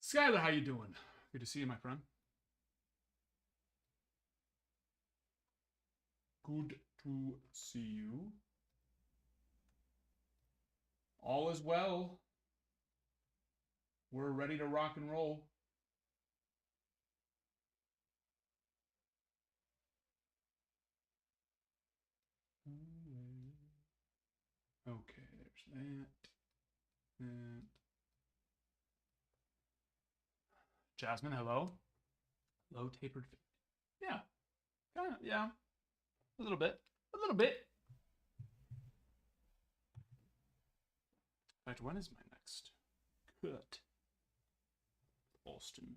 Skylar, how you doing? Good to see you, my friend. Good to see you. All is well. We're ready to rock and roll. Okay, there's that. Jasmine, hello. Low tapered feet. Yeah. Kind of, yeah. A little bit. A little bit. In fact, when is my next cut? Alston.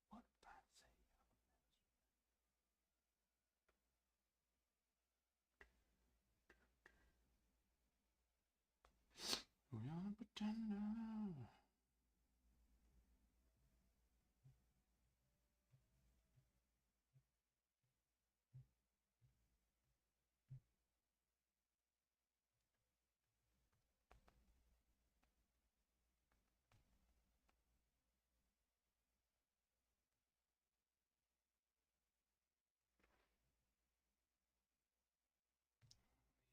What did I say? We are a pretender.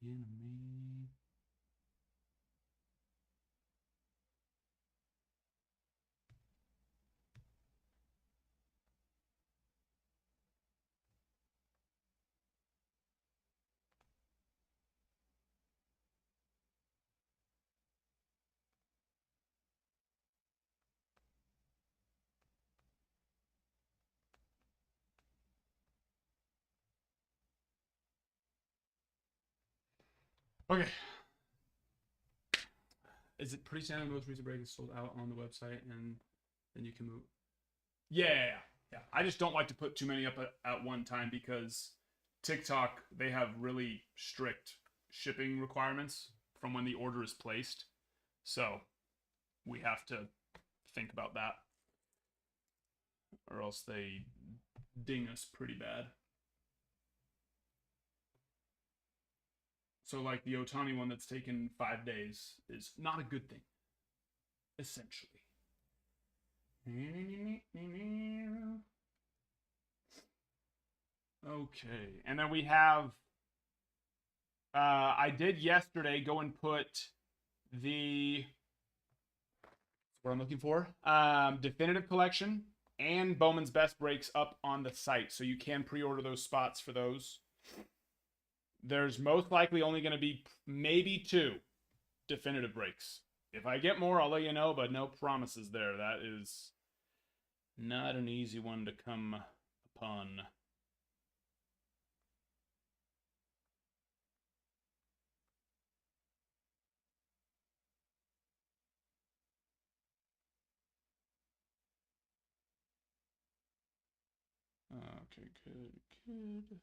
Enemy. Okay. Is it pretty standard? Most recent break is sold out on the website, and then you can move. Yeah. I just don't like to put too many up at one time because TikTok, they have really strict shipping requirements from when the order is placed. So we have to think about that, or else they ding us pretty bad. So like the Ohtani one that's taken 5 days is not a good thing, essentially. Okay, and then we have I did yesterday go and put the what I'm looking for definitive collection and Bowman's best breaks up on the site, so you can pre-order those spots for those. There's most likely only going to be maybe 2 definitive breaks. If I get more, I'll let you know, but no promises there. That is not an easy one to come upon. Okay, good.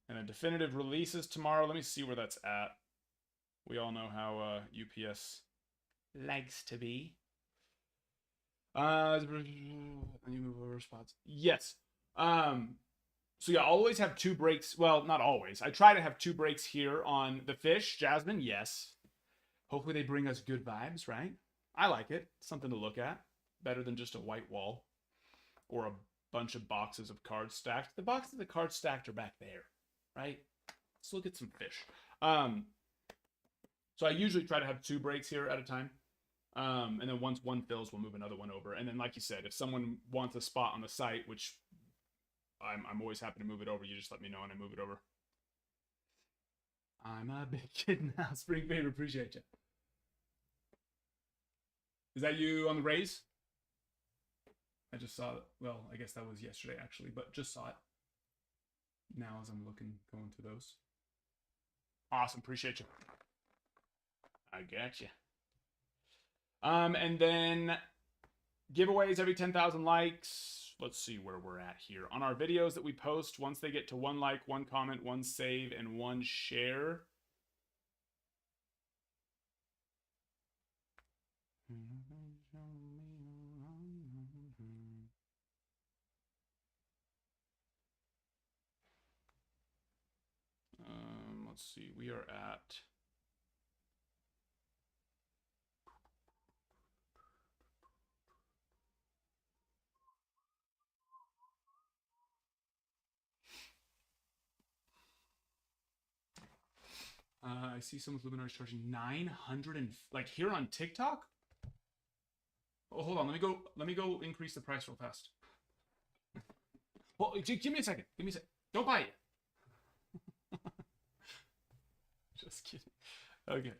And a definitive releases tomorrow. Let me see where that's at. We all know how UPS likes to be. You move over spots. Yes. So yeah, I'll always have 2 breaks. Well, not always. I try to have 2 breaks here on the fish. Jasmine, yes. Hopefully they bring us good vibes, right? I like it. Something to look at. Better than just a white wall or a bunch of boxes of cards stacked. The boxes of cards stacked are back there. right? Let's look at some fish. So I usually try to have 2 breaks here at a time. And then once one fills, we'll move another one over. And then, like you said, if someone wants a spot on the site, which I'm always happy to move it over, you just let me know and I move it over. I'm a big kid now. Spring Favor, appreciate you. Is that you on the Rays? I just saw it. Well, I guess that was yesterday, actually, but just saw it now as I'm going through those. Awesome. Appreciate you. I got you. And then giveaways every 10,000 likes. Let's see where we're at here. On our videos that we post, once they get to 1 like, 1 comment, 1 save, and 1 share. Let's see. We are at... I see some with Luminari's charging 900 and like here on TikTok. Oh, hold on. Let me go increase the price real fast. Well, give me a second. Give me a second. Don't buy it. Just kidding. Okay.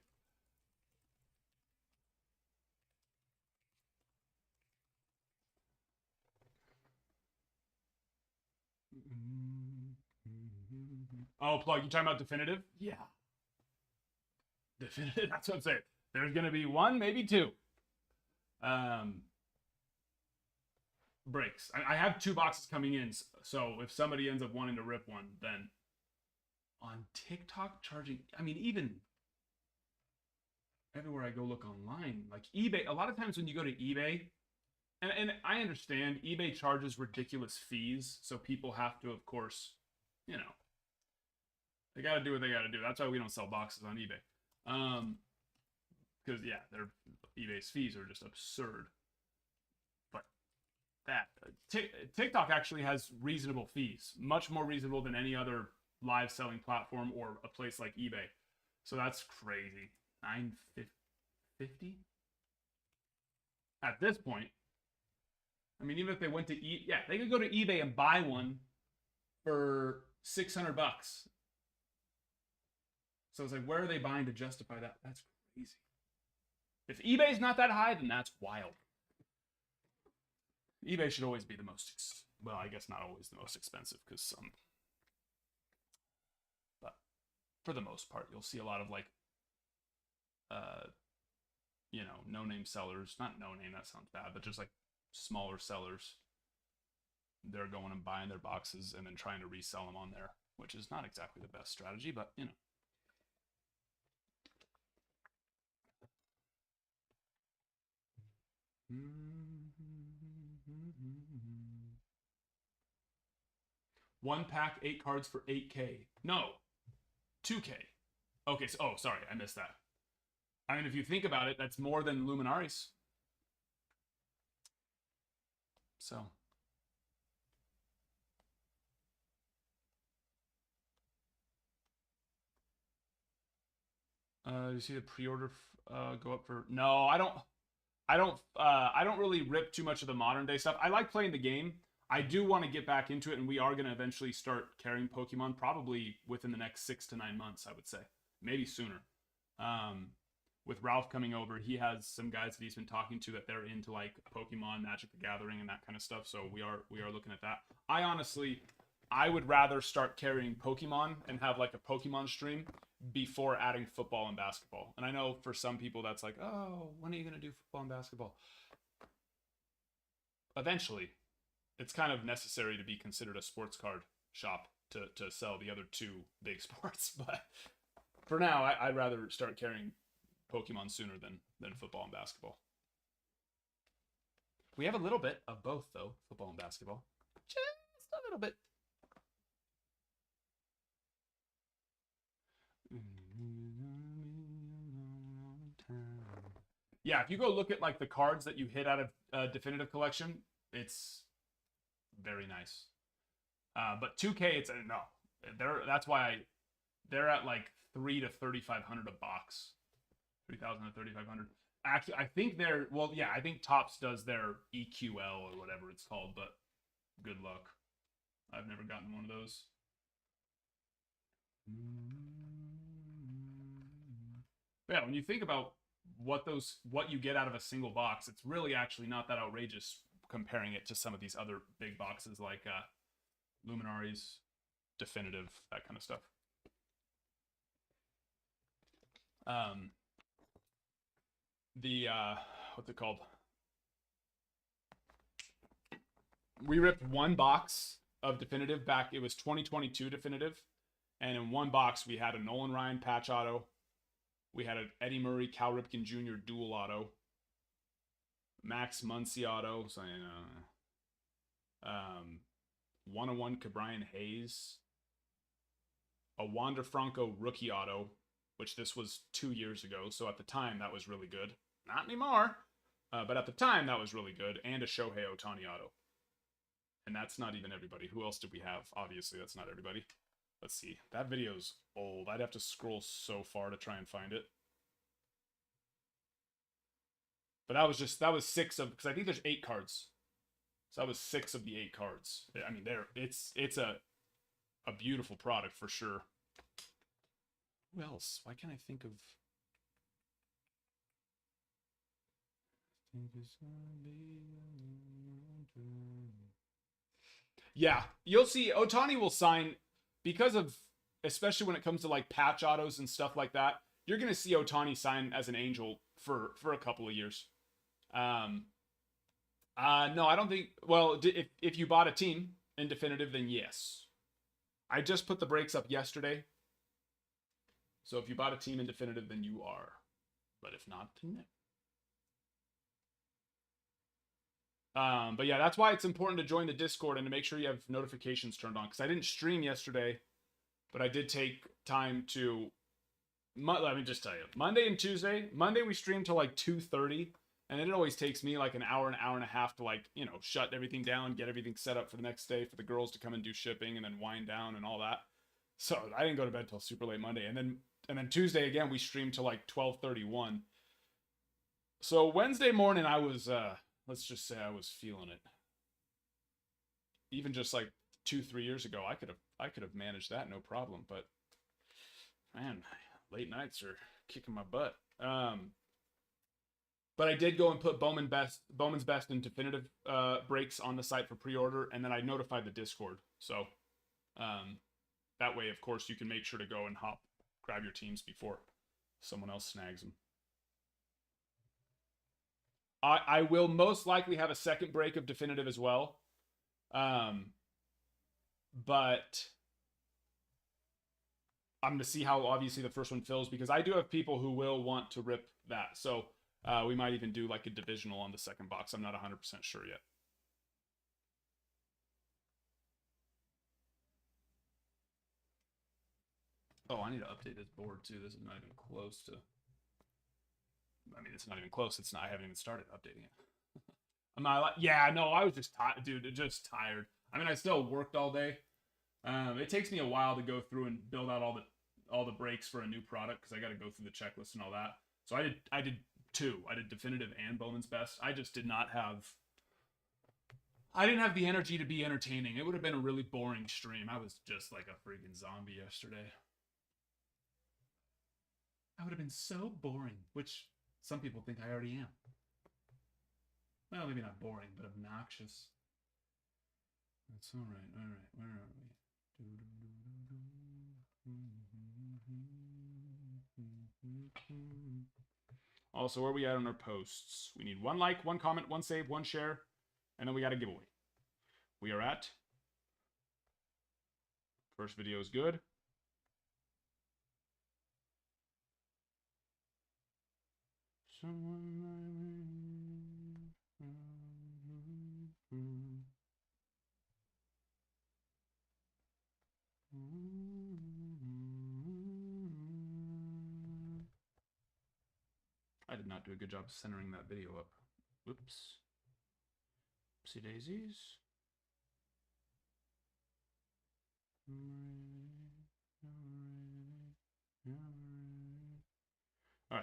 Oh, Plug, you talking about definitive? Yeah. Definitive, that's what I'm saying. There's going to be 1, maybe 2. Breaks. I have 2 boxes coming in, so if somebody ends up wanting to rip one, then on TikTok charging, I mean, even everywhere I go look online, like eBay, a lot of times when you go to eBay, and I understand eBay charges ridiculous fees, so people have to, of course, you know, they got to do what they got to do. That's why we don't sell boxes on eBay. Because, yeah, eBay's fees are just absurd. But that, TikTok actually has reasonable fees, much more reasonable than any other live selling platform or a place like eBay. So that's crazy. $950 at this point. I mean, even if they went to they could go to eBay and buy one for $600. So it's like, where are they buying to justify that? That's crazy. If eBay's not that high, then that's wild. eBay should always be the most, well, I guess not always the most expensive, because some, but for the most part, you'll see a lot of like, you know, no-name sellers, not no-name, that sounds bad, but just like smaller sellers. They're going and buying their boxes and then trying to resell them on there, which is not exactly the best strategy, but you know. One pack, 8 cards for 8K. No, 2K. Okay, so, oh, sorry, I missed that. I mean, if you think about it, that's more than Luminaris. So. You see the pre-order go up for? No, I don't really rip too much of the modern day stuff. I like playing the game. I do want to get back into it, and we are going to eventually start carrying Pokemon, probably within the next 6 to 9 months, I would say. Maybe sooner. With Ralph coming over, he has some guys that he's been talking to that they're into like Pokemon, Magic the Gathering, and that kind of stuff. So we are looking at that. I would rather start carrying Pokemon and have like a Pokemon stream before adding football and basketball. And I know for some people that's like, oh, when are you going to do football and basketball? Eventually. It's kind of necessary to be considered a sports card shop to sell the other 2 big sports. But for now, I'd rather start carrying Pokemon sooner than football and basketball. We have a little bit of both, though, football and basketball. Just a little bit. Yeah, if you go look at like the cards that you hit out of Definitive Collection, it's very nice. But 2K, it's no. That's why they're at like 3 to 3,500 a box, 3,000 to 3,500. Actually, I think they're well, yeah. I think Topps does their EQL or whatever it's called, but good luck. I've never gotten one of those. But yeah, when you think about what you get out of a single box, it's really actually not that outrageous comparing it to some of these other big boxes like Luminaries, Definitive, that kind of stuff. What's it called? We ripped one box of Definitive back. It was 2022 Definitive, and in one box we had a Nolan Ryan patch auto, we had an Eddie Murray, Cal Ripken Jr. dual auto, Max Muncy auto, so 101 Cabrian Hayes, a Wander Franco rookie auto, which this was 2 years ago, so at the time that was really good. Not anymore, but at the time that was really good, and a Shohei Ohtani auto. And that's not even everybody. Who else did we have? Obviously, that's not everybody. Let's see. That video's old. I'd have to scroll so far to try and find it. But that was 6 of, because I think there's 8 cards. So that was 6 of the 8 cards. I mean, it's a beautiful product for sure. Who else? Why can't I think of? Yeah, you'll see Ohtani will sign because of, especially when it comes to like patch autos and stuff like that. You're gonna see Ohtani sign as an Angel for a couple of years. No, I don't think. Well, if you bought a team in Definitive, then yes. I just put the breaks up yesterday. So if you bought a team in Definitive, then you are. But if not, then no. But yeah, that's why it's important to join the Discord and to make sure you have notifications turned on. Because I didn't stream yesterday, but I did take time to. Let me just tell you, Monday and Tuesday. Monday we streamed till like 2:30, and it always takes me like an hour and a half to like shut everything down, get everything set up for the next day for the girls to come and do shipping, and then wind down and all that. So I didn't go to bed till super late Monday, and then Tuesday again we streamed till like 12:31. So Wednesday morning I was let's just say I was feeling it. Even just like 2-3 years ago, I could have managed that no problem. But man, late nights are kicking my butt. But I did go and put Bowman's Best and Definitive breaks on the site for pre-order, and then I notified the Discord. So that way, of course, you can make sure to go and grab your teams before someone else snags them. I will most likely have a second break of Definitive as well. But I'm going to see how obviously the first one fills, because I do have people who will want to rip that. So we might even do like a divisional on the second box. I'm not 100% sure yet. Oh, I need to update this board too. This is not even close to. I mean, it's not even close. I haven't even started updating it. I'm not. Yeah, no, I was just tired, dude. Just tired. I mean, I still worked all day. It takes me a while to go through and build out all the breaks for a new product, because I got to go through the checklist and all that. So I did 2. I did Definitive and Bowman's Best. I just did not have. I didn't have the energy to be entertaining. It would have been a really boring stream. I was just like a freaking zombie yesterday. I would have been so boring, which some people think I already am. Well, maybe not boring, but obnoxious. That's all right. All right, where are we? Also, where are we at on our posts? We need 1 like, 1 comment, 1 save, 1 share, and then we got a giveaway. We are at. First video is good. I did not do a good job centering that video up. Whoops. Oopsie daisies.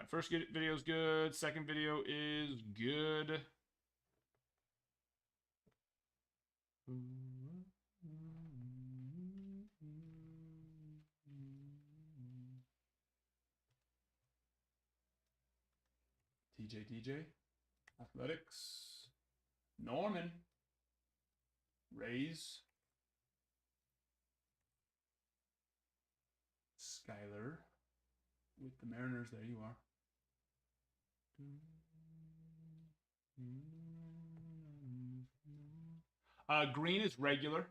First video is good. Second video is good. DJ, Athletics, Norman, Rays, Skyler with the Mariners. There you are. Green is regular.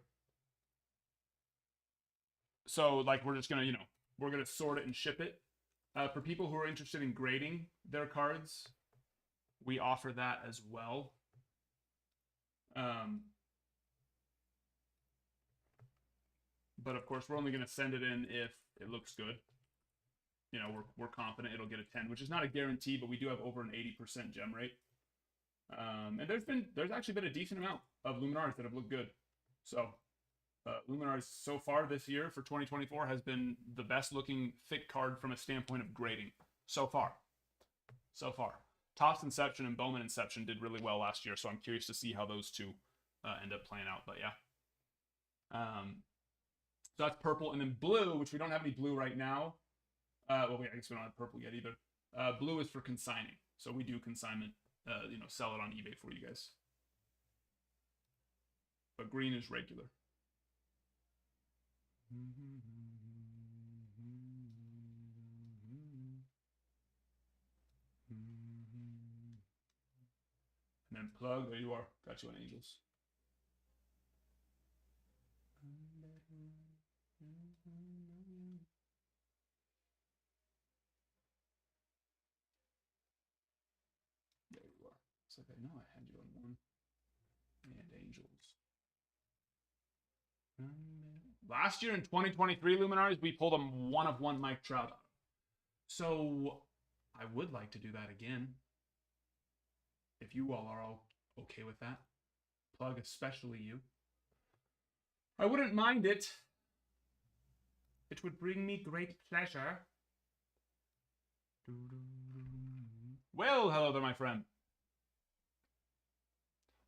So, like, we're just going to, we're going to sort it and ship it. For people who are interested in grading their cards, we offer that as well. But of course, we're only going to send it in if it looks good. We're confident it'll get a 10, which is not a guarantee, but we do have over an 80% gem rate. And there's actually been a decent amount of Luminaris that have looked good. So Luminaris so far this year for 2024 has been the best looking thick card from a standpoint of grading so far. Topps Inception and Bowman Inception did really well last year, so I'm curious to see how those two end up playing out. But yeah, so that's purple, and then blue, which we don't have any blue right now. Well, I guess we don't have purple yet either. Blue is for consigning, so we do consignment. Sell it on eBay for you guys. But green is regular. And then plug, there you are. Got you on Angels. There you are. It's like I know I had you on one. And Angels. Last year in 2023 Luminaries, we pulled a 1-of-1 Mike Trout. So I would like to do that again. If you all are all okay with that. Plug, especially you. I wouldn't mind it. It would bring me great pleasure. Well, hello there, my friend.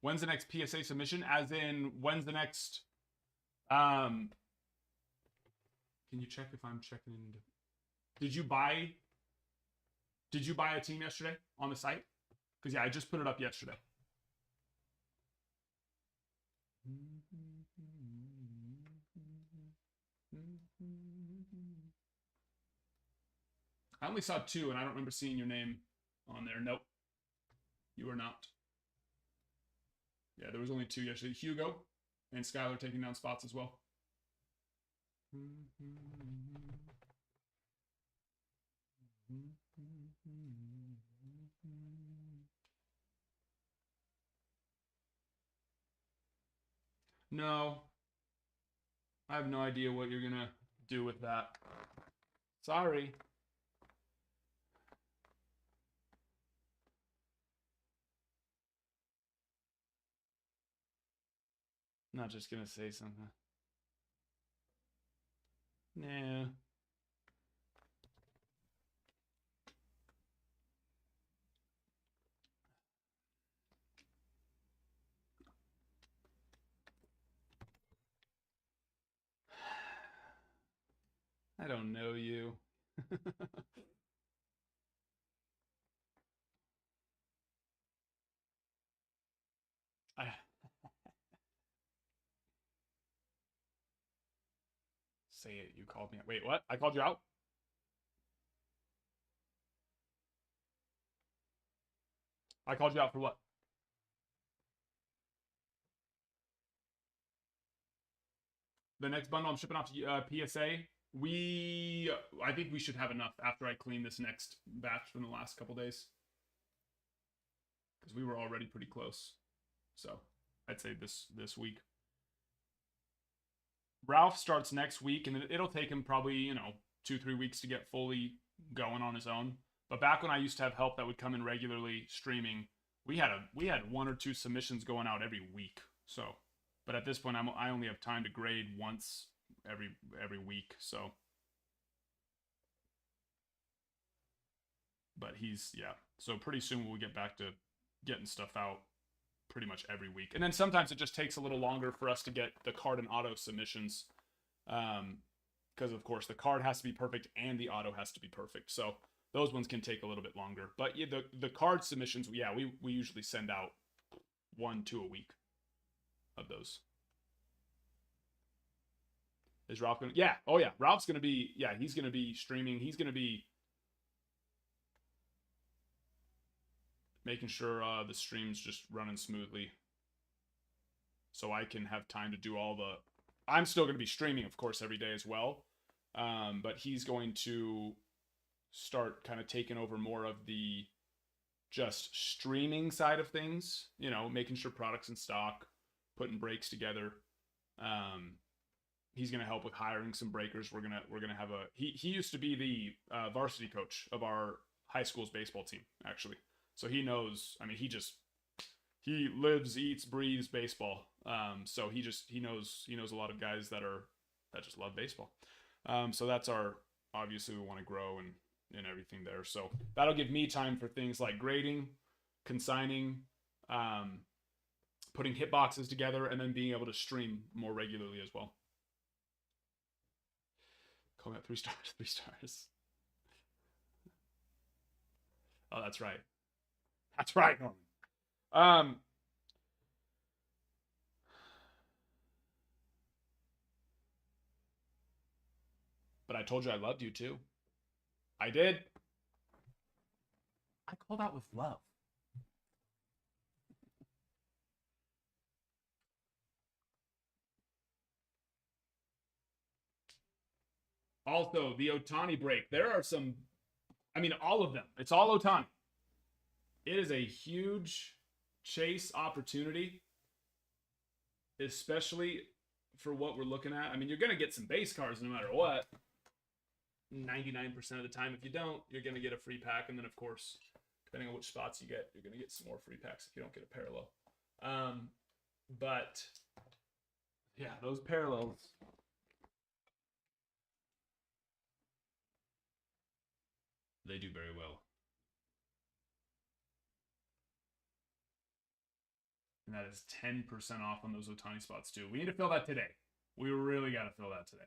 When's the next PSA submission? As in, when's the next... Can you check if I'm checking into... Did you buy a team yesterday on the site? Because, yeah, I just put it up yesterday. I only saw 2, and I don't remember seeing your name on there. Nope. You are not. Yeah, there was only 2 yesterday. Hugo and Skylar taking down spots as well. No. I have no idea what you're going to do with that. Sorry. Not just going to say something. Nah. I don't know you. Say it. You called me out. Wait, what? I called you out? I called you out for what? The next bundle I'm shipping off to PSA. I think we should have enough after I clean this next batch from the last couple days. Because we were already pretty close. So I'd say this week. Ralph starts next week, and it'll take him probably, 2-3 weeks to get fully going on his own. But back when I used to have help that would come in regularly streaming, we had 1 or 2 submissions going out every week. So, but at this point, I only have time to grade once every week. So, But he's, yeah. So pretty soon we'll get back to getting stuff out pretty much every week. And then sometimes it just takes a little longer for us to get the card and auto submissions. Because of course the card has to be perfect and the auto has to be perfect. So those ones can take a little bit longer. But yeah, the card submissions, yeah, we usually send out 1-2 a week of those. Is Ralph gonna? Yeah. Oh yeah. Ralph's gonna be. Yeah, he's gonna be streaming. He's gonna be making sure the stream's just running smoothly, so I can have time to do all the. I'm still gonna be streaming, of course, every day as well. But he's going to start kind of taking over more of the just streaming side of things. You know, making sure products in stock, putting breaks together. He's gonna help with hiring some breakers. We're gonna have a. He used to be the varsity coach of our high school's baseball team, actually. So he knows. I mean, he lives, eats, breathes baseball. So he knows a lot of guys that just love baseball. So that's our, obviously we want to grow and everything there. So that'll give me time for things like grading, consigning, putting hit boxes together, and then being able to stream more regularly as well. Calling out 3 stars, 3 stars. Oh, that's right. That's right, Norman. But I told you I loved you too. I did. I called out with love. Also, the Ohtani break. There are some, I mean, all of them. It's all Ohtani. It is a huge chase opportunity, especially for what we're looking at. I mean, you're going to get some base cards no matter what. 99% of the time. If you don't, you're going to get a free pack. And then, of course, depending on which spots you get, you're going to get some more free packs if you don't get a parallel. But, yeah, those parallels. They do very well. And that is 10% off on those Ohtani spots, too. We need to fill that today. We really got to fill that today.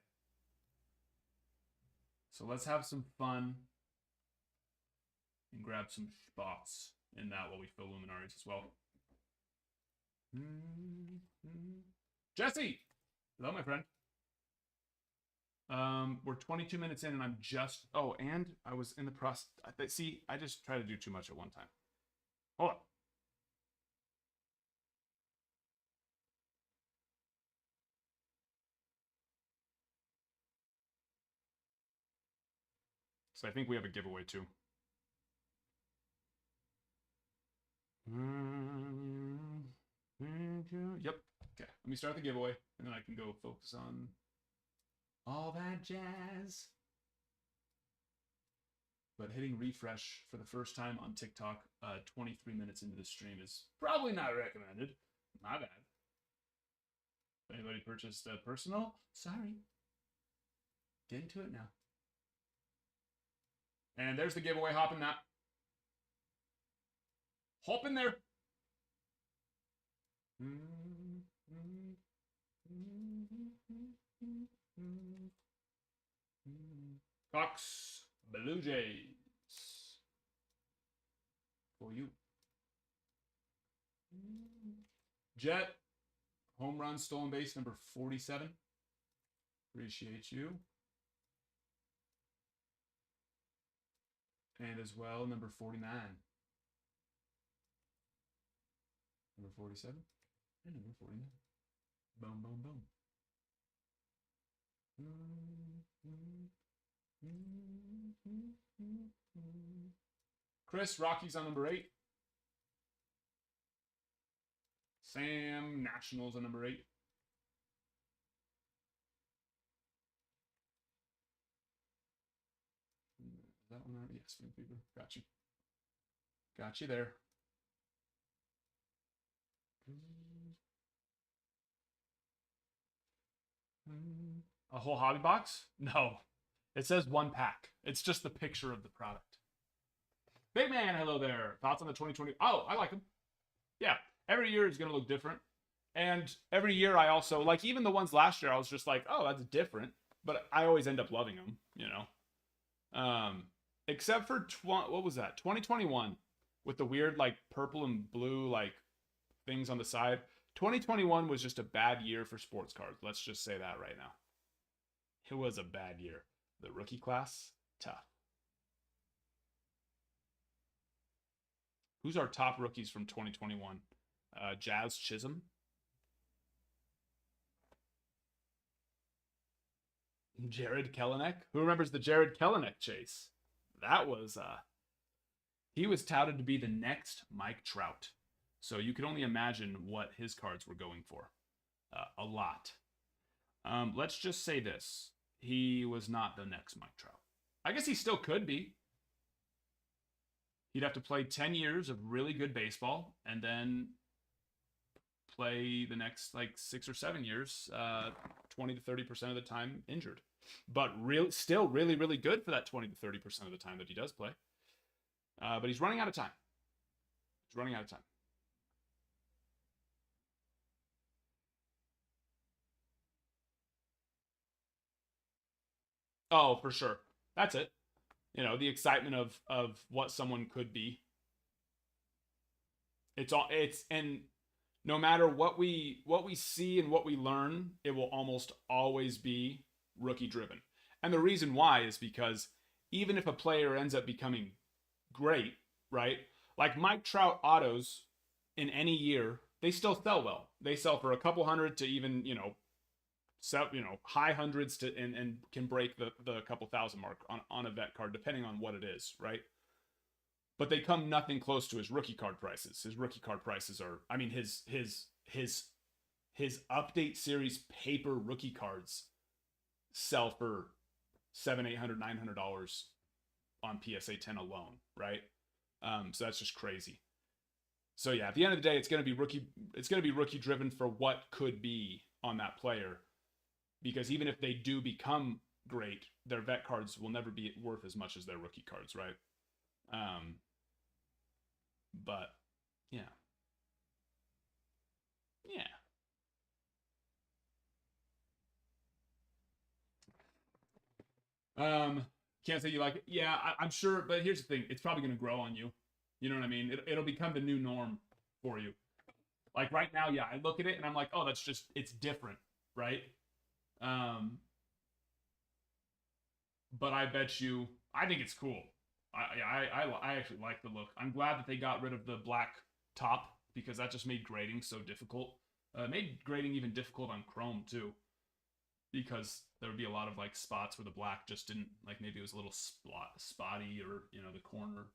So let's have some fun and grab some spots in that while we fill luminaries as well. Jesse! Hello, my friend. We're 22 minutes in and I'm just... Oh, and I was in the process... See, I just try to do too much at one time. Hold on. So I think we have a giveaway too. Yep. Okay. Let me start the giveaway and then I can go focus on all that jazz. But hitting refresh for the first time on TikTok 23 minutes into the stream is probably not recommended. My bad. If anybody purchased a personal, sorry. Get into it now. And there's the giveaway. Hop in that. Hop in there. Cox Blue Jays. For you. Jet. Home run, stolen base, number 47. Appreciate you. And as well, number 49. Number 47 and number 49. Boom, boom, boom. Chris, Rockies on number 8. Sam, Nationals on number 8. Is that one there? Yes, Spring Fever. Got you. Got you there. A whole hobby box? No. It says 1 pack. It's just the picture of the product. Big man, hello there. Thoughts on the 2020? Oh, I like him. Yeah, every year is going to look different. And every year I also, like, even the ones last year, I was just like, oh, that's different. But I always end up loving them, you know? Except for, what was that? 2021 with the weird, like, purple and blue, like, things on the side. 2021 was just a bad year for sports cards. Let's just say that right now. It was a bad year. The rookie class, tough. Who's our top rookies from 2021? Jazz Chisholm. Jared Kelenic. Who remembers the Jared Kelenic chase? That was he was touted to be the next Mike Trout. So you could only imagine what his cards were going for. A lot. Let's just say this. He was not the next Mike Trout. I guess he still could be. He'd have to play 10 years of really good baseball and then play the next like 6 or 7 years, 20 to 30% of the time injured. But still really, really good for that 20 to 30% of the time that he does play. But he's running out of time. He's running out of time. Oh, for sure. That's it. You know, the excitement of what someone could be. And no matter what we see and what we learn, it will almost always be rookie driven. And the reason why is because even if a player ends up becoming great, right? Like Mike Trout autos in any year, they still sell well. They sell for a couple hundred to even, high hundreds to and can break the couple thousand mark on a vet card depending on what it is, right? But they come nothing close to his rookie card prices. His rookie card prices are, I mean, his update series paper rookie cards sell for $700, $800, $900 on PSA 10 alone, right? So that's just crazy. So yeah, at the end of the day, it's gonna be rookie driven for what could be on that player, because even if they do become great, their vet cards will never be worth as much as their rookie cards, right? But yeah, yeah. Can't say you like it. Yeah, I'm sure, but here's the thing: it's probably going to grow on you. You know what I mean? It'll become the new norm for you. Like right now, yeah, I look at it and I'm like, oh, it's different, right? Um, but I bet you, I think it's cool. I actually like the look. I'm glad that they got rid of the black top because that just made grading so difficult. It made grading even difficult on Chrome too, because there would be a lot of like spots where the black just didn't, like, maybe it was a little spotty, or the corner,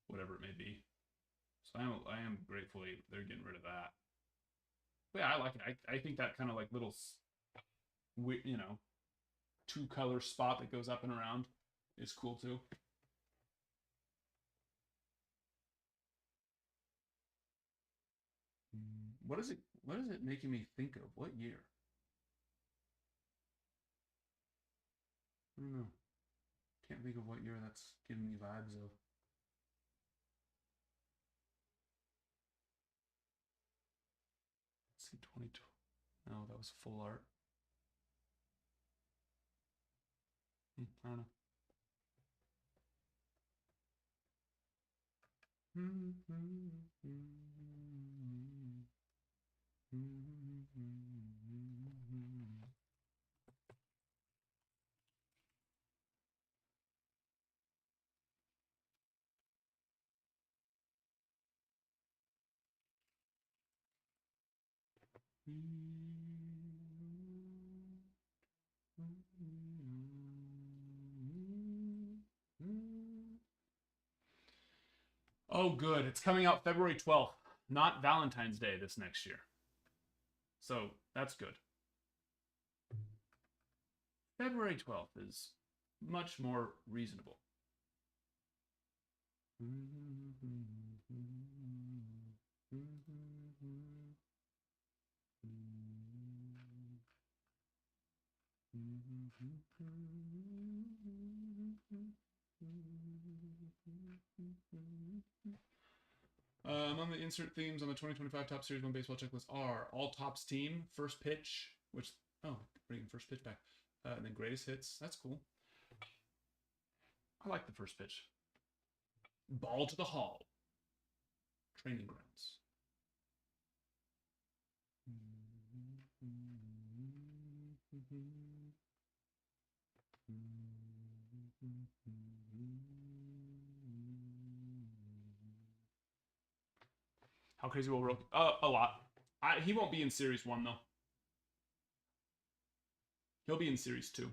whatever it may be. So I am grateful they're getting rid of that. But yeah, I like it. I think that kind of like little two color spot that goes up and around is cool too. What is it making me think of? What year? I don't know. Can't think of what year that's giving me vibes of. Let's see, 2020. No, that was full art. I don't know. Oh, good. It's coming out February 12th, not Valentine's Day this next year. So that's good. February 12th is much more reasonable. Among the insert themes on the 2025 Top Series 1 baseball checklist are all tops team, first pitch, which, oh, bringing first pitch back, and then greatest hits. That's cool. I like the first pitch. Ball to the hall. Training grounds. How crazy will Rook? A lot. He won't be in Series 1, though. He'll be in Series 2.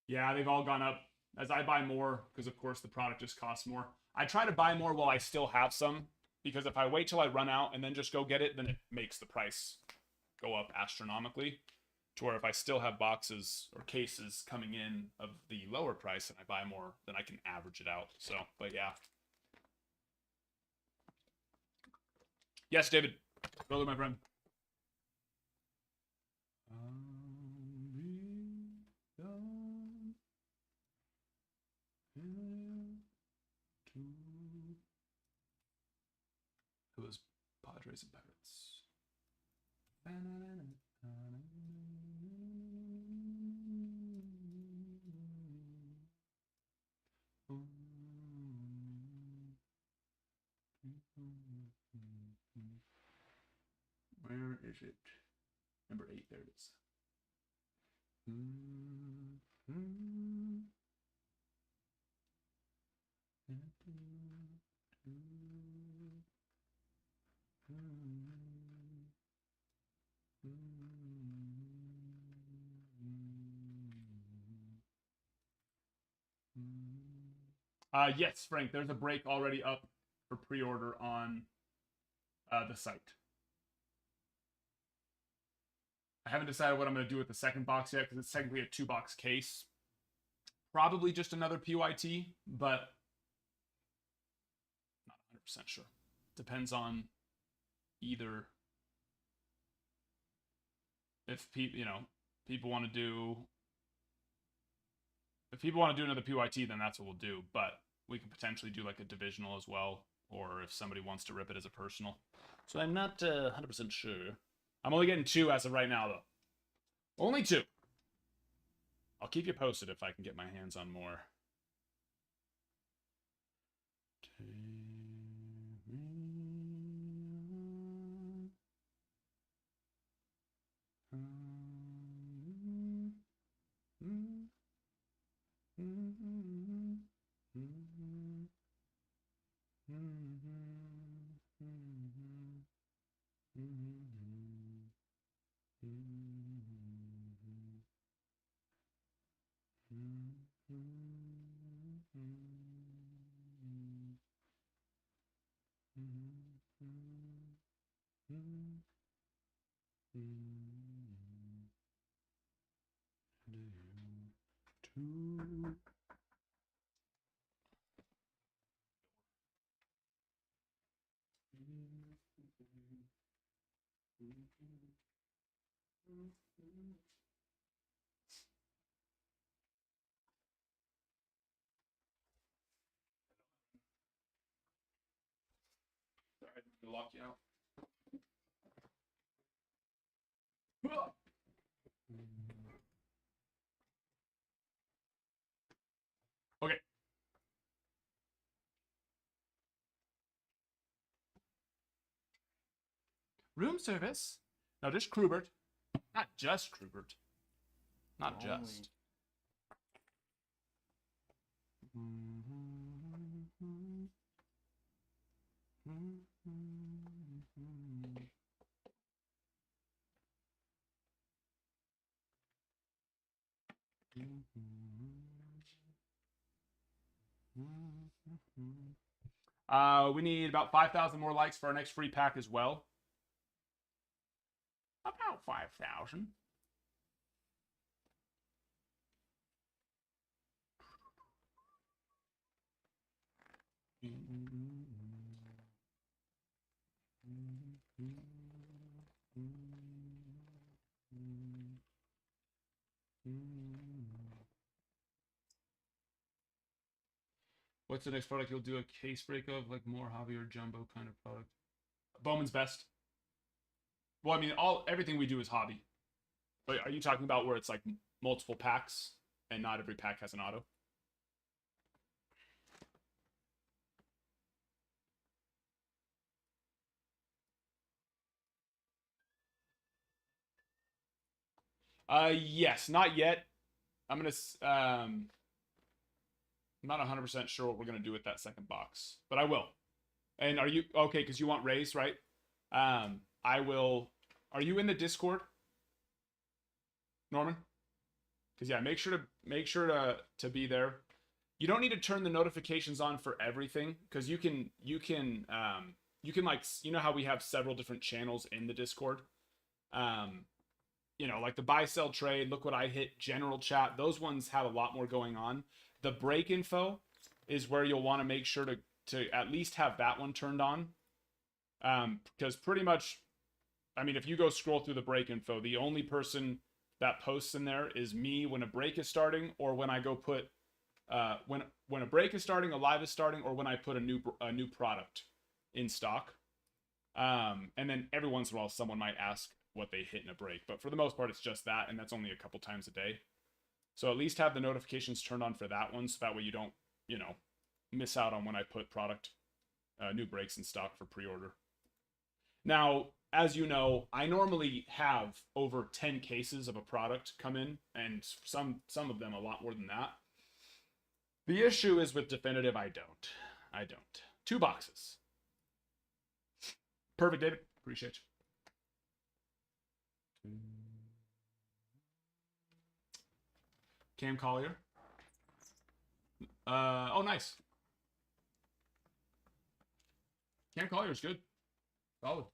Yeah, they've all gone up as I buy more, because of course the product just costs more. I try to buy more while I still have some, because if I wait till I run out and then just go get it, then it makes the price go up astronomically. To where if I still have boxes or cases coming in of the lower price and I buy more, then I can average it out. So, but yeah. Yes, David. Brother, my friend. It was Padres and Pirates. Where is it? Number 8, there it is. Yes, Frank, there's a break already up for pre-order on the site. I haven't decided what I'm going to do with the second box yet, because it's technically a 2-box case. Probably just another PYT, but not 100% sure. Depends on either if people want to do. If people want to do another PYT, then that's what we'll do. But we could potentially do like a divisional as well, or if somebody wants to rip it as a personal. So I'm not 100% sure. I'm only getting 2 as of right now, though. Only 2. I'll keep you posted if I can get my hands on more. Sorry, to lock you out. Okay. Room service. No, just Krubert. Not just Krubert. Not just. We need about 5,000 more likes for our next free pack as well. About 5,000. What's the next product you'll do a case break of? Like more hobby or jumbo kind of product? Bowman's Best. Well, I mean, everything we do is hobby. But are you talking about where it's like multiple packs and not every pack has an auto? Yes, not yet. I'm gonna I'm not 100% sure what we're gonna do with that second box, but I will. And are you okay? Because you want Rays, right? I will. Are you in the Discord, Norman? Because yeah, make sure to be there. You don't need to turn the notifications on for everything because you can like you know how we have several different channels in the Discord. Um, you know, like the buy sell trade, look what I hit, general chat. Those ones have a lot more going on. The break info is where you'll want to make sure to at least have that one turned on. Because pretty much, I mean, if you go scroll through the break info, the only person that posts in there is me when a break is starting, or when I go put when a break is starting, a live is starting, or when I put a new product in stock. And then every once in a while, someone might ask what they hit in a break, but for the most part, it's just that, and that's only a couple times a day. So at least have the notifications turned on for that one, so that way you don't, you know, miss out on when I put product new breaks in stock for pre-order. Now, as you know, I normally have over 10 cases of a product come in, and some of them a lot more than that. The issue is with Definitive, I don't. 2 boxes. Perfect, David. Appreciate you. Cam Collier. Oh, nice. Cam Collier's good. Solid.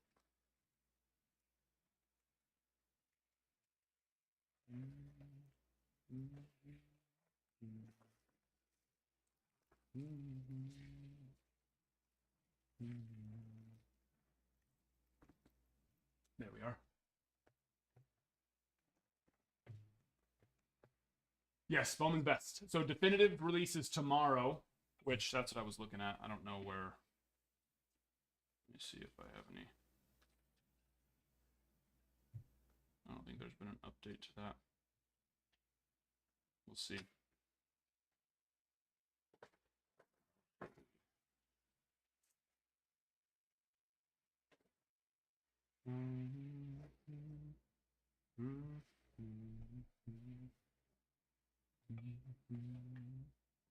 There we are. Yes, Bowman's Best. So definitive releases tomorrow, which that's what I was looking at. I don't know where. Let me see if I have any. I don't think there's been an update to that. We'll see.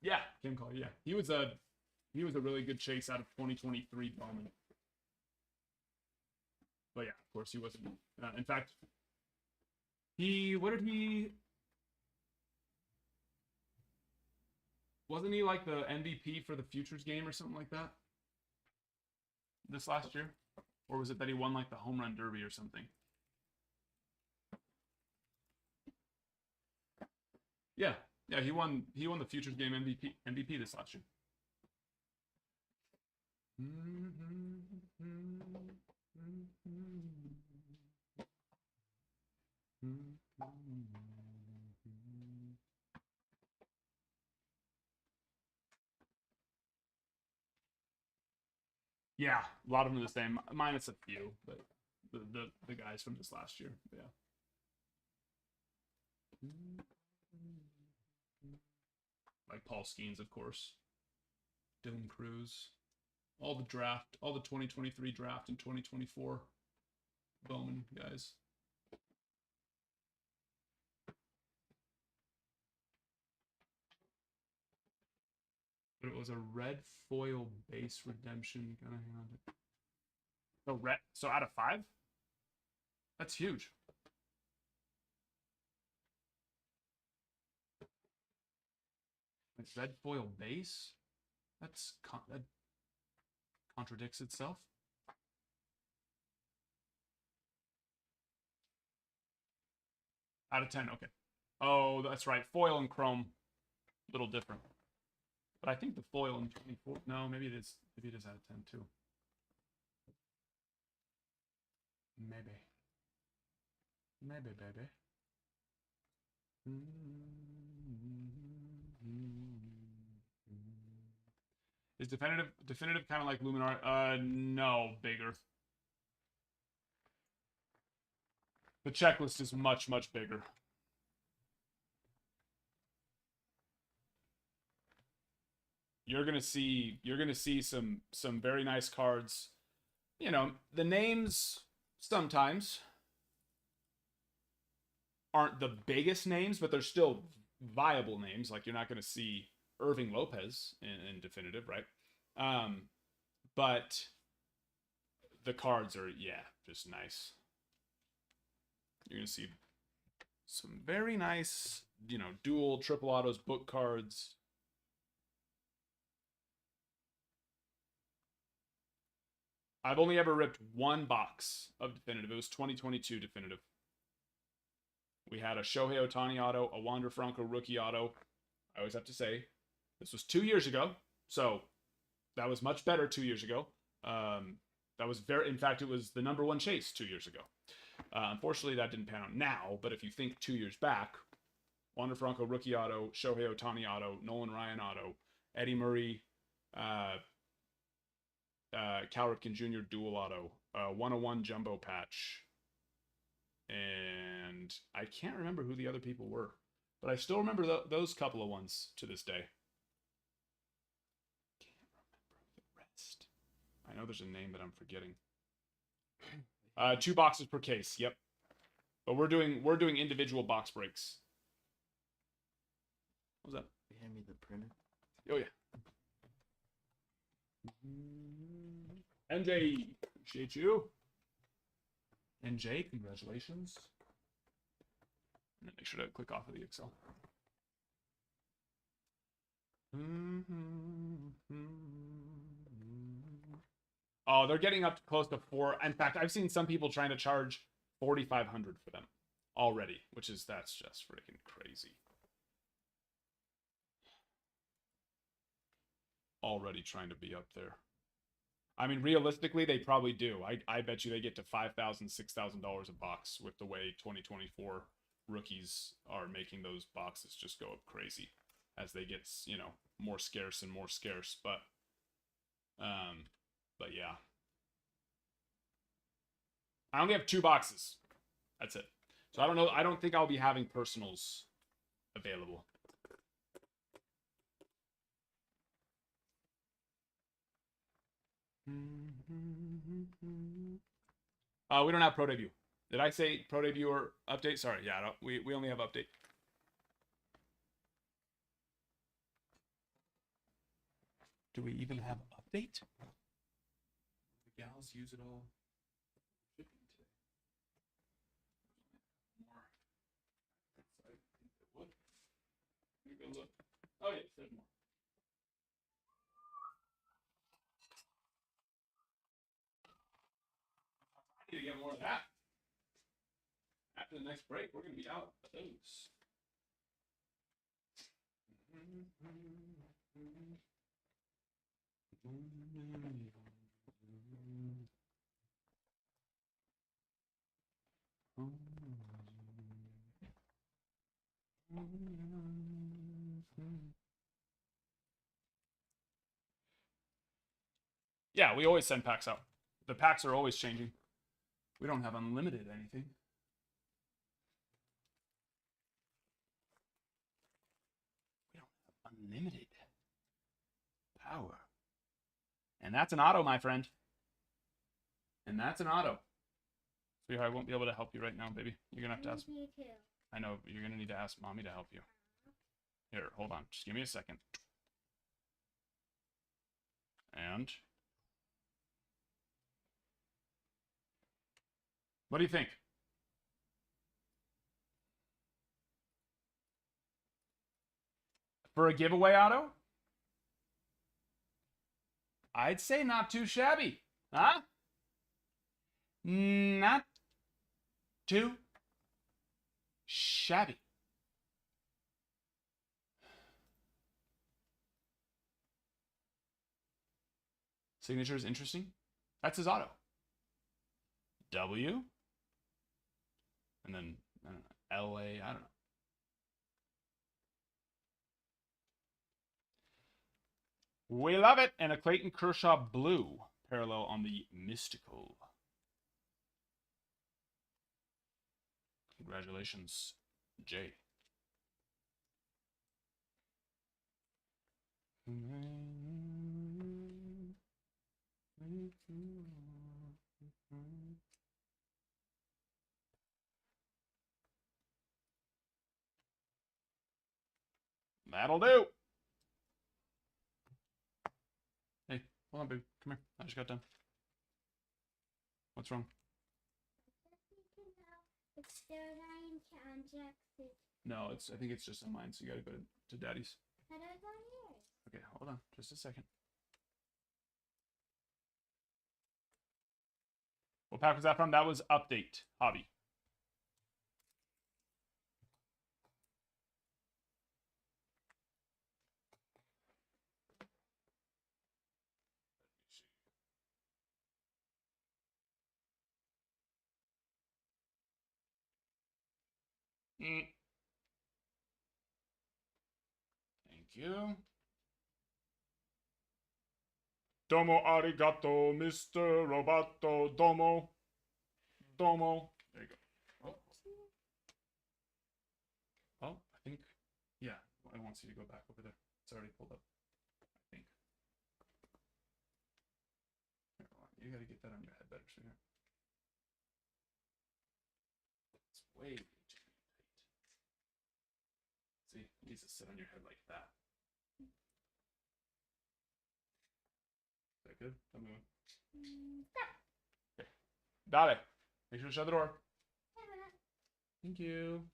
Yeah, Kim Collier. Yeah, he was a really good chase out of 2023 Bowman. But yeah, of course he wasn't. In fact, what did he? Wasn't he like the MVP for the Futures game or something like that? This last year? Or was it that he won like the home run derby or something? Yeah. Yeah, he won the Futures game MVP this last year. Yeah, a lot of them are the same, minus a few, but the guys from this last year, yeah. Like Paul Skeens, of course. Dylan Cruz. All the 2023 draft and 2024 Bowman guys. But it was a red foil base redemption. Gotta hand it. So out of 5? That's huge. It's red foil base? That contradicts itself. Out of 10, okay. Oh, that's right. Foil and chrome, a little different. But I think the foil in 24. No, maybe it is out of 10 too. Maybe, baby. Is definitive kind of like Luminar? No, bigger. The checklist is much, much bigger. You're gonna see some very nice cards. You know, the names sometimes aren't the biggest names, but they're still viable names. Like you're not gonna see Irving Lopez in definitive, right? But the cards are, yeah, just nice. You're gonna see some very nice, you know, dual, triple autos, book cards. I've only ever ripped one box of definitive. It was 2022 definitive. We had a Shohei Ohtani auto, a Wander Franco rookie auto. I always have to say, this was 2 years ago, so that was much better 2 years ago. That was in fact, it was the #1 chase 2 years ago. Unfortunately, that didn't pan out now, but if you think 2 years back, Wander Franco rookie auto, Shohei Ohtani auto, Nolan Ryan auto, Eddie Murray, Cal Ripken Jr. dual auto, 101 jumbo patch, and I can't remember who the other people were, but I still remember those couple of ones to this day. Can't remember the rest. I know there's a name that I'm forgetting. 2 boxes per case. Yep. But we're doing individual box breaks. What was that? You hand me the printer. Oh yeah. NJ, appreciate you. NJ, congratulations. And then make sure to click off of the Excel. Oh, they're getting up to close to 4. In fact, I've seen some people trying to charge $4,500 for them already, that's just freaking crazy. Already trying to be up there. I mean, realistically, they probably do. I bet you they get to $5,000, $6,000 a box with the way 2024 rookies are making those boxes just go up crazy as they get, you know, more scarce and more scarce. But yeah. I only have 2 boxes. That's it. So I don't know. I don't think I'll be having personals available. We don't have pro debut. Did I say pro debut or update? Sorry, yeah, we only have update. Do we even have update? The gals use it all. More. I think it would. Maybe look. Oh yeah, there's more. I need to get more of that. After the next break, we're going to be out of those. Yeah, we always send packs out. The packs are always changing. We don't have unlimited anything. We don't have unlimited power. And that's an auto, my friend. And that's an auto. So I won't be able to help you right now, baby. You're going to have to ask. Me too. I know, you're going to need to ask mommy to help you. Here, hold on. Just give me a second. And what do you think? For a giveaway auto? I'd say not too shabby. Huh? Not too shabby. Signature is interesting. That's his auto. W. And then, I don't know, LA, I don't know. We love it. And a Clayton Kershaw blue parallel on the Mystical. Congratulations, Jay. That'll do. Hey, hold on, baby. Come here. I just got done. What's wrong? No, I think it's just on mine, so you gotta go to Daddy's. How do I go on yours? Okay, hold on. Just a second. What pack was that from? That was Update Hobby. Thank you. Domo arigato, Mr. Roboto. Domo. Domo. There you go. Oh. Oh, I think, yeah, I want you to go back over there. It's already pulled up, I think. Here, you gotta get that on your head better, sooner. It's way too tight. See, it needs to sit on your head like that. Is that good? Tell me when. Okay. Dale. Make sure to shut the door. Thank you.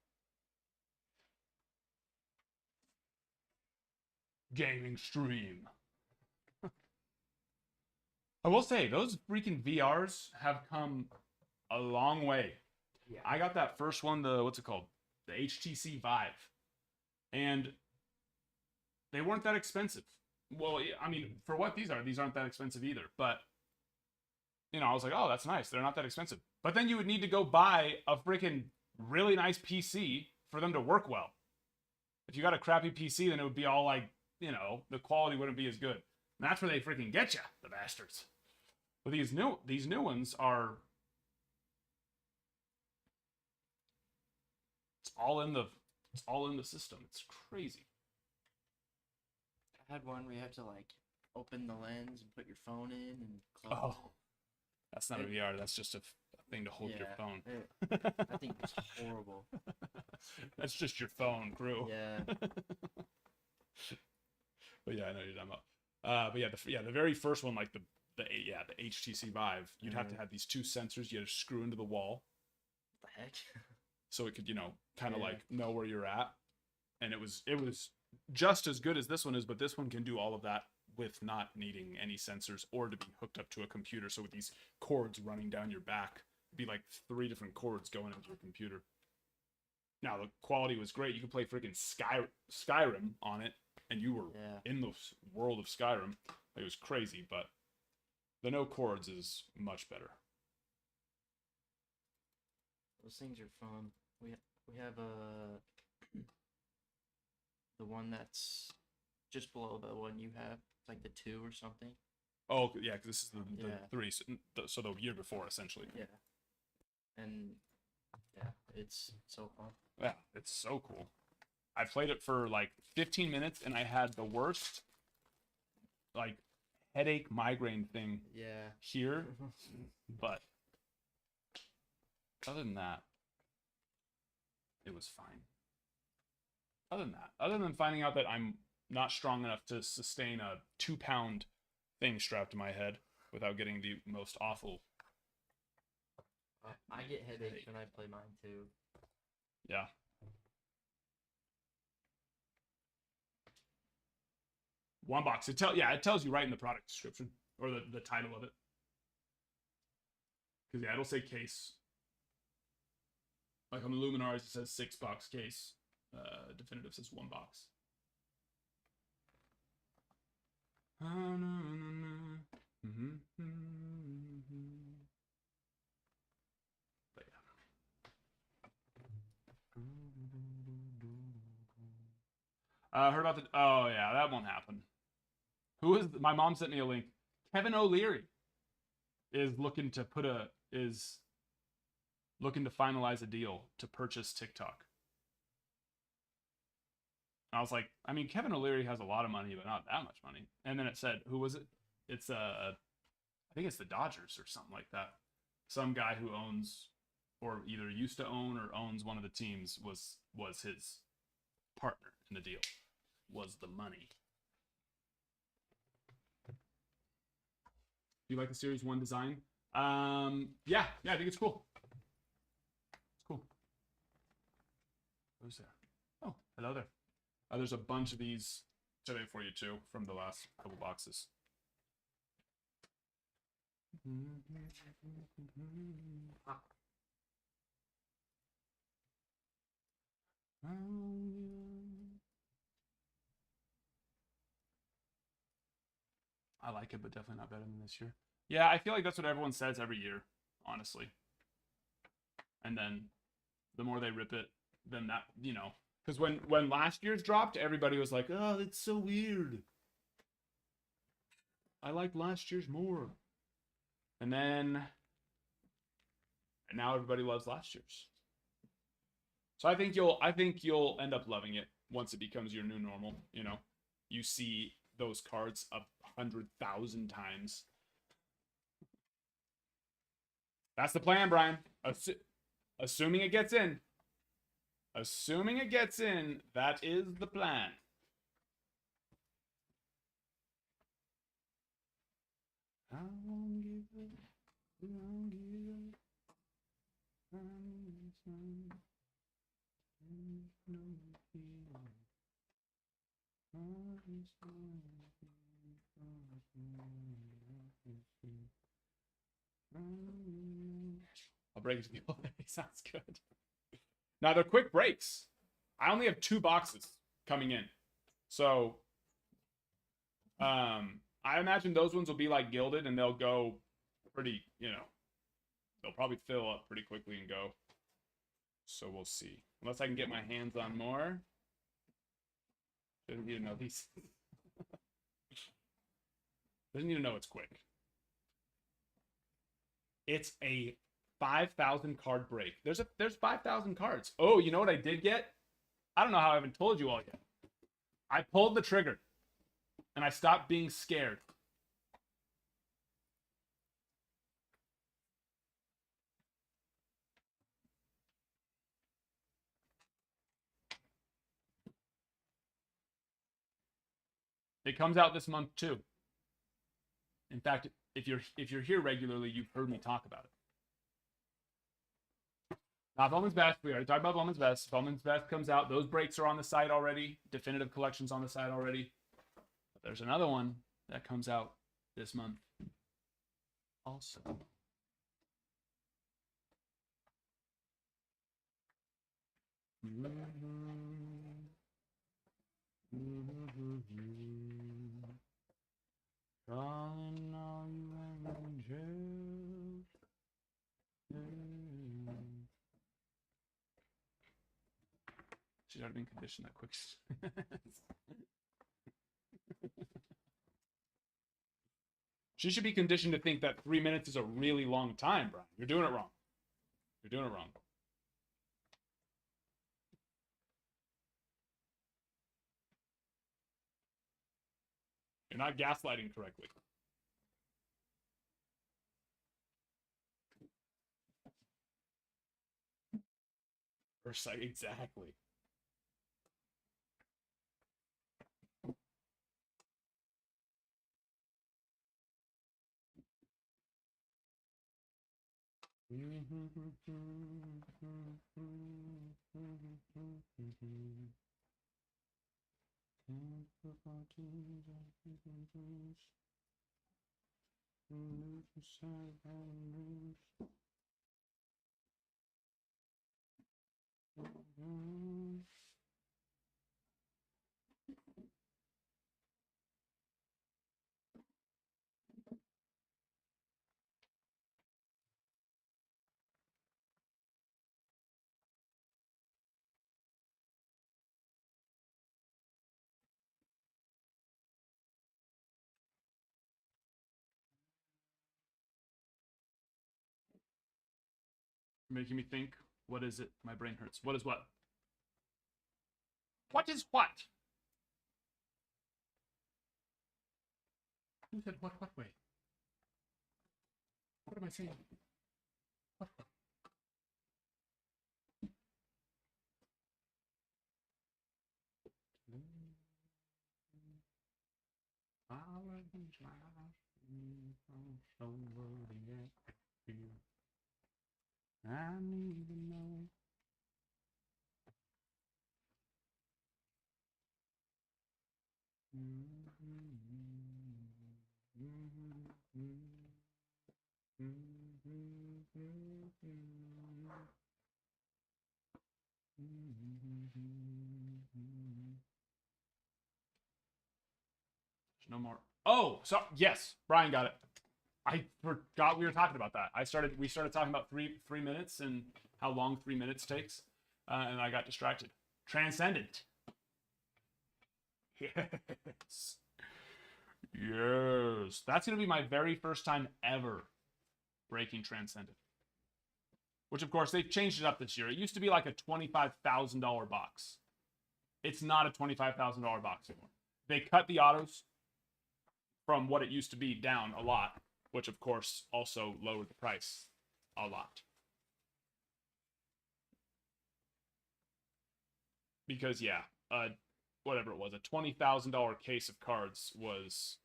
Gaming stream. I will say, those freaking VRs have come a long way. Yeah. I got that first one, what's it called? The HTC Vive. And they weren't that expensive. Well, I mean, for what these aren't that expensive either. But, I was like, oh, that's nice. They're not that expensive. But then you would need to go buy a freaking really nice PC for them to work well. If you got a crappy PC, then it would be all like, the quality wouldn't be as good. And that's where they freaking get you, the bastards. But these new ones are, it's all in the system. It's crazy. I had one where you have to open the lens and put your phone in and close. Oh, that's not a VR. That's just a thing to hold your phone. I think it's horrible. That's just your phone, crew. Yeah. But yeah, I know what you're talking about. But yeah, the very first one, like the HTC Vive, you'd have to have these two sensors you had to screw into the wall. What the heck? So it could, kind of know where you're at. And it was just as good as this one is, but this one can do all of that with not needing any sensors or to be hooked up to a computer. So with these cords running down your back, it'd be like 3 different cords going into your computer. Now the quality was great. You could play freaking Skyrim on it, and you were in the world of Skyrim. It was crazy, but the no cords is much better. Those things are fun. We have the one that's just below the one you have. It's like the 2 or something. Oh yeah, because this is the 3, so the year before essentially. Yeah. And yeah, it's so fun. Yeah, it's so cool. I played it for like 15 minutes and I had the worst headache migraine thing here. But other than that, it was fine. Other than finding out that I'm not strong enough to sustain a 2-pound thing strapped to my head without getting the most awful. I get headaches when I play mine too. Yeah. One box. It tells you right in the product description or the title of it. Because it'll say case. Like on the Luminars, it says 6-box case. Definitive says 1 box. But yeah. Heard about oh yeah, that won't happen. Who is my mom sent me a link. Kevin O'Leary is looking to finalize a deal to purchase TikTok. I was like, I mean, Kevin O'Leary has a lot of money, but not that much money. And then it said, who was it? It's I think it's the Dodgers or something like that. Some guy who owns, or either used to own or owns one of the teams was his partner in the deal. Was the money. Do you like the Series 1 design? Yeah, I think it's cool. It's cool. Who's there? Oh, hello there. There's a bunch of these today for you too from the last couple boxes. I like it, but definitely not better than this year. Yeah, I feel like that's what everyone says every year, honestly. And then the more they rip it, then that, you know, because when last year's dropped, everybody was like, oh, it's so weird. I liked last year's more. And now everybody loves last year's. So I think you'll end up loving it once it becomes your new normal. You know, you see those cards 100,000 times. That's the plan, Brian. Assuming it gets in. Assuming it gets in, that is the plan. I'll break it to people. Sounds good. Now they're quick breaks. I only have 2 boxes coming in. So I imagine those ones will be like gilded and they'll go pretty, you know, they'll probably fill up pretty quickly and go. So we'll see. Unless I can get my hands on more. Doesn't need to know these. Doesn't need to know it's quick. It's a 5,000 card break. There's 5,000 cards. Oh, you know what I did get? I don't know how I haven't told you all yet. I pulled the trigger and I stopped being scared. It comes out this month too. In fact, if you're here regularly, you've heard me talk about it. Now, Bowman's Best, we already talked about Bowman's Best. Bowman's Best comes out. Those breaks are on the site already. Definitive Collection's on the site already. But there's another one that comes out this month also. She's already been conditioned that quick. She should be conditioned to think that 3 minutes is a really long time, Brian. You're doing it wrong. You're doing it wrong. You're not gaslighting correctly. Exactly. Making me think. What is it? My brain hurts. What is what? What is what? Who said what way? What am I saying? What? I need to know. No more. Oh, so yes, Brian got it. I forgot we were talking about that. We started talking about three minutes and how long 3 minutes takes, and I got distracted. Transcendent. Yes. Yes. That's gonna be my very first time ever breaking Transcendent. Which of course they've changed it up this year. It used to be like a $25,000 box. It's not a $25,000 box anymore. They cut the autos from what it used to be down a lot, which of course also lowered the price a lot. Because yeah, whatever it was, a $20,000 case of cards was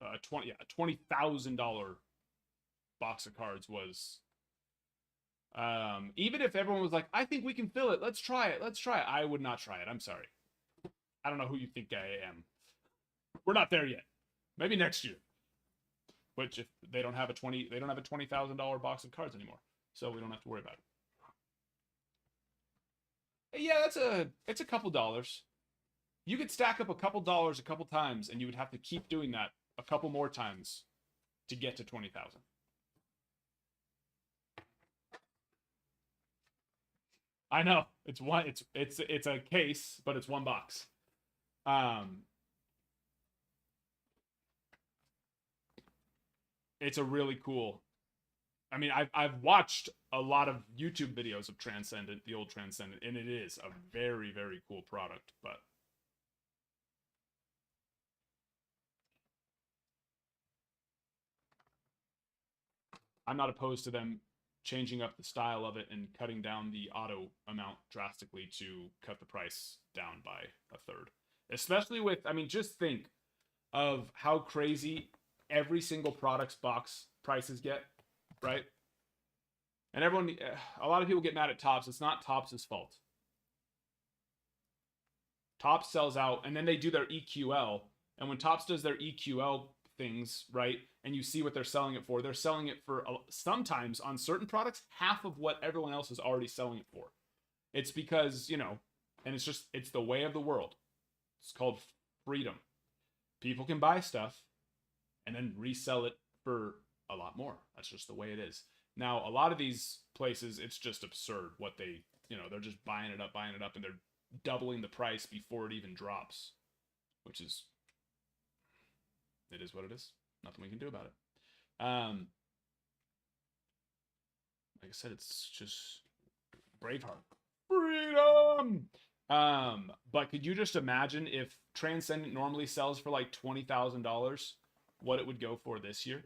a $20,000 box of cards was. Even if everyone was like, I think we can fill it, let's try it, I would not try it. I'm sorry. I don't know who you think I am. We're not there yet. Maybe next year. Which if they don't have a $20,000 box of cards anymore, so we don't have to worry about it. Yeah, it's a couple dollars. You could stack up a couple dollars a couple times, and you would have to keep doing that a couple more times to get to 20,000. I know it's one. It's a case, but it's one box. It's a really cool. I mean, I've watched a lot of YouTube videos of Transcendent, the old Transcendent, and it is a very, very cool product. But I'm not opposed to them changing up the style of it and cutting down the auto amount drastically to cut the price down by a third. Especially with, I mean, just think of how crazy every single product's box prices get, right? And a lot of people get mad at Topps. It's not Topps' fault. Topps sells out, and then they do their EQL. And when Topps does their EQL things, right, and you see what they're selling it for sometimes on certain products, half of what everyone else is already selling it for. It's because, and it's the way of the world. It's called freedom. People can buy stuff and then resell it for a lot more. That's just the way it is. Now, a lot of these places, it's just absurd what they're just buying it up, and they're doubling the price before it even drops, which is, it is what it is. Nothing we can do about it. Like I said, it's just Braveheart. Freedom! But could you just imagine if Transcendent normally sells for like $20,000, what it would go for this year?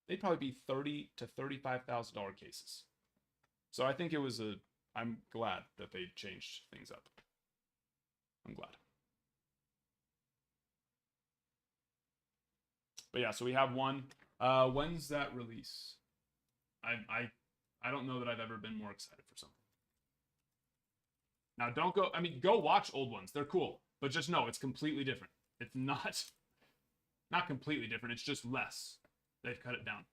They'd probably be $30,000 to $35,000 cases. So I think I'm glad that they changed things up. I'm glad. But yeah, so we have one. When's that release? I don't know that I've ever been more excited for something. Now go watch old ones. They're cool. But just know it's completely different. It's not completely different, it's just less. They've cut it down.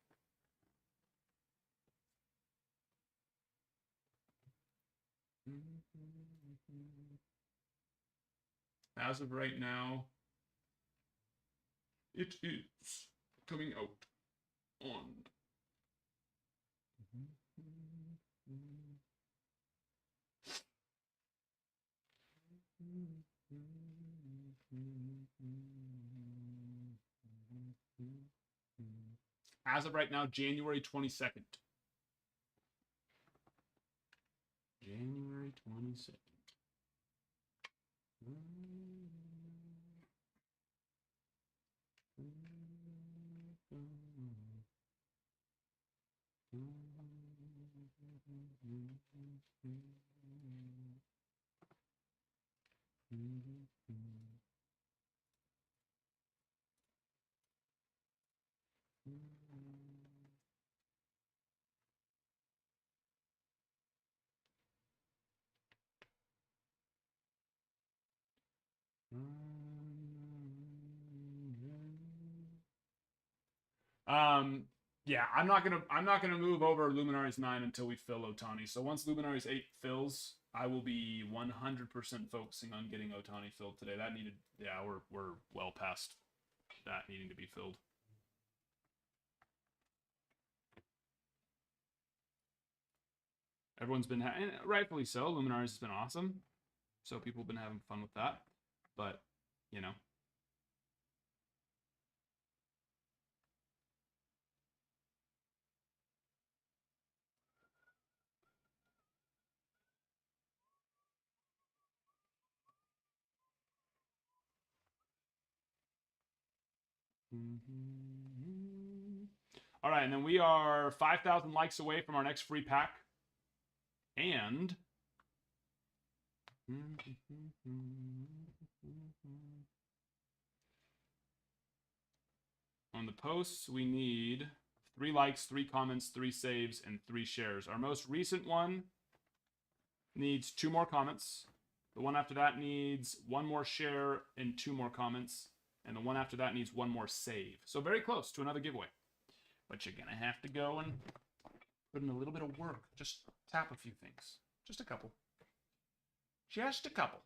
As of right now, it is coming out on as of right now, January 22nd. January 22nd. Yeah, I'm not gonna move over Luminaries 9 until we fill Ohtani. So once Luminaries 8 fills, I will be 100% focusing on getting Ohtani filled today. That needed, yeah, we're well past that needing to be filled. Everyone's been, and rightfully so. Luminaries has been awesome, so people have been having fun with that. But you know, all right, and then we are 5,000 likes away from our next free pack, and on the posts, we need 3 likes, 3 comments, 3 saves, and 3 shares. Our most recent one needs 2 more comments. The one after that needs 1 more share and 2 more comments. And the one after that needs 1 more save. So very close to another giveaway. But you're going to have to go and put in a little bit of work. Just tap a few things. Just a couple. Just a couple.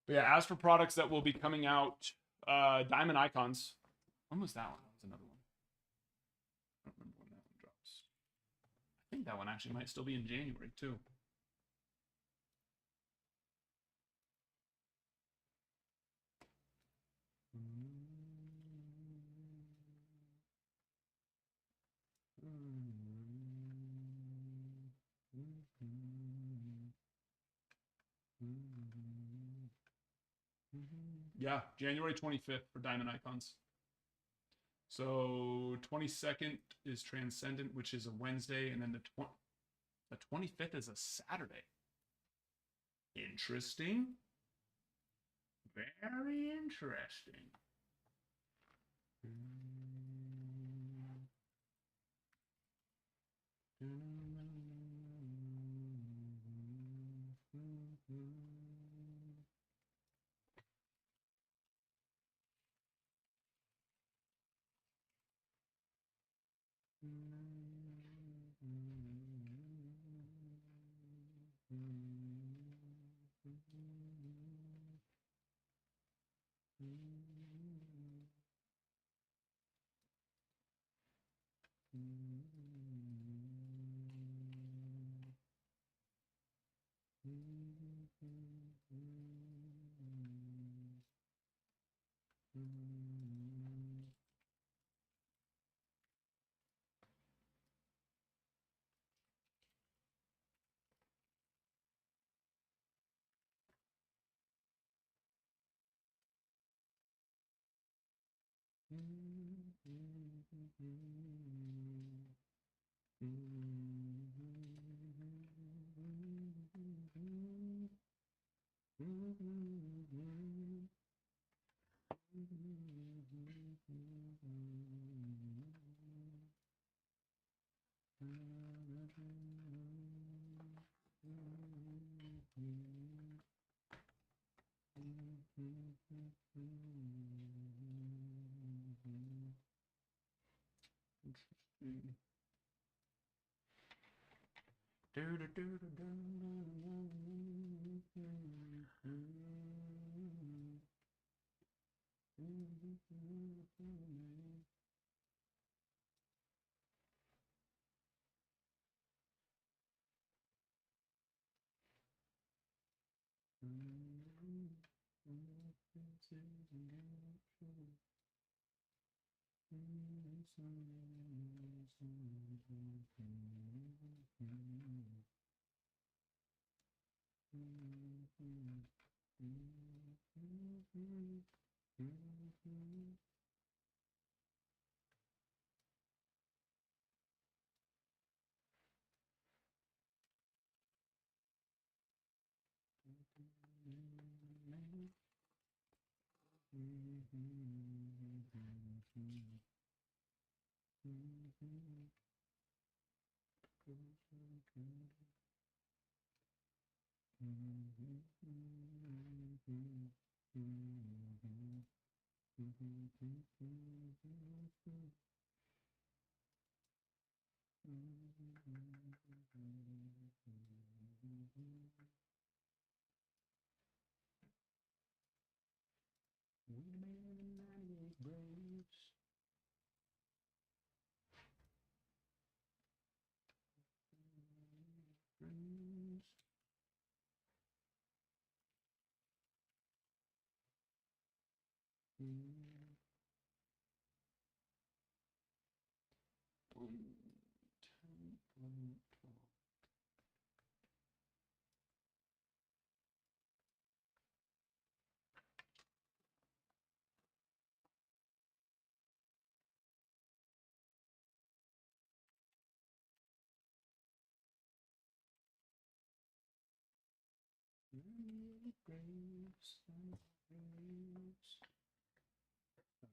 But yeah, as for products that will be coming out, Diamond Icons. When was that one? That was another one. I don't remember when that one drops. I think that one actually might still be in January, too. Yeah, January 25th for Diamond Icons. So 22nd is Transcendent, which is a Wednesday, and then the 25th is a Saturday. Interesting. Very interesting.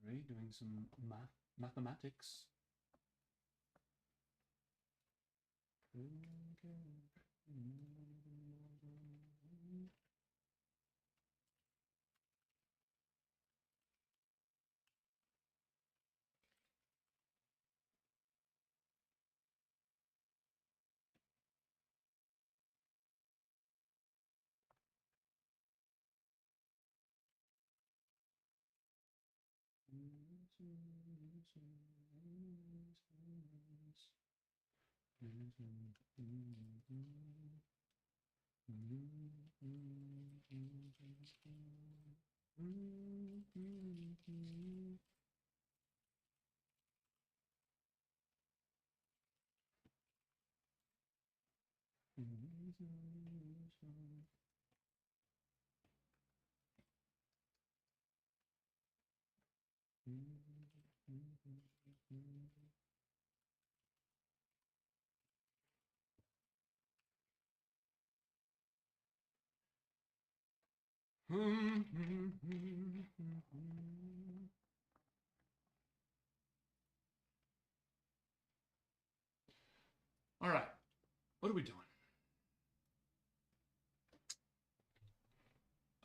Sorry, doing some mathematics. All right, what are we doing?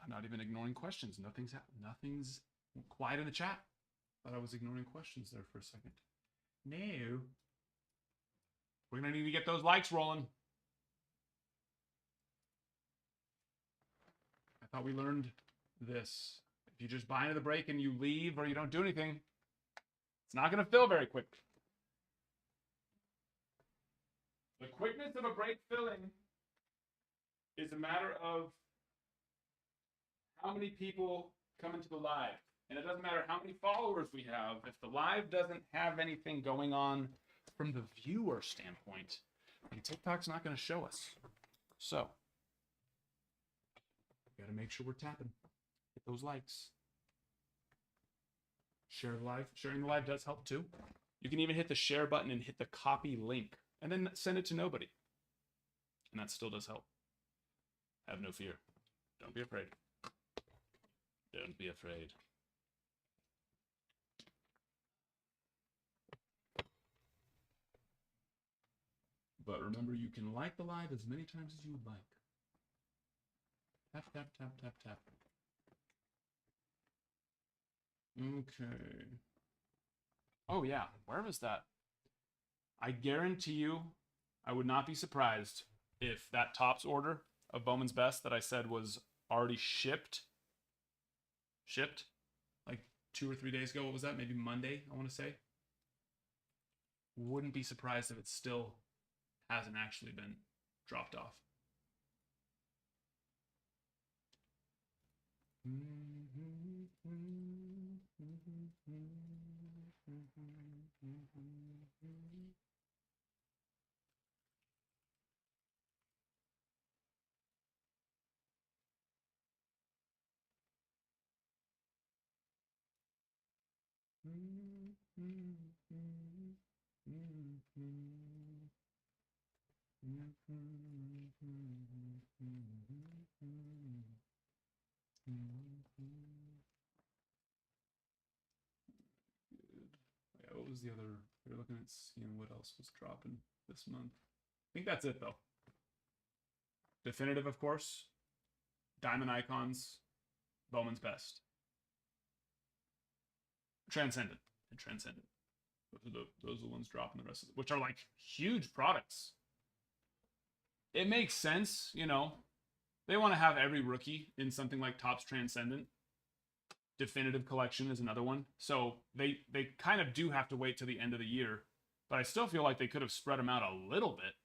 I'm not even ignoring questions. Nothing's quiet in the chat. Thought I was ignoring questions there for a second. No. We're gonna need to get those likes rolling. I thought we learned this. If you just buy into the break and you leave or you don't do anything, it's not gonna fill very quickly. The quickness of a break filling is a matter of how many people come into the live. And it doesn't matter how many followers we have. If the live doesn't have anything going on from the viewer standpoint, then TikTok's not going to show us. So, we got to make sure we're tapping. Hit those likes. Share the live. Sharing the live does help too. You can even hit the share button and hit the copy link and then send it to nobody. And that still does help. Have no fear. Don't be afraid. Don't be afraid. But remember, you can like the live as many times as you would like. Tap, tap, tap, tap, tap. Okay. Oh, yeah. Where was that? I guarantee you, I would not be surprised if that Topps order of Bowman's Best that I said was already shipped like 2 or 3 days ago. What was that? Maybe Monday, I want to say. Wouldn't be surprised if it still hasn't actually been dropped off. Yeah, what was the other? We were looking at seeing what else was dropping this month. I think that's it though. Definitive, of course. Diamond Icons. Bowman's Best. Transcendent. And Transcendent. Those are the ones dropping the rest of it, which are like huge products. It makes sense, you know. They want to have every rookie in something like Topps Transcendent. Definitive Collection is another one. So they kind of do have to wait till the end of the year. But I still feel like they could have spread them out a little bit.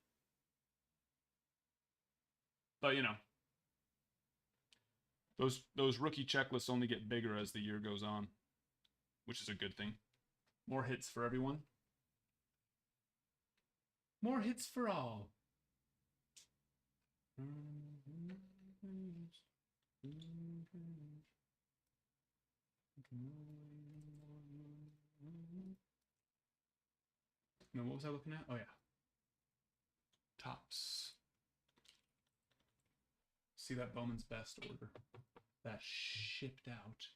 But, you know, those rookie checklists only get bigger as the year goes on, which is a good thing. More hits for everyone. More hits for all. No, what was I looking at? Oh, yeah. Topps. See that Bowman's Best order. That shipped out.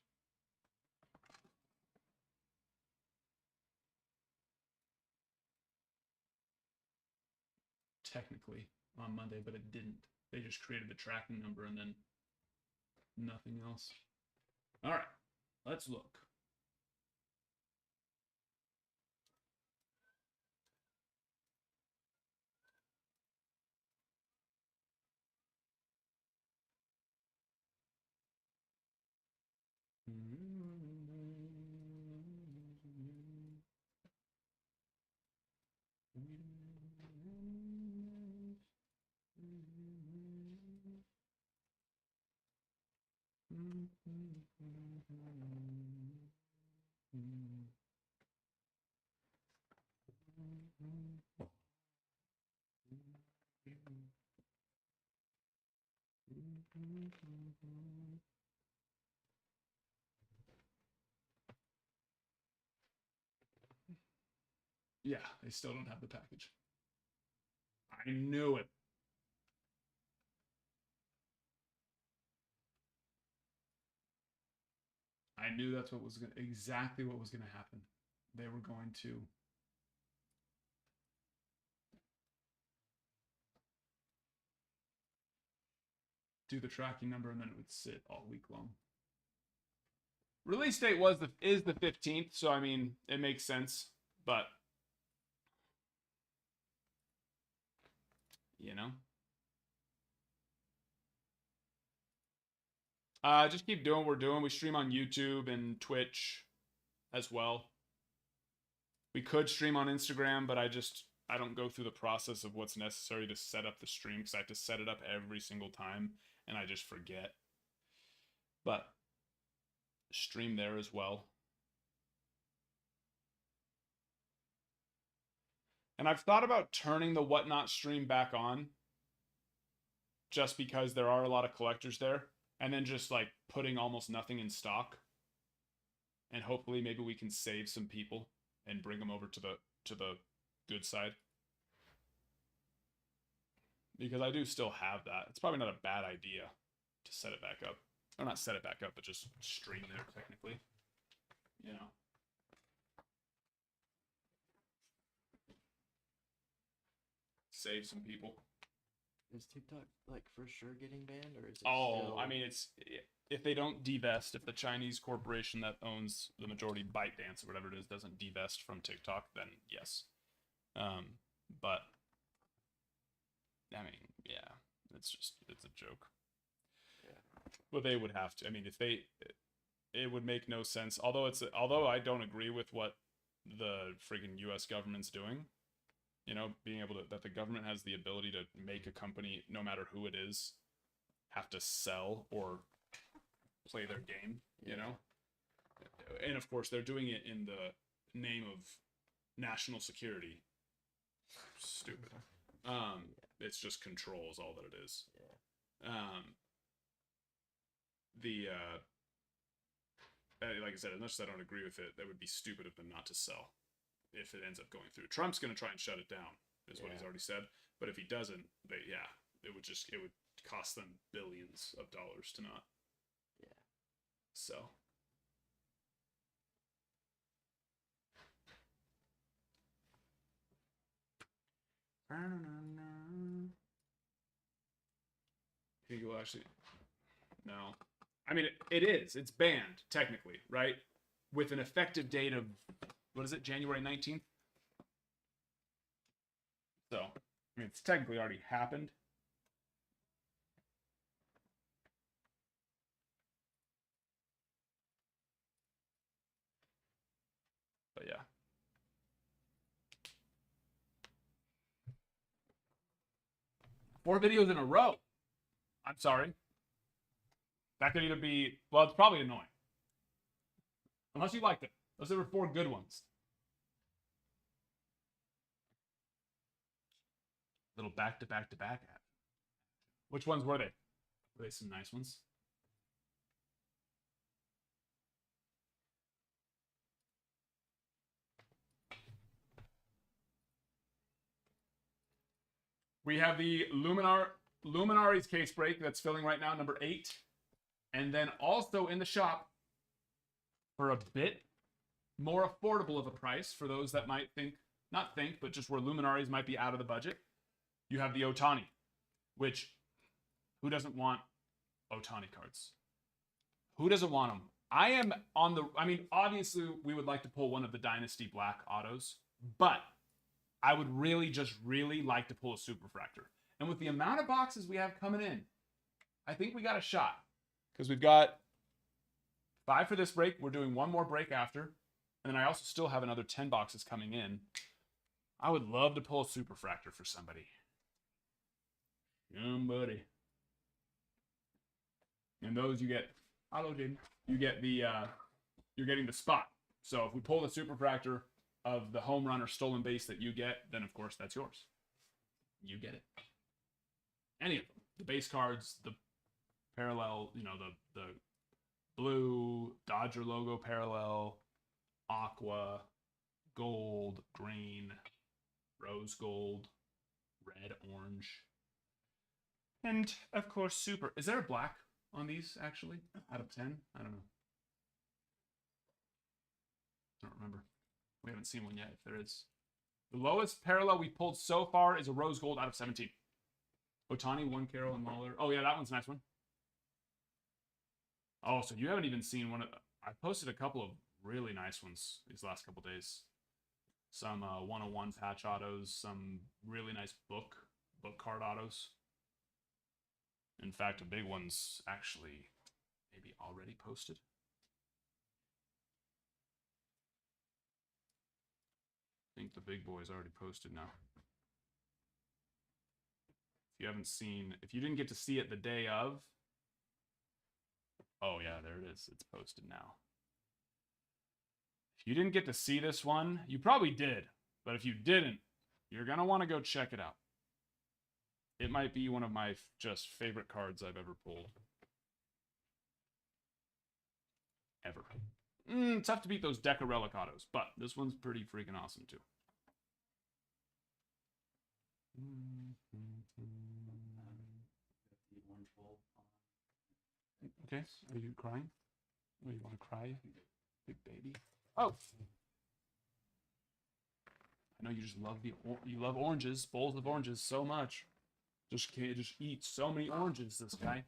Technically on Monday, but it didn't. They just created the tracking number and then nothing else. All right, let's look. Yeah, they still don't have the package. I knew it. I knew that's what was going exactly what was going to happen. They were going to do the tracking number and then it would sit all week long. Release date is the 15th, so I mean, it makes sense, but you know. Just keep doing what we're doing. We stream on YouTube and Twitch as well. We could stream on Instagram, but I don't go through the process of what's necessary to set up the stream because I have to set it up every single time and I just forget. But stream there as well. And I've thought about turning the Whatnot stream back on just because there are a lot of collectors there. And then just like putting almost nothing in stock. And hopefully maybe we can save some people and bring them over to the good side. Because I do still have that. It's probably not a bad idea to set it back up. Or not set it back up, but just stream there technically. You know. Save some people. Is TikTok like for sure getting banned, or is it? Oh, still... I mean, it's if they don't divest, if the Chinese corporation that owns the majority, ByteDance or whatever it is, doesn't divest from TikTok, then yes. But I mean, yeah, it's a joke. Yeah. But they would have to. I mean, if they, it would make no sense. Although I don't agree with what the friggin' U.S. government's doing. You know, being able to, that the government has the ability to make a company, no matter who it is, have to sell or play their game, you know? And of course, they're doing it in the name of national security. Stupid. It's just control is all that it is. like I said, unless I don't agree with it, that would be stupid of them not to sell if it ends up going through. Trump's going to try and shut it down, is what he's already said. But if he doesn't, it would cost them billions of dollars to not. Yeah. So. You think it will actually? No. I mean, it is. It's banned, technically, right? With an effective date of, what is it, January 19th? So, I mean, it's technically already happened. But yeah. Four videos in a row. I'm sorry. That could either be, well, it's probably annoying. Unless you liked it. Unless there were 4 good ones. Little back-to-back-to-back app. Which ones were they? Were they some nice ones? We have the Luminaries case break that's filling right now, number 8. And then also in the shop, for a bit more affordable of a price for those that might think, not think, but just where Luminaries might be out of the budget, you have the Ohtani, which, who doesn't want Ohtani cards? Who doesn't want them? I mean, obviously we would like to pull one of the Dynasty Black autos, but I would really like to pull a Superfractor. And with the amount of boxes we have coming in, I think we got a shot. Because we've got 5 for this break. We're doing 1 more break after. And then I also still have another 10 boxes coming in. I would love to pull a Superfractor for somebody. Somebody. And those you get, hello Jaden, you get the, you're getting the spot. So if we pull the Superfractor of the home run or stolen base that you get, then of course that's yours. You get it. Any of them. The base cards, the parallel, the blue, Dodger logo parallel, aqua, gold, green, rose gold, red, orange, and of course super. Is there a black on these actually out of 10? I don't know. I don't remember. We haven't seen one yet if there is. The lowest parallel we pulled so far is a rose gold out of 17. Ohtani, 1 Carroll, and Mahler. Oh yeah, that one's a nice one. Oh, so you haven't even seen one. I posted a couple of really nice ones these last couple days. Some 101 patch autos, some really nice book card autos. In fact, a big one's actually maybe already posted. I think the big boy's already posted now. If you haven't seen, if you didn't get to see it the day of, oh yeah, there it is. It's posted now. If you didn't get to see this one, you probably did. But if you didn't, you're going to want to go check it out. It might be one of my just favorite cards I've ever pulled. Ever. Tough to beat those Deca Relic autos, but this one's pretty freaking awesome too. Okay, are you crying? Or you want to cry, big baby? Oh, I know you just love you love oranges, bowls of oranges so much. Just can't just eat so many oranges, this guy.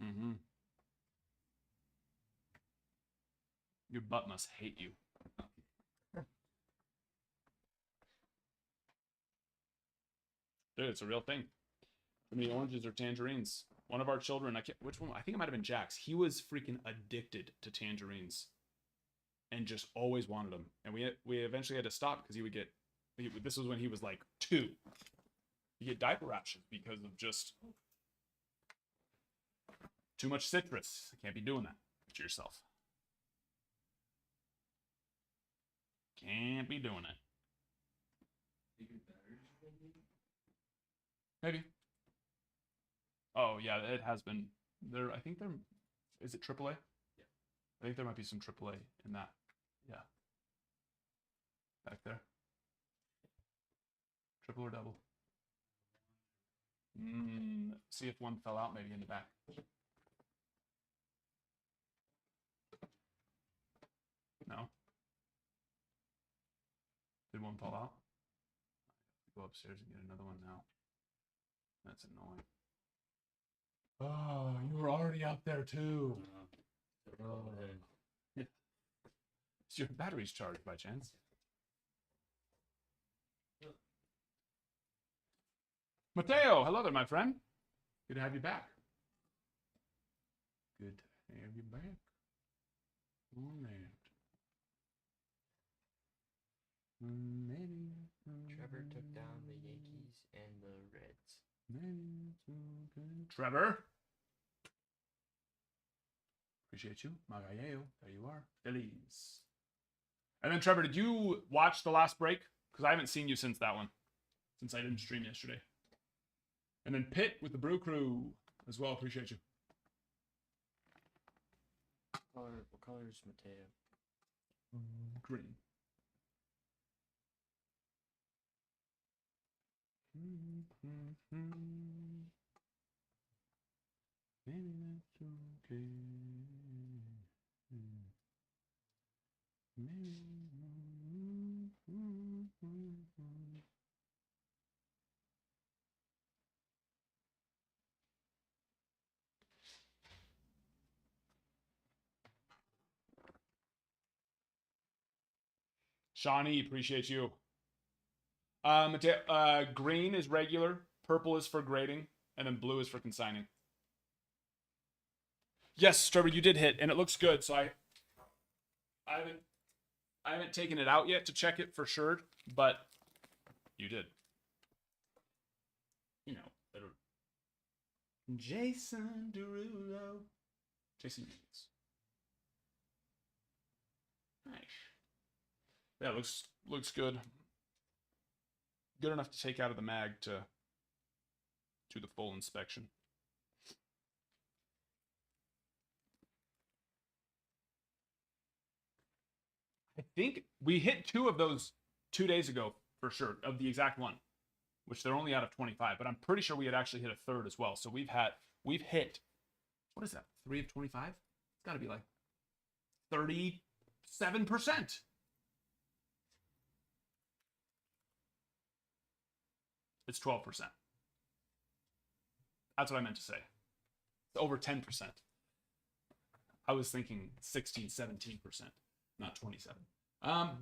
Mm-hmm. Your butt must hate you. Dude, it's a real thing. Too many oranges or tangerines. One of our children, which one? I think it might have been Jack's. He was freaking addicted to tangerines, and just always wanted them. And we eventually had to stop because he would get. This was when he was like 2. You get diaper rashes because of just too much citrus. You can't be doing that to yourself. Can't be doing it. Maybe. Oh yeah, it has been I think they're. Is it AAA? Yeah. I think there might be some AAA in that. Yeah. Back there. Triple or double? See if one fell out maybe in the back. No? Did one fall out? Go upstairs and get another one now. That's annoying. Oh, you were already out there too. Oh. Yeah. Is your batteries charged by chance? Mateo, hello there, my friend. Good to have you back. Good to have you back. Oh, man. Trevor took down the Yankees and the Reds. Trevor. Appreciate you. Magalleo. There you are. Phillies. And then, Trevor, did you watch the last break? Because I haven't seen you since that one. Since I didn't stream yesterday. And then Pitt with the Brew Crew as well. Appreciate you. What color is Mateo? Green. Maybe that's okay. Shawnee, appreciate you. Green is regular, purple is for grading, and then blue is for consigning. Yes, Trevor, you did hit, and it looks good. So I haven't taken it out yet to check it for sure, but you did. You know, Jason Derulo. Jason Yates. Nice. Yeah, looks good. Good enough to take out of the mag to do the full inspection. I think we hit 2 of those 2 days ago for sure, of the exact one, which they're only out of 25, but I'm pretty sure we had actually hit a third as well. So we've hit, what is that, 3 of 25? It's got to be like 37%. It's 12%. That's what I meant to say. It's over 10%. I was thinking 16, 17%, not 27.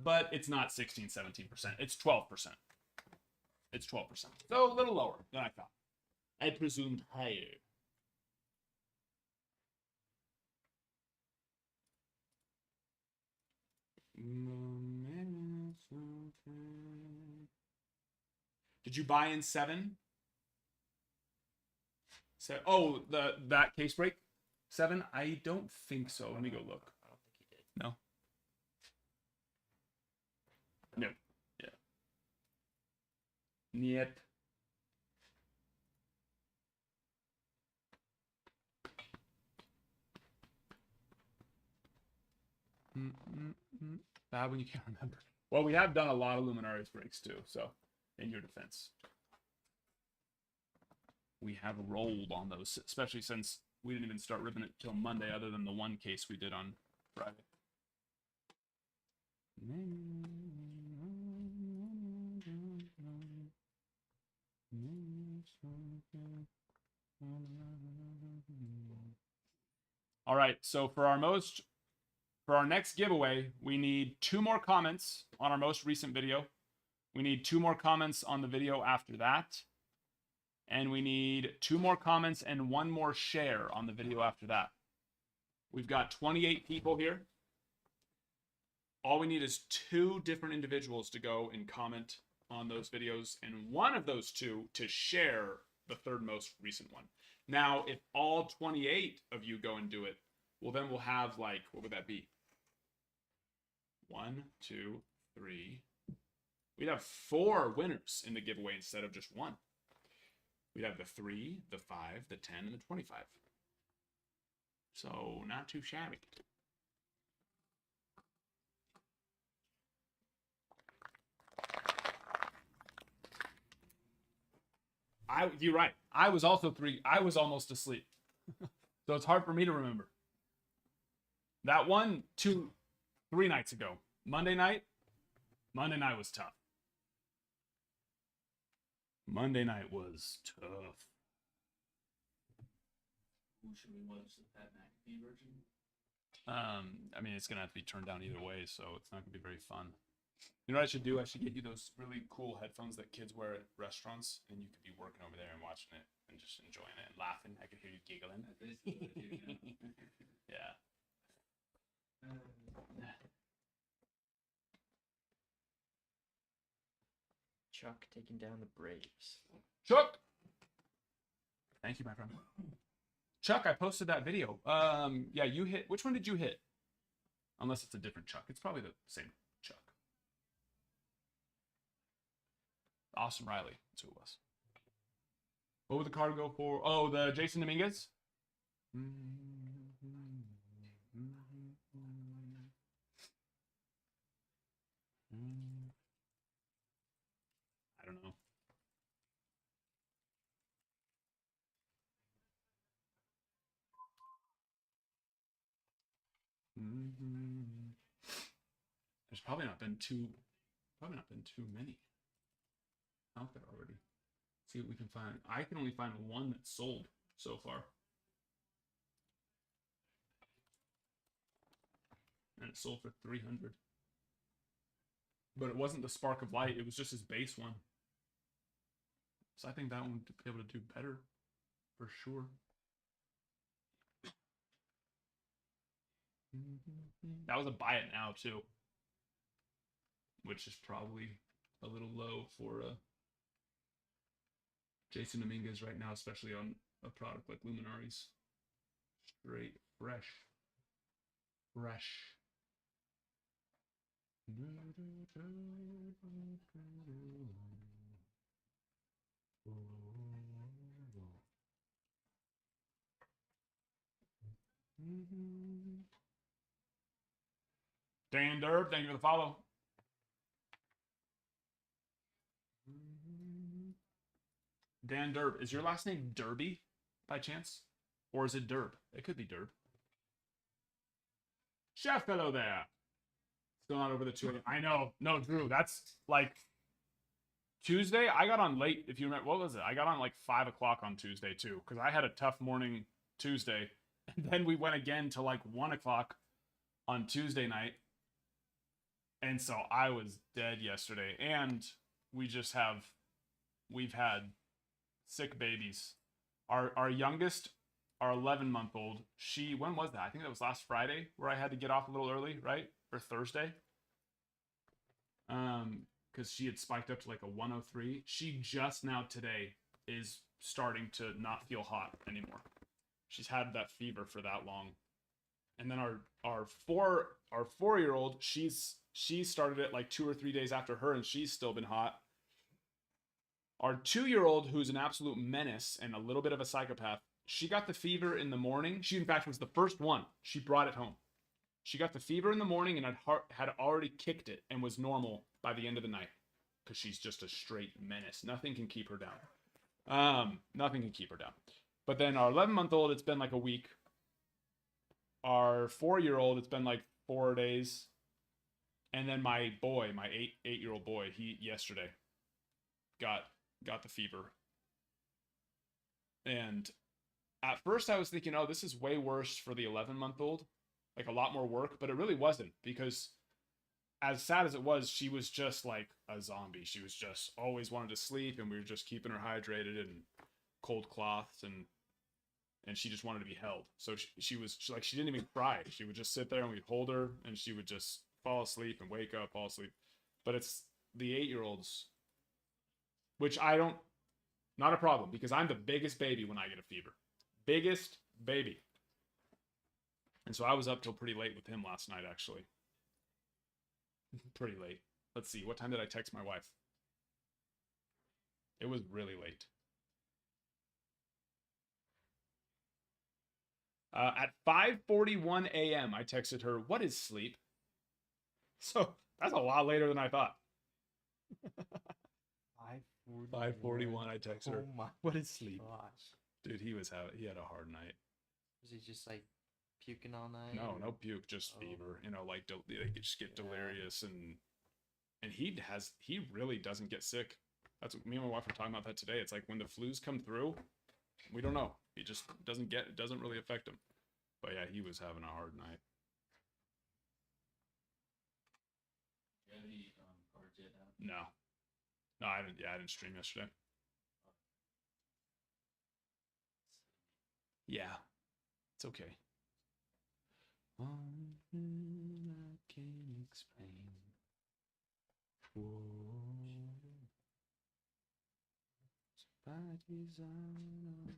But it's not 16, 17%. It's 12%. It's 12%. So a little lower than I thought. I presumed higher. Did you buy in 7? Oh, that case break 7? I don't think so. Let me go look. I don't think he did. No. No. Yeah. Yep. Bad when you can't remember. Well, we have done a lot of Luminaries breaks too, so in your defense. We have rolled on those, especially since we didn't even start ripping it till Monday, other than the one case we did on Friday. All right, so for our next giveaway, we need 2 more comments on our most recent video. We need 2 more comments on the video after that. And we need 2 more comments and 1 more share on the video after that. We've got 28 people here. All we need is 2 different individuals to go and comment on those videos, and one of those 2 to share the 3rd most recent one. Now, if all 28 of you go and do it, well, then we'll have, like, what would that be? 1, 2, 3. We'd have 4 winners in the giveaway instead of just 1. We'd have the 3, the 5, the 10, and the 25. So not too shabby. You're right. I was almost asleep. So it's hard for me to remember. That one, 3 nights ago. Monday night was tough. Monday night was tough. Should we watch the Pat McAfee version? I mean, it's gonna have to be turned down either way, so it's not gonna be very fun. You know what I should do? I should get you those really cool headphones that kids wear at restaurants, and you could be working over there and watching it and just enjoying it and laughing. I could hear you giggling. Yeah. Chuck taking down the Braves. Chuck! Thank you, my friend. Chuck, I posted that video. Yeah, you hit. Which one did you hit? Unless it's a different Chuck. It's probably the same Chuck. Awesome Riley. That's who it was. What would the card go for? Oh, the Jason Dominguez? I don't know. There's probably not been too many out there already. See what we can find. I can only find one that's sold so far. And it sold for 300. But it wasn't the Spark of Light, it was just his base one. So I think that one would be able to do better for sure. That was a buy it now too, which is probably a little low for Jason Dominguez right now, especially on a product like Luminaries. Straight fresh. Dan Derb, thank you for the follow. Dan Derb, is your last name Derby by chance? Or is it Derb? It could be Derb. Chef, hello there. Still not over the 2 a.m. I know. No, Drew, that's like Tuesday. I got on late. If you remember, what was it? I got on like 5 o'clock on Tuesday too, because I had a tough morning Tuesday. And then we went again to like 1 o'clock on Tuesday night. And so I was dead yesterday. And we've had sick babies. Our youngest, our 11-month-old, when was that? I think that was last Friday where I had to get off a little early, right? Or Thursday. Because she had spiked up to like a 103. She just now today is starting to not feel hot anymore. She's had that fever for that long. And then our 4-year-old, she started it like 2 or 3 days after her, and she's still been hot. Our 2-year-old, who's an absolute menace and a little bit of a psychopath, she got the fever in the morning. She, in fact, was the first one. She brought it home. She got the fever in the morning and had already kicked it and was normal by the end of the night because she's just a straight menace. Nothing can keep her down. Nothing can keep her down. But then our 11-month-old, it's been like a week. Our 4-year-old, it's been like 4 days. And then my boy, my 8-year-old boy, he yesterday got the fever. And at first I was thinking, oh, this is way worse for the 11-month-old. Like a lot more work, but it really wasn't, because as sad as it was, she was just like a zombie. She was just always wanted to sleep, and we were just keeping her hydrated and cold cloths, and she just wanted to be held. So she didn't even cry. She would just sit there and we'd hold her, and she would just fall asleep and wake up, fall asleep. But it's the 8-year-olds, which not a problem, because I'm the biggest baby when I get a fever. Biggest baby. And so I was up till pretty late with him last night, actually. Pretty late. Let's see. What time did I text my wife? It was really late. At 5:41 a.m., I texted her, "What is sleep?" So that's a lot later than I thought. 5:41, I texted her. Oh my What is sleep? gosh. Dude, he had a hard night. Was he just like puking all night? No, or- no puke, just Oh. fever. You know, like they just get Yeah. delirious and he really doesn't get sick. That's what me and my wife were talking about that today. It's like when the flus come through, we don't know. He just it doesn't really affect him. But yeah, he was having a hard night. You have any cards yet now? No. No, I didn't. Yeah, I didn't stream yesterday. Yeah, it's okay. One thing I can't explain. Whoa. By design.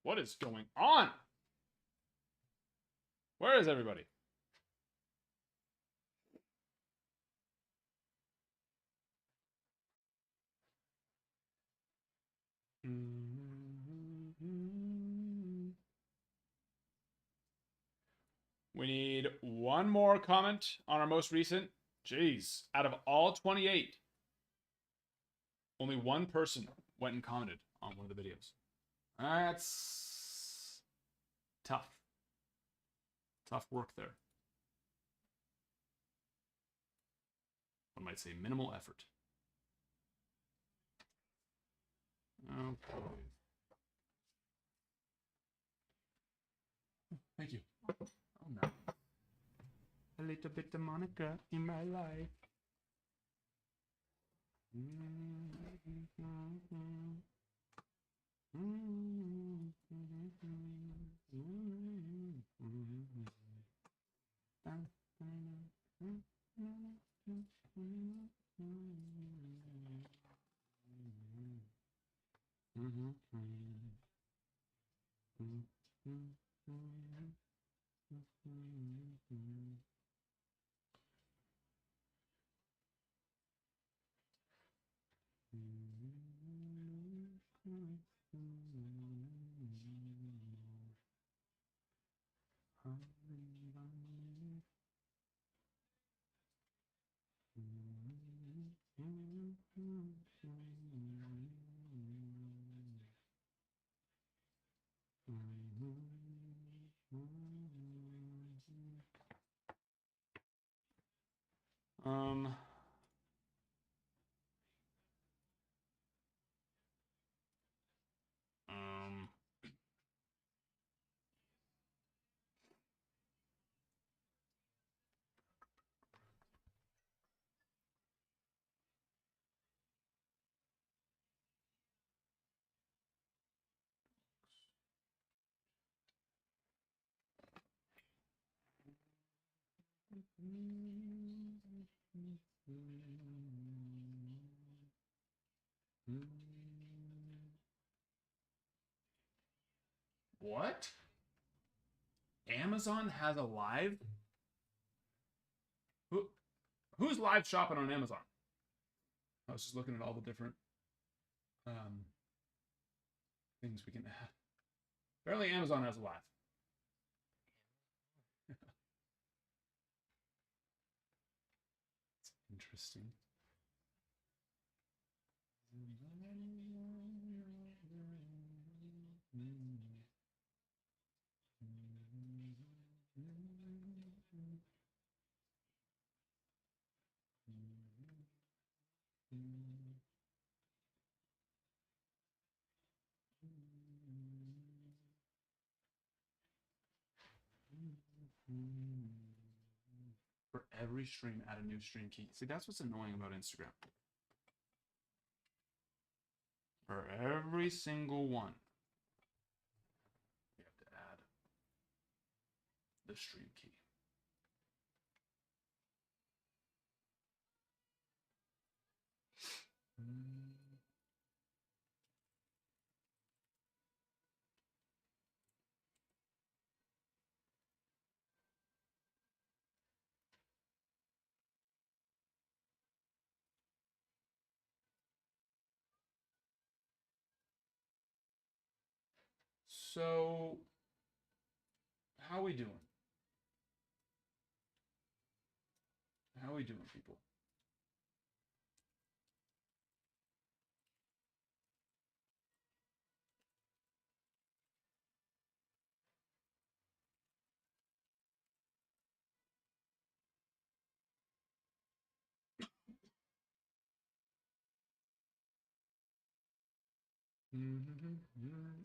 What is going on? Where is everybody? We need one more comment on our most recent. Jeez, out of all 28, only one person went and commented on one of the videos. That's tough. Tough work there. One might say minimal effort. Okay. Thank you. Oh no. A little bit of Monica in my life. Um. Um. What? Amazon has a live? Who's live shopping on Amazon? I was just looking at all the different things we can add. Apparently Amazon has a live. It's interesting. For every stream, add a new stream key. See, that's what's annoying about Instagram. For every single one, you have to add the stream key. So, how we doing? How we doing, people?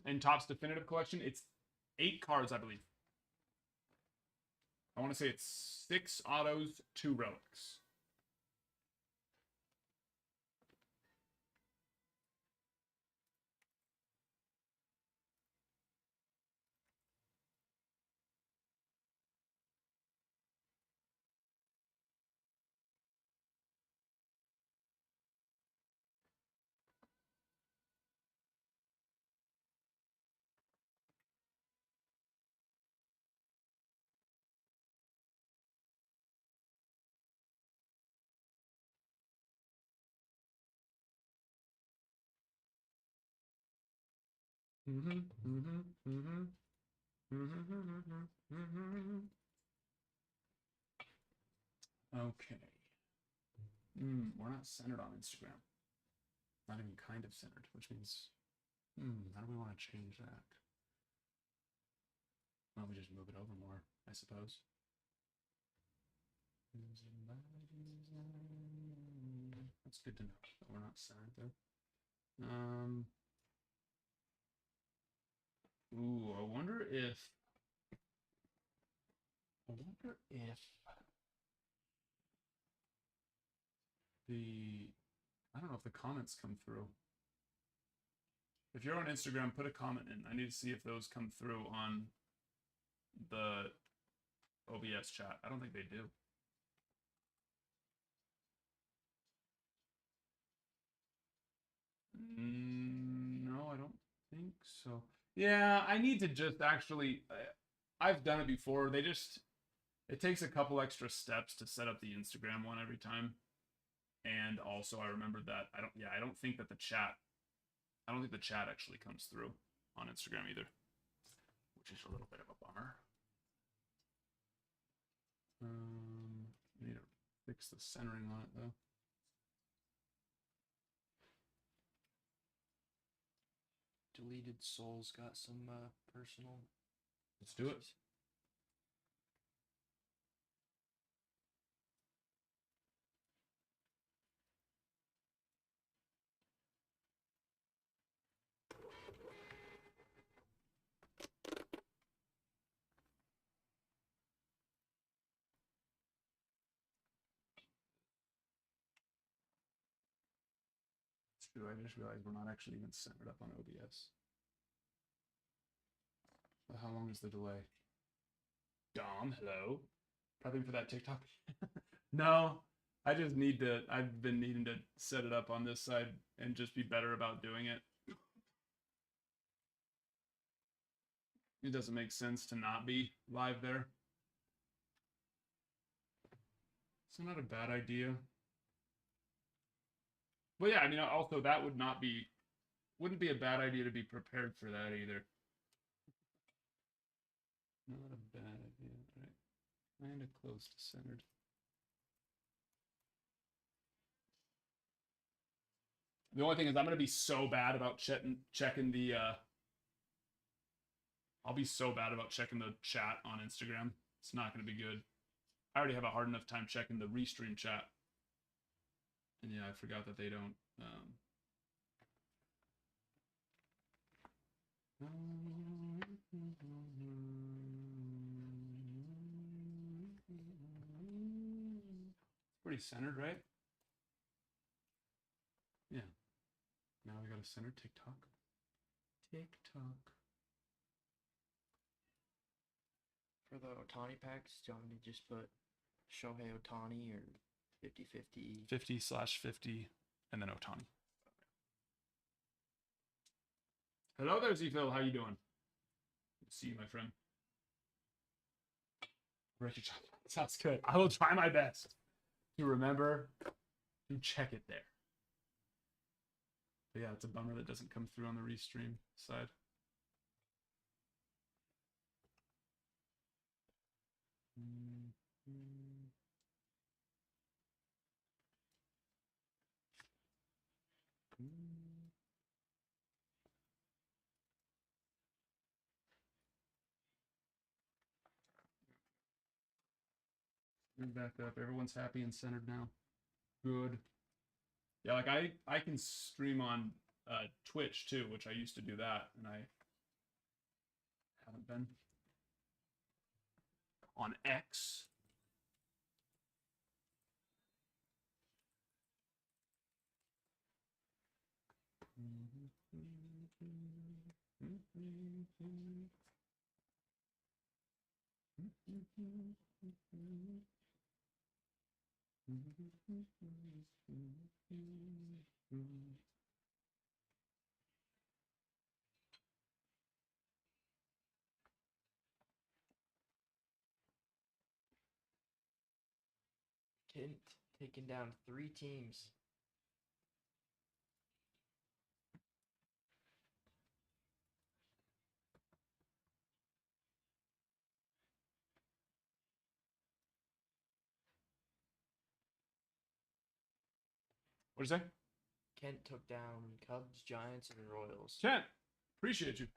And Topps definitive collection, it's 8 cards, I believe. I want to say it's 6 autos, 2 relics. Okay. We're not centered on Instagram. Not even kind of centered, which means, how do we want to change that? Why don't we just move it over more, I suppose? That's good to know that we're not centered there. Ooh, I wonder if the, I don't know if the comments come through. If you're on Instagram, put a comment in. I need to see if those come through on the OBS chat. I don't think they do. No, I don't think so. Yeah, I need to just actually, I've done it before. It takes a couple extra steps to set up the Instagram one every time. And also I remembered that I don't think the chat actually comes through on Instagram either, which is a little bit of a bummer. I need to fix the centering on it though. Deleted Souls got some personal. Let's do it. I just realized we're not actually even centered up on OBS. But how long is the delay? Dom, hello. Probably for that TikTok. No, I've been needing to set it up on this side and just be better about doing it. It doesn't make sense to not be live there. It's not a bad idea. But yeah, I mean, also that wouldn't be a bad idea to be prepared for that either. Not a bad idea, right? Kind of close to centered. The only thing is I'm going to be so bad about checking the, I'll be so bad about checking the chat on Instagram. It's not going to be good. I already have a hard enough time checking the restream chat. And yeah, I forgot that they don't, pretty centered, right? Yeah. Now we got a center TikTok. For the Ohtani packs, do you want me to just put Shohei Ohtani or 50-50? 50/50 and then Ohtani. Hello there, Z-Phil. How you doing? Good to see you, my friend. Richard, sounds good. I will try my best to remember to check it there. But yeah, it's a bummer that doesn't come through on the restream side. Move back up. Everyone's happy and centered now. Good. Yeah, like I can stream on Twitch too, which I used to do that, and I haven't been on X. Kent taking down 3 teams. What'd you say? Kent took down Cubs, Giants, and Royals. Kent, appreciate you.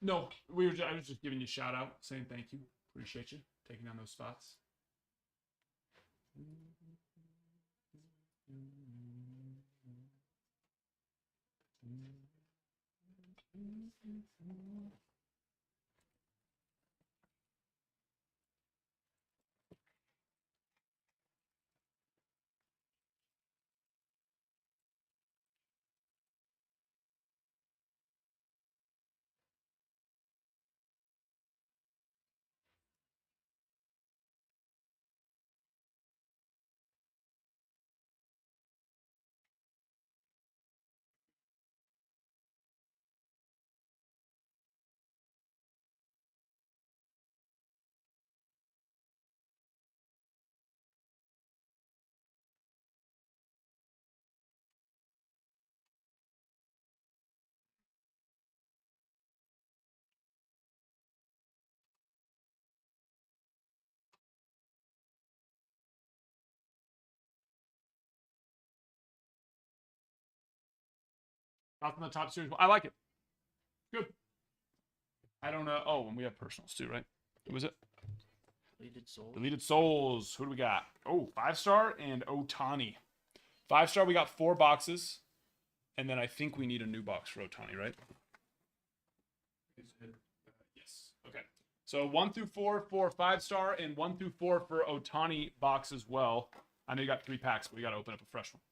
No, I was just giving you a shout out, saying thank you. Appreciate you taking down those spots. Not from the top series. I like it. Good. I don't know. Oh, and we have personals too, right? Who was it? Deleted Souls. Deleted Souls. Who do we got? Oh, 5-star and Ohtani. 5-star, we got 4 boxes. And then I think we need a new box for Ohtani, right? Yes. Okay. So 1 through 4 for 5-star and 1 through 4 for Ohtani box as well. I know you got 3 packs, but we got to open up a fresh one.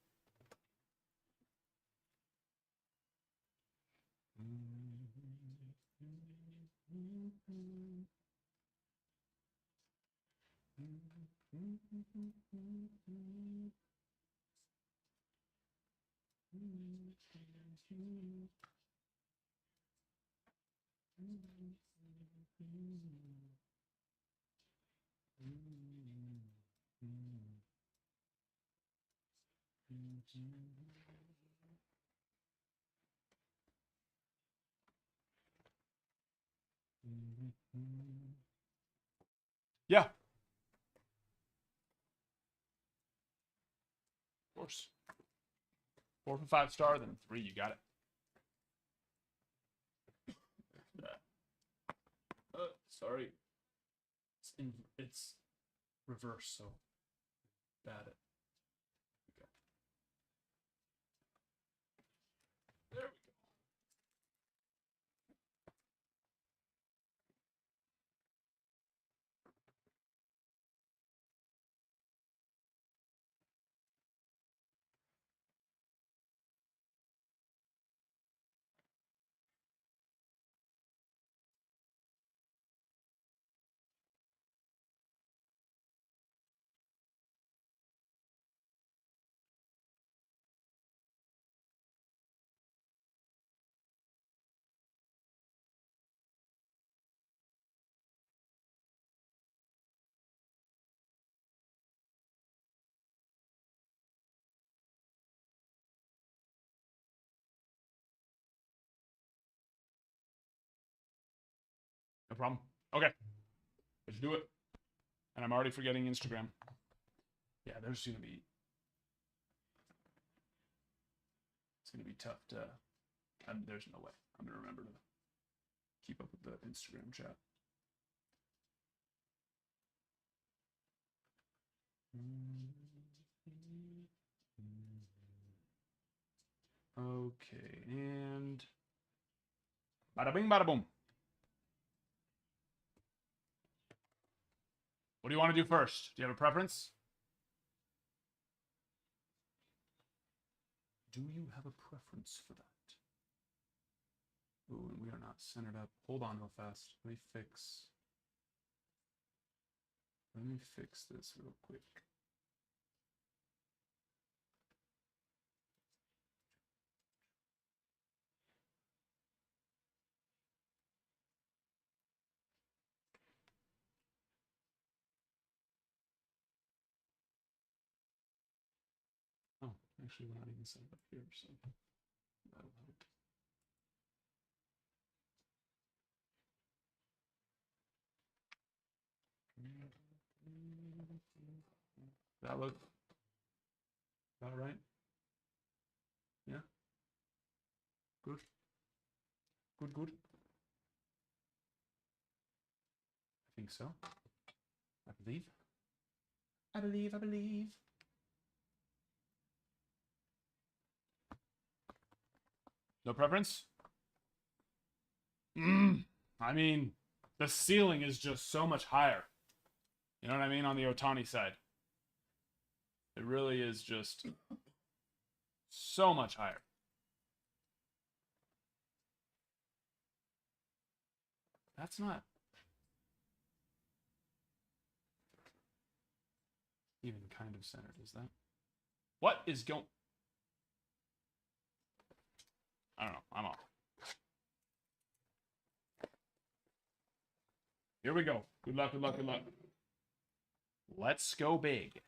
Yeah. course. 4 from 5 star, then 3. You got it. Sorry. It's reverse, so bad at. Okay. There we go. No problem. Okay. Let's do it. And I'm already forgetting Instagram. Yeah, there's going to be... It's going to be tough to... there's no way I'm going to remember to keep up with the Instagram chat. Okay, and... Bada bing, bada boom. What do you want to do first? Do you have a preference? Do you have a preference for that? Ooh, and we are not centered up. Hold on real fast. Let me fix this real quick. Oh, actually, we're not even set up here, so that'll help. That look about right? Yeah. Good. Good, good. I think so. I believe. I believe, I believe. No preference? I mean, the ceiling is just so much higher. You know what I mean? On the Ohtani side. It really is just so much higher. That's not even kind of centered, is that? What is going... I don't know. I'm off. Here we go. Good luck, good luck, good luck. Let's go big.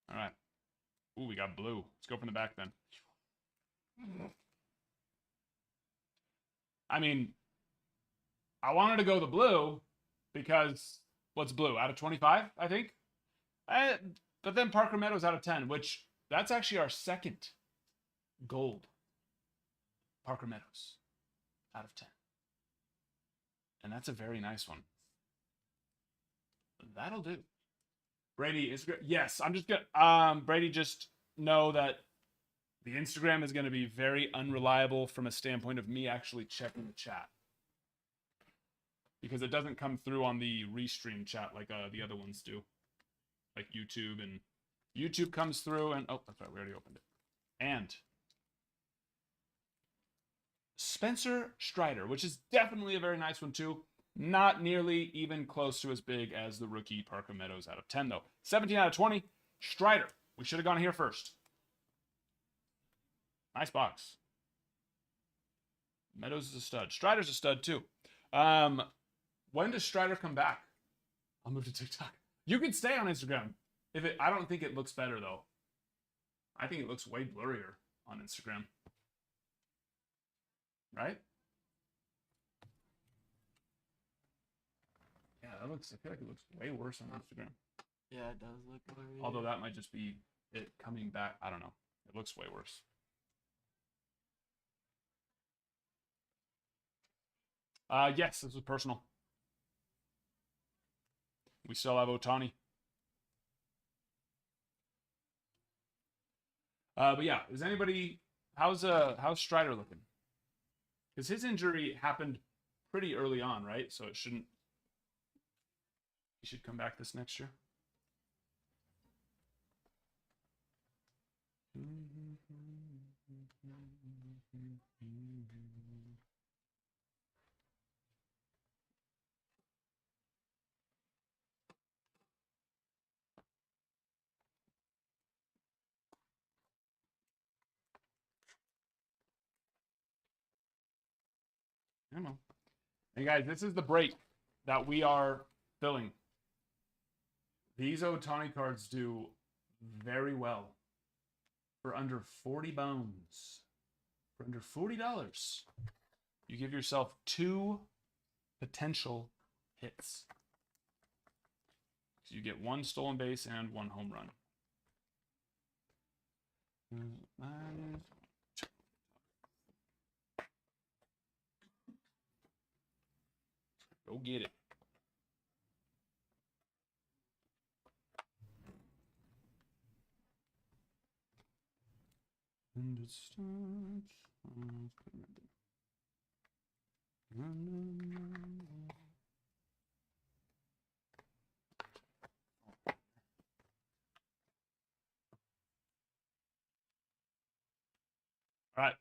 All right. Ooh, we got blue. Let's go from the back then. I mean, I wanted to go the blue because what's blue? Out of 25, I think. But then Parker Meadows out of 10, which that's actually our second gold. Parker Meadows out of 10. And that's a very nice one. That'll do. Brady is good. Yes, I'm just gonna Brady, just know that the Instagram is going to be very unreliable from a standpoint of me actually checking the chat. Because it doesn't come through on the restream chat like the other ones do. Like YouTube, and YouTube comes through and oh, that's right, we already opened it. And Spencer Strider, which is definitely a very nice one too. Not nearly even close to as big as the rookie Parker Meadows out of 10 though. 17 out of 20. Strider. We should have gone here first. Nice box. Meadows is a stud. Strider's a stud too. When does Strider come back? I'll move to TikTok. You can stay on Instagram. I don't think it looks better though. I think it looks way blurrier on Instagram. right? Yeah, that looks. I feel like it looks way worse on Instagram. Yeah, it does look blurry. Although that might just be it coming back. I don't know. It looks way worse. Yes, this was personal. We still have Ohtani. But yeah, is anybody how's Strider looking? Because his injury happened pretty early on, right? So it shouldn't. He should come back this next year. I don't know. Hey guys, this is the break that we are filling. These Ohtani cards do very well for under 40 bones. For under $40, you give yourself 2 potential hits. So you get 1 stolen base and 1 home run. Go get it. And it starts. All right,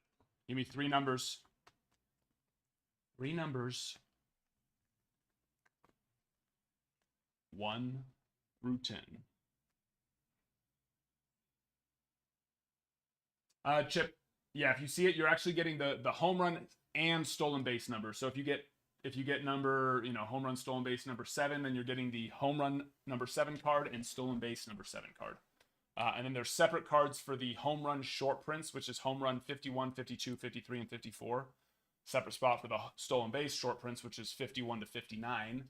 give me 3 numbers. 3 numbers. 1 through 10. Chip, yeah, if you see it, you're actually getting the home run and stolen base number. So if you get number, home run stolen base number 7, then you're getting the home run number 7 card and stolen base number 7 card. And then there's separate cards for the home run short prints, which is home run 51, 52, 53, and 54. Separate spot for the stolen base short prints, which is 51 to 59.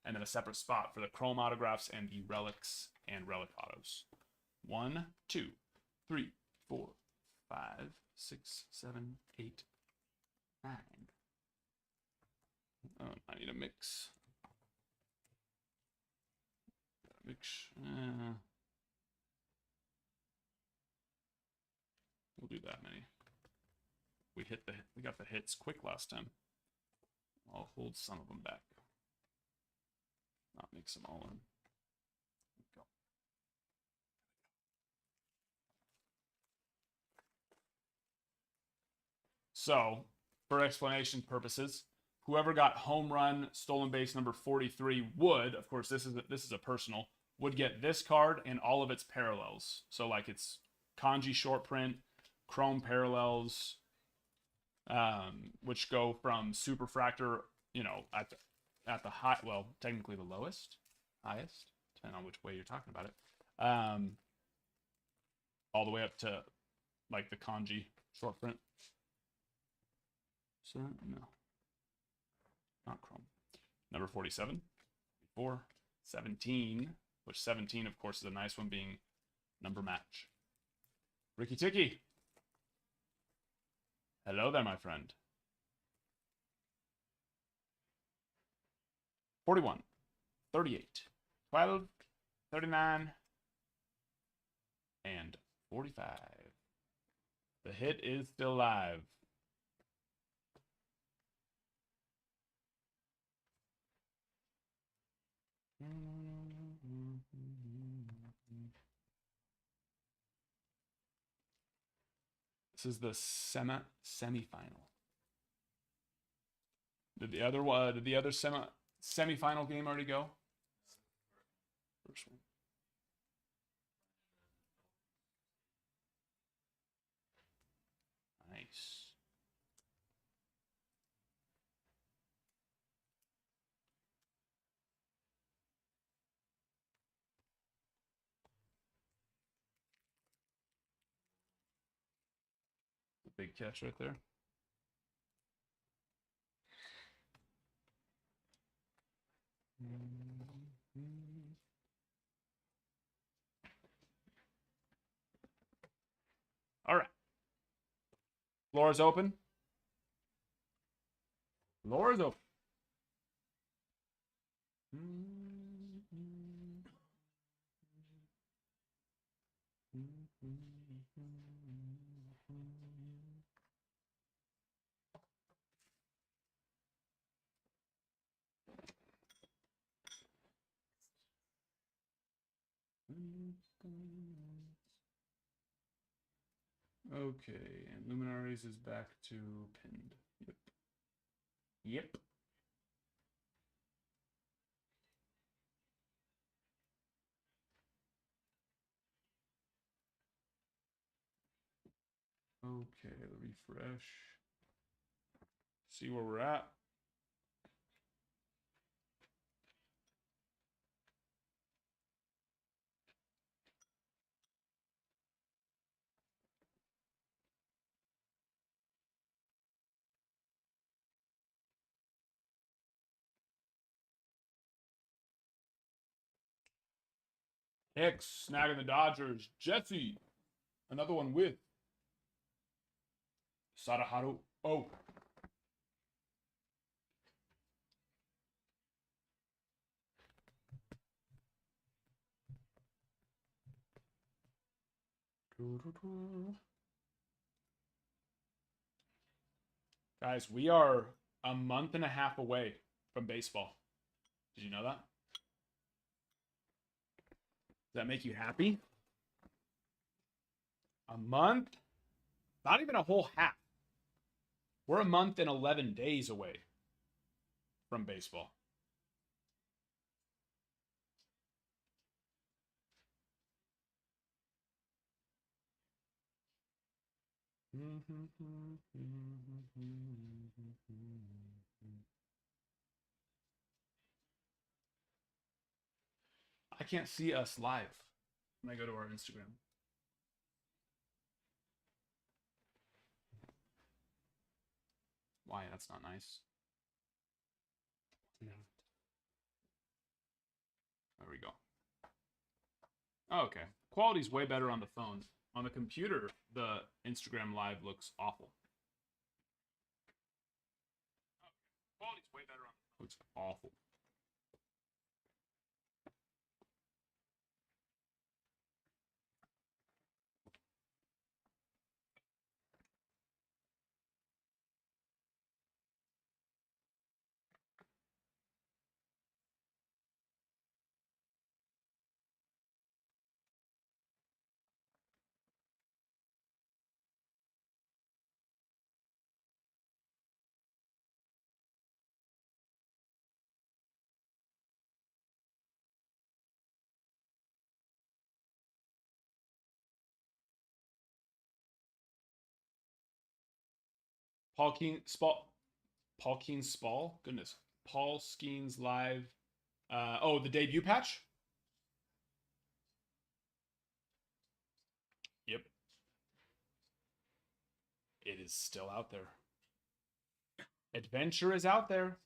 And then a separate spot for the chrome autographs and the relics and relic autos. 1, 2, 3, 4, 5, 6, 7, 8, 9. I need a mix. Mix. We'll do that many. We got the hits quick last time. I'll hold some of them back. Not mix them all in. Go. So, for explanation purposes, whoever got home run stolen base number 43 would, of course, this is a personal, would get this card and all of its parallels. So like it's kanji short print, chrome parallels, which go from superfractor, at the high, well, technically the highest, depending on which way you're talking about it, all the way up to like the kanji short print. So no, not chrome. Number 47, 4, 17, which 17, of course, is a nice one, being number match. Ricky Ticky. Hello there, my friend. 41, 38, 12, 39, and 45. The hit is still live. This is the semifinal. Did the other semifinal game already go? First one. Nice. The big catch right there. Floor is open. Floor is open. Okay, and Luminaries is back to pinned. Yep. Yep. Okay, refresh. See where we're at. Hicks snagging the Dodgers. Jesse, another one with Sadaharu. Oh. Guys, we are a month and a half away from baseball. Did you know that? Does that make you happy? A month? Not even a whole half. We're a month and 11 days away from baseball. I can't see us live when I go to our Instagram. Why? That's not nice. There we go. Oh, okay. Quality's way better on the phone. On the computer, the Instagram live looks awful. Quality's way better on the phone. Looks awful. Paul Keen Spall? Goodness. Paul Skeens live. Oh, the debut patch? Yep. It is still out there. Adventure is out there.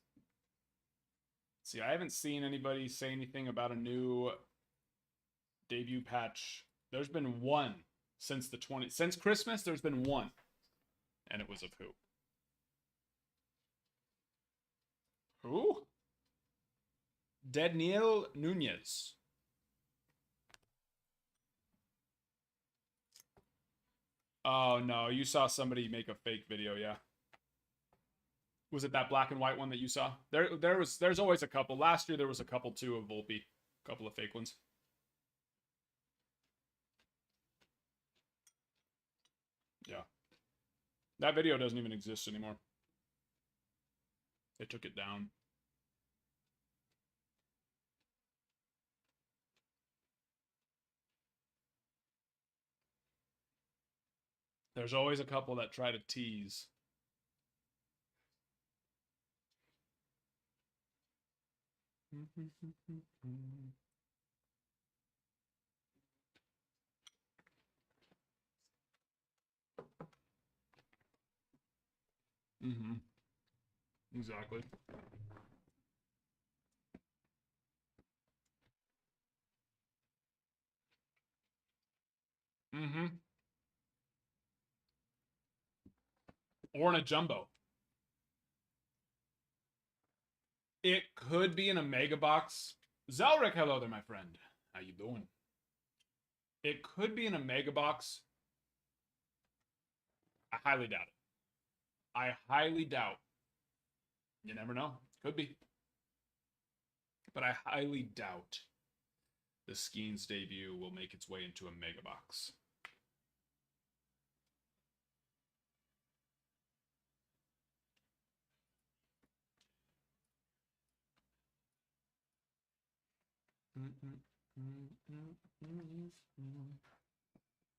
See, I haven't seen anybody say anything about a new debut patch. There's been one since since Christmas. There's been one, and it was of who? Who? Daniel Nunez. Oh no, you saw somebody make a fake video, yeah. Was it that black and white one that you saw? There's always a couple. Last year there was a couple too of Volpe. A couple of fake ones. Yeah. That video doesn't even exist anymore. They took it down. There's always a couple that try to tease. Mm-hmm. Exactly. Mm-hmm. Or in a jumbo. It could be in a mega box. Zelric, hello there, my friend. How you doing? It could be in a mega box. I highly doubt it. I highly doubt. You never know. Could be. But I highly doubt the Skeens debut will make its way into a mega box.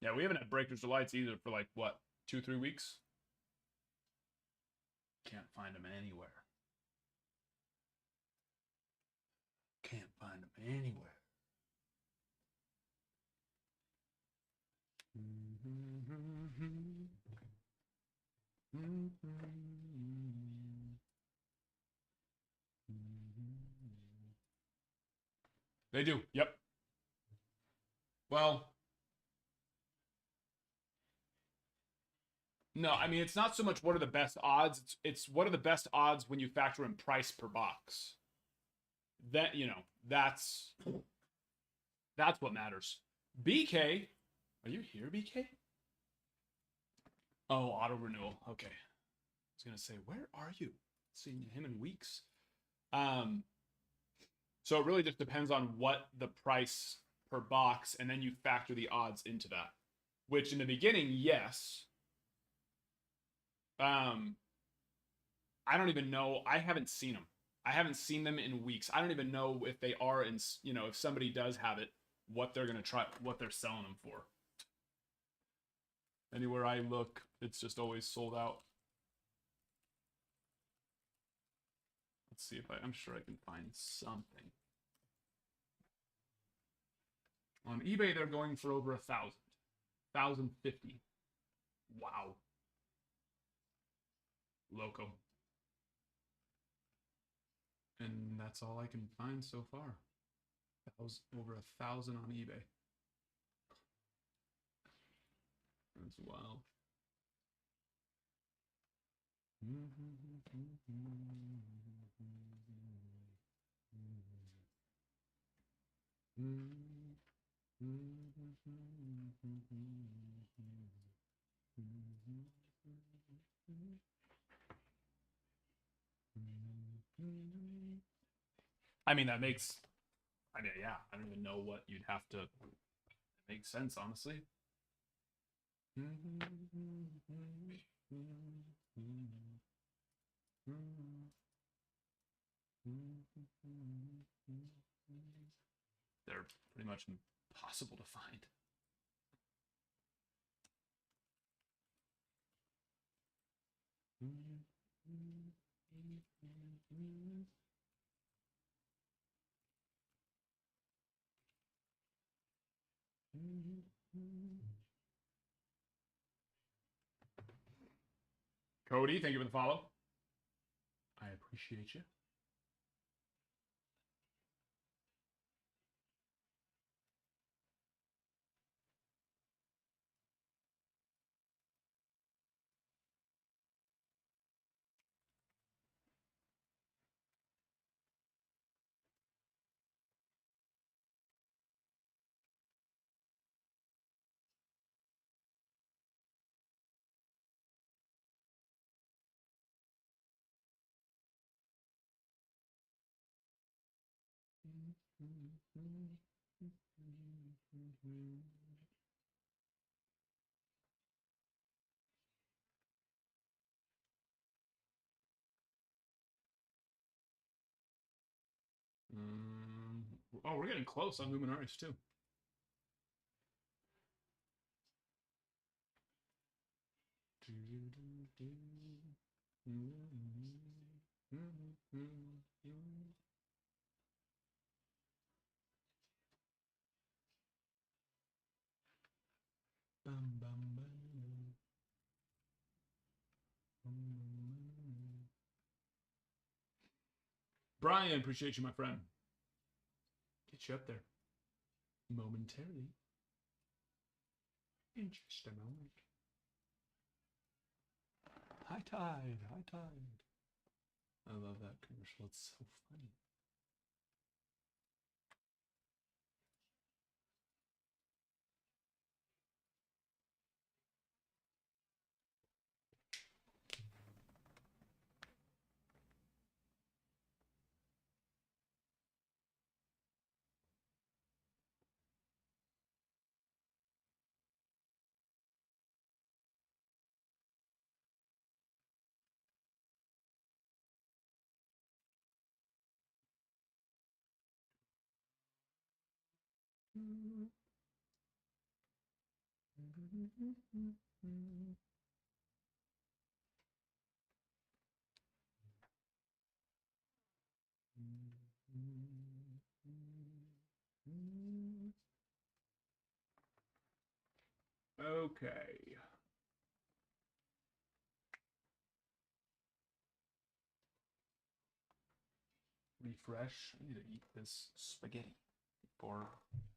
Yeah, we haven't had Breakers Delights either for like, what, 2-3 weeks? Can't find them anywhere. Can't find them anywhere. They do. Yep. Well, no, I mean, it's not so much what are the best odds. It's what are the best odds when you factor in price per box. That, you know, that's what matters. BK, are you here, BK? Oh, auto renewal. Okay. I was gonna say, where are you? Seeing him in weeks. So it really just depends on what the price per box, and then you factor the odds into that. Which in the beginning, yes. I don't even know. I haven't seen them. I haven't seen them in weeks. I don't even know if they are in, you know, if somebody does have it, what they're gonna try, what they're selling them for. Anywhere I look, it's just always sold out. Let's see if I'm sure I can find something. On eBay, they're going for over 1,000. 1,050. Wow. Loco. And that's all I can find so far. That was over 1,000 on eBay. That's wild. I mean, that makes, I mean, yeah, I don't even know what you'd have to make sense, honestly. They're pretty much impossible to find. Cody, thank you for the follow. I appreciate you. Oh, we're getting close on Luminaries too. Brian, appreciate you, my friend. Get you up there momentarily. In just a moment. High tide, high tide. I love that commercial. It's so funny. Okay. Refresh. I need to eat this spaghetti before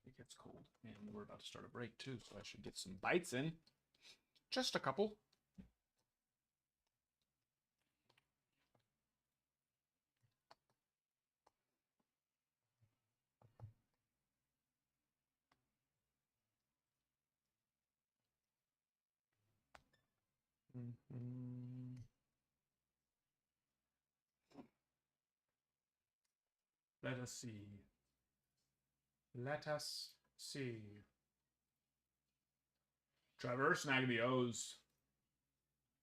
it gets cold. And we're about to start a break too, so I should get some bites in. Just a couple. Let us see. Let us see. Trevor, snagging the O's.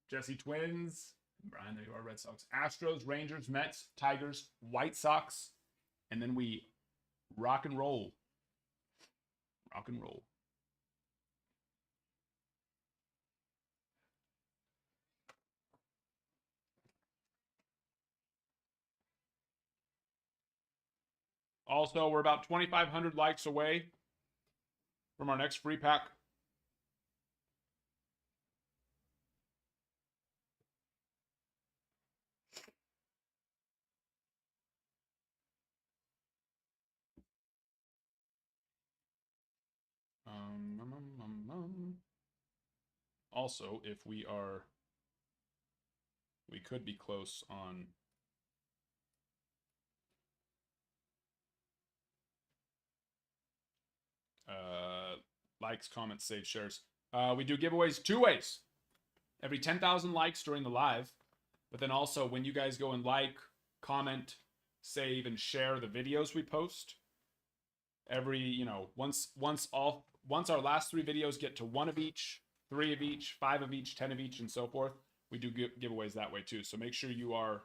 Jesse Twins. Brian, there you are. Red Sox. Astros, Rangers, Mets, Tigers, White Sox. And then we rock and roll. Rock and roll. Also, we're about 2,500 likes away from our next free pack. Also, if we could be close on likes, comments, save, shares. We do giveaways 2 ways. Every 10,000 likes during the live, but then also when you guys go and like, comment, save, and share the videos we post. Every, once our last 3 videos get to 1 of each, 3 of each, 5 of each, 10 of each, and so forth, we do giveaways that way too. So make sure you are,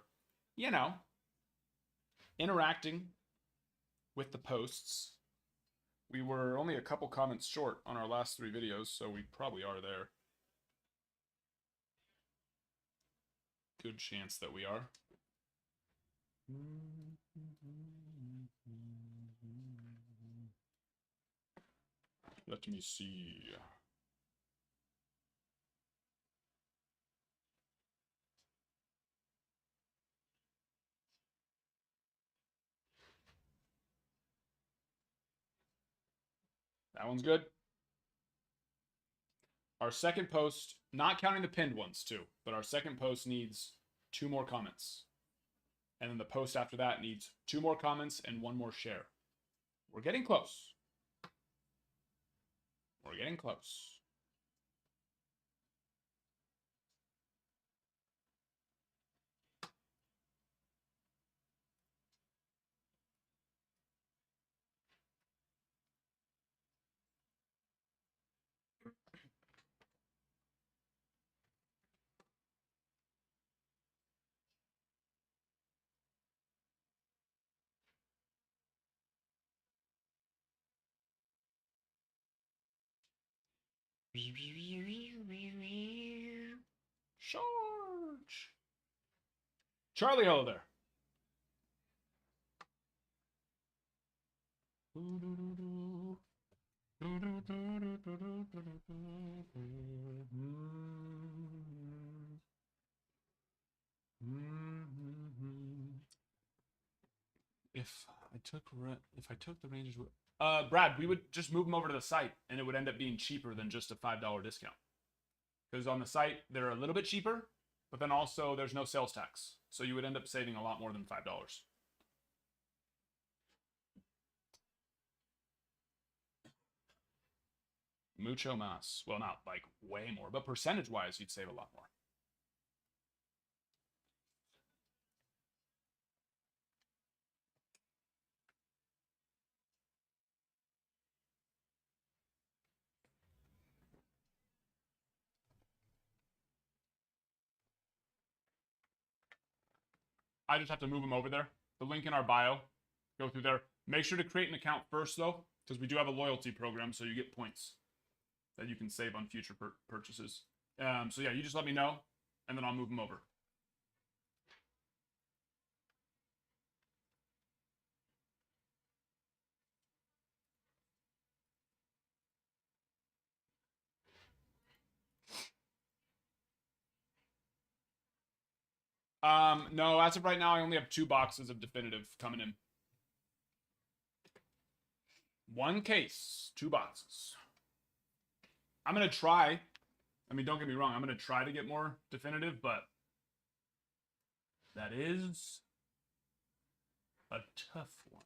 interacting with the posts. We were only a couple comments short on our last 3 videos, so we probably are there. Good chance that we are. Let me see. That one's good. Our second post, not counting the pinned ones too, but our second post needs 2 more comments. And then the post after that needs 2 more comments and 1 more share. We're getting close. We're getting close. Charge. Charlie, hello there. If I took the Rangers, Brad, we would just move them over to the site, and it would end up being cheaper than just a $5 discount. Because on the site they're a little bit cheaper, but then also there's no sales tax. So you would end up saving a lot more than $5. Mucho más. Well, not like way more, but percentage-wise, you'd save a lot more. I just have to move them over there. The link in our bio. Go through there. Make sure to create an account first, though, because we do have a loyalty program, so you get points that you can save on future purchases. So yeah, you just let me know, and then I'll move them over. No, as of right now, I only have 2 boxes of definitive coming in. 1 case, 2 boxes. I'm gonna try. I mean, don't get me wrong. I'm gonna try to get more definitive, but that is a tough one.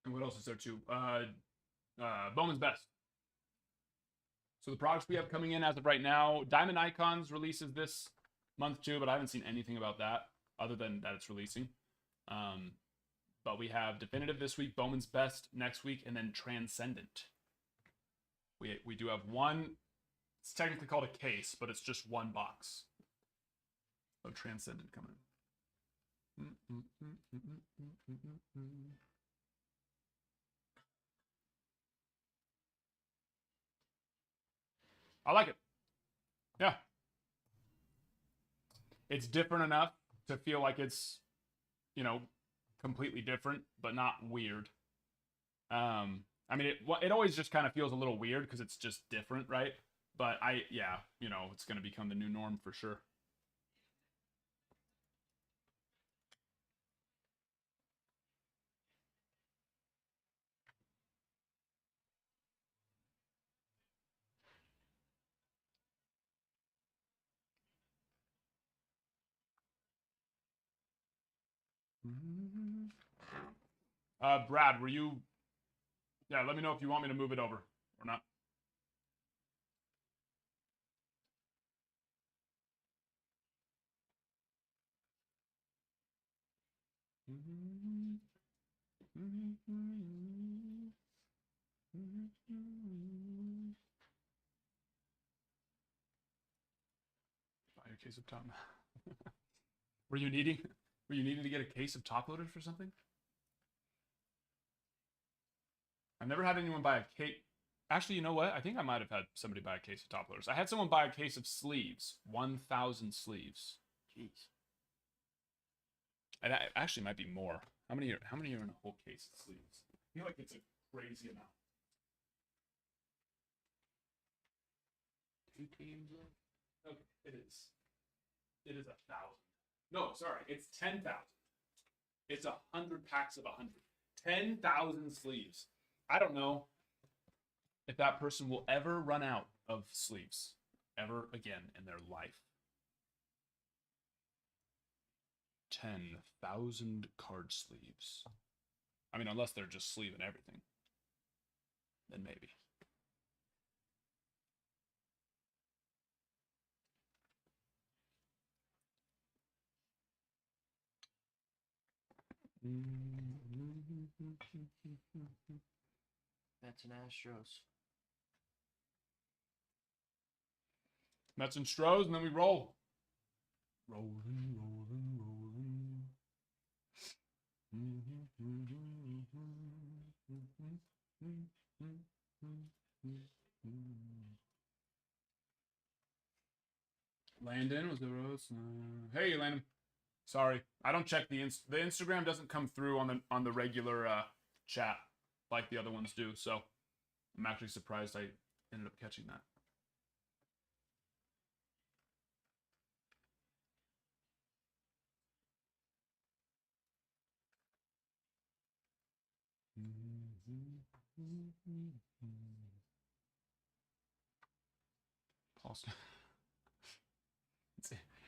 And what else is there too? Bowman's Best. So the products we have coming in as of right now, Diamond Icons releases this month too, but I haven't seen anything about that other than that it's releasing. But we have Definitive this week, Bowman's Best next week, and then Transcendent. We do have one. It's technically called a case, but it's just 1 box of Transcendent coming in. I like it. Yeah. It's different enough to feel like it's, you know, completely different, but not weird. I mean, it always just kind of feels a little weird because it's just different, right? But yeah, you know, it's going to become the new norm for sure. Brad, were you? Yeah, let me know if you want me to move it over or not. Buy a case of top. Were you needing? Were you needing to get a case of top loaders for something? I've never had anyone buy a case. Actually, you know what? I think I might have had somebody buy a case of top loaders. I had someone buy a case of sleeves. 1,000 sleeves. Jeez. And that actually might be more. How many are in a whole case of sleeves? I feel like it's a crazy amount. 2 teams left. Okay, it is. It is 1,000. No, sorry, it's 10,000. It's 100 packs of 100. 10,000 sleeves. I don't know if that person will ever run out of sleeves ever again in their life. 10,000 card sleeves. I mean, unless they're just sleeving everything. then maybe. Mets and Astros. Mets and Stros, and then we roll. Rolling, rolling, rolling. Landon was the rose. Hey, Landon. Sorry, I don't check the Instagram doesn't come through on the regular chat like the other ones do. So I'm actually surprised I ended up catching that.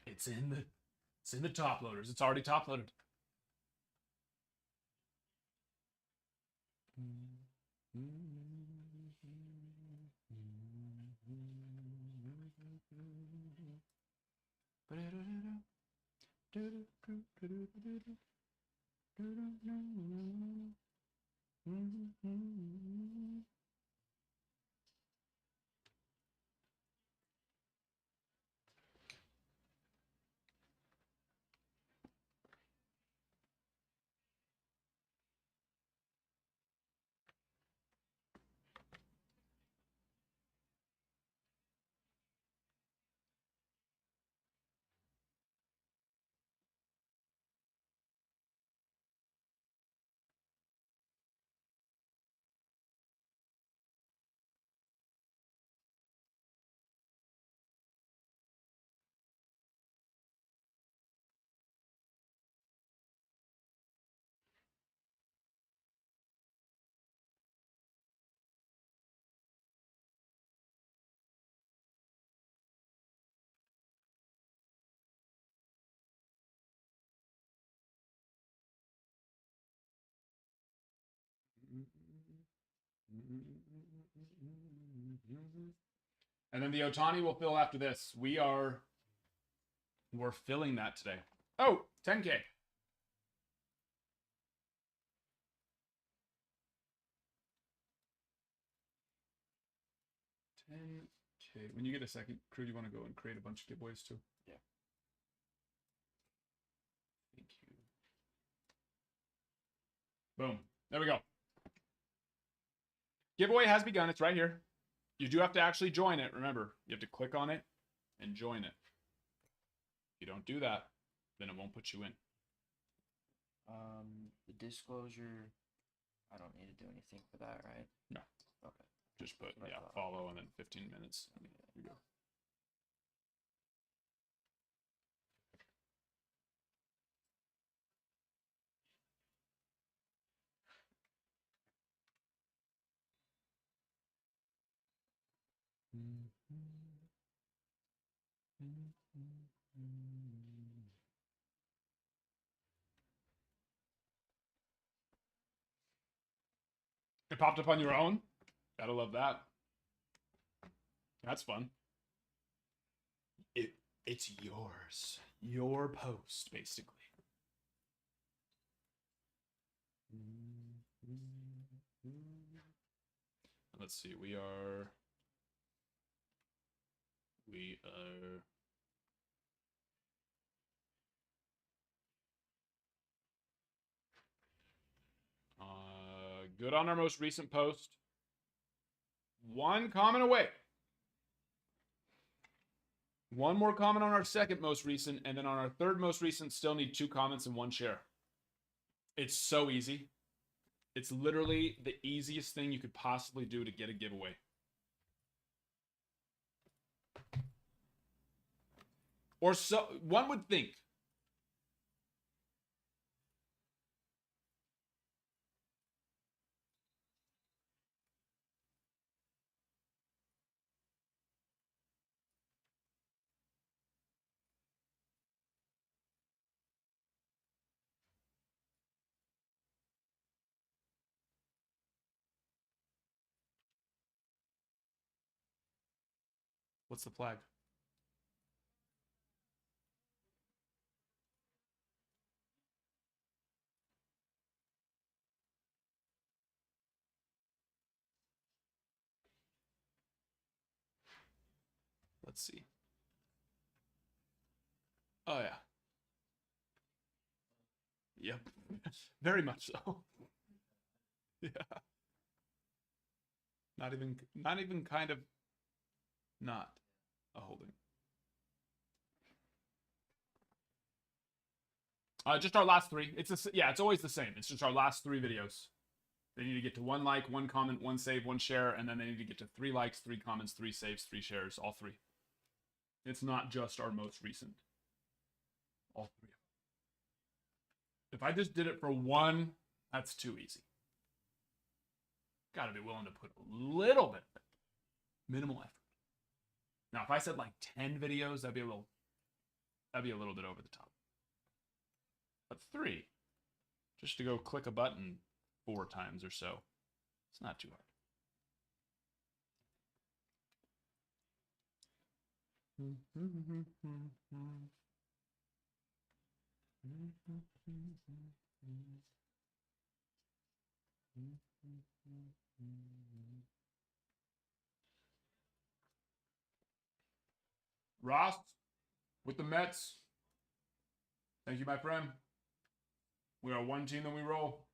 It's in the top loaders. It's already top loaded. And then the Ohtani will fill after this. We're filling that today. Oh, 10K. 10K. When you get a second, crew, you want to go and create a bunch of giveaways too? Yeah. Thank you. Boom. There we go. Giveaway has begun. It's right here. You do have to actually join it. Remember, you have to click on it and join it. If you don't do that, then it won't put you in. The disclosure, I don't need to do anything for that, right? No. Okay. Just put, That's what I yeah, thought. follow and then 15 minutes. And there you go. It popped up on your own. Gotta love that. That's fun. It's yours. Your post, basically. Let's see. We are good on our most recent post. One comment away. One more comment on our second most recent, and then on our third most recent, still need 2 comments and 1 share. It's so easy. It's literally the easiest thing you could possibly do to get a giveaway. Or so one would think. What's the flag? Let's see. Oh yeah. Yep. Very much so. Yeah. Not even kind of not a holding. Just our last three. It's always the same. It's just our last three videos. They need to get to 1 like, 1 comment, 1 save, 1 share, and then they need to get to 3 likes, 3 comments, 3 saves, 3 shares, all 3. It's not just our most recent. All 3. If I just did it for 1, that's too easy. Gotta be willing to put a little bit of minimal effort. Now, if I said like 10 videos, that'd be a little bit over the top. But 3, just to go click a button 4 times or so, it's not too hard. Ross, with the Mets. Thank you, my friend. We are one team that we roll.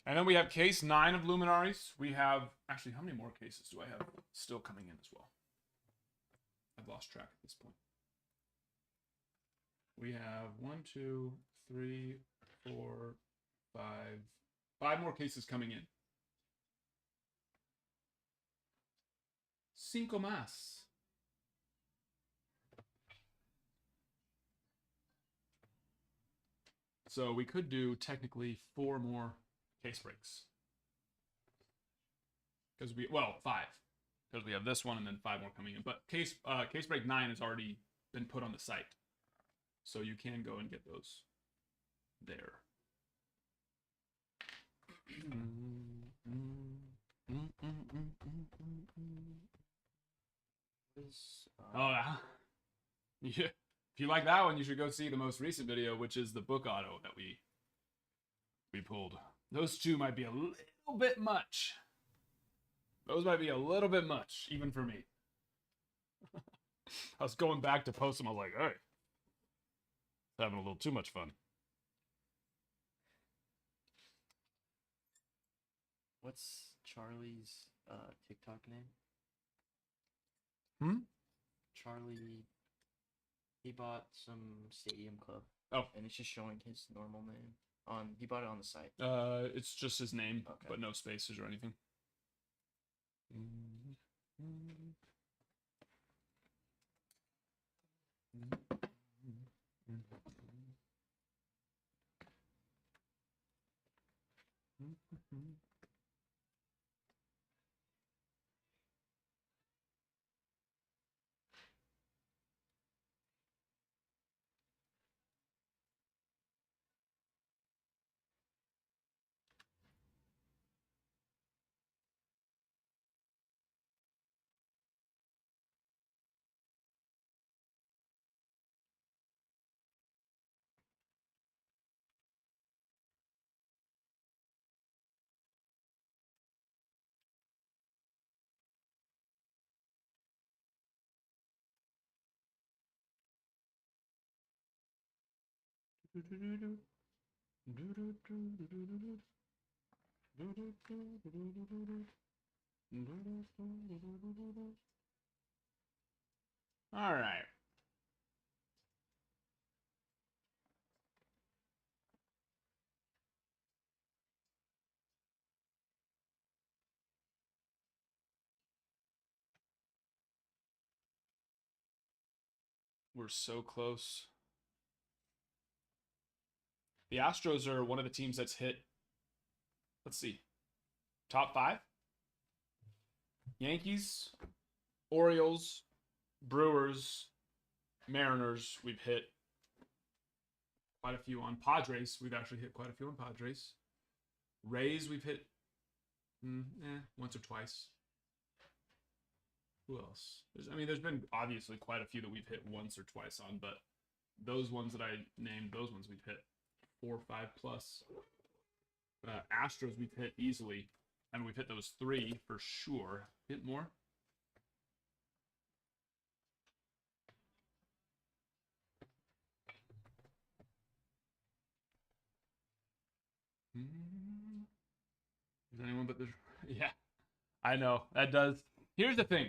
And then we have case 9 of Luminaries. We have, actually, how many more cases do I have still coming in as well? I've lost track at this point. We have 1, 2, 3, 4, 5 more cases coming in. 5 más. So we could do technically 4 more case breaks. Because 5. Because we have this one and then 5 more coming in. But case break 9 has already been put on the site. So you can go and get those there. Oh, yeah. If you like that one, you should go see the most recent video, which is the book auto that we pulled. Those 2 might be a little bit much. Those might be a little bit much, even for me. I was going back to post them. I was like, hey, having a little too much fun. What's Charlie's TikTok name? Charlie. He bought some Stadium Club. Oh. And it's just showing his normal name. He bought it on the site. It's just his name, okay. But no spaces or anything. All right. We're so close. The Astros are one of the teams that's hit, let's see, top 5. Yankees, Orioles, Brewers, Mariners, we've hit quite a few on Padres. We've actually hit quite a few on Padres. Rays, we've hit once or twice. Who else? There's been obviously quite a few that we've hit once or twice on, but those ones that I named, those ones we've hit 4 or 5 plus. Astros we've hit easily, and we've hit those 3 for sure. Hit more? Is anyone but the... Yeah, I know. That does... Here's the thing.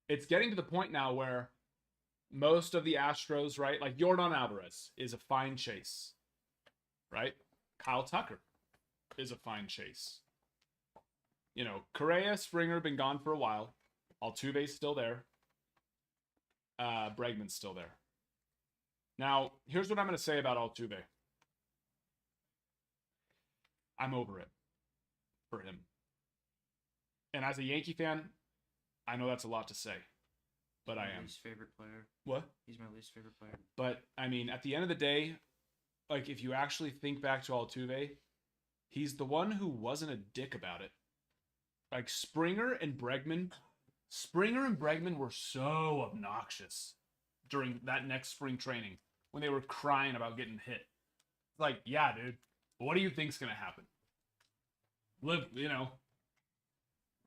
It's getting to the point now where most of the Astros, right? Like Yordan Alvarez is a fine chase, right? Kyle Tucker is a fine chase. Correa, Springer been gone for a while. Altuve's still there. Bregman's still there. Now, here's what I'm going to say about Altuve. I'm over it for him. And as a Yankee fan, I know that's a lot to say, but I am. My least favorite player. What? He's my least favorite player. But, at the end of the day, like, if you actually think back to Altuve, he's the one who wasn't a dick about it. Like, Springer and Bregman were so obnoxious during that next spring training when they were crying about getting hit. It's like, yeah, dude, what do you think's going to happen?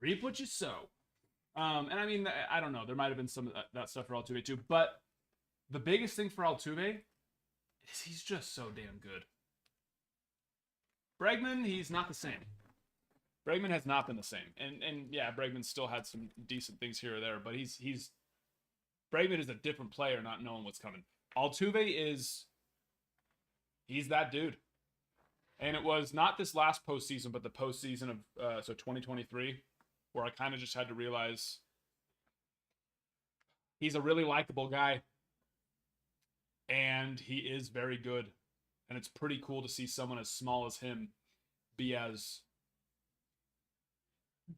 Reap what you sow. I don't know. There might have been some of that stuff for Altuve too. But the biggest thing for Altuve is he's just so damn good. Bregman, he's not the same. Bregman has not been the same. And yeah, Bregman still had some decent things here or there, but Bregman is a different player not knowing what's coming. Altuve he's that dude. And it was not this last postseason, but the postseason of 2023, where I kind of just had to realize he's a really likable guy. And he is very good. And it's pretty cool to see someone as small as him be as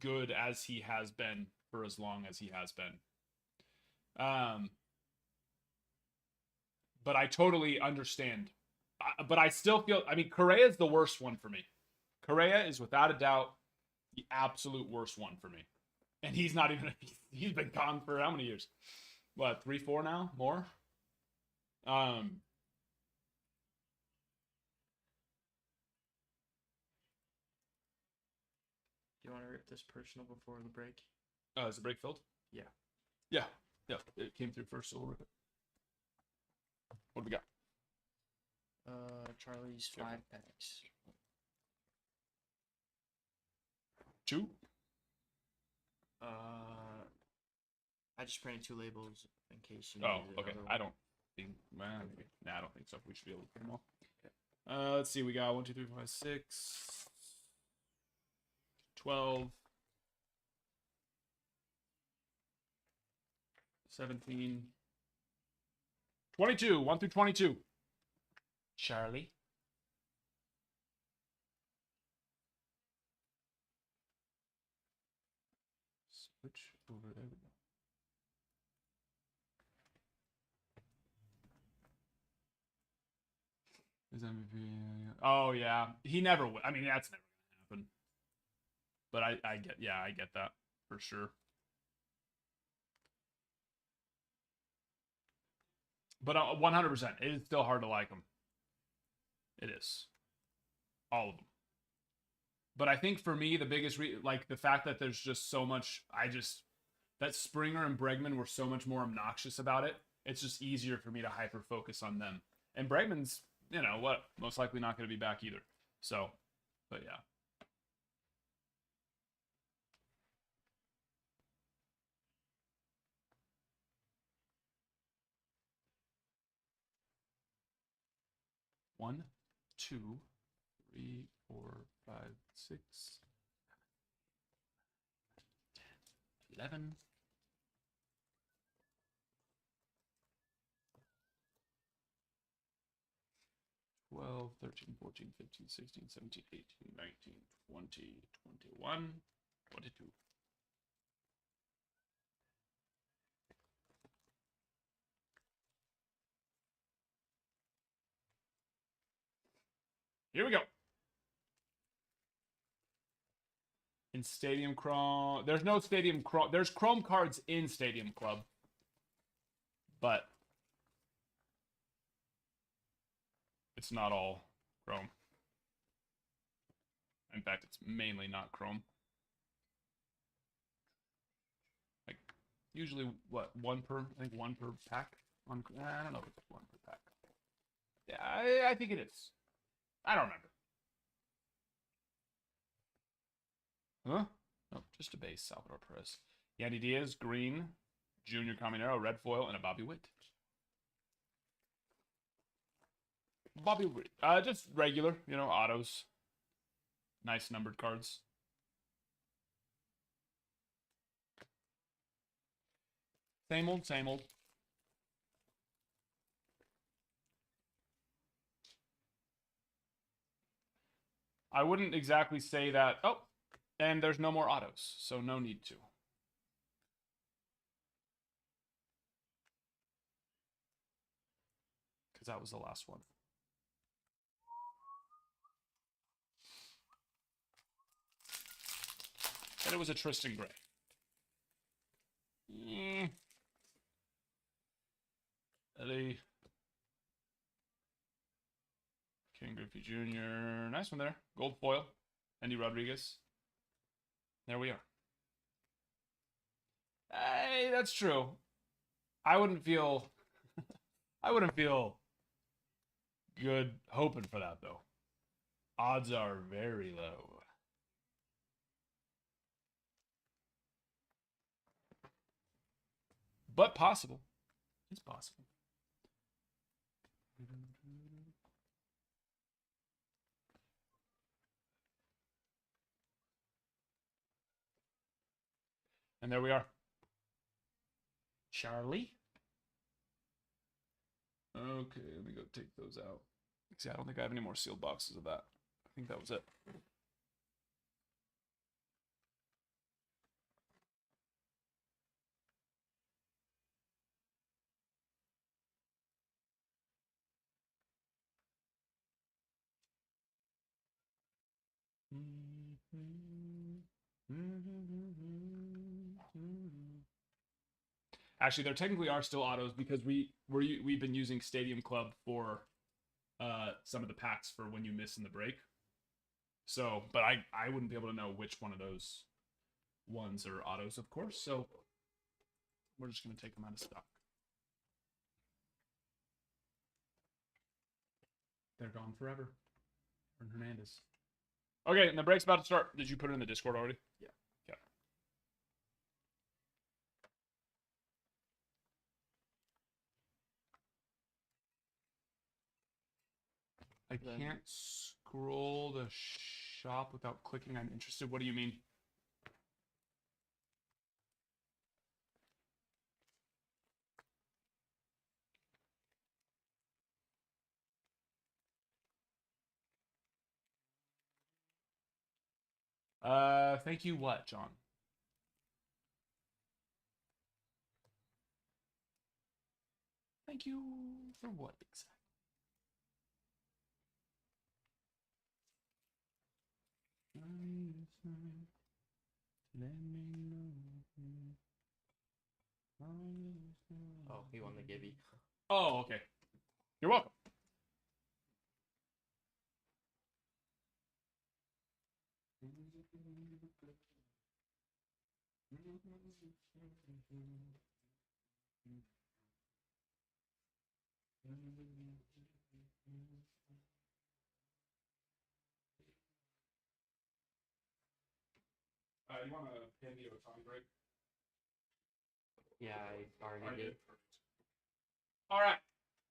good as he has been for as long as he has been. But I totally understand. But I still feel, Correa is the worst one for me. Correa is without a doubt the absolute worst one for me. And he's not even, he's been gone for how many years? What, 3, 4 now? More? Do you want to rip this personal before the break? Is the break filled? Yeah. Yeah. It came through first, so we'll rip it. What do we got? Charlie's 5 packs. 2? I just printed 2 labels in case you. Oh, needed okay. another I one. don't think. I don't think so. We should be able to put them all. Let's see. We got 1, 2, 3, 4, 5, 6, 12, 17, 22. 1 through 22. Charlie. Switch over. There we go. Is MVP? Oh yeah, he never would. That's never gonna happen. But I get that for sure. But 100%, it is still hard to like him. It is. All of them. But I think for me, the biggest the fact that there's just so much, that Springer and Bregman were so much more obnoxious about it. It's just easier for me to hyper focus on them. And Bregman's, most likely not going to be back either. So, but yeah. One, 2, 3, 4, 5, 6, 11. 12, 13, 14, 15, 16, 17, 18, 19, 20, 21, 22. Here we go. In Stadium Chrome. There's no Stadium Chrome. There's Chrome cards in Stadium Club. But it's not all Chrome. In fact, it's mainly not Chrome. Like, usually, what, one per pack? I don't know if it's one per pack. Yeah, I think it is. I don't remember. Huh? Nope, just a base. Salvador Perez. Yandy Diaz, green. Junior Caminero, red foil, and a Bobby Witt. Bobby Witt. Just regular, autos. Nice numbered cards. Same old, same old. I wouldn't exactly say that. Oh, and there's no more autos, so no need to. Because that was the last one. And it was a Tristan Gray. Eddie. King Griffey Jr. Nice one there. Gold foil. Andy Rodriguez. There we are. Hey, that's true. I wouldn't feel good hoping for that though. Odds are very low. But possible. It's possible. And there we are. Charlie. Okay, let me go take those out. See, I don't think I have any more sealed boxes of that. I think that was it. Actually, there technically are still autos because we've been using Stadium Club for some of the packs for when you miss in the break. So, but I wouldn't be able to know which one of those ones are autos, of course. So we're just gonna take them out of stock. They're gone forever. Aaron Hernandez. Okay, and the break's about to start. Did you put it in the Discord already? Yeah. Okay. I can't scroll the shop without clicking I'm interested. What do you mean? Thank you what, John? Thank you for what exactly? Oh, he won the Gibby. Oh, okay. You're welcome. You want to pin the Ohtani break? Yeah, I already did. All right,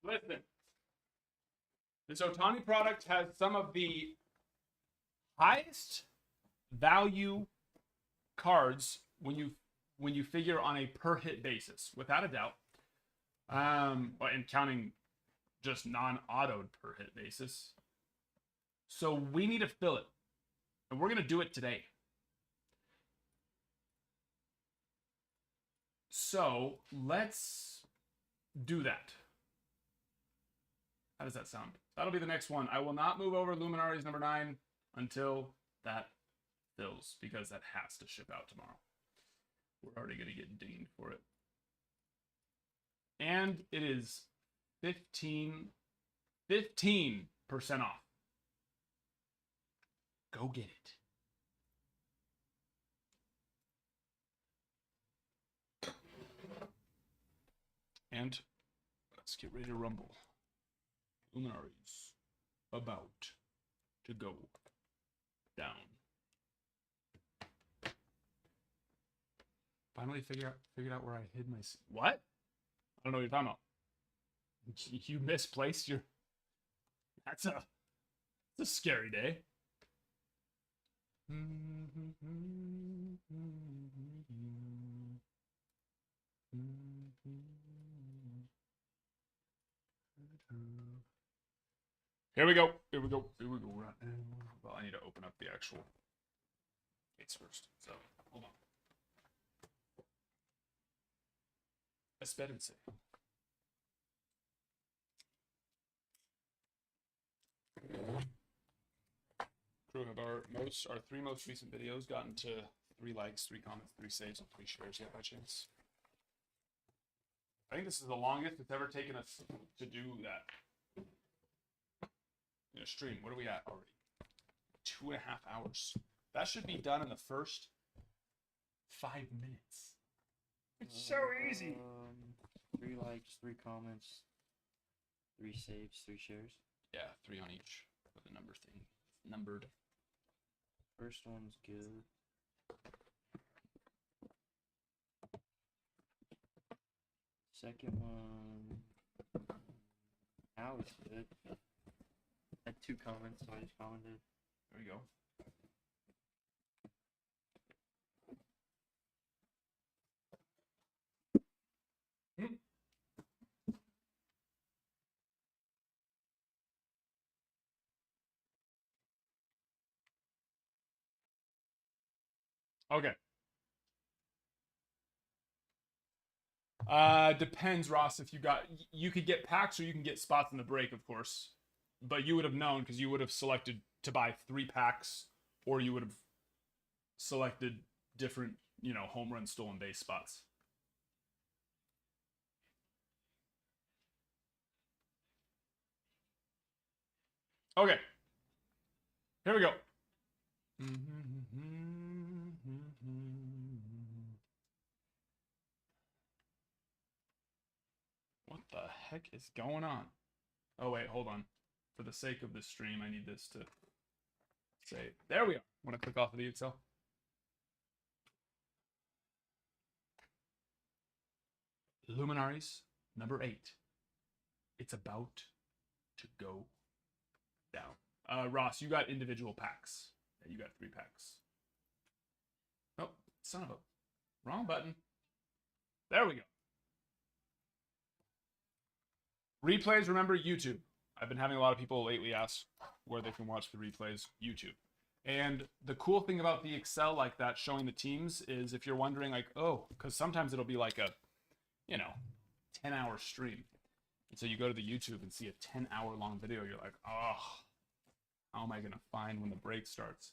listen. This Ohtani product has some of the highest value cards when you figure on a per hit basis, without a doubt. And counting just non-autoed per hit basis. So we need to fill it, and we're gonna do it today. So let's do that. How does that sound? That'll be the next one. I will not move over Luminaries number 9 until that fills, because that has to ship out tomorrow. We're already going to get dinged for it. And it is 15% off. Go get it. And let's get ready to rumble. Luminaries about to go down. Finally figured out where I hid my... What? I don't know what you're talking about. You misplaced your... That's a scary day. Here we go. Here we go. Here we go. Right now. Well, I need to open up the actual case first. So, hold on. Espérense. Crew, have our 3 most recent videos gotten to 3 likes, 3 comments, 3 saves, and 3 shares yet by chance? I think this is the longest it's ever taken us to do that. In a stream. What are we at already? 2.5 hours. That should be done in the first 5 minutes. It's so easy. 3 likes, 3 comments, 3 saves, 3 shares. Yeah, 3 on each for the number thing. Numbered. First one's good. Second one. Now it's good. Had 2 comments, so I just commented. There we go. Okay. Depends, Ross. If you could get packs or you can get spots in the break, of course. But you would have known because you would have selected to buy 3 packs, or you would have selected different, home run stolen base spots. Okay. Here we go. What the heck is going on? Oh, wait, hold on. For the sake of this stream, I need this to say, there we are. Want to click off of the Excel? Luminaries, number 8. It's about to go down. Ross, you got individual packs. Yeah, you got 3 packs. Oh, son of a... Wrong button. There we go. Replays, remember, YouTube. I've been having a lot of people lately ask where they can watch the replays. YouTube. And the cool thing about the Excel like that, showing the teams, is if you're wondering, like, oh, because sometimes it'll be like a, 10-hour stream. And so you go to the YouTube and see a 10-hour long video. You're like, oh, how am I going to find when the break starts?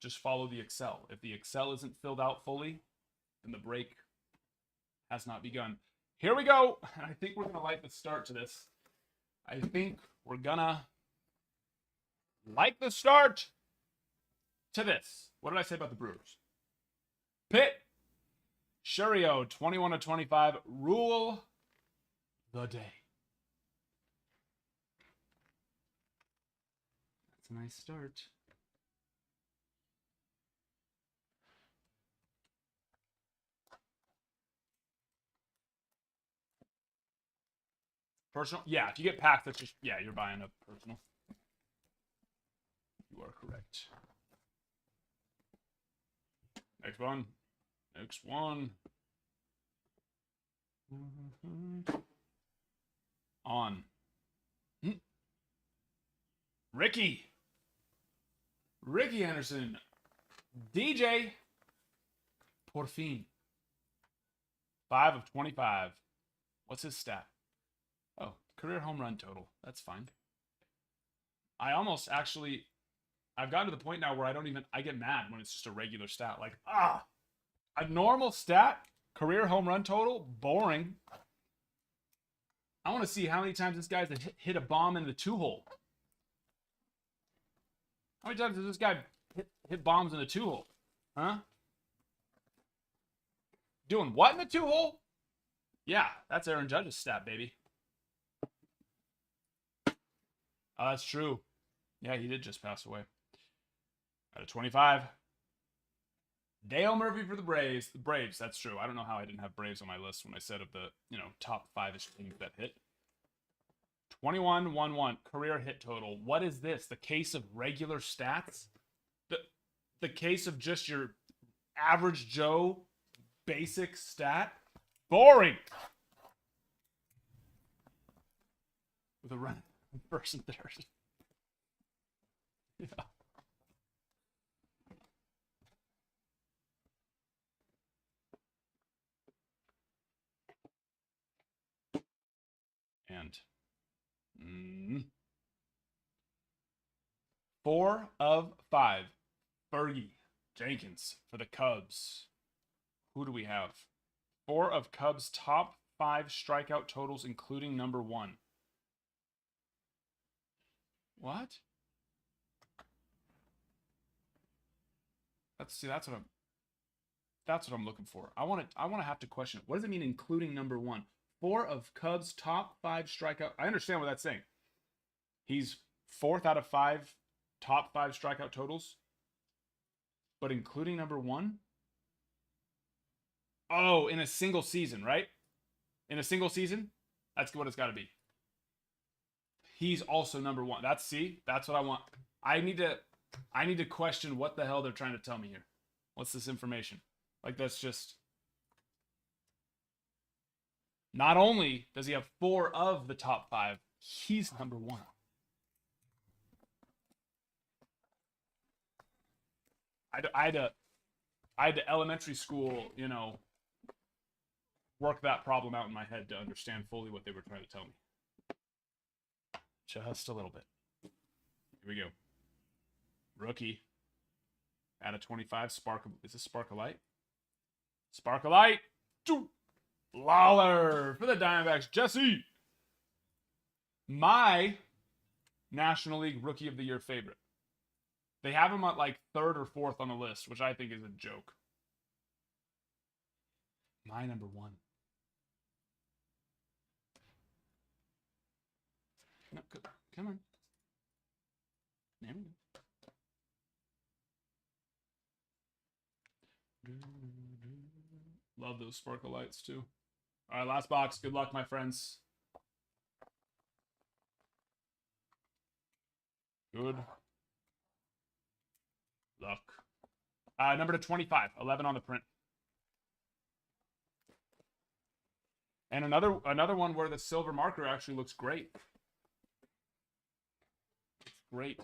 Just follow the Excel. If the Excel isn't filled out fully, then the break has not begun. Here we go. And I think we're going to like the start to this. I think we're going to like the start to this. What did I say about the Brewers? Pitt, Shurio, 21-25, rule the day. That's a nice start. Personal? Yeah, if you get packs, that's just, yeah, you're buying a personal. You are correct. Next one. Next one. On. Ricky Anderson. DJ. Por fin. 5 of 25. What's his stat? Oh, career home run total. That's fine. I almost actually, I've gotten to the point now where I get mad when it's just a regular stat. Like, a normal stat, career home run total, boring. I want to see how many times this guy's hit a bomb in the 2-hole. How many times does this guy hit bombs in the 2-hole? Huh? Doing what in the 2-hole? Yeah, that's Aaron Judge's stat, baby. Oh, that's true. Yeah, he did just pass away. Out of 25. Dale Murphy for the Braves. The Braves, that's true. I don't know how I didn't have Braves on my list when I said of the, top 5-ish teams that hit. 21-1-1 career hit total. What is this? The case of regular stats? The case of just your average Joe basic stat? Boring. With a run first and third. Yeah. And 4 of 5. Fergie Jenkins for the Cubs. Who do we have? 4 of Cubs' top 5 strikeout totals, including number 1. What? That's what I'm looking for. I want to have to question it. What does it mean, including number 1? 4 of Cubs' top 5 strikeout. I understand what that's saying. He's 4th out of 5 top 5 strikeout totals, but including number 1. Oh, in a single season, right? In a single season, that's what it's got to be. He's also number 1. That's what I want. I need to question what the hell they're trying to tell me here. What's this information? Like, that's just. Not only does he have 4 of the top 5, he's number 1. I had to elementary school, work that problem out in my head to understand fully what they were trying to tell me. Just a little bit. Here we go. Rookie. Out of 25. Is this Sparkle-Light? Sparkle-Light. Lawler for the Diamondbacks. Jesse. My National League Rookie of the Year favorite. They have him at like 3rd or 4th on the list, which I think is a joke. My number 1. No, come on. There we go. Love those sparkle lights too. All right, last box. Good luck, my friends. Good luck. Number to 25. 11 on the print. And another one where the silver marker actually looks great. It's great.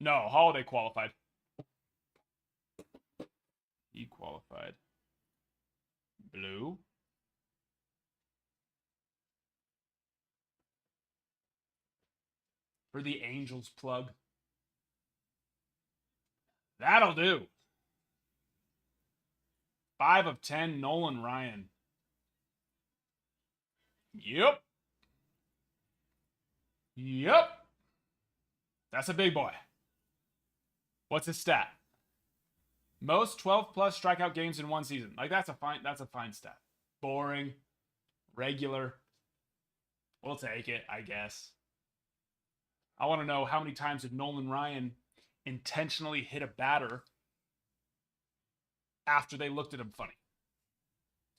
No, Holiday qualified. He qualified. Blue. For the Angels plug. That'll do. 5 of 10, Nolan Ryan. Yep. That's a big boy. What's his stat? Most 12-plus strikeout games in one season. Like, that's a fine stat. Boring. Regular. We'll take it, I guess. I want to know how many times did Nolan Ryan intentionally hit a batter after they looked at him funny.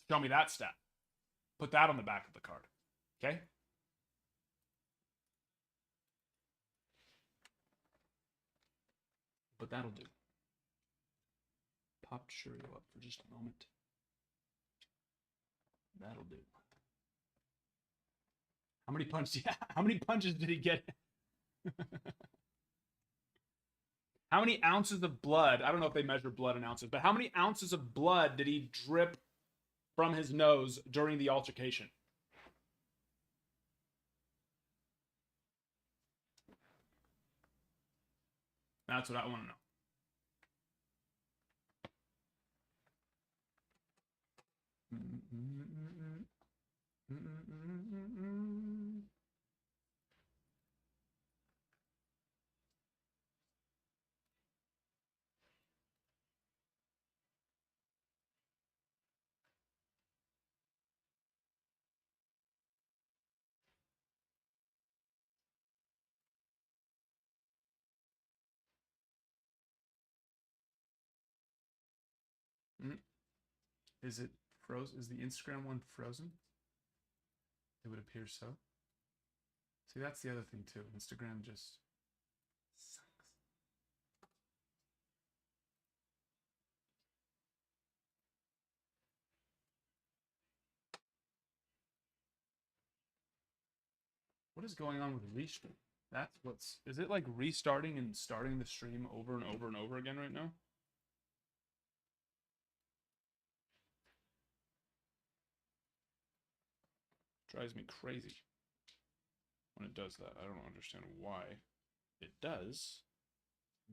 Show me that stat. Put that on the back of the card. Okay? But that'll do. Pop Cheerio up for just a moment. That'll do. How many punches did he get? How many ounces of blood? I don't know if they measure blood in ounces, but how many ounces of blood did he drip from his nose during the altercation? That's what I want to know. Is it frozen? Is the Instagram one frozen? It would appear so. See, that's the other thing too. Instagram just sucks. What is going on with restream? That's what's... Is it like restarting and starting the stream over and over and over again right now? Drives me crazy when it does that. I don't understand why it does,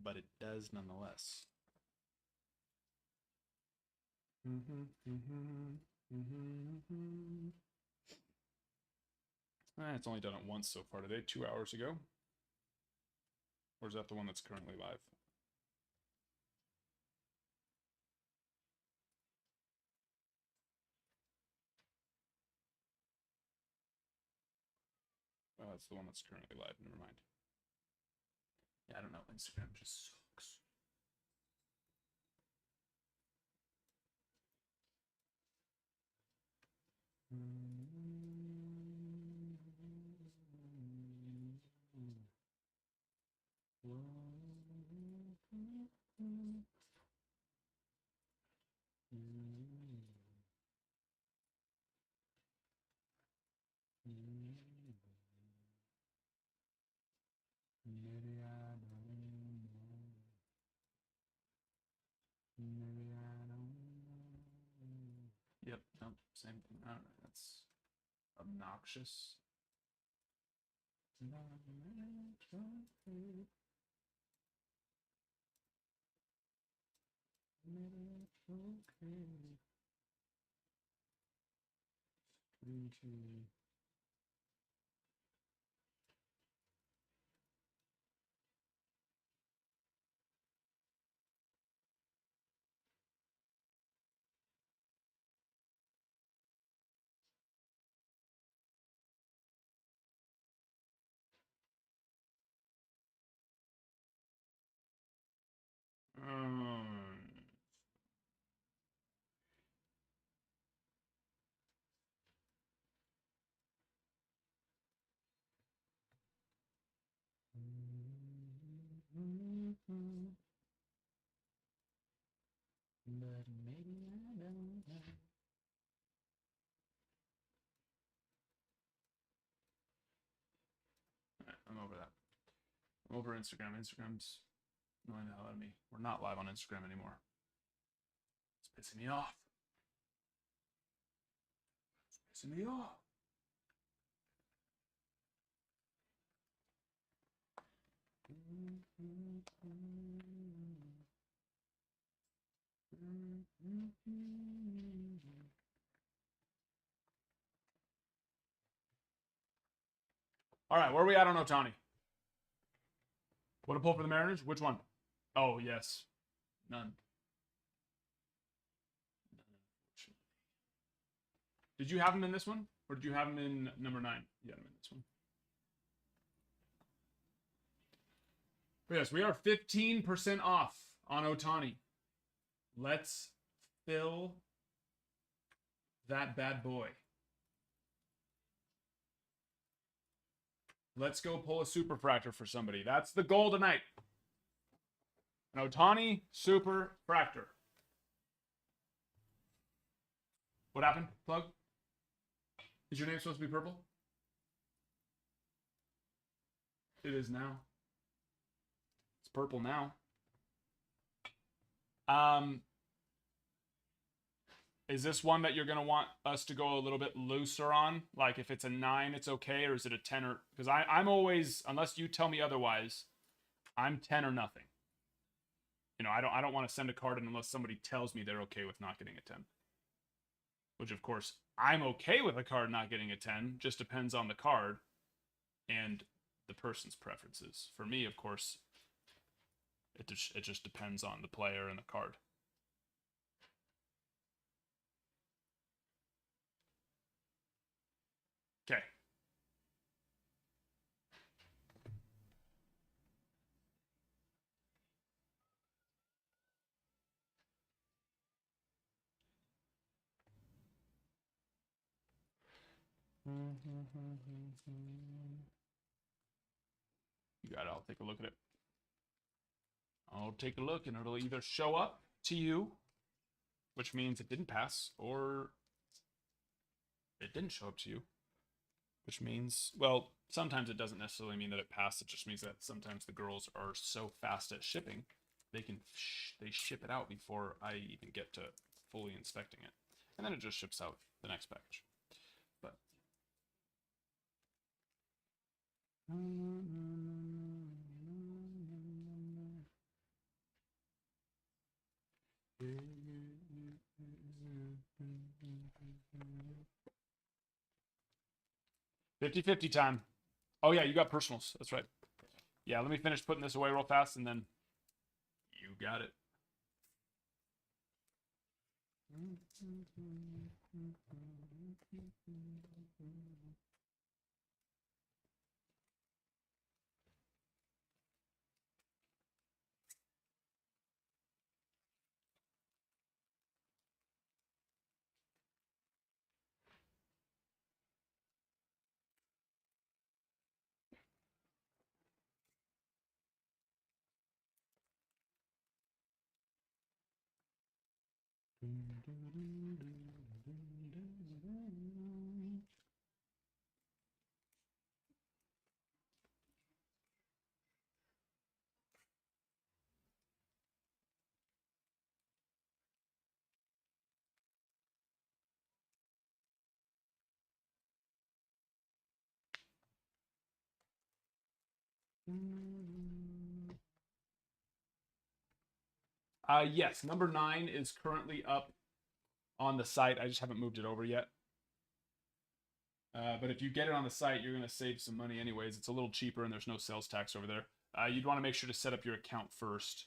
but it does nonetheless. It's only done it once so far today, 2 hours ago. Or is that the one that's currently live? Oh, that's the one that's currently live. Never mind. Yeah, I don't know. Instagram just sucks. Yep, nope, same thing. Alright, that's obnoxious. But maybe I don't know. I'm over that. I'm over Instagram. Instagram's annoying the hell out of me. We're not live on Instagram anymore. It's pissing me off. It's pissing me off. All right, where are we at on Ohtani? What a pull for the Mariners? Which one? Oh, yes. None. Did you have him in this one? Or did you have him in number 9? You had him in this one. But yes, we are 15% off on Ohtani. Let's fill that bad boy. Let's go pull a super fractor for somebody. That's the goal tonight. An Ohtani super fractor. What happened, Plug? Is your name supposed to be purple? It is now. It's purple now. Is this one that you're going to want us to go a little bit looser on? Like if it's a 9, it's okay, or is it a 10 or... Because I'm always, unless you tell me otherwise, I'm 10 or nothing. You know, I don't want to send a card in unless somebody tells me they're okay with not getting a 10. Which, of course, I'm okay with a card not getting a 10. Just depends on the card and the person's preferences. For me, of course, it just depends on the player and the card. Okay. You got it. I'll take a look at it. I'll take a look and it'll either show up to you, which means it didn't pass, or it didn't show up to you, which means, well, sometimes it doesn't necessarily mean that it passed. It just means that sometimes the girls are so fast at shipping, they ship it out before I even get to fully inspecting it. And then it just ships out the next package. But $50-50 time. Oh yeah, you got personals. That's right. Yeah, let me finish putting this away real fast and then you got it. Yes, number 9 is currently up on the site. I just haven't moved it over yet. But if you get it on the site, you're going to save some money anyways. It's a little cheaper and there's no sales tax over there. You'd want to make sure to set up your account first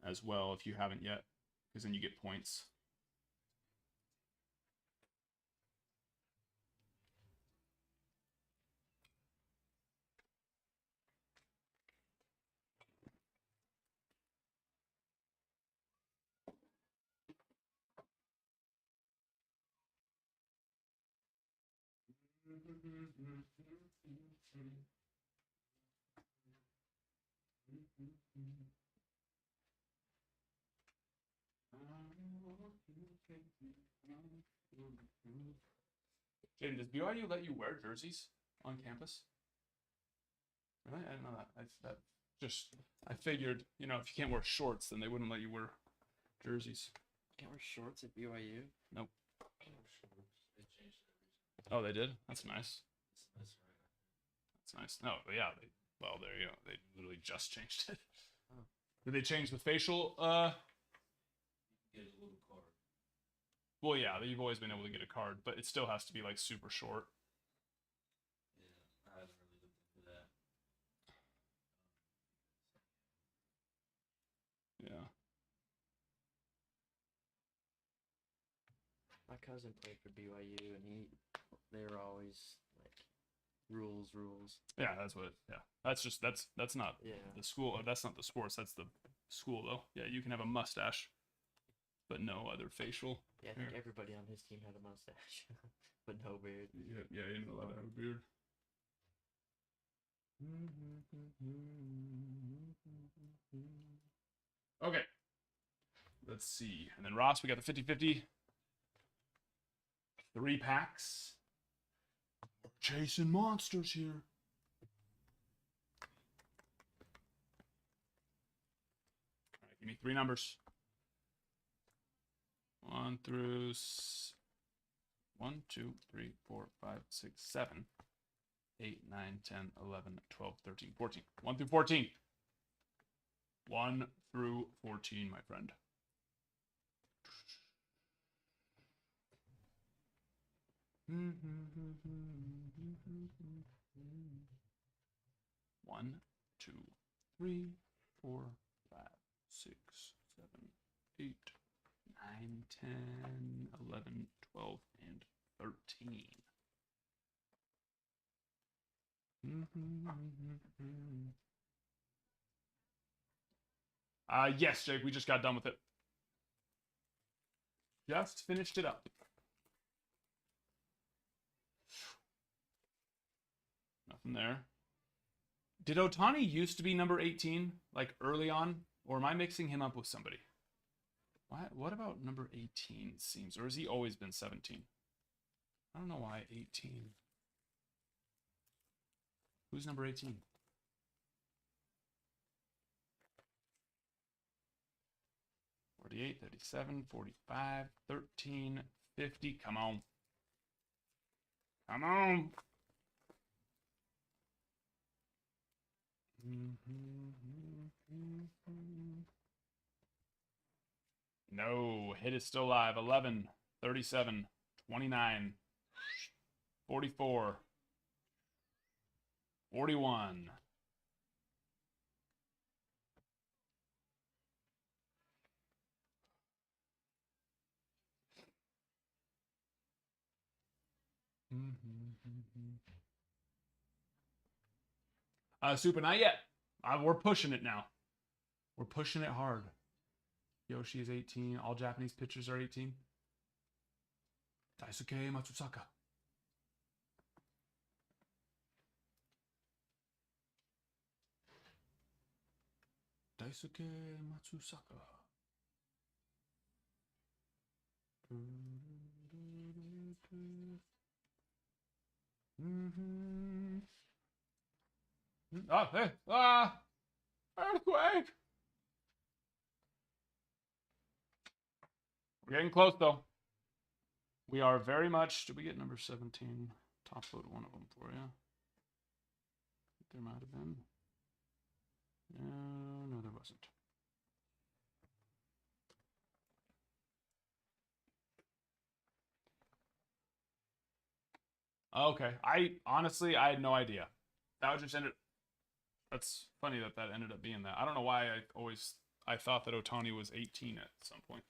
as well if you haven't yet, because then you get points. Jaden, does BYU let you wear jerseys on campus? Really? I didn't know that. I figured, you know, if you can't wear shorts, then they wouldn't let you wear jerseys. Can't wear shorts at BYU. Nope. They changed it. Oh, they did? That's nice. That's right. That's nice. No, but yeah, well, there you go. They literally just changed it. Oh. Did they change the facial? You get a little card. Well, yeah, you've always been able to get a card, but it still has to be like super short. Yeah, I haven't really looked into that. Yeah. My cousin played for BYU, and they were always like rules. Yeah, that's what. Yeah, that's not Yeah. the school. That's not the sports. That's the school, though. Yeah, you can have a mustache, but no other facial. Yeah, I think Here. everybody on his team had a mustache, but no beard. Yeah, you're not allowed to have a beard. Okay. Let's see. And then Ross, we got the 50-50. 3 packs. We're chasing monsters here. All right, give me 3 numbers. 1 through 1, 2, 3, 4, 5, 6, 7, 8, 9, 10, 11, 12, 13, 14. 1 through 14. 1 through 14, my friend. One, two, three, 4, 5, 6, 7, 8, 9, 10, 11, 12, and 13. Yes, Jake, we just got done with it. Just finished it up. Nothing there. Did Ohtani used to be number 18, like early on? Or am I mixing him up with somebody? What about number 18 seems? Or has he always been 17? I don't know why 18. Who's number 18? $48, $37, $45, $13, $50. Come on. Come on. No, hit is still alive. 11, 37, 29, 44, 41. Super, not yet. We're pushing it now. We're pushing it hard. Yoshi is 18. All Japanese pitchers are 18. Daisuke Matsusaka. Daisuke Matsusaka. Oh, hey! Earthquake! We're getting close, though. We are very much... Did we get number 17? Top load one of them for you. There might have been. No, there wasn't. Okay. Honestly, I had no idea. That just ended... That's funny that ended up being that. I don't know why I thought that Ohtani was 18 at some point.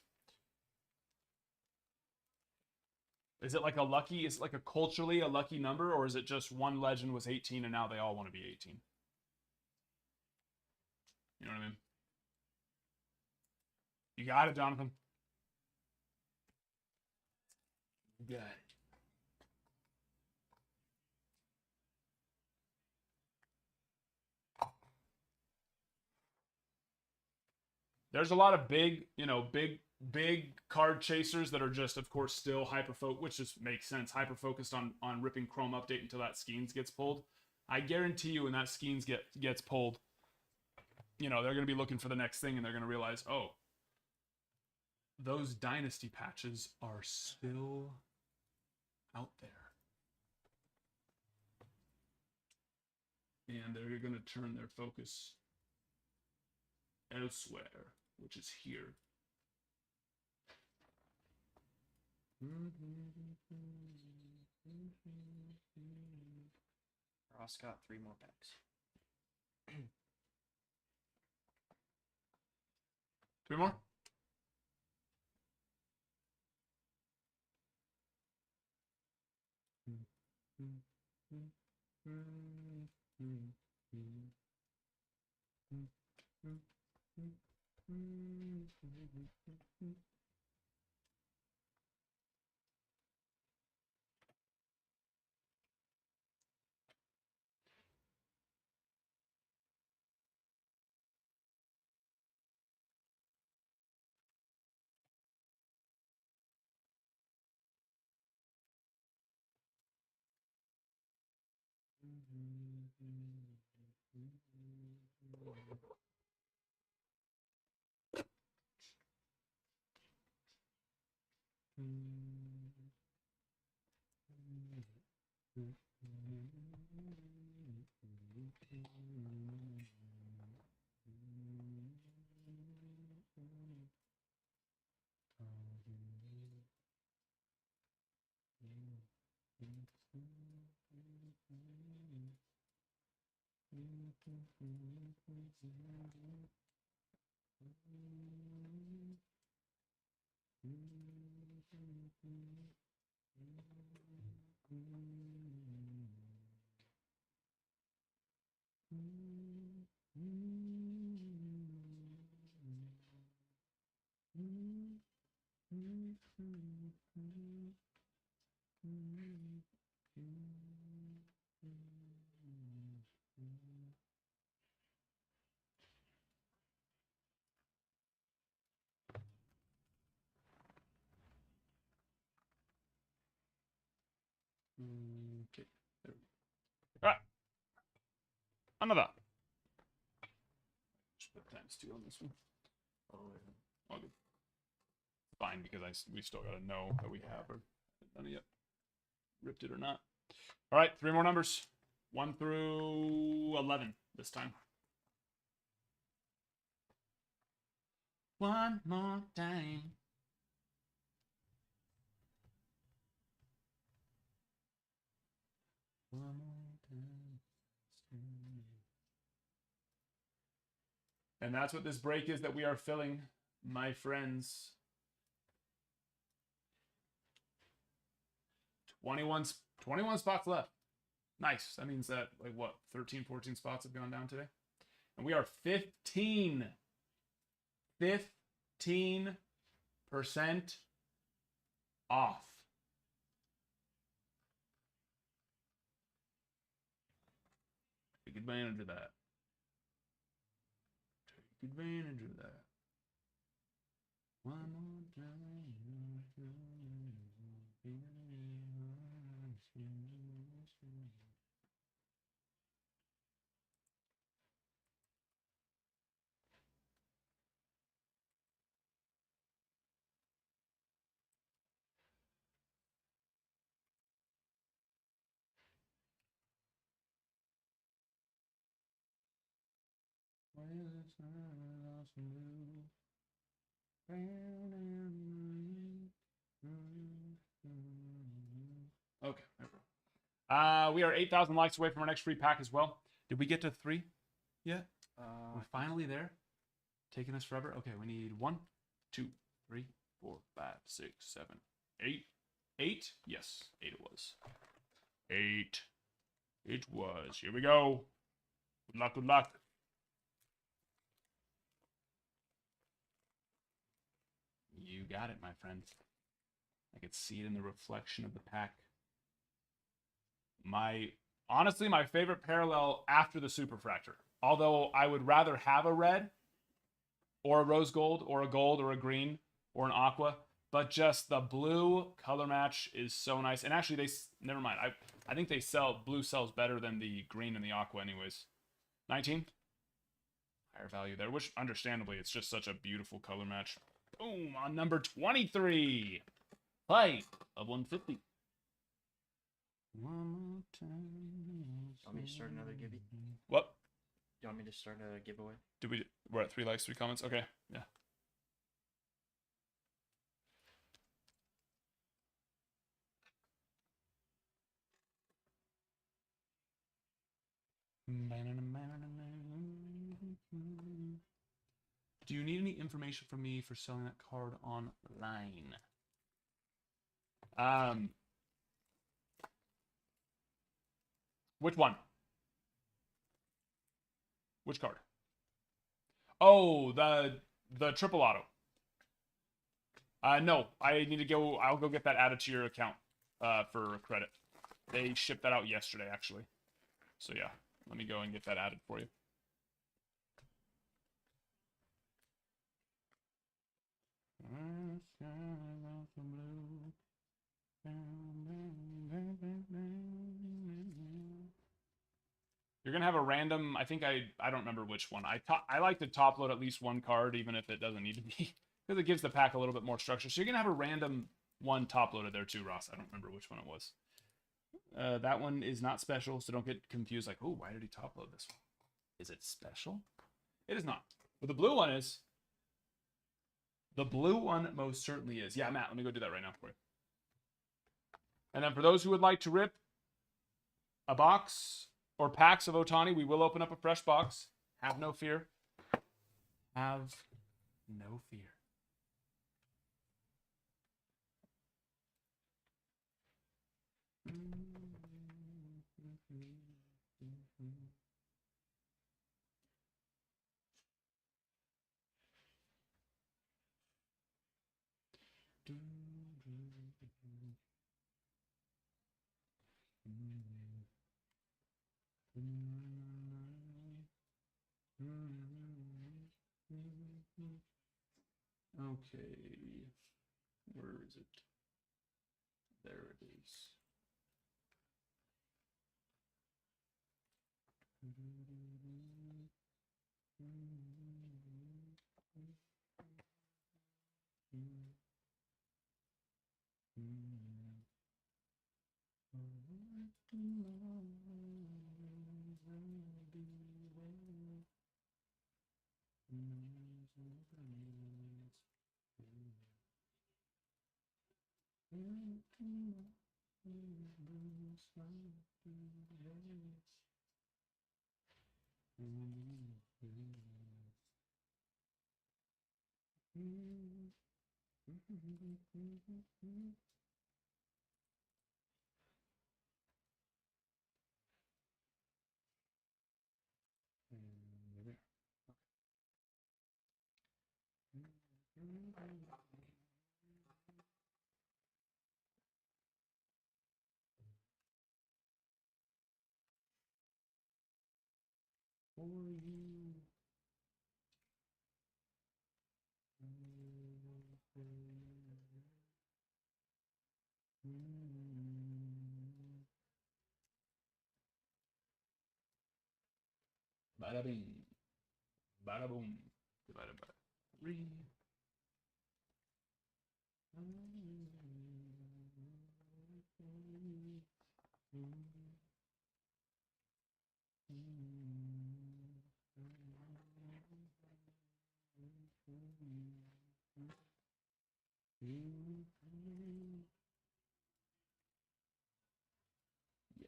Is it like a culturally a lucky number, or is it just one legend was 18 and now they all want to be 18? You know what I mean? You got it, Jonathan. You got it. There's a lot of big card chasers that are just, of course, still hyper-focused, which just makes sense, hyper-focused on ripping Chrome Update until that Skeens gets pulled. I guarantee you when that Skeens gets pulled, they're going to be looking for the next thing, and they're going to realize, oh, those Dynasty patches are still out there. And they're going to turn their focus elsewhere, which is here. Ross got 3 more packs. 3 more? Okay. There we go. All right. Another. Just put ×2 on this one. Oh, yeah. All good. Fine, because we still got to know that we have or haven't done it yet. Ripped it or not. All right, 3 more numbers. 1 through 11 this time. One more time. One more time. And that's what this break is that we are filling, my friends. 21 spots left. Nice. That means that, like, what, 13, 14 spots have gone down today? And we are 15% off. Take advantage of that. Take advantage of that. One more time. Okay. We are 8,000 likes away from our next free pack as well. Did we get to 3 yet? We're finally there. Taking us forever. Okay, we need 1, 2, 3, 4, 5, 6, 7, 8. 8? Yes, 8 it was. 8. It was. Here we go. Good luck, good luck. You got it, my friend. I could see it in the reflection of the pack. Honestly, my favorite parallel after the Superfractor. Although I would rather have a red or a rose gold or a gold or a green or an aqua. But just the blue color match is so nice. And actually, never mind. I think blue sells better than the green and the aqua anyways. 19? Higher value there, which understandably, it's just such a beautiful color match. Boom, on number 23. Play of 150. One more time. Want me to start another gibby? What? You want me to start a giveaway? We're at 3 likes, 3 comments? Okay, yeah. Do you need any information from me for selling that card online? Which one? Which card? Oh, the triple auto. No, I need to go. I'll go get that added to your account for credit. They shipped that out yesterday, actually. So yeah, let me go and get that added for you. You're gonna have a random. I think I don't remember which one. I like to top load at least one card, even if it doesn't need to be, because it gives the pack a little bit more structure. So you're gonna have a random one top loaded there too, Ross. I don't remember which one it was. That one is not special, so don't get confused. Like, oh, why did he top load this one? Is it special? It is not. But the blue one is. The blue one most certainly is. Yeah, Matt, let me go do that right now for you. And then for those who would like to rip a box or packs of Ohtani, we will open up a fresh box. Have no fear. Have no fear. Okay, where is it? There it is. For you. Bada bing. Bada boom. Divided by 3.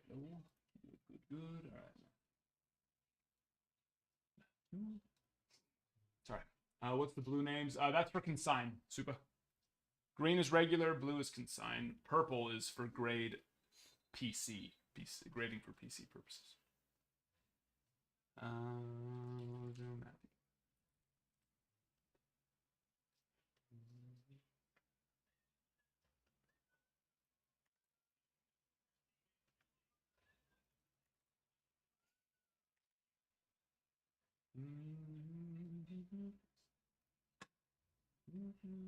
Yellow. Good, good. All right. Sorry. What's the blue names? That's for consign. Super. Green is regular. Blue is consign. Purple is for grade PC. Grading for PC purposes. Matthew.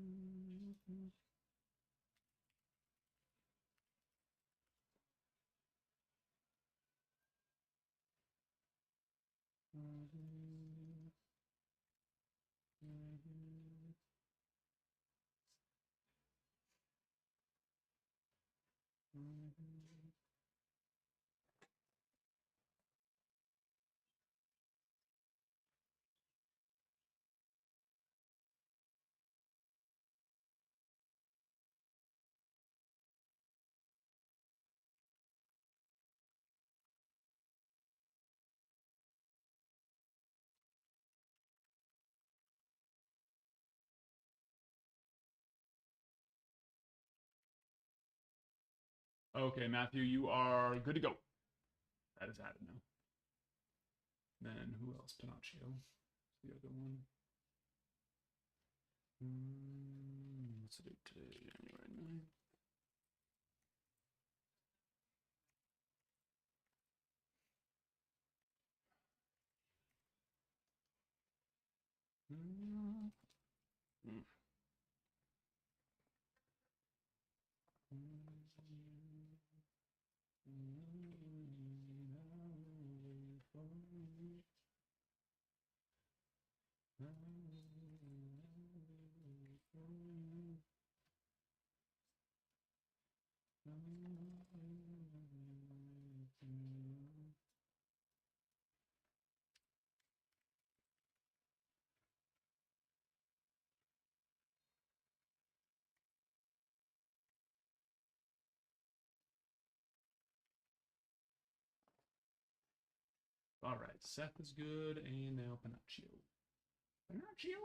Okay, Matthew, you are good to go. That is added now. Then who else? Pinocchio. The other one. What's the date today? January 9th. All right, Seth is good, and now Pinocchio. Pinocchio.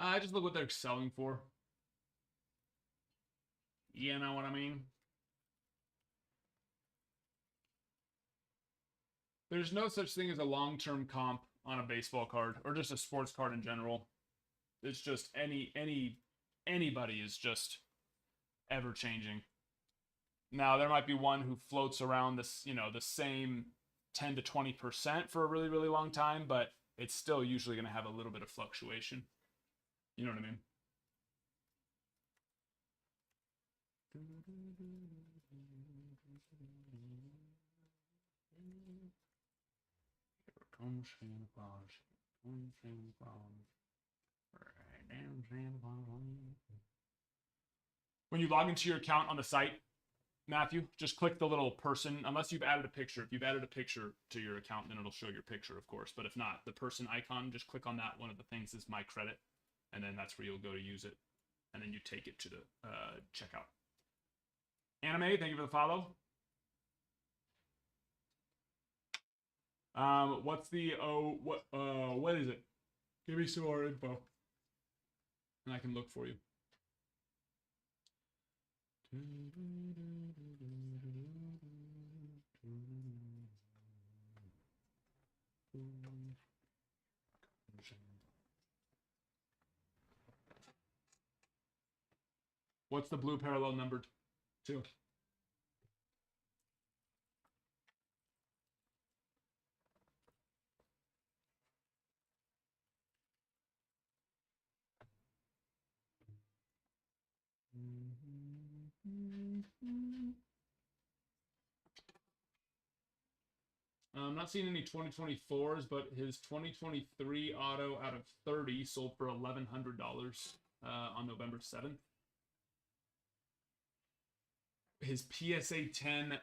I just look what they're selling for. You know what I mean? There's no such thing as a long-term comp on a baseball card or just a sports card in general. It's just anybody is just ever changing. Now there might be one who floats around this, the same 10 to 20% for a really, really long time, but it's still usually going to have a little bit of fluctuation. You know what I mean? When you log into your account on the site, Matthew, just click the little person, unless you've added a picture. If you've added a picture to your account, then it'll show your picture, of course. But if not, the person icon, just click on that. One of the things is My Credit, and then that's where you'll go to use it. And then you take it to the checkout. Anime, thank you for the follow. What's the what is it? Give me some more info, and I can look for you. What's the blue parallel numbered to? I'm not seeing any 2024s, but his 2023 auto out of 30 sold for $1,100 on November 7th. His PSA 10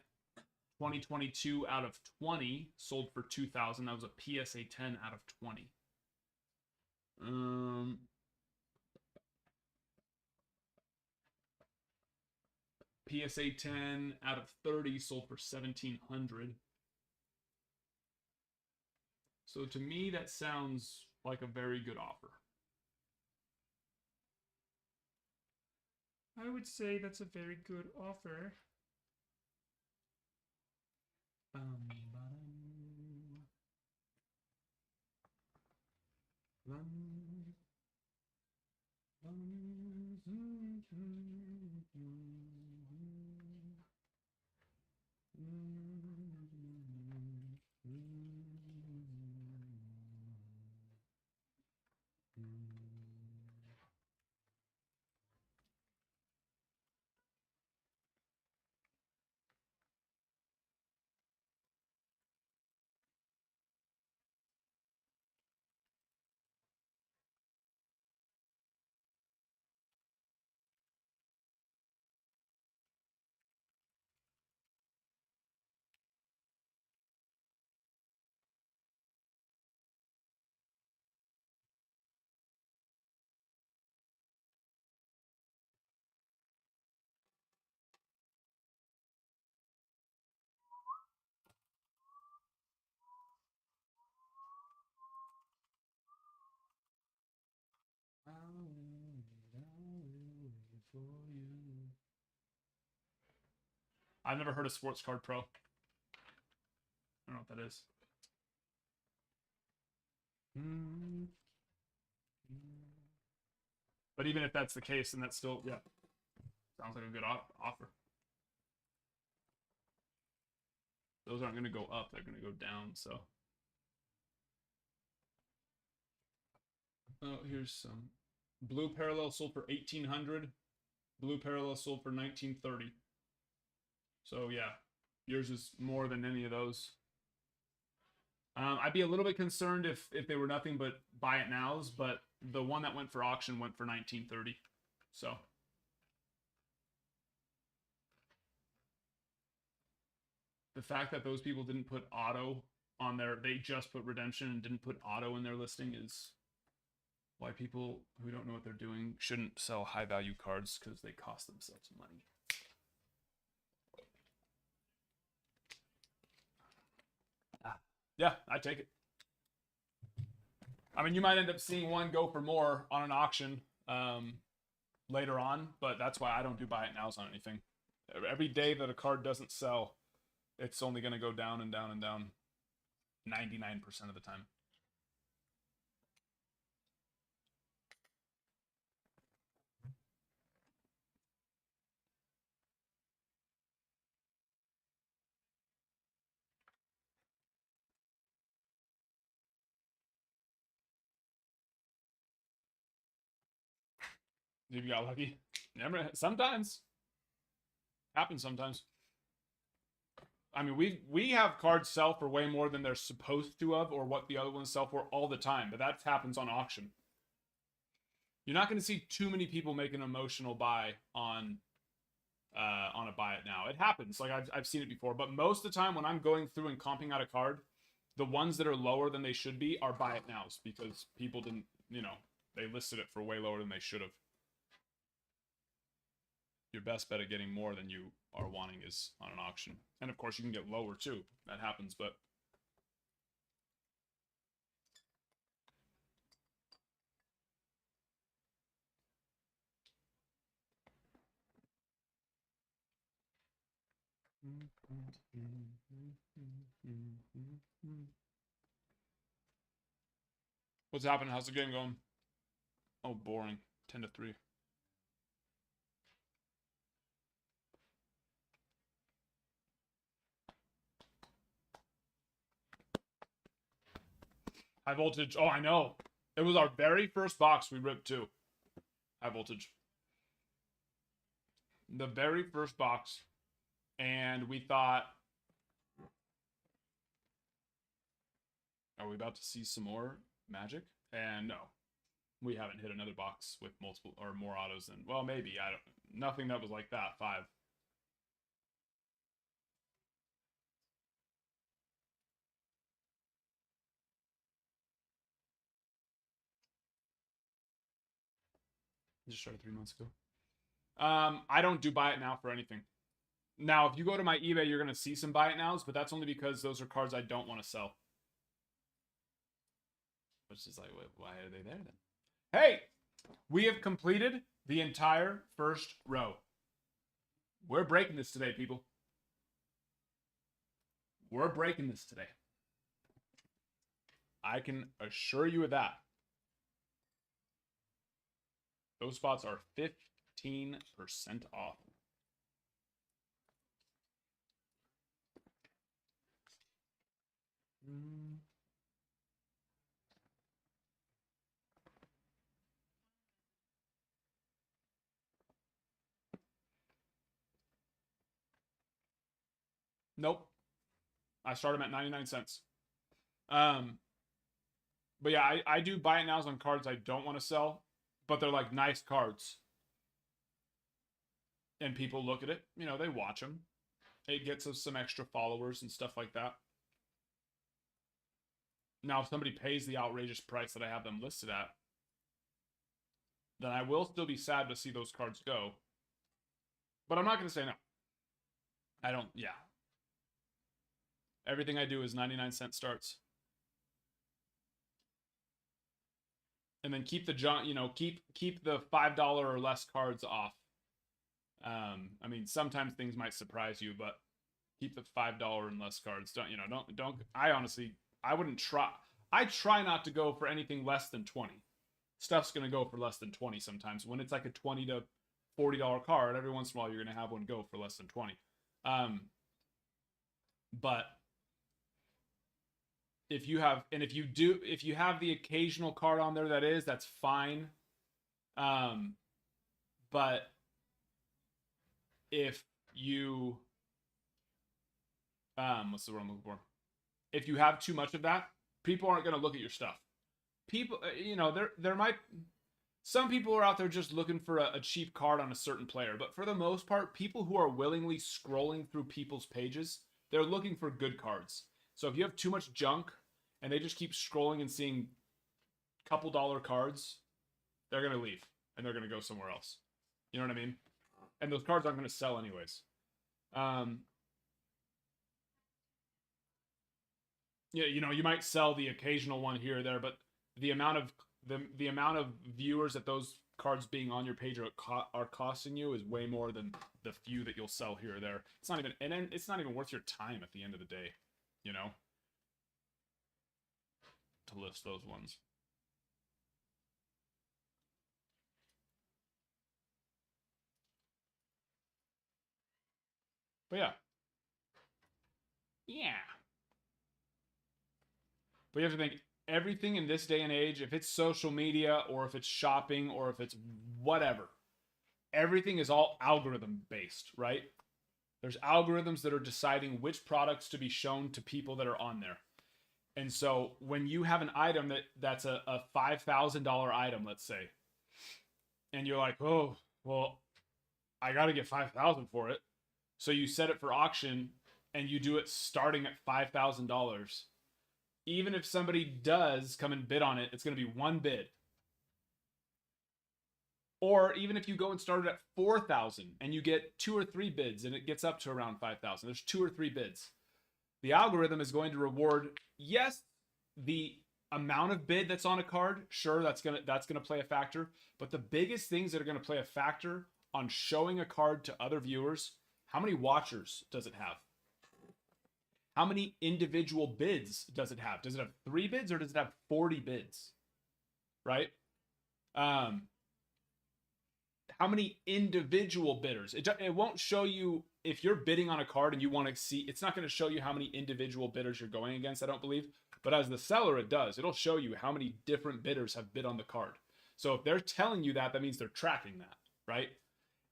2022 out of 20 sold for $2,000. That was a PSA 10 out of 20. PSA 10 out of 30 sold for $1,700. So to me, that sounds like a very good offer. I would say that's a very good offer. I've never heard of Sports Card Pro. I don't know what that is. But even if that's the case, then that's still, yeah, sounds like a good offer. Those aren't going to go up. They're going to go down, so. Oh, here's some. Blue Parallel sold for $1,800. Blue Parallel sold for $1,930. So, yeah, yours is more than any of those. I'd be a little bit concerned if they were nothing but buy it nows, but the one that went for auction went for $1,930. So. the fact that those people didn't put auto on their, they just put redemption and didn't put auto in their listing is why people who don't know what they're doing shouldn't sell high value cards because they cost themselves money. Yeah, I take it. I mean, you might end up seeing one go for more on an auction later on, but that's why I don't do buy it nows on anything. Every day that a card doesn't sell, it's only going to go down and down and down 99% of the time. If you got lucky. Never. Sometimes. Happens sometimes. I mean, we have cards sell for way more than they're supposed to have, or what the other ones sell for all the time. But that happens on auction. You're not going to see too many people make an emotional buy on a buy it now. It happens. Like I've seen it before. But most of the time when I'm going through and comping out a card, the ones that are lower than they should be are buy it nows because people didn't, you know, they listed it for way lower than they should have. Your best bet at getting more than you are wanting is on an auction. And of course you can get lower too. That happens, but what's happening? How's the game going? Oh, boring. 10-3. High voltage. Oh, I know. It was our very first box we ripped too. High voltage. The very first box. And we thought, are we about to see some more magic? And no. We haven't hit another box with multiple or more autos than, well, maybe. I don't, nothing that was like that. 5. Just started 3 months ago. I don't do buy it now for anything. Now, if you go to my eBay, you're going to see some buy it nows, but that's only because those are cards I don't want to sell. Which is like, why are they there then? Hey, we have completed the entire first row. We're breaking this today, people. We're breaking this today. I can assure you of that. Those spots are 15% off. Nope. I start them at 99 cents. But yeah, I do buy it nows on cards I don't want to sell, but they're like nice cards. And people look at it, you know, they watch them. It gets us some extra followers and stuff like that. Now, if somebody pays the outrageous price that I have them listed at, then I will still be sad to see those cards go. But I'm not going to say no. I don't, yeah. Everything I do is 99-cent starts. And then keep the junk, you know, keep the $5 or less cards off. I mean, sometimes things might surprise you, but keep the $5 and less cards. Don't, I honestly, I wouldn't try. I try not to go for anything less than 20. Stuff's going to go for less than 20 sometimes. When it's like a $20 to $40 card, every once in a while you're going to have one go for less than 20. But if you have the occasional card on there that's fine. But if you, what's the word I'm looking for? If you have too much of that, people aren't going to look at your stuff. People, you know, there might, some people are out there just looking for a cheap card on a certain player. But for the most part, people who are willingly scrolling through people's pages they're looking for good cards. So if you have too much junk and they just keep scrolling and seeing couple dollar cards, they're going to leave and they're going to go somewhere else. You know what I mean? And those cards aren't going to sell anyways. Yeah, you know, you might sell the occasional one here or there, but the amount of the amount of viewers that those cards being on your page are costing you is way more than the few that you'll sell here or there. It's not even, and then it's not even worth your time at the end of the day, you know, to list those ones. But yeah. Yeah. But you have to think, everything in this day and age, if it's social media or if it's shopping or if it's whatever, everything is all algorithm based, right? There's algorithms that are deciding which products to be shown to people that are on there. And so when you have an item that's a $5,000 item, let's say, and you're like, oh, well, I got to get $5,000 for it. So you set it for auction and you do it starting at $5,000. Even if somebody does come and bid on it, it's going to be one bid. Or even if you go and start it at 4,000 and you get 2 or 3 bids and it gets up to around 5,000, there's 2 or 3 bids. The algorithm is going to reward, yes, the amount of bid that's on a card, sure, that's gonna play a factor. But the biggest things that are gonna play a factor on showing a card to other viewers, how many watchers does it have? How many individual bids does it have? Does it have 3 bids or does it have 40 bids? Right? How many individual bidders? It won't show you if you're bidding on a card and you want to see, it's not going to show you how many individual bidders you're going against, I don't believe. But as the seller, it does. It'll show you how many different bidders have bid on the card. So if they're telling you that, that means they're tracking that, right?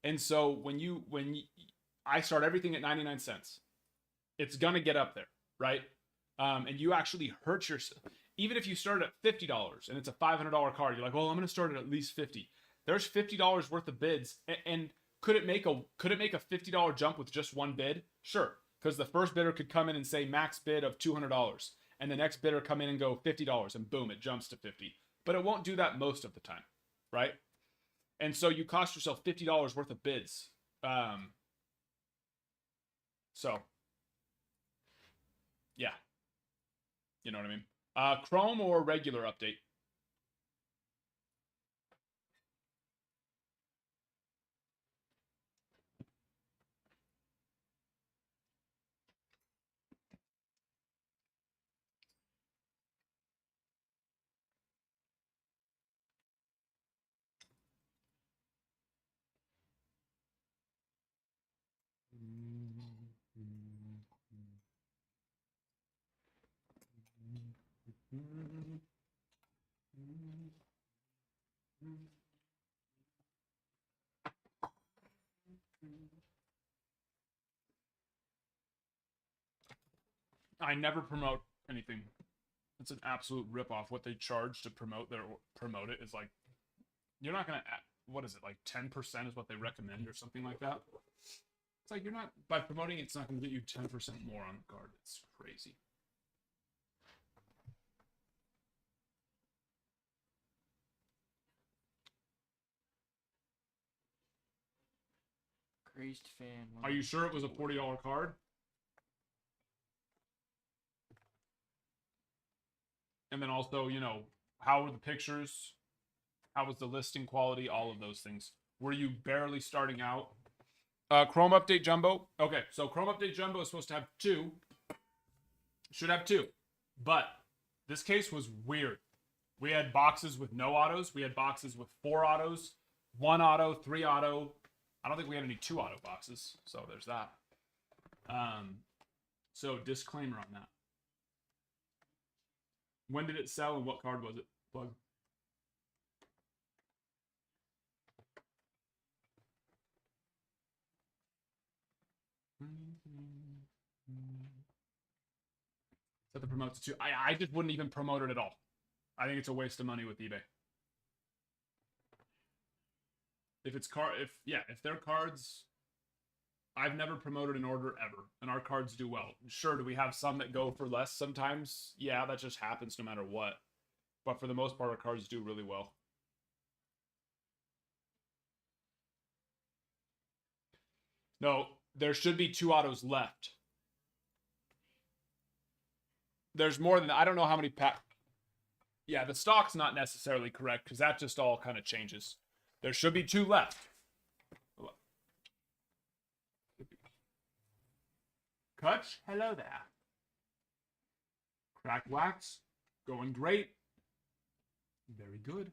And so when I start everything at 99 cents, it's going to get up there, right? And you actually hurt yourself. Even if you start at $50 and it's a $500 card, you're like, well, I'm going to start at least 50. There's $50 worth of bids, and could it make a $50 jump with just one bid? Sure, because the first bidder could come in and say max bid of $200, and the next bidder come in and go $50, and boom, it jumps to 50. But it won't do that most of the time, right? And so you cost yourself $50 worth of bids. So, yeah, you know what I mean. Chrome or regular update? I never promote anything. It's an absolute ripoff. What they charge to promote it is like, you're not gonna. What is it, like 10% is what they recommend or something like that? It's like, you're not, by promoting it's not gonna get you 10% more on the card. It's crazy. Crazed fan. Are you sure it was a $40 card? And then also, you know, how were the pictures? How was the listing quality? All of those things. Were you barely starting out? Chrome Update Jumbo. Okay, so Chrome Update Jumbo is supposed to have 2. Should have 2. But this case was weird. We had boxes with no autos. We had boxes with 4 autos, 1 auto, 3 auto. I don't think we had any 2 auto boxes. So there's that. So disclaimer on that. When did it sell and what card was it? Plug. Set the promotes to 2. I just wouldn't even promote it at all. I think it's a waste of money with eBay. If it's if their cards, I've never promoted an order ever, and our cards do well. Sure, do we have some that go for less sometimes? Yeah, that just happens no matter what. But for the most part, our cards do really well. No, there should be 2 autos left. There's more than, I don't know how many pack. Yeah, the stock's not necessarily correct because that just all kind of changes. There should be 2 left. Kutch, hello there. Crack wax, going great. Very good.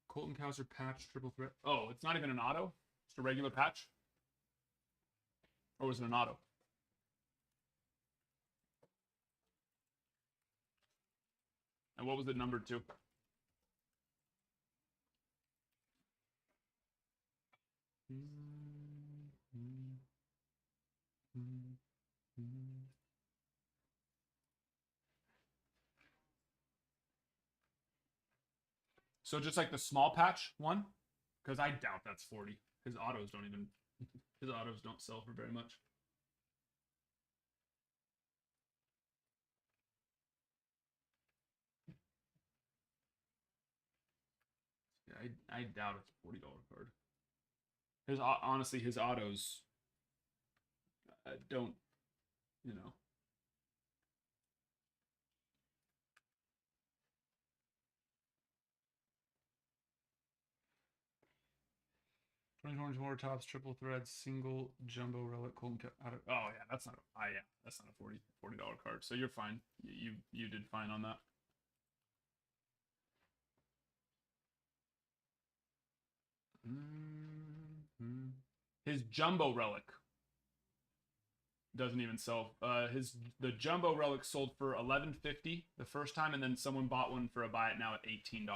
Colton Cowser patch, triple threat. Oh, it's not even an auto? Just a regular patch? Or was it an auto? And what was it numbered to? So just like the small patch one? Because I doubt that's 40. His autos don't sell for very much. Yeah, I doubt it's a $40 card. Honestly, his autos don't, you know. Orange more tops, triple threads, single jumbo relic, Colton. Oh yeah, that's not a $40 card. So you're fine. You did fine on that. His jumbo relic doesn't even sell. The jumbo relic sold for $11.50 the first time, and then someone bought one for a buy it now at $18,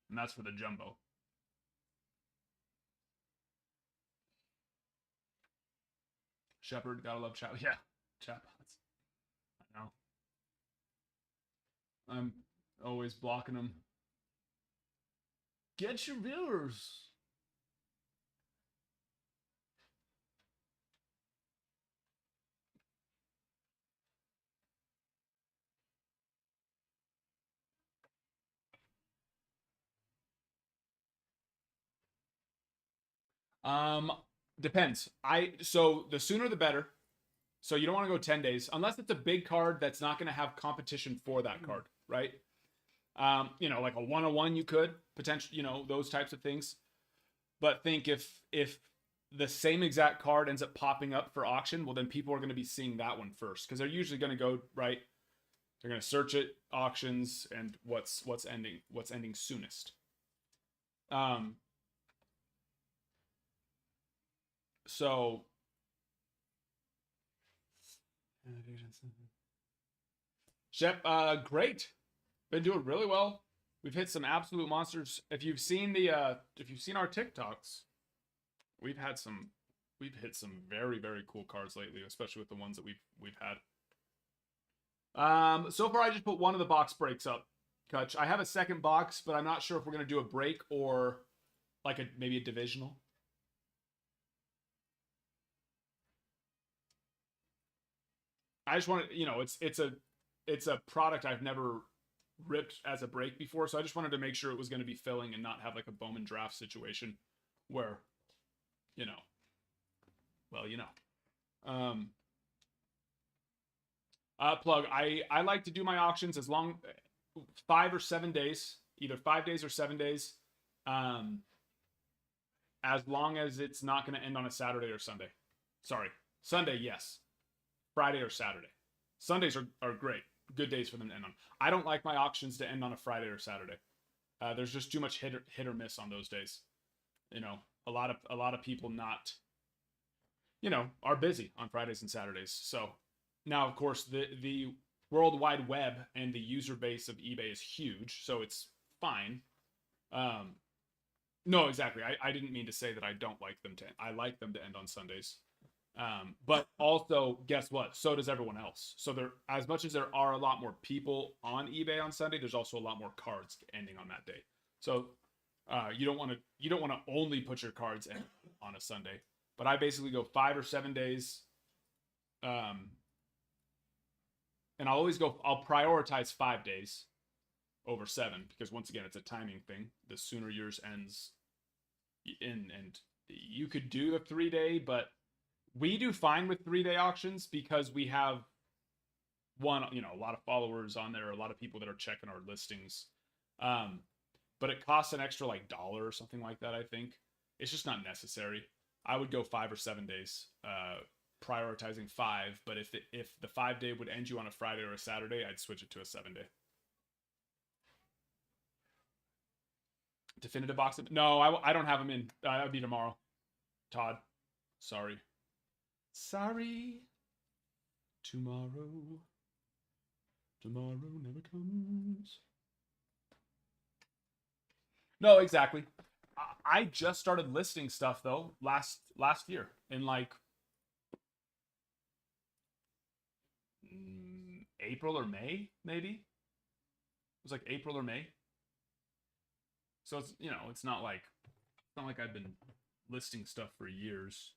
and that's for the jumbo. Shepard, gotta love chat. Yeah, chatbots. I know. I'm always blocking them. Get your viewers. Depends. So the sooner the better. So you don't want to go 10 days unless it's a big card that's not going to have competition for that card, right? Like a 101 you could potentially, those types of things. But think if the same exact card ends up popping up for auction, well then people are going to be seeing that one first because they're usually going to go right. They're going to search it, auctions, and what's ending soonest. So Shep, great. Been doing really well. We've hit some absolute monsters. If you've seen our TikToks, we've hit some very, very cool cards lately, especially with the ones that we've had. So far I just put one of the box breaks up, Kutch. I have a second box, but I'm not sure if we're gonna do a break or like maybe a divisional. I just want to, it's a product I've never ripped as a break before, so I just wanted to make sure it was going to be filling and not have like a Bowman draft situation where, plug. I like to do my auctions as long 5 or 7 days, either 5 days or 7 days, as long as it's not going to end on a Saturday or Sunday. Sorry, Sunday, yes. Friday or Saturday. Sundays are great. Good days for them to end on. I don't like my auctions to end on a Friday or Saturday. There's just too much hit or miss on those days. A lot of people not, are busy on Fridays and Saturdays. So now, of course, the World Wide Web and the user base of eBay is huge, so it's fine. No, exactly. I didn't mean to say that I don't like them to. I like them to end on Sundays. But also, guess what? So does everyone else. So as much as there are a lot more people on eBay on Sunday, there's also a lot more cards ending on that day. So You don't want to only put your cards in on a Sunday. But I basically go 5 or 7 days. And I'll prioritize 5 days over 7 because once again, it's a timing thing. The sooner yours ends and you could do the 3-day, but we do fine with 3-day auctions because we have a lot of followers on there, a lot of people that are checking our listings. But it costs an extra like $1 or something like that. I think it's just not necessary. I would go 5 or 7 days, prioritizing 5. But if the 5-day would end you on a Friday or a Saturday, I'd switch it to a 7-day. Definitive box? No, I don't have them in. That would be tomorrow. Todd, sorry. Tomorrow never comes. No, exactly. I just started listing stuff though last year in like April or May, maybe. It was like April or May. So it's it's not like I've been listing stuff for years.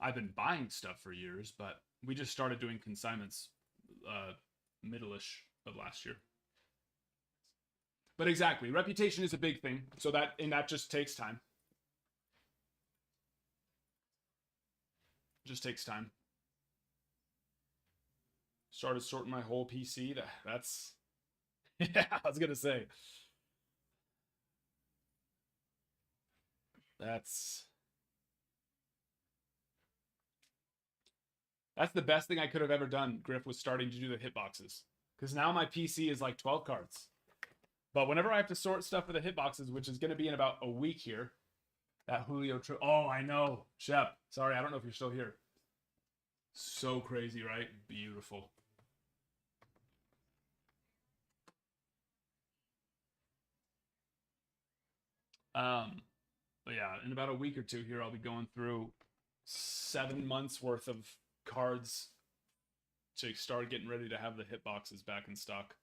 I've been buying stuff for years, but we just started doing consignments middle-ish of last year. But exactly, reputation is a big thing, so that just takes time. Just takes time. Started sorting my whole PC. That's yeah, I was gonna say. That's the best thing I could have ever done, Griff, was starting to do the hitboxes. Because now my PC is like 12 cards. But whenever I have to sort stuff for the hitboxes, which is going to be in about a week here, that Julio oh, I know. Shep, sorry, I don't know if you're still here. So crazy, right? Beautiful. But yeah, in about a week or 2 here, I'll be going through 7 months worth of cards to start getting ready to have the hitboxes back in stock.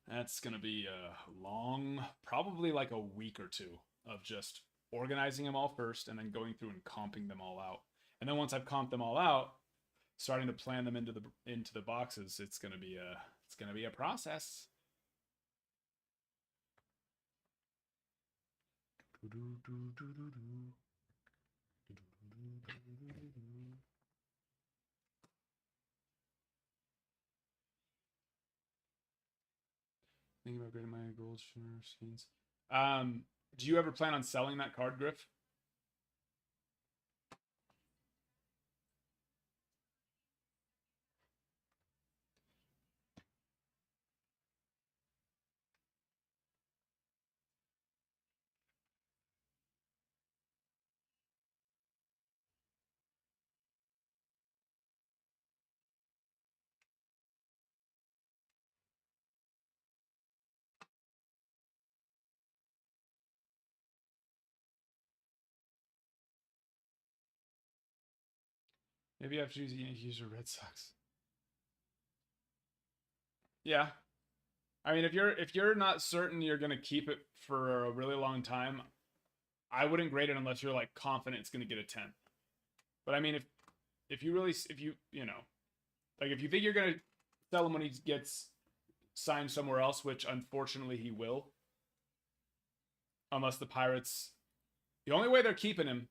That's going to be a long, probably like a week or 2 of just organizing them all first and then going through and comping them all out. And then once I've comped them all out, starting to plan them into the boxes, it's going to be a process. Thinking about grading my gold skins. Do you ever plan on selling that card, Griff? Maybe I have to use the Yankees or Red Sox. Yeah. I mean, if you're not certain you're gonna keep it for a really long time, I wouldn't grade it unless you're like confident it's gonna get a 10. But I mean, if you like if you think you're gonna sell him when he gets signed somewhere else, which unfortunately he will, unless the Pirates, the only way they're keeping him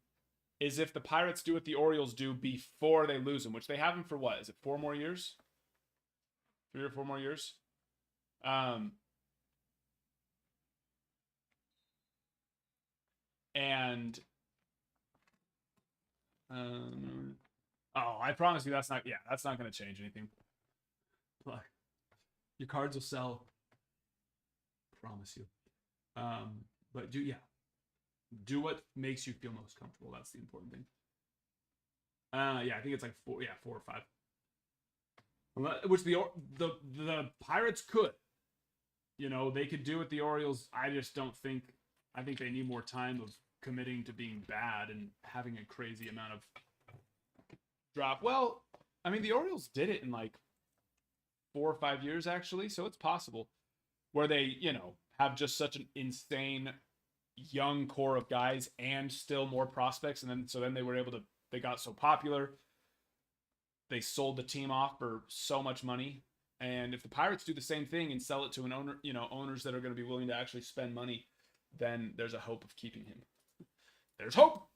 is if the Pirates do what the Orioles do before they lose him, which they have him for what? Is it 4 more years? 3 or 4 more years? I promise you that's not going to change anything. Look, your cards will sell. Promise you. But do what makes you feel most comfortable. That's the important thing. I think it's like 4 or 5. Which the Pirates could. They could do what the Orioles. I think they need more time of committing to being bad and having a crazy amount of drop. Well, I mean, the Orioles did it in like 4 or 5 years actually, so it's possible where they, have just such an insane young core of guys and still more prospects. And then they were able to, they got so popular. They sold the team off for so much money. And if the Pirates do the same thing and sell it to an owner, owners that are going to be willing to actually spend money, then there's a hope of keeping him. There's hope.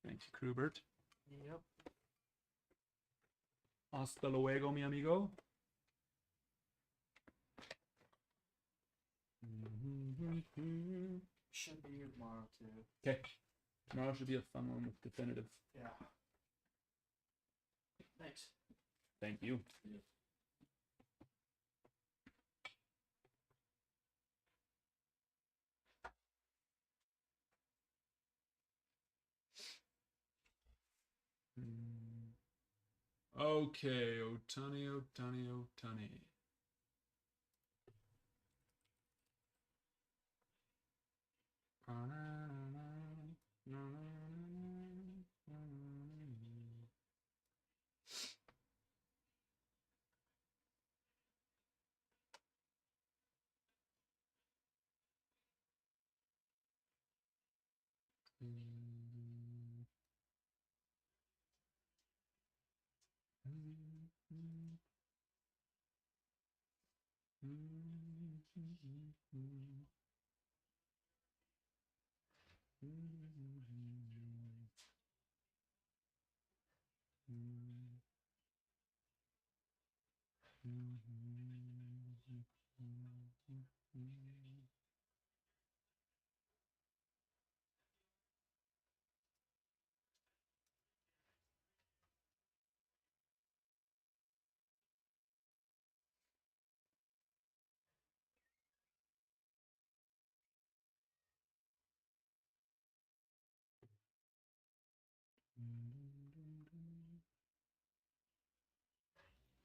Thank you, Krubert. Yep. Hasta luego, mi amigo. Should be here tomorrow too. Okay. Tomorrow should be a fun one with definitive. Yeah. Thanks. Thank you. Okay, Ohtani.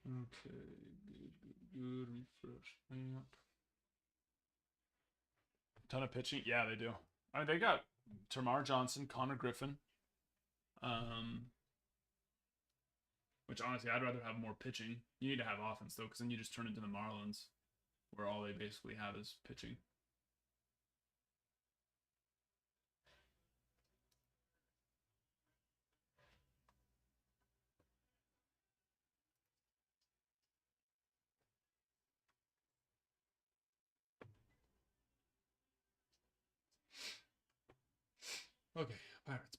Okay, good. Refresh app. Ton of pitching. Yeah, they do. I mean, they got Termar Johnson, Connor Griffin. Which honestly, I'd rather have more pitching. You need to have offense though, because then you just turn into the Marlins, where all they basically have is pitching. Okay, Pirates.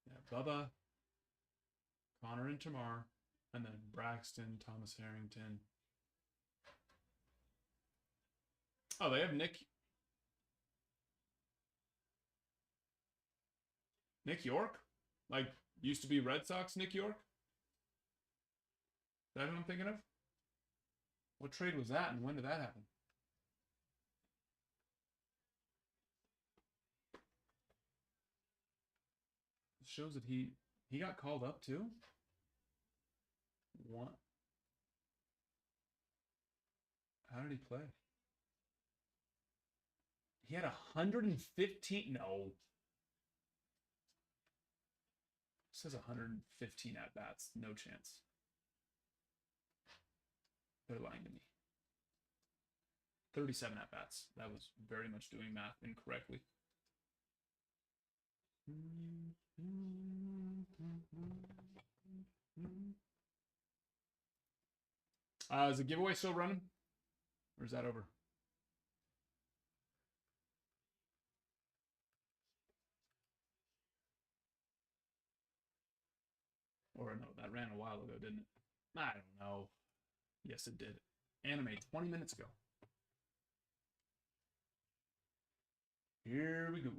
Yeah, Bubba, Connor and Tamar, and then Braxton, Thomas Harrington. Oh, they have Nick York? Like, used to be Red Sox Nick York? Is that who I'm thinking of? What trade was that, and when did that happen? It shows that he got called up too? What? How did he play? He had 115. No. It says 115 at bats. No chance. They're lying to me. 37 at bats. That was very much doing math incorrectly. Is the giveaway still running? Or is that over? Or no, that ran a while ago, didn't it? I don't know. Yes, it did. Anime 20 minutes ago. Here we go.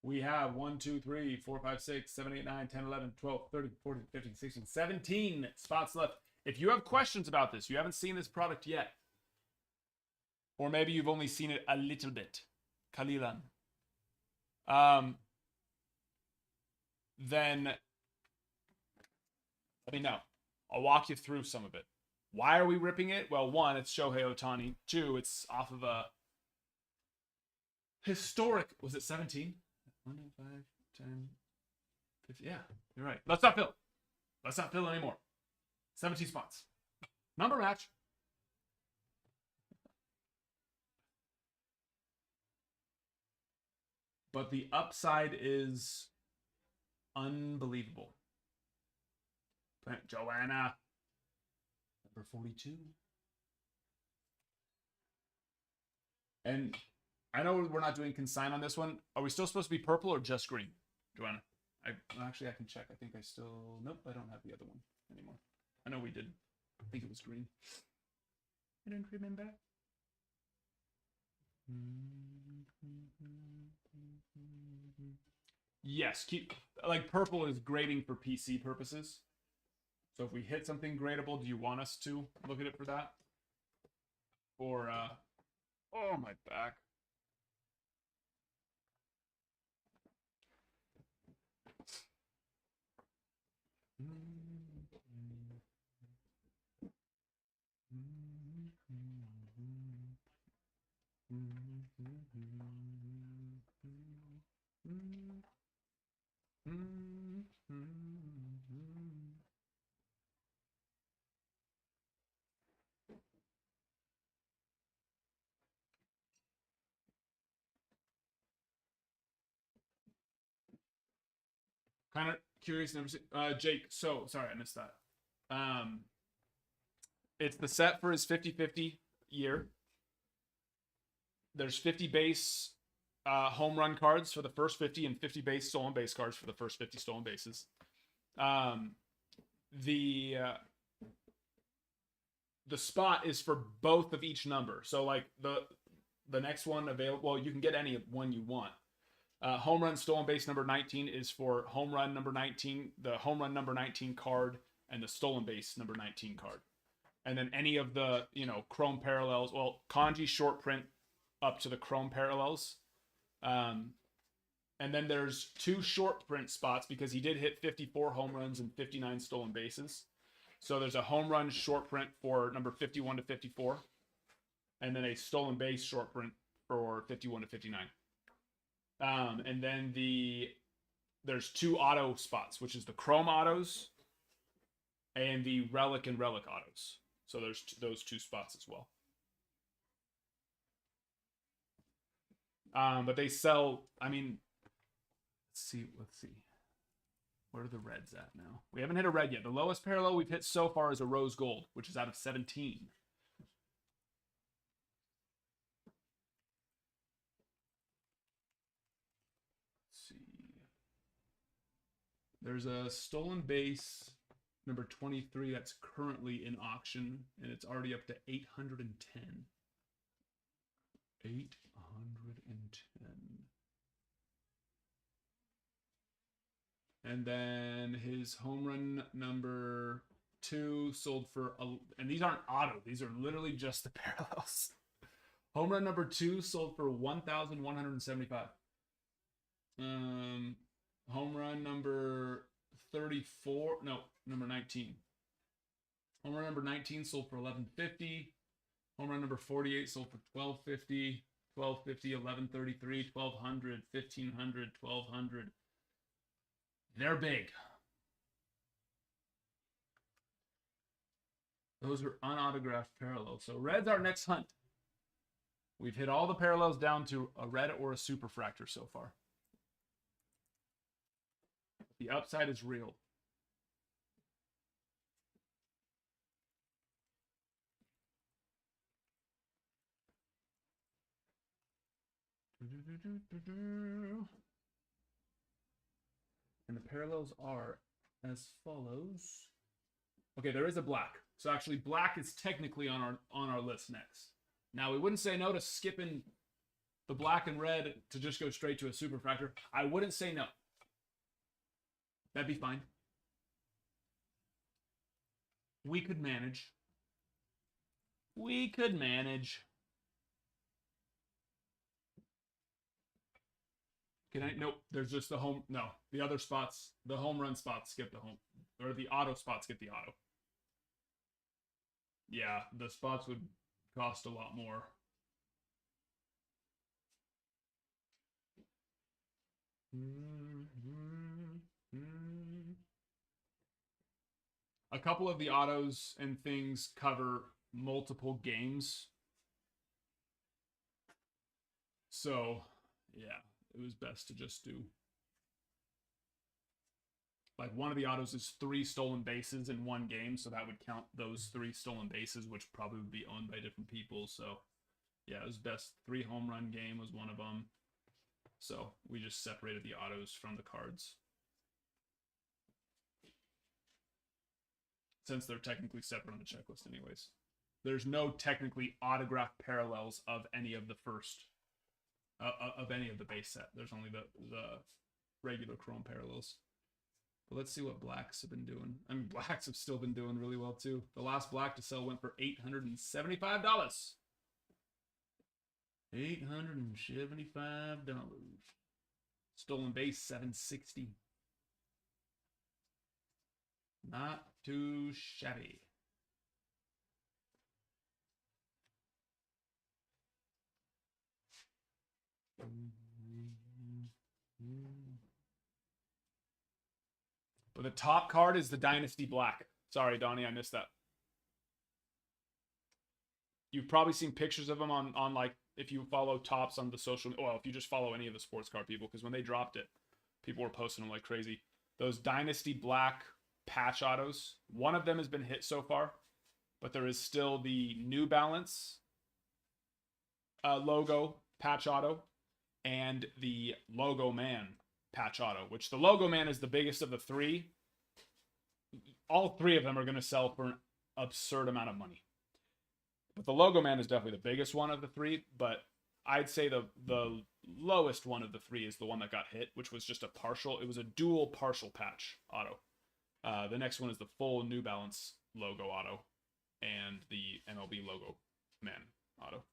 We have 1, 2, 3, 4, 5, 6, 7, 8, 9, 10, 11, 12, 13, 14, 15, 16, 17 spots left. If you have questions about this, you haven't seen this product yet, or maybe you've only seen it a little bit, Kalilan, then Let me know. I'll walk you through some of it. Why are we ripping it? Well, one, it's Shohei Ohtani. Two, it's off of a historic. Was it 17? 1, 5, 10, 50. Yeah, you're right. Let's not fill. Let's not fill anymore. 17 spots. Number match. But the upside is unbelievable. Joanna. Number 42. And I know we're not doing consign on this one. Are we still supposed to be purple or just green, Joanna? Actually, I can check. I think I still... Nope, I don't have the other one anymore. I know we did. I think it was green. I don't remember. Yes, like purple is grading for PC purposes. So if we hit something gradable, do you want us to look at it for that? Or oh, my back. Kind of curious. Never seen Jake. So sorry, I missed that. It's the set for his 50-50 year. There's 50 base home run cards for the first 50 and 50 base stolen base cards for the first 50 stolen bases. The spot is for both of each number. So like the next one available, well, you can get any one you want. Home run stolen base number 19 is for home run number 19, the home run number 19 card, and the stolen base number 19 card. And then any of the, chrome parallels, well, kanji short print up to the chrome parallels. And then there's 2 short print spots because he did hit 54 home runs and 59 stolen bases. So there's a home run short print for number 51 to 54. And then a stolen base short print for 51 to 59. And then there's 2 auto spots, which is the chrome autos and the relic and relic autos. So there's those 2 spots as well. But they sell, let's see. Where are the reds at now? We haven't hit a red yet. The lowest parallel we've hit so far is a rose gold, which is out of 17. There's a stolen base number 23 that's currently in auction, and it's already up to 810. 810. And then his home run number 2 sold for, and these aren't auto, these are literally just the parallels. Home run number 2 sold for 1,175. Home run number 34, no, number 19. Home run number 19 sold for 1150. Home run number 48 sold for 1250, 1250, 1133, 1200, 1500, 1200. They're big. Those are unautographed parallels. So red's our next hunt. We've hit all the parallels down to a red or a superfractor so far. The upside is real. And the parallels are as follows. Okay, there is a black. So actually black is technically on our list next. Now we wouldn't say no to skipping the black and red to just go straight to a superfractor. I wouldn't say no. That'd be fine. We could manage. We could manage. Can I? Nope. There's just the home. No, the other spots. The home run spots. Skip the home. or the auto spots get the auto. Yeah, the spots would cost a lot more. A couple of the autos and things cover multiple games. So, yeah, it was best to just do. Like, one of the autos is 3 stolen bases in one game, so that would count those 3 stolen bases, which probably would be owned by different people. So, yeah, it was best. 3 home run game was one of them. So, we just separated the autos from the cards. Since they're technically separate on the checklist anyways. There's no technically autographed parallels of any of the first of any of the base set. There's only the regular chrome parallels. But let's see what blacks have been doing. I mean, blacks have still been doing really well too. The last black to sell went for $875. $875. Stolen base $760. Not too shabby. But the top card is the Dynasty Black. Sorry, Donnie, I missed that. You've probably seen pictures of them on like, if you follow Tops on the social, well, if you just follow any of the sports card people, because when they dropped it, people were posting them like crazy. Those Dynasty Black patch autos, one of them has been hit so far, but there is still the New Balance logo patch auto and the Logo Man patch auto, which the Logo Man is the biggest of the 3. All 3 of them are going to sell for an absurd amount of money. But the Logo Man is definitely the biggest one of the 3, but I'd say the lowest one of the 3 is the one that got hit, which was just a partial. It was a dual partial patch auto. The next one is the full New Balance logo auto and the MLB Logo Man auto.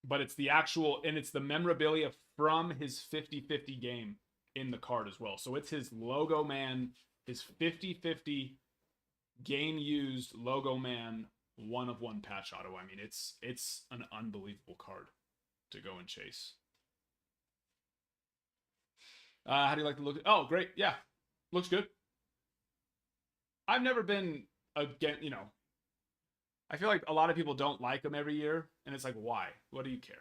But it's the actual, and it's the memorabilia from his 50-50 game in the card as well. So it's his Logo Man, his 50-50 game used Logo Man 1-of-1 patch auto. I mean, it's an unbelievable card to go and chase. How do you like the look? Oh, great. Yeah. Looks good. I've never been against, I feel like a lot of people don't like them every year, and it's like, why? What do you care?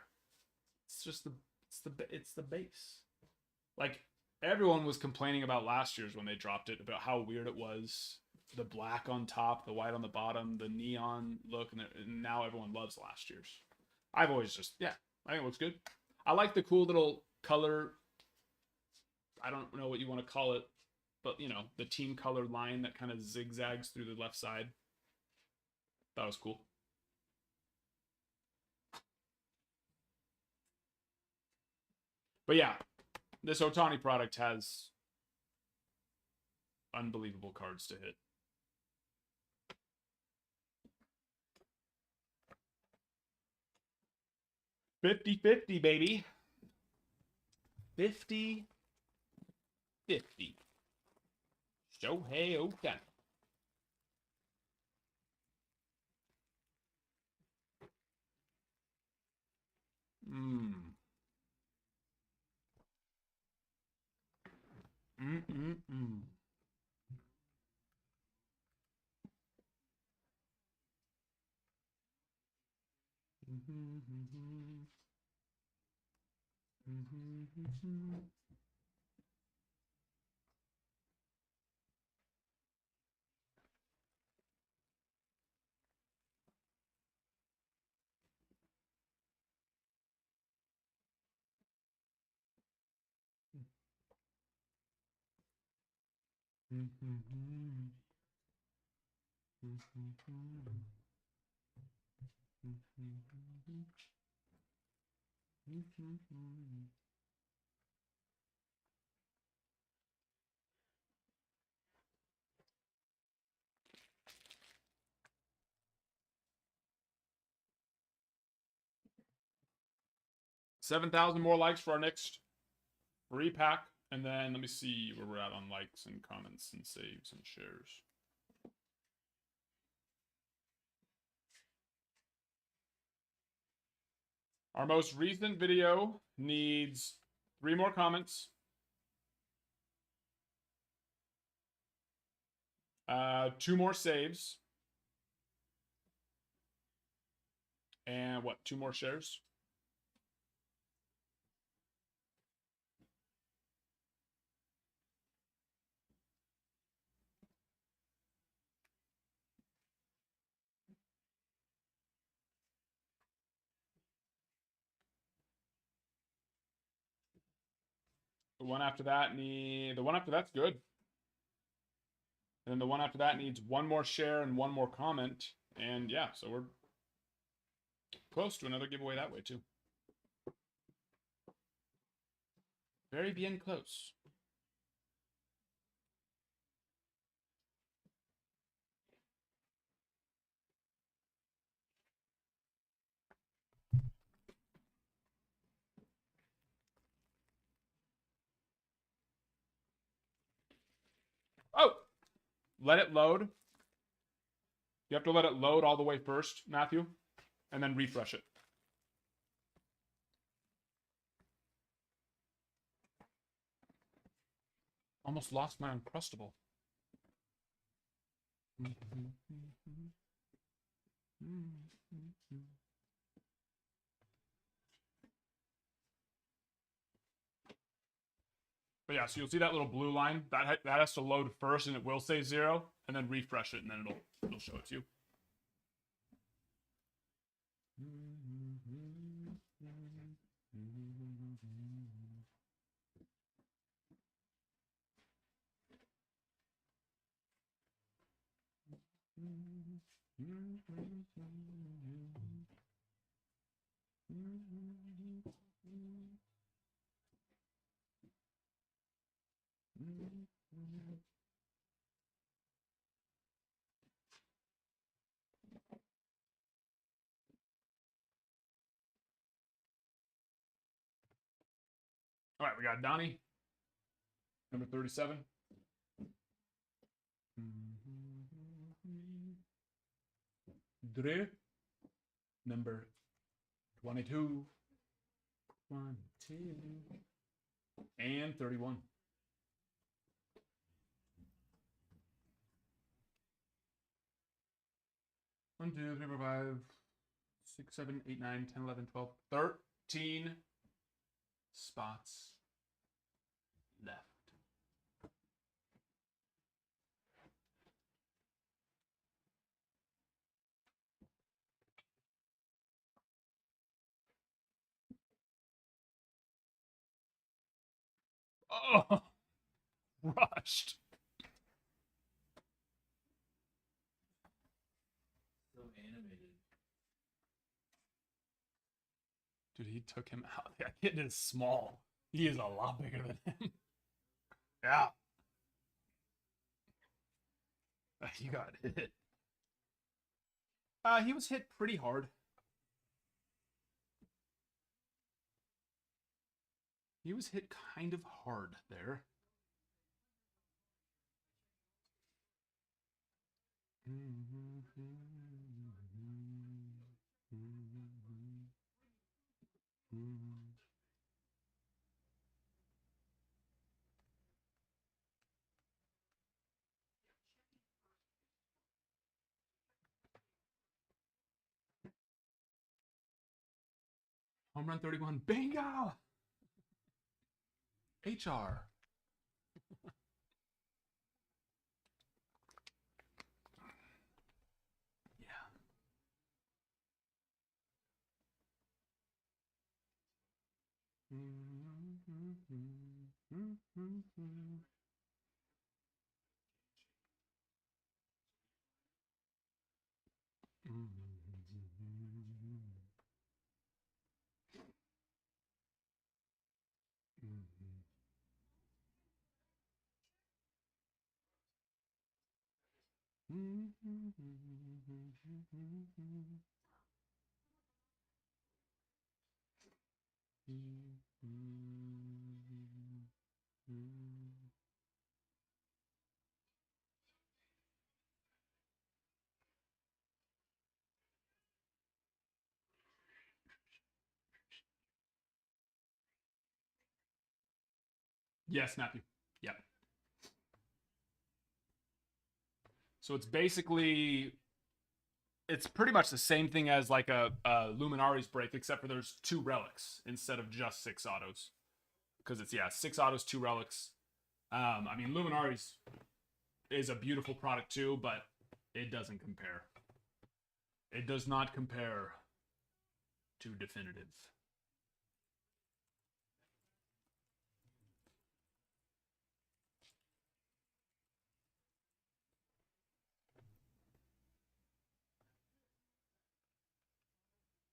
It's just it's the base. Like, everyone was complaining about last year's when they dropped it, about how weird it was. The black on top, the white on the bottom, the neon look, and now everyone loves last year's. I've always just, I think it looks good. I like the cool little color, I don't know what you want to call it, but, the team color line that kind of zigzags through the left side. That was cool. But yeah, this Ohtani product has unbelievable cards to hit. $50-50, baby. 50-50. Shohei Ohtani. $7,000 more likes for our next free pack And then let me see where we're at on likes and comments and saves and shares. Our most recent video needs 3 more comments. 2 more saves. And what, 2 more shares? The one after that's good. And then the one after that needs 1 more share and 1 more comment. And yeah, so we're close to another giveaway that way too. Very bien close. Oh! Let it load. You have to let it load all the way first, Matthew, and then refresh it. Almost lost my Uncrustable. But yeah, so you'll see that little blue line. That has to load first, and it will say 0, and then refresh it, and then it'll show it to you. All right, we got Donnie, number 37. Dre, number 22. 1, 2, and 31. One, 2, 3, 4, 5, 6, 7, 8, 9, 10, 11, 12, 13 spots left. Oh, rushed. So animated. Dude, he took him out. That kid is small. He is a lot bigger than him. Yeah. He got hit. He was hit pretty hard. He was hit kind of hard there. Home run 31. Bingo! HR. Yeah. Yes, Matthew. Yep. So it's basically, it's pretty much the same thing as like a Luminari's break, except for there's 2 relics instead of just 6 autos. Because it's, yeah, 6 autos, 2 relics. I mean, Luminari's is a beautiful product too, but it doesn't compare. It does not compare to Definitive.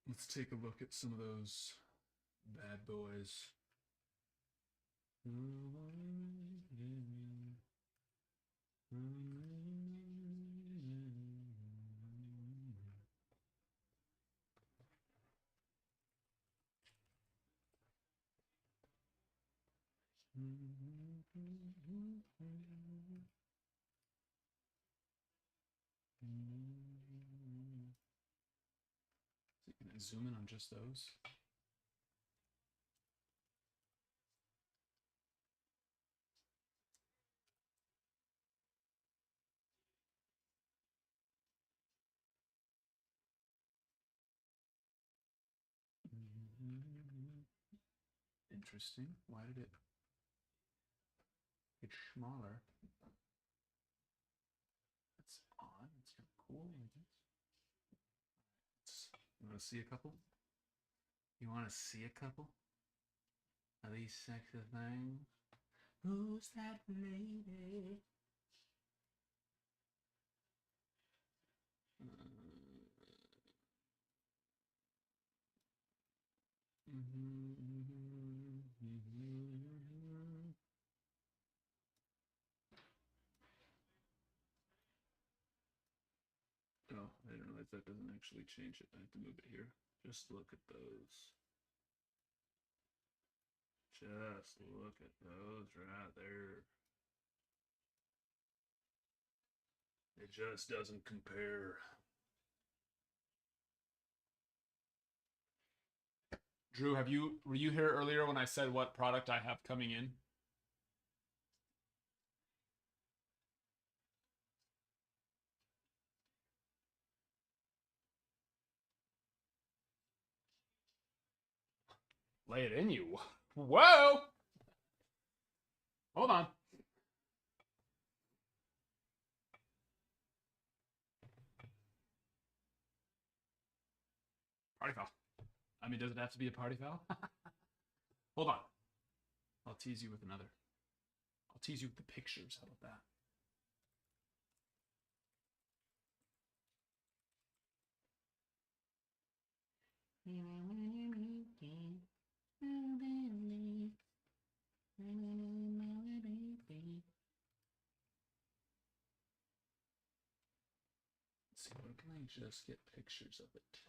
Let's take a look at some of those bad boys. Can I zoom in on just those? Interesting. Why did it get smaller? That's odd. That's kind of cool. You want to see a couple? You want to see a couple of these sexy things? Who's that lady? Oh, I didn't realize that doesn't actually change it. I have to move it here. Just look at those. Just look at those right there. It just doesn't compare. Drew, were you here earlier when I said what product I have coming in? Lay it in you. Whoa! Hold on. Party foul. I mean, does it have to be a party foul? Hold on. I'll tease you with another. I'll tease you with the pictures. How about that? Let's see, where can I just get pictures of it?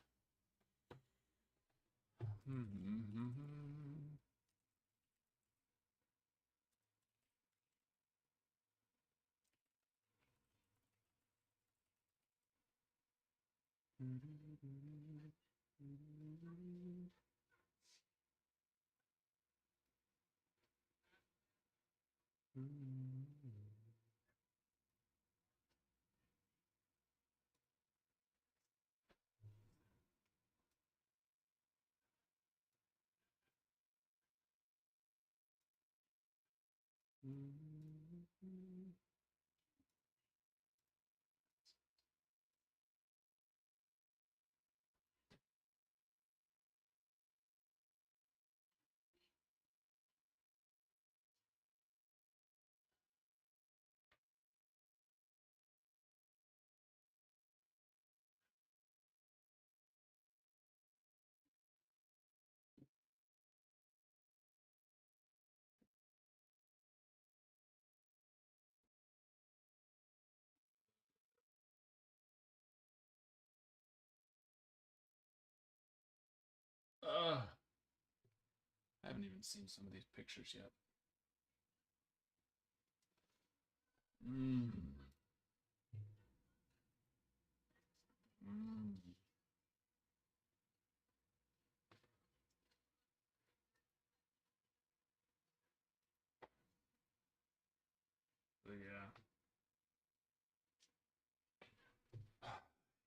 I haven't even seen some of these pictures yet.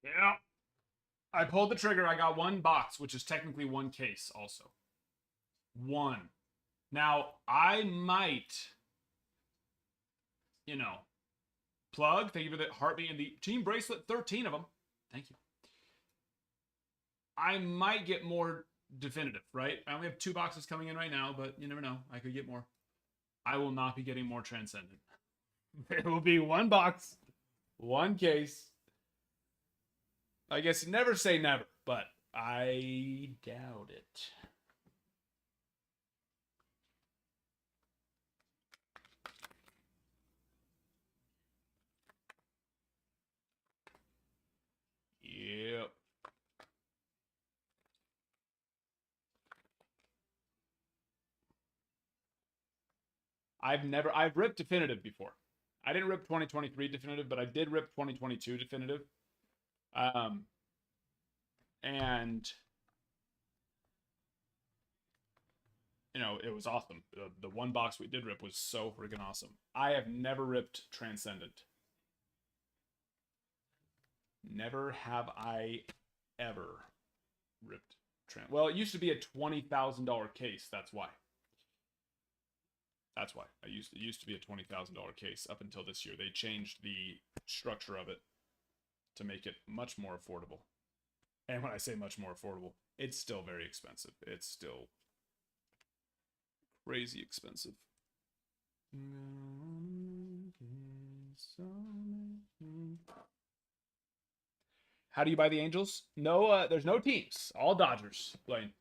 Yeah. I pulled the trigger. I got one box, which is technically one case also. One. Now, I might, plug. Thank you for the heartbeat and the team bracelet. 13 of them. Thank you. I might get more definitive, right? I only have 2 boxes coming in right now, but you never know. I could get more. I will not be getting more Transcendent. There will be one box, one case. I guess never say never, but I doubt it. Yep. I've ripped definitive before. I didn't rip 2023 definitive, but I did rip 2022 definitive. And it was awesome. The one box we did rip was so freaking awesome. I have never ripped Transcendent. Never have I ever ripped Well, it used to be a $20,000 case. That's why. It used to be a $20,000 case up until this year. They changed the structure of it to make it much more affordable. And when I say much more affordable, it's still very expensive. It's still crazy expensive. How do you buy the Angels? No, there's no teams. All Dodgers, Blaine.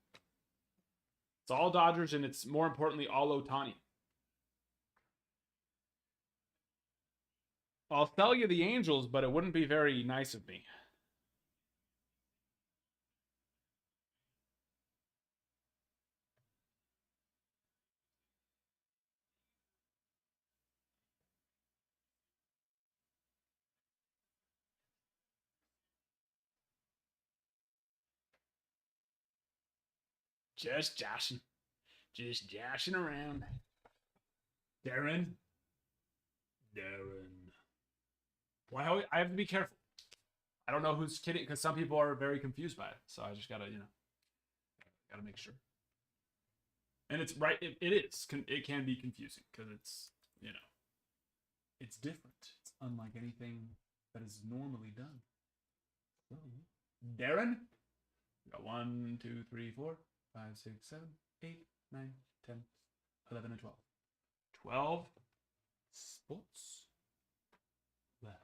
It's all Dodgers, and it's more importantly all Ohtani. I'll sell you the Angels, but it wouldn't be very nice of me. Just joshing. Just joshing around. Darren. Well, I have to be careful. I don't know who's kidding, because some people are very confused by it. So I just gotta, gotta make sure. And it's right. It is. It can be confusing because it's, it's different. It's unlike anything that is normally done. So, Darren, we got 1, 2, 3, 4, 5, 6, 7, 8, 9, 10, 11, and 12. 12 spots left.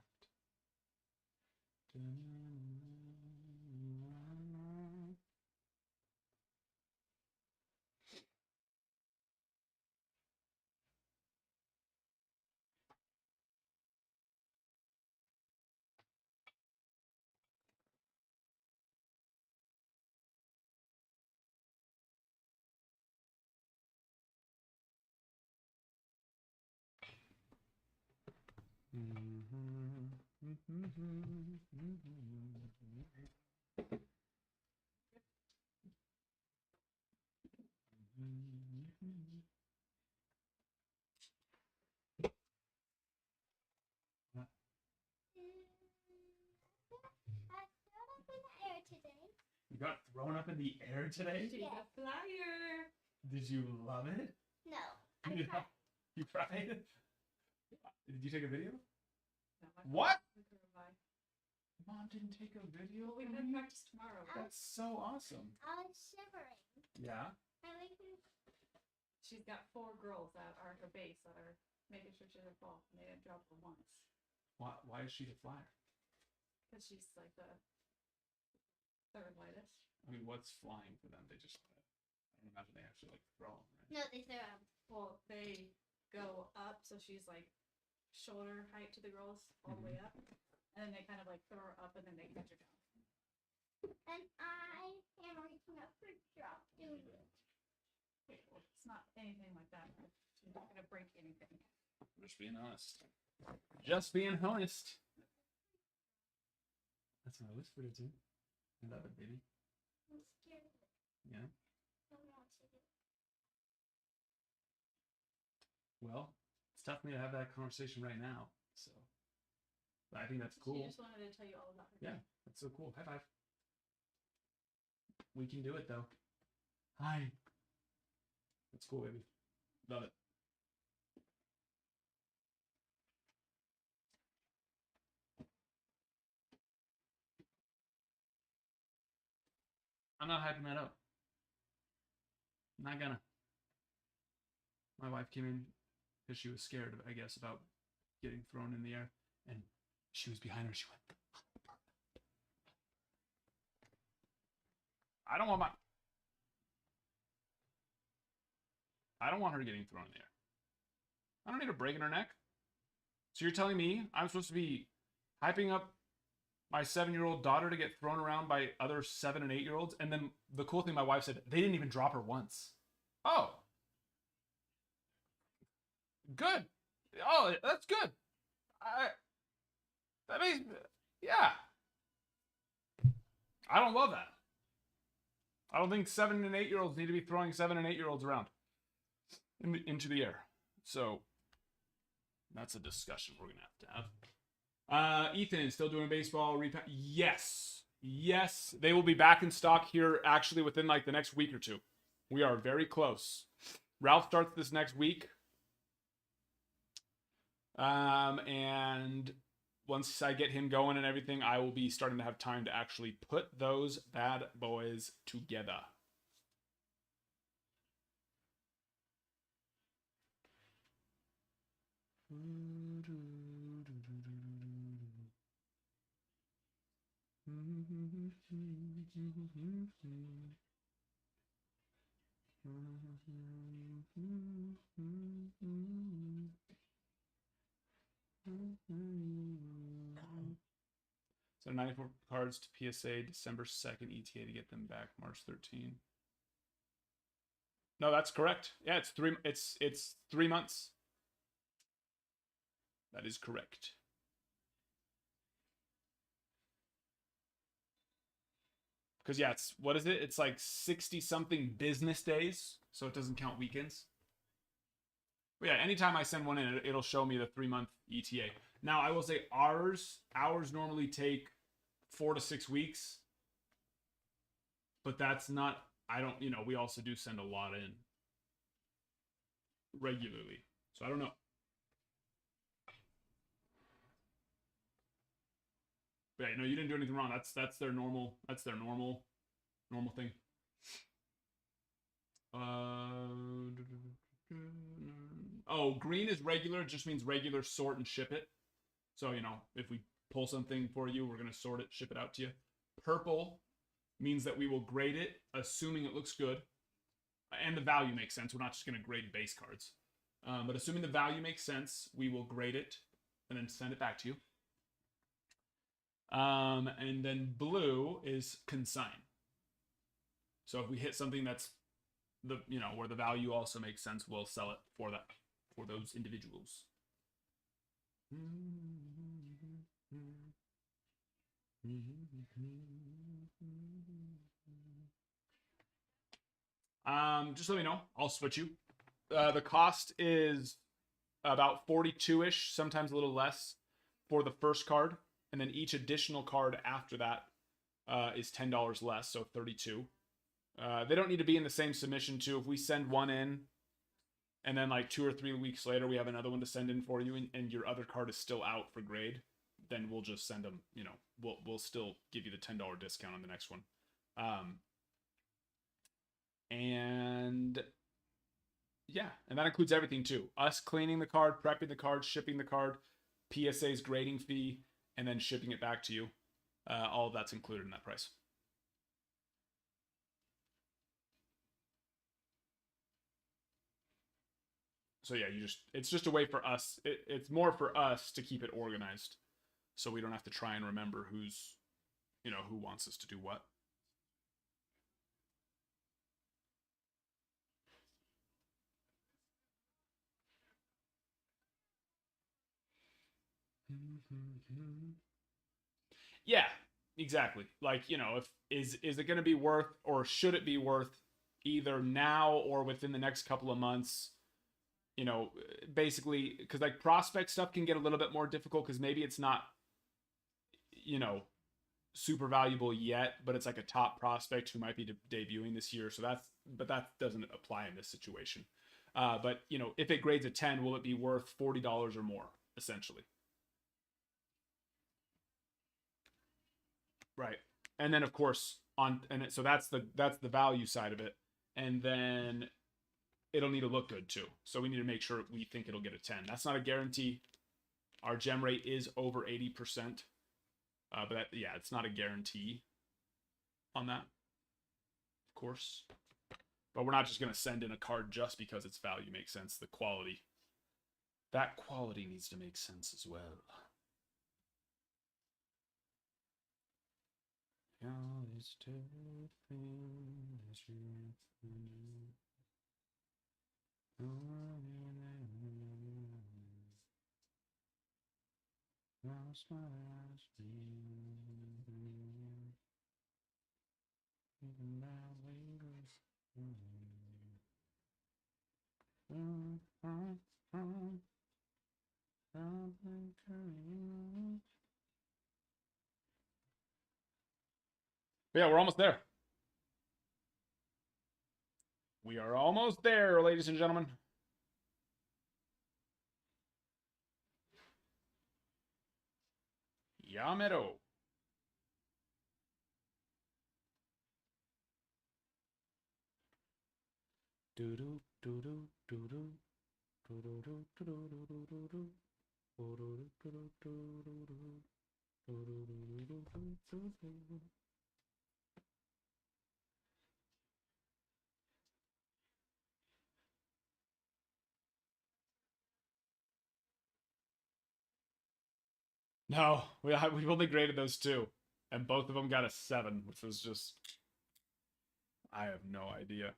You got thrown up in the air today? She got a flyer. Did you love it? No, I cried. You cried? Did you take a video? No, What? Bye. Mom didn't take a video? Well, we have practice tomorrow. That's so awesome. I was shivering. Yeah? I like it. She's got 4 girls that are at her base that are making sure she doesn't fall. And they didn't drop her once. Why is she the flyer? Because she's like the 3rd lightest. I mean, what's flying for them? They just, I don't imagine they actually throw them, right? No, they throw them. Well, they go up, so she's like shoulder height to the girls all the way up. And then they kind of throw her up and then they catch her down. And I am reaching up for drop doing it. Okay, well, it's not anything like that. She's not going to break anything. Just being honest. Just being honest. That's what I whispered it to. I love it, baby. I'm scared of it. Yeah. I don't want to do it. Well, it's tough for me to have that conversation right now. So But I think that's She cool. just wanted to tell you all about her. Yeah, that's so cool. High five. We can do it though. Hi. That's cool, baby. Love it. I'm not hyping that up. I'm not gonna. My wife came in because she was scared, I guess, about getting thrown in the air, and she was behind her. She went. I don't want my. I don't want her getting thrown in the air. I don't need her breaking her neck. So you're telling me I'm supposed to be hyping up my 7-year-old daughter to get thrown around by other 7 and 8-year-olds? And then the cool thing, my wife said, they didn't even drop her once. Oh. Good. Oh, that's good. That means, yeah. I don't love that. I don't think 7 and 8-year-olds need to be throwing 7 and 8-year-olds around into the air. So that's a discussion we're gonna have to have. Ethan is still doing baseball repack. Yes, they will be back in stock here actually within like the next week or two. We are very close. Ralph starts this next week, and once I get him going and everything, I will be starting to have time to actually put those bad boys together. So 94 cards to PSA December 2nd ETA to get them back March 13. No, that's correct. Yeah, it's 3 months. That is correct. Because yeah, it's what is it? It's like 60 something business days, so it doesn't count weekends. But yeah, anytime I send one in, it'll show me the 3-month ETA. Now I will say ours normally take 4 to 6 weeks, but that's not. I don't. We also do send a lot in regularly, so I don't know. But yeah, you didn't do anything wrong. That's their normal. That's their normal thing. Oh, green is regular. It just means regular sort and ship it. So if we pull something for you, we're gonna sort it, ship it out to you. Purple means that we will grade it, assuming it looks good, and the value makes sense. We're not just gonna grade base cards, but assuming the value makes sense, we will grade it and then send it back to you. And then blue is consign. So if we hit something that's where the value also makes sense, we'll sell it for those individuals. Just let me know. I'll switch you. The cost is about 42-ish, sometimes a little less for the first card. And then each additional card after that is $10 less, so 32. They don't need to be in the same submission too. If we send one in, and then like 2 or 3 weeks later we have another one to send in for you, and your other card is still out for grade, then we'll just send them. We'll still give you the $10 discount on the next one. And yeah, and that includes everything too. Us cleaning the card, prepping the card, shipping the card, PSA's grading fee, and then shipping it back to you. All of that's included in that price. So yeah, it's just a way for us. It's more for us to keep it organized, so we don't have to try and remember who wants us to do what. Yeah, exactly. Like, is it going to be worth, or should it be worth either now or within the next couple of months? Basically, because like prospect stuff can get a little bit more difficult because maybe it's not you know, super valuable yet, but it's like a top prospect who might be debuting this year. So that doesn't apply in this situation. But you know, if it grades a 10, will it be worth $40 or more, essentially? Right. And then of course so that's the value side of it. And then it'll need to look good too. So we need to make sure we think it'll get a 10. That's not a guarantee. Our gem rate is over 80%. But yeah, it's not a guarantee on that, of course. But we're not just going to send in a card just because its value makes sense. That quality needs to make sense as well. But yeah, we're almost there. We are almost there, ladies and gentlemen. Yamero. No, we've only graded those two, and both of them got a 7, which was just, I have no idea.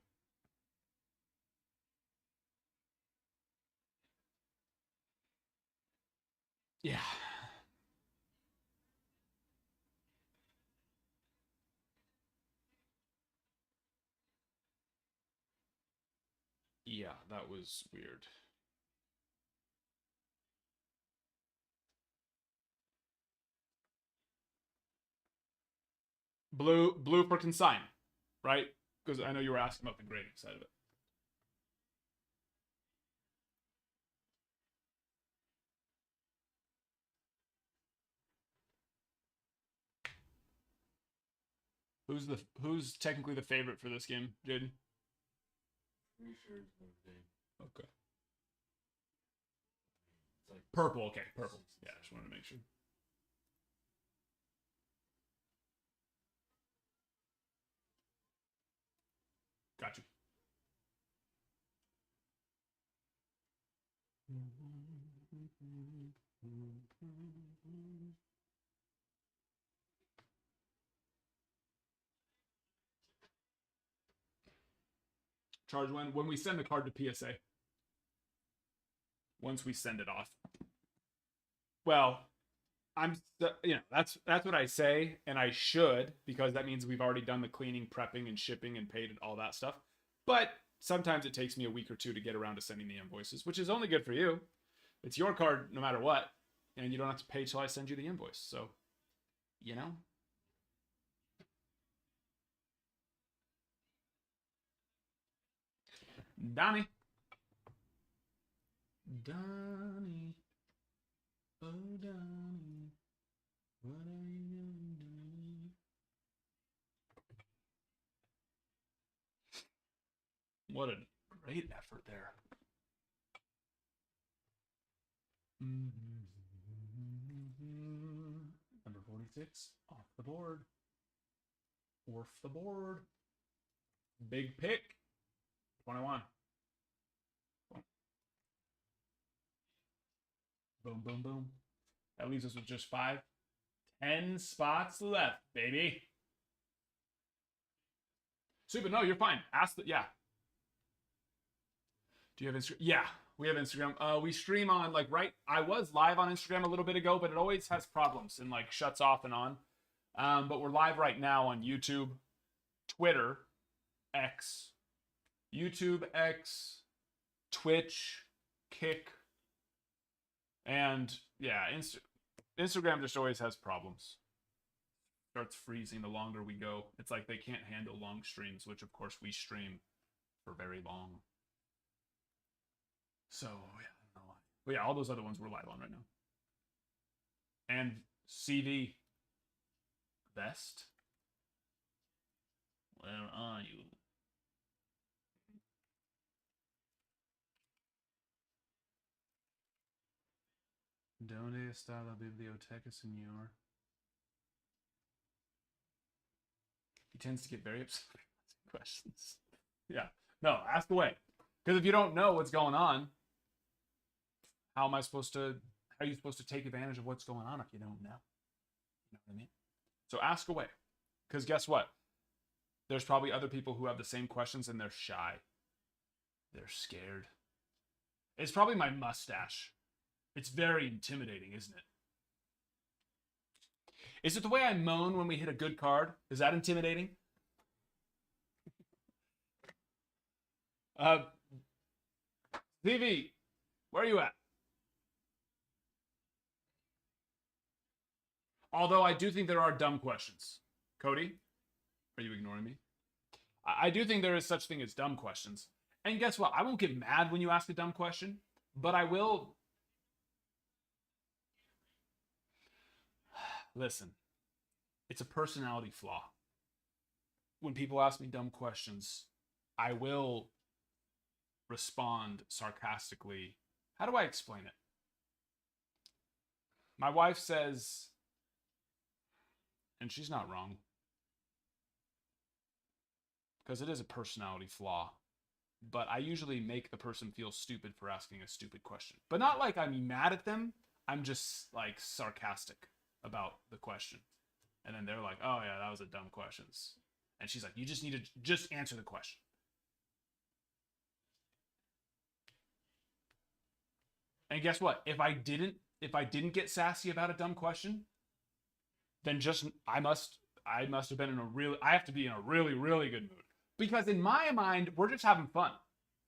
Yeah. Yeah, that was weird. Blue for consign, right? Because I know you were asking about the grading side of it. Who's technically the favorite for this game, Jaden? Pretty sure it's Notre Dame. Okay. It's like Purple, okay, purple. Yeah, I just wanted to make sure. Got you. Charge when we send the card to PSA. Once we send it off. Well, that's what I say, and I should, because that means we've already done the cleaning, prepping, and shipping, and paid all that stuff. But sometimes it takes me a week or two to get around to sending the invoices, which is only good for you. It's your card no matter what, and you don't have to pay till I send you the invoice. So, you know. Donnie. Oh, Donnie. What are you doing, Donnie? What a great effort there. Number 46, off the board. Off the board. Big pick. 21. Boom, boom, boom. That leaves us with just 5. 10 spots left, baby. Super, no, you're fine. Yeah. Do you have Instagram? Yeah, we have Instagram. We stream on, I was live on Instagram a little bit ago, but it always has problems and, shuts off and on. But we're live right now on YouTube, Twitter, X, YouTube, X, Twitch, Kick, and, yeah, Instagram just always has problems. starts freezing the longer we go. It's like they can't handle long streams, which of course we stream for very long. So, yeah, I don't know why. But yeah, all those other ones we're live on right now. And CV best. Where are you? Donde está la biblioteca, señor? He tends to get very upset with questions. Yeah. No, ask away. Because if you don't know what's going on, how are you supposed to take advantage of what's going on if you don't know? You know what I mean? So ask away. Because guess what? There's probably other people who have the same questions and they're shy. They're scared. It's probably my mustache. It's very intimidating, isn't it? Is it the way I moan when we hit a good card? Is that intimidating? TV, where are you at? Although I do think there are dumb questions. Cody, are you ignoring me? I do think there is such thing as dumb questions. And guess what? I won't get mad when you ask a dumb question, but I will. Listen, it's a personality flaw. When people ask me dumb questions, I will respond sarcastically. How do I explain it? My wife says, and she's not wrong, because it is a personality flaw, but I usually make the person feel stupid for asking a stupid question. But not like I'm mad at them. I'm just like sarcastic about the question. And then they're like, oh yeah, that was a dumb question. And she's like, you just need to just answer the question. And guess what? If I didn't get sassy about a dumb question, then just I must have been in a really, I have to be in a really, really good mood. Because in my mind, we're just having fun.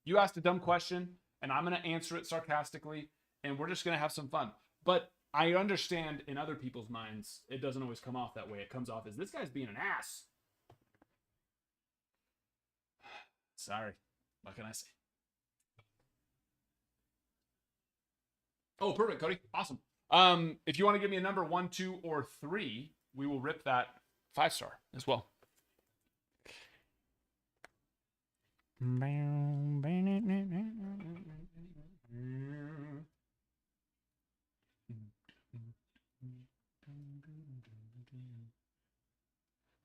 You asked a dumb question, and I'm going to answer it sarcastically, and we're just going to have some fun. But I understand in other people's minds, it doesn't always come off that way. It comes off as, this guy's being an ass. Sorry. What can I say? Oh, perfect, Cody. Awesome. If you want to give me a number 1, 2, or 3, we will rip that 5-star as well.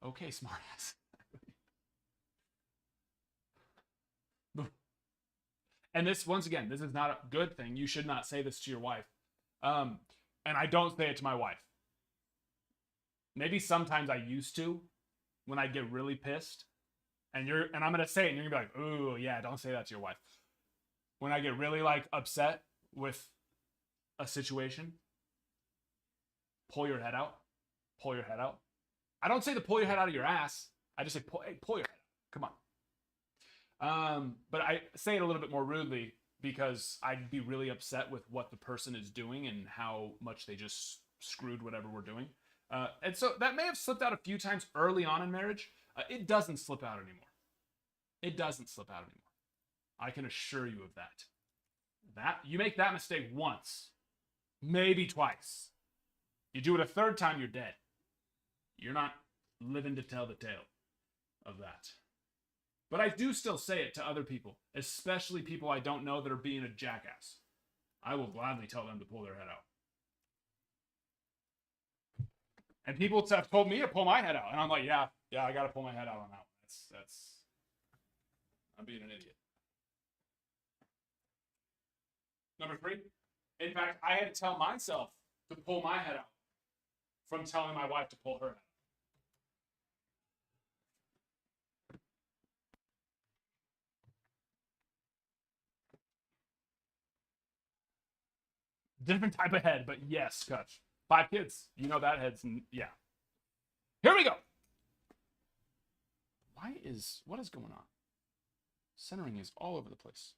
Okay, smartass. And this, once again, this is not a good thing. You should not say this to your wife. And I don't say it to my wife. Maybe sometimes I used to when I get really pissed. And I'm gonna say it, and you're gonna be like, "Ooh, yeah, don't say that to your wife." When I get really like upset with a situation, pull your head out. Pull your head out. I don't say to pull your head out of your ass. I just say, hey, pull your head out. Come on. But I say it a little bit more rudely because I'd be really upset with what the person is doing and how much they just screwed whatever we're doing. And so that may have slipped out a few times early on in marriage. It doesn't slip out anymore. It doesn't slip out anymore. I can assure you of that. You make that mistake once, maybe twice. You do it a third time, you're dead. You're not living to tell the tale of that. But I do still say it to other people, especially people I don't know that are being a jackass. I will gladly tell them to pull their head out. And people have told me to pull my head out. And I'm like, yeah, I got to pull my head out on that one. I'm being an idiot. Number 3. In fact, I had to tell myself to pull my head out from telling my wife to pull her head out. Different type of head, but yes, Kutch. 5 kids. You know that head's, yeah. Here we go. What is going on? Centering is all over the place.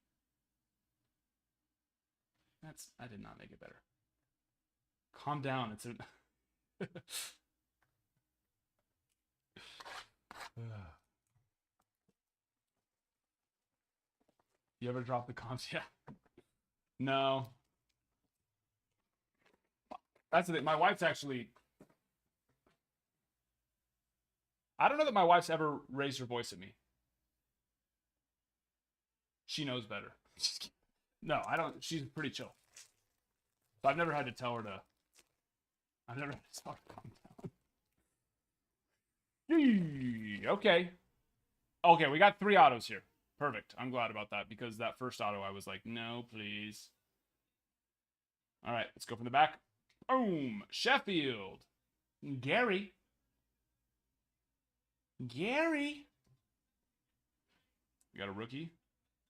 I did not make it better. Calm down. You ever drop the comps? Yeah. No. That's the thing. My wife's actually. I don't know that my wife's ever raised her voice at me. She knows better. No, I don't. She's pretty chill. So I've never had to tell her to. I've never had to tell her to calm down. Okay. Okay, we got 3 autos here. Perfect. I'm glad about that because that first auto I was like, no, please. All right, let's go from the back. Boom. Sheffield. Gary. Gary. We got a rookie.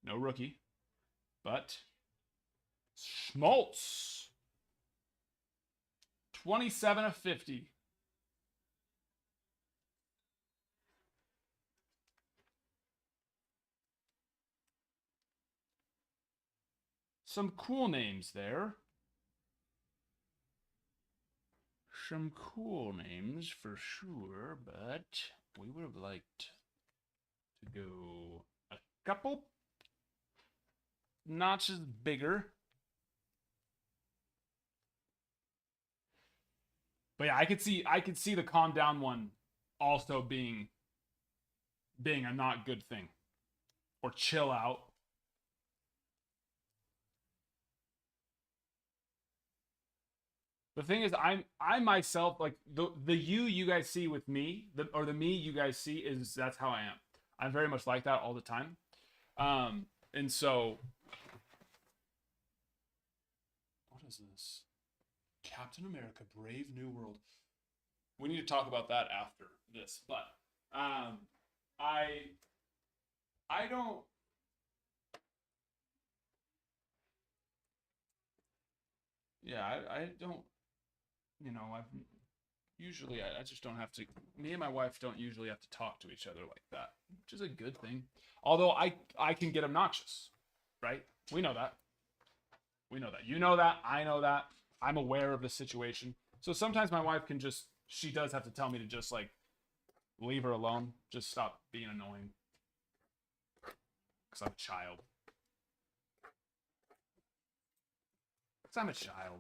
No rookie. But Schmaltz. 27 of 50. Some cool names there. Some cool names for sure, but we would have liked to go a couple notches bigger. But yeah, I could see the calm down one also being a not good thing. Or chill out. The thing is, I myself, like the you guys see with me, or the me you guys see is that's how I am. I'm very much like that all the time. And so what is this? Captain America: Brave New World. We need to talk about that after this, but I don't. Yeah, I don't. You know, I've usually I just don't have to. Me and my wife don't usually have to talk to each other like that, which is a good thing. Although I can get obnoxious, right? We know that. We know that. You know that. I know that. I'm aware of the situation. So sometimes my wife can just. She does have to tell me to just like leave her alone. Just stop being annoying. Because I'm a child. Because I'm a child.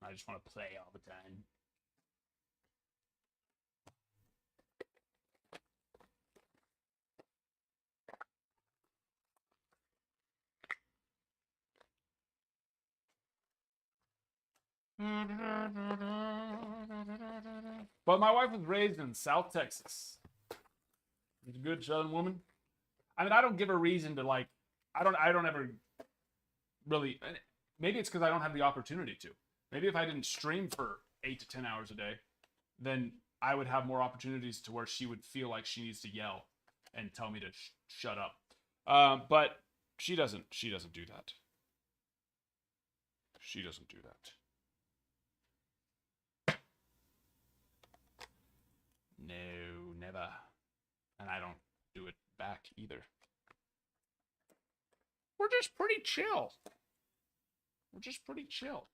I just want to play all the time. But my wife was raised in South Texas. She's a good Southern woman. I mean, I don't give her reason to like. I don't ever really. Maybe it's because I don't have the opportunity to. Maybe if I didn't stream for 8 to 10 hours a day, then I would have more opportunities to where she would feel like she needs to yell and tell me to shut up. But she doesn't. She doesn't do that. She doesn't do that. No, never. And I don't do it back either. We're just pretty chill. We're just pretty chill.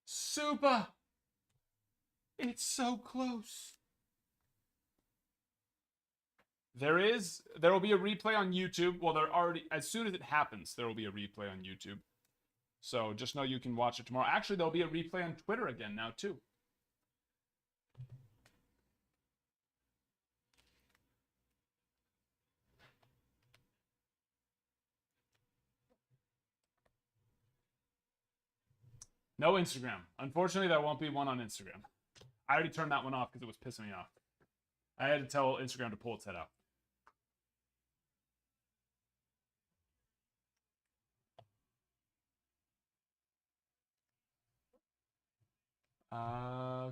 Super. It's so close. There will be a replay on YouTube. Well, as soon as it happens, there will be a replay on YouTube. So just know you can watch it tomorrow. Actually, there'll be a replay on Twitter again now, too. No Instagram. Unfortunately, there won't be one on Instagram. I already turned that one off because it was pissing me off. I had to tell Instagram to pull its head out.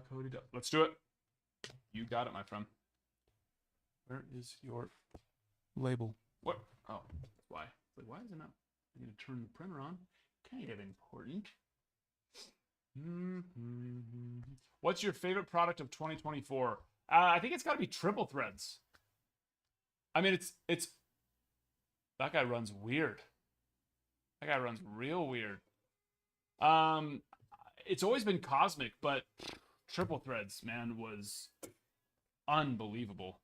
Cody, let's do it. You got it, my friend. Where is your label? What? Oh, why? Like, why is it not? I need to turn the printer on. Kind of important. What's your favorite product of 2024? I think it's got to be triple threads. I mean, it's that guy runs weird. That guy runs real weird. It's always been Cosmic, but Triple Threads, man, was unbelievable.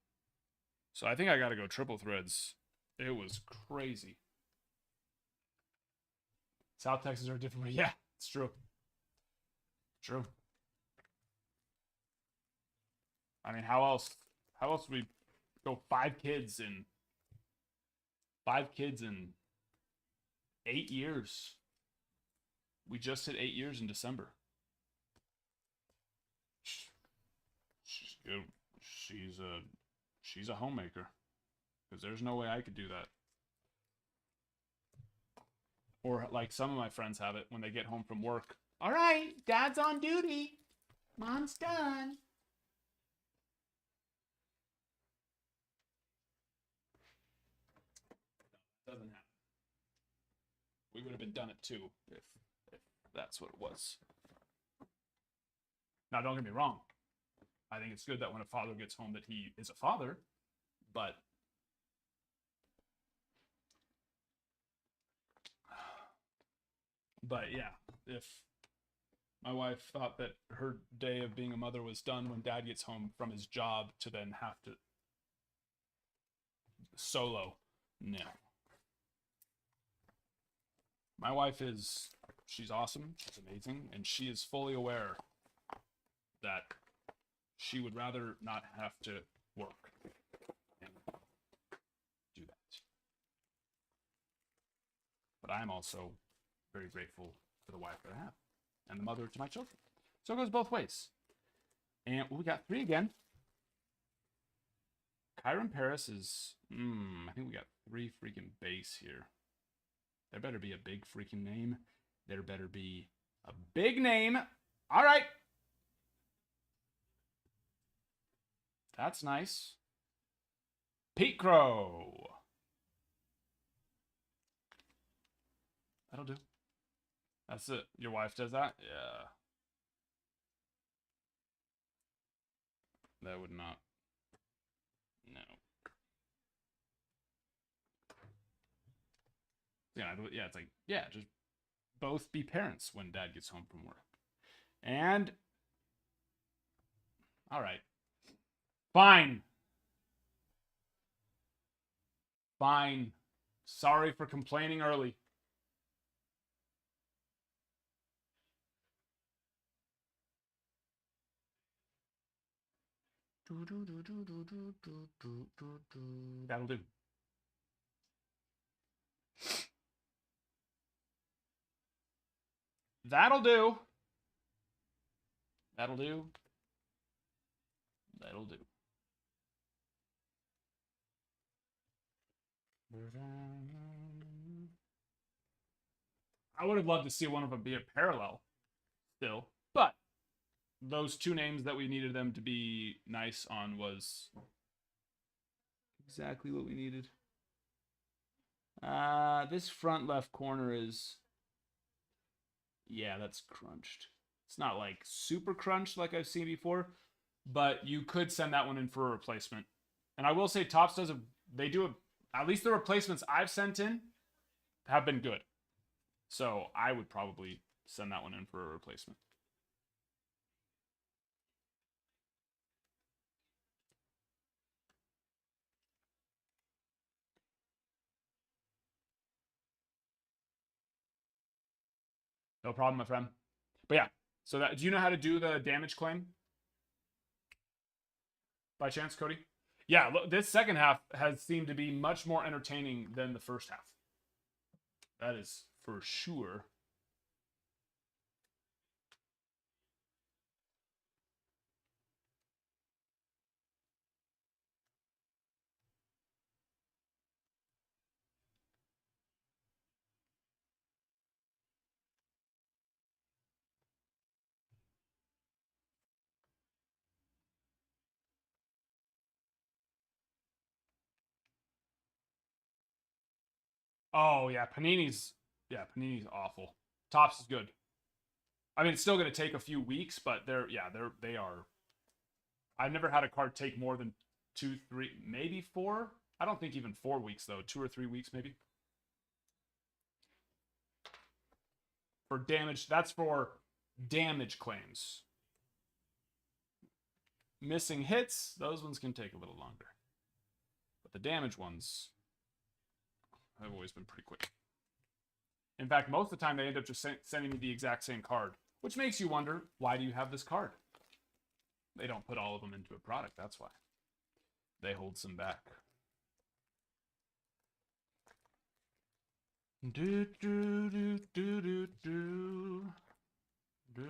So I think I gotta go Triple Threads. It was crazy. South Texas are different. Yeah, it's true. True. I mean, how else? How else would we go 5 kids in 8 years? We just hit 8 years in December. She's good. She's a homemaker. Because there's no way I could do that. Or like some of my friends have it when they get home from work. All right, Dad's on duty. Mom's done. Doesn't happen. We would have been done it too if that's what it was. Now, don't get me wrong. I think it's good that when a father gets home that he is a father, but yeah, if my wife thought that her day of being a mother was done when Dad gets home from his job to then have to solo, no. My wife she's awesome, she's amazing, and she is fully aware that she would rather not have to work and do that. But I'm also very grateful for the wife that I have and the mother to my children. So it goes both ways. And we got 3 again. Kyron Paris is, I think we got 3 freaking base here. There better be a big freaking name. There better be a big name. All right. That's nice. Pete Crow. That'll do. That's it. Your wife does that? Yeah. That would not. No. Yeah, it's like, yeah, just both be parents when Dad gets home from work. And all right. Fine. Fine. Sorry for complaining early. That'll do. That'll do. That'll do. That'll do. I would have loved to see one of them be a parallel still, but those 2 names that we needed them to be nice on was exactly what we needed. This front left corner is, yeah, that's crunched. It's not like super crunched like I've seen before, but you could send that one in for a replacement. And I will say Topps at least the replacements I've sent in have been good. So I would probably send that one in for a replacement. No problem, my friend. But yeah, so do you know how to do the damage claim? By chance, Cody? Yeah, look, this second half has seemed to be much more entertaining than the first half. That is for sure. Oh yeah, Panini's awful. Topps is good. I mean, it's still going to take a few weeks, but they are. I've never had a card take more than 2, 3, maybe 4 I don't think even 4 weeks though, 2 or 3 weeks maybe. For damage, that's for damage claims. Missing hits, those ones can take a little longer. But the damage ones have always been pretty quick. In fact, most of the time they end up just sending me the exact same card, which makes you wonder, why do you have this card? They don't put all of them into a product, that's why. They hold some back. Do do do do do do. Do,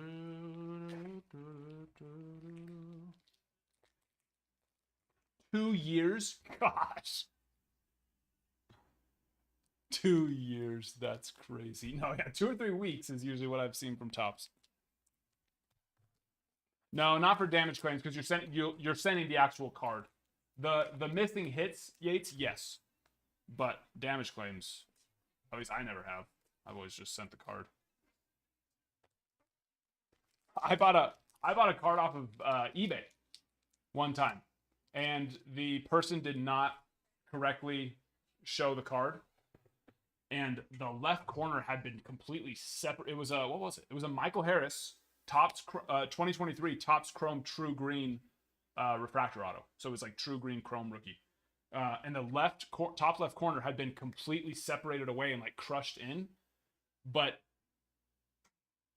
do, do, do. 2 years? Gosh. 2 years. That's crazy. No, yeah, 2 or 3 weeks is usually what I've seen from Topps. No, not for damage claims because you're sending the actual card. The missing hits, Yates, yes. But damage claims, at least I never have. I've always just sent the card. I bought a card off of eBay one time, and the person did not correctly show the card, and the left corner had been completely separate. It was a what was it? It was a Michael Harris Topps 2023 Topps Chrome True Green refractor auto. So it was like True Green Chrome rookie, and the top left corner had been completely separated away and like crushed in, but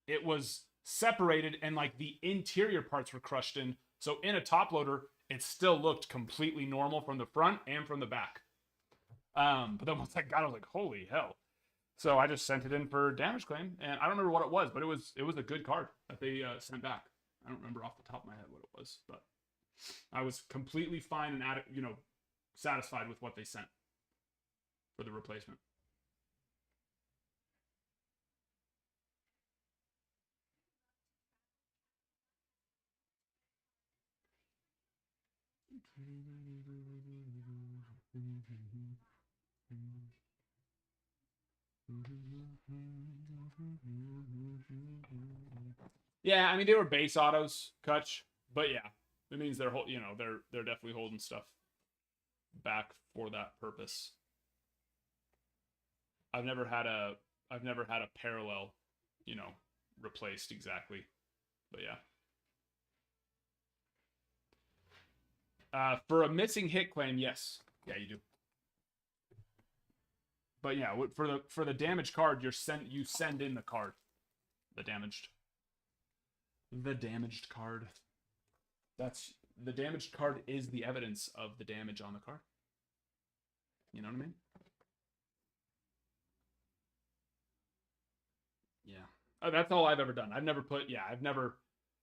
it was separated and like the interior parts were crushed in. So in a top loader, it still looked completely normal from the front and from the back. But then once I got it, I was like, holy hell. So I just sent it in for damage claim, and I don't remember what it was, but it was a good card that they sent back. I don't remember off the top of my head what it was, but I was completely fine and satisfied with what they sent for the replacement. Yeah, I mean they were base autos, Kutch, but yeah, it means they're they're definitely holding stuff back for that purpose. I've never had a parallel, replaced exactly, but yeah. For a missing hit claim, yes, yeah, you do. But yeah, for the damaged card, you send in the card, the damaged card. The damaged card is the evidence of the damage on the card. You know what I mean? Yeah, that's all I've ever done. I've never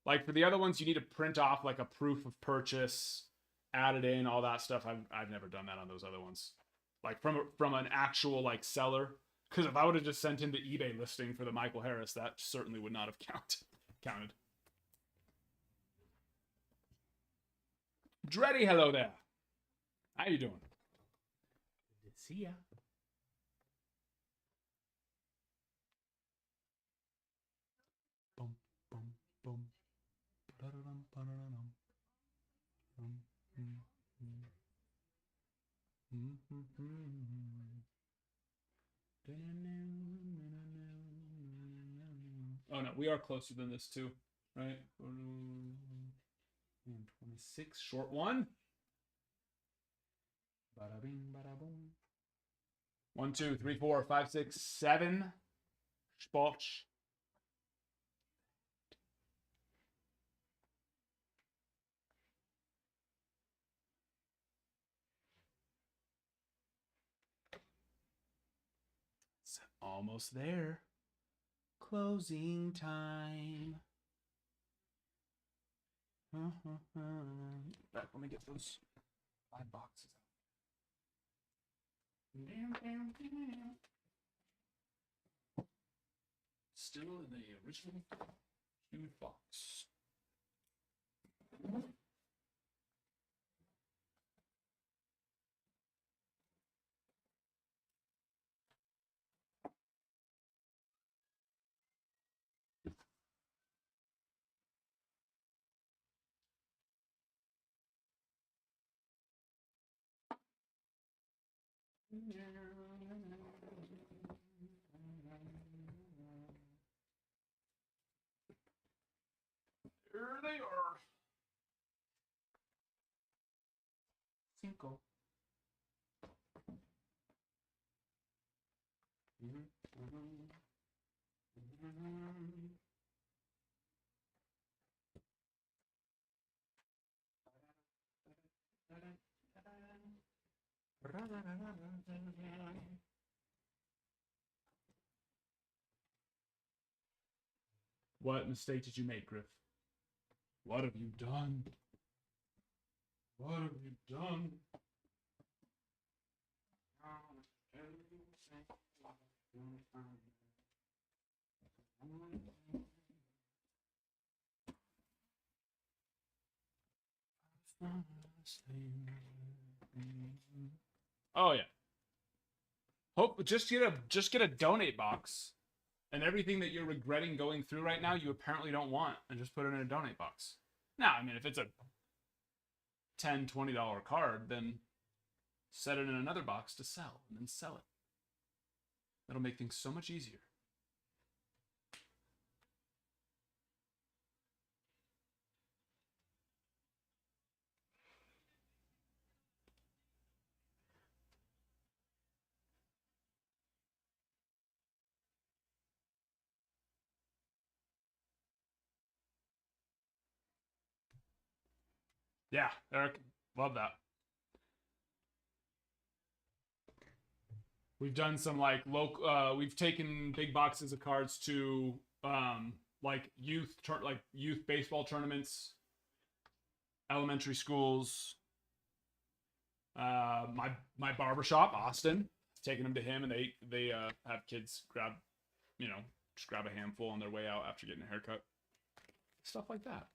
like for the other ones, you need to print off like a proof of purchase, add it in, all that stuff. I've never done that on those other ones. Like from an actual like seller, because if I would have just sent in the eBay listing for the Michael Harris, that certainly would not have counted. Dreddy, hello there. How you doing? Good to see ya. Boom, boom, boom. Oh no, we are closer than this too, right? 26, short one. Bada bing, bada boom. 1, 2, 3, 4, 5, 6, 7 spots. It's almost there. Closing time. Back, let me get those 5 boxes out. Still in the original 2 box. There they are. Cinco. What mistake did you make, Griff? What have you done? What have you done? Oh yeah. Hope just get a donate box, and everything that you're regretting going through right now, you apparently don't want, and just put it in a donate box. Now, I mean, if it's a $10, $20 card, then set it in another box to sell, and then sell it. That'll make things so much easier. Yeah, Eric, love that. We've done some like local. We've taken big boxes of cards to like youth baseball tournaments, elementary schools. My barbershop, Austin, taking them to him, and they have kids just grab a handful on their way out after getting a haircut, stuff like that.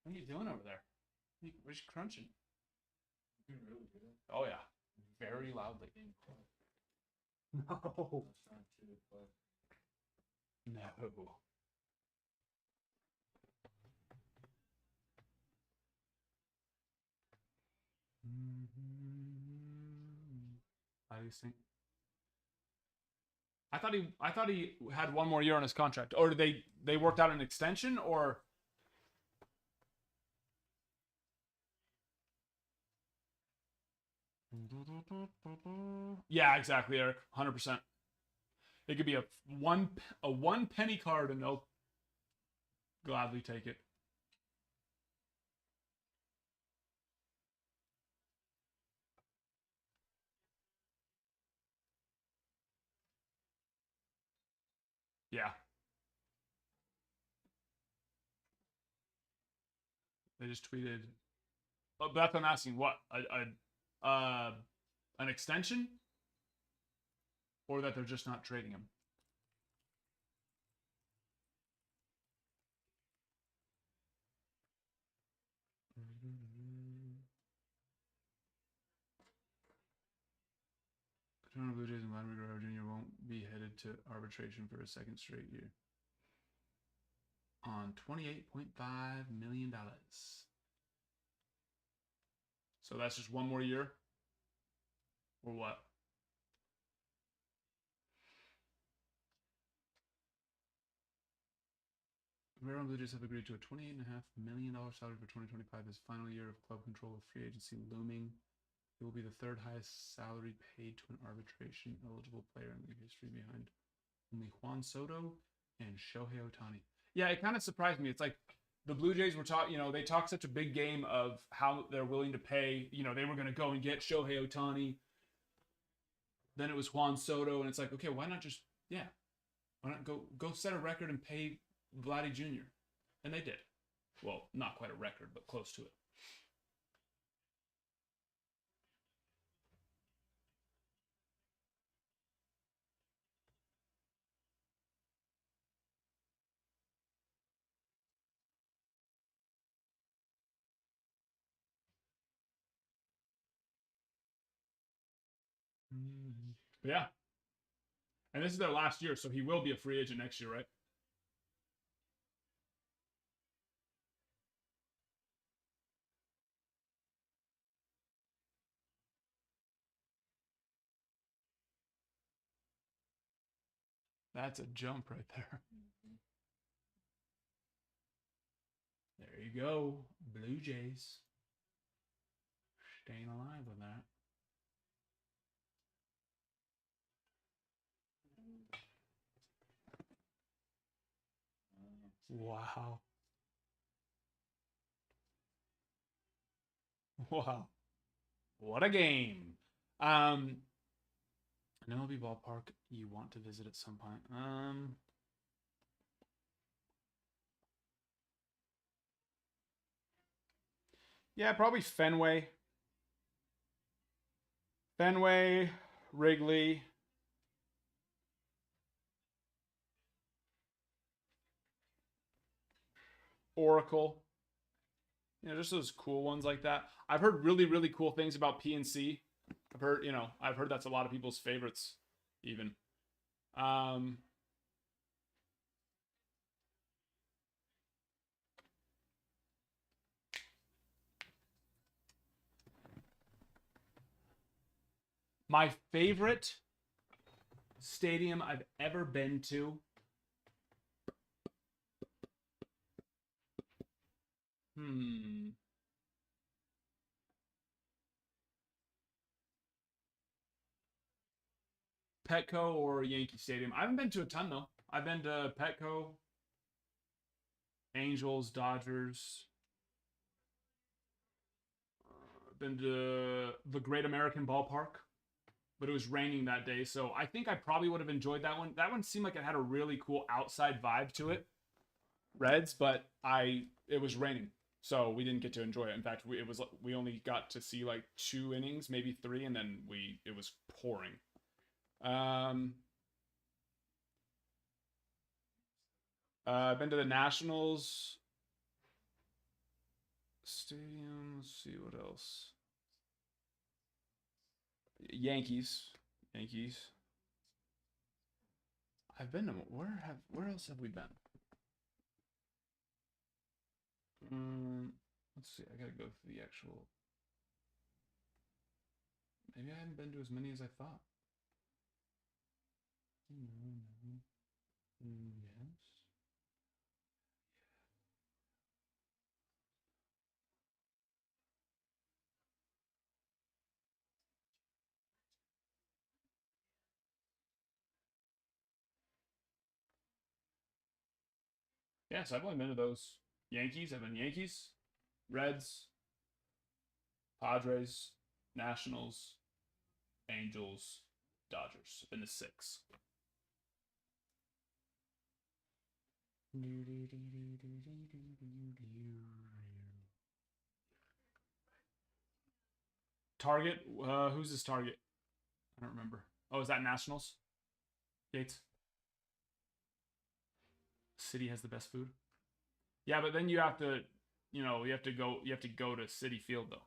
What are you doing over there? We're just crunching. Really good. Oh yeah, very loudly. No. I was trying to, but No. How do you think? I thought he had one more year on his contract, or did they worked out an extension, or? Yeah, exactly, Eric. 100%. It could be a one penny card, and they'll gladly take it. Yeah. They just tweeted. Oh, but that's what I'm asking. What an extension, or that they're just not trading him? Toronto Blue Jays and Vladimir Guerrero Jr. won't be headed to arbitration for a second straight year on $28.5 million. So that's just one more year? Or what? Guerrero and Blue Jays have agreed to a $28.5 million salary for 2025, his final year of club control with free agency looming. He will be the third highest salary paid to an arbitration eligible player in league history, behind only Juan Soto and Shohei Ohtani. Yeah, it kind of surprised me. It's like the Blue Jays were they talked such a big game of how they're willing to pay. They were going to go and get Shohei Ohtani. Then it was Juan Soto, and it's like, okay, why not why not go set a record and pay Vladdy Jr.? And they did. Well, not quite a record, but close to it. Yeah. And this is their last year, so he will be a free agent next year, right? That's a jump right there. There you go. Blue Jays. Staying alive with that. Wow. Wow. What a game. An MLB ballpark you want to visit at some point. Yeah, probably Fenway. Fenway, Wrigley. Oracle. You know, just those cool ones like that. I've heard really, really cool things about PNC. I've heard that's a lot of people's favorites, even. My favorite stadium I've ever been to. Petco or Yankee Stadium. I haven't been to a ton though. I've been to Petco, Angels, Dodgers. Been to the Great American Ballpark, but it was raining that day, so I think I probably would have enjoyed that one. That one seemed like it had a really cool outside vibe to it. Reds, but it was raining, so we didn't get to enjoy it. In fact, we only got to see like 2 innings, maybe 3, and then it was pouring. I've been to the Nationals Stadium. Let's see what else. Yankees. I've been to where else have we been? Let's see. I gotta go through the actual. Maybe I haven't been to as many as I thought. Yes. Yes, I've only been to those. Yankees. I've been Yankees, Reds, Padres, Nationals, Angels, Dodgers. I've been to 6. Target. Who's this Target? I don't remember. Oh, is that Nationals? Gates. City has the best food. Yeah, but then you have to, you have to go to City Field though.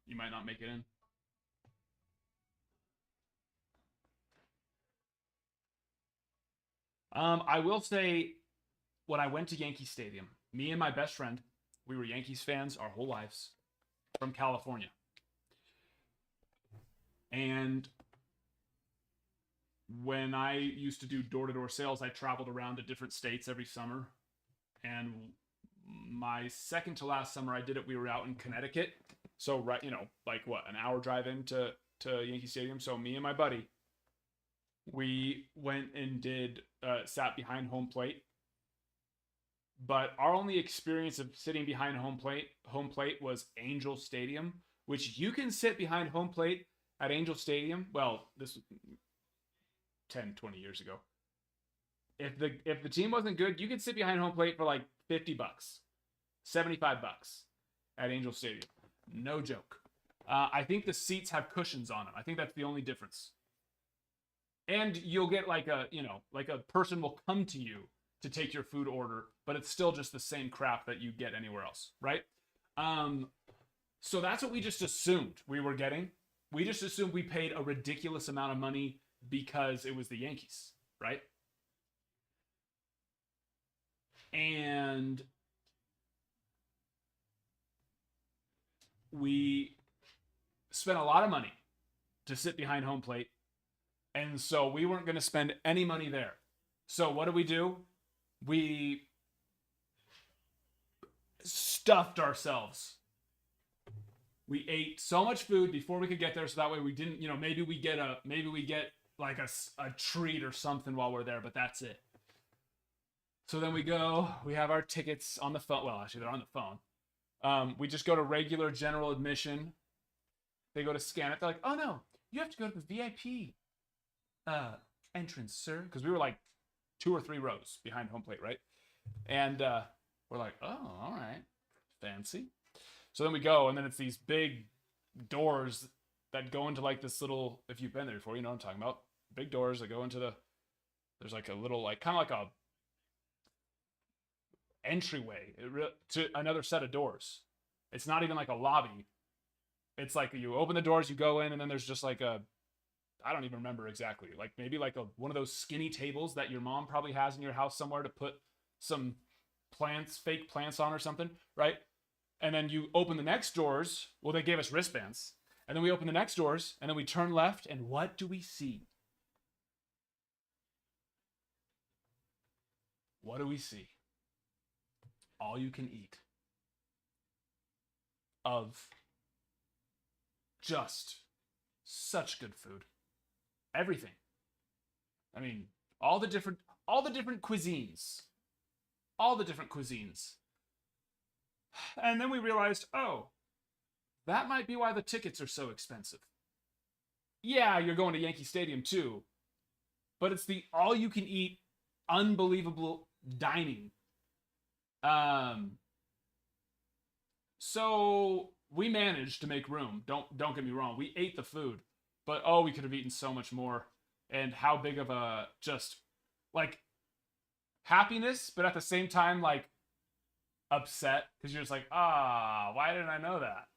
You might not make it in. I will say, when I went to Yankee Stadium, me and my best friend, we were Yankees fans our whole lives, from California. And when I used to do door-to-door sales, I traveled around to different states every summer. And my second to last summer I did it, we were out in Connecticut. So, right, like what, an hour drive into Yankee Stadium. So me and my buddy, we went and sat behind home plate. But our only experience of sitting behind home plate was Angel Stadium, which you can sit behind home plate at Angel Stadium. Well, this was 10, 20 years ago. If the team wasn't good, you could sit behind home plate for like $50, $75 at Angel Stadium. No joke. I think the seats have cushions on them. I think that's the only difference. And you'll get like a person will come to you to take your food order, but it's still just the same crap that you get anywhere else, right? So that's what we just assumed we were getting. We just assumed we paid a ridiculous amount of money because it was the Yankees, right? And we spent a lot of money to sit behind home plate. And so we weren't going to spend any money there. So what do? We stuffed ourselves. We ate so much food before we could get there, so that way we didn't, maybe we get like a treat or something while we're there, but that's it. So then we go, we have our tickets on the phone. Well, actually, they're on the phone. We just go to regular general admission. They go to scan it. They're like, oh no, you have to go to the VIP entrance, sir. Because we were like 2 or 3 rows behind home plate, right? And we're like, oh, all right, fancy. So then we go, and then it's these big doors that go into like this little, if you've been there before, you know what I'm talking about. Big doors that go into there's like a little, like kind of like a entryway to another set of doors. It's not even like a lobby. It's like you open the doors, you go in, and then there's just like I don't even remember exactly. Like maybe like one of those skinny tables that your mom probably has in your house somewhere to put some fake plants on or something, right? And then you open the next doors. Well, they gave us wristbands. And then we open the next doors, and then we turn left, and what do we see? What do we see? All you can eat of just such good food. Everything. I mean, all the different cuisines. All the different cuisines. And then we realized, oh, that might be why the tickets are so expensive. Yeah, you're going to Yankee Stadium too, but it's the all-you-can-eat, unbelievable dining. So we managed to make room. Don't get me wrong. We ate the food, but oh, we could have eaten so much more. And how big of a just like happiness, but at the same time like upset because you're just like, why didn't I know that?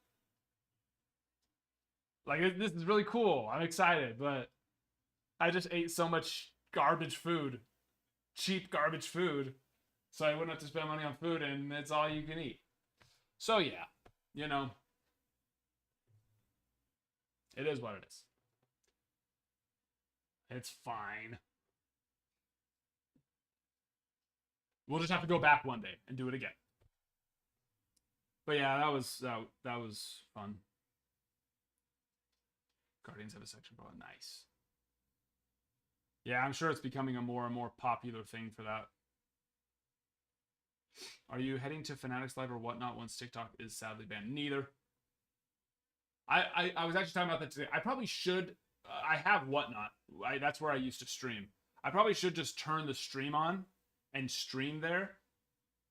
Like this is really cool. I'm excited, but I just ate so much garbage food, cheap garbage food, so I wouldn't have to spend money on food, and it's all you can eat. So yeah, it is what it is. It's fine. We'll just have to go back one day and do it again. But yeah, that was fun. Guardians have a section for nice. Yeah, I'm sure it's becoming a more and more popular thing for that. Are you heading to Fanatics Live or whatnot once TikTok is sadly banned? Neither. I was actually talking about that today. I probably should. I have whatnot. That's where I used to stream. I probably should just turn the stream on and stream there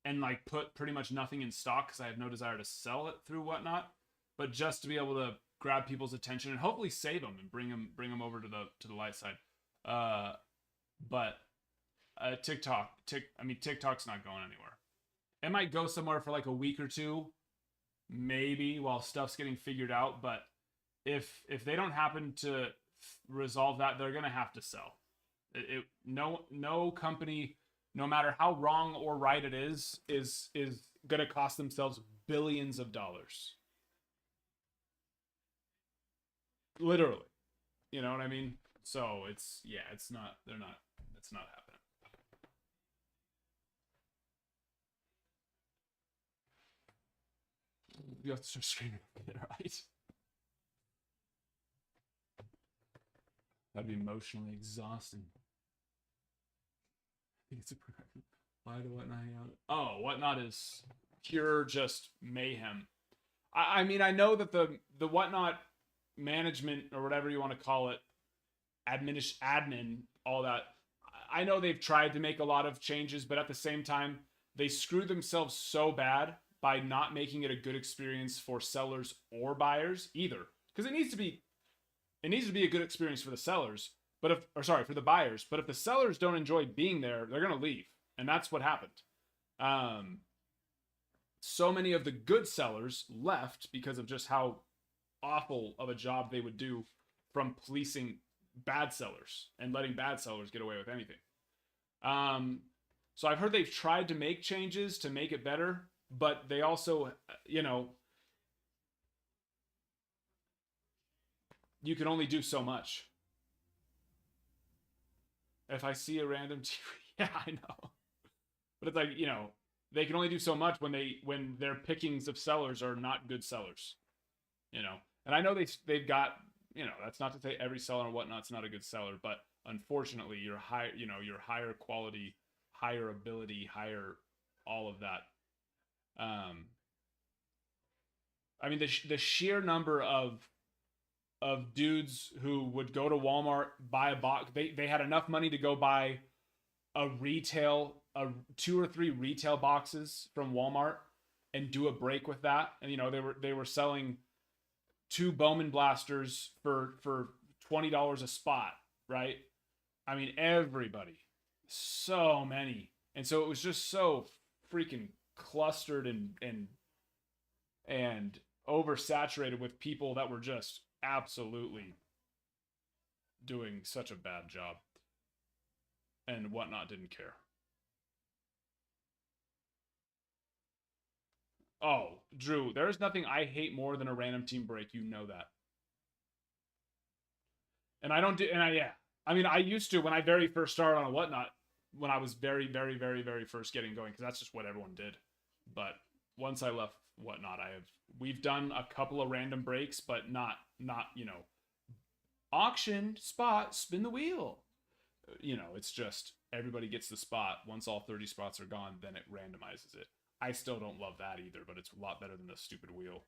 and like put pretty much nothing in stock because I have no desire to sell it through whatnot, but just to be able to grab people's attention and hopefully save them and bring them over to the light side. But TikTok's not going anywhere. It might go somewhere for like a week or two, maybe while stuff's getting figured out. But if they don't happen to resolve that, they're gonna have to sell. No company, no matter how wrong or right it is gonna cost themselves billions of dollars. Literally. You know what I mean? So it's not happening. You have to start screaming, right? That'd be emotionally exhausting. I think it's why do Whatnot hang out? Oh, Whatnot is pure just mayhem. I mean, I know that the Whatnot management or whatever you want to call it, admin, all that. I know they've tried to make a lot of changes, but at the same time, they screw themselves so bad by not making it a good experience for sellers or buyers either. Because it needs to be a good experience for the sellers, for the buyers. But if the sellers don't enjoy being there, they're gonna leave, and that's what happened. So many of the good sellers left because of just how awful of a job they would do from policing bad sellers and letting bad sellers get away with anything. So I've heard they've tried to make changes to make it better, but they also, you can only do so much. If I see a random yeah, I know. But it's like, you know, they can only do so much when their pickings of sellers are not good sellers. You know. And I know they've got, you know, that's not to say every seller or whatnot's not a good seller, but unfortunately your higher quality, higher ability, higher all of that. I mean, the sheer number of dudes who would go to Walmart, buy a box. They had enough money to go buy a 2 or 3 retail boxes from Walmart and do a break with that. And you know, they were selling 2 Bowman blasters for $20 a spot, right? I mean, everybody, so many, and so it was just so freaking clustered and oversaturated with people that were just absolutely doing such a bad job, and whatnot didn't care. Oh, Drew, there's nothing I hate more than a random team break. You know that. And I don't do, and I mean, I used to when I very first started on a whatnot, when I was very, very, very, very first getting going, because that's just what everyone did. But once I left whatnot, we've done a couple of random breaks, but not, you know, auction, spot, spin the wheel. You know, it's just everybody gets the spot. Once all 30 spots are gone, then it randomizes it. I still don't love that either, but it's a lot better than the stupid wheel.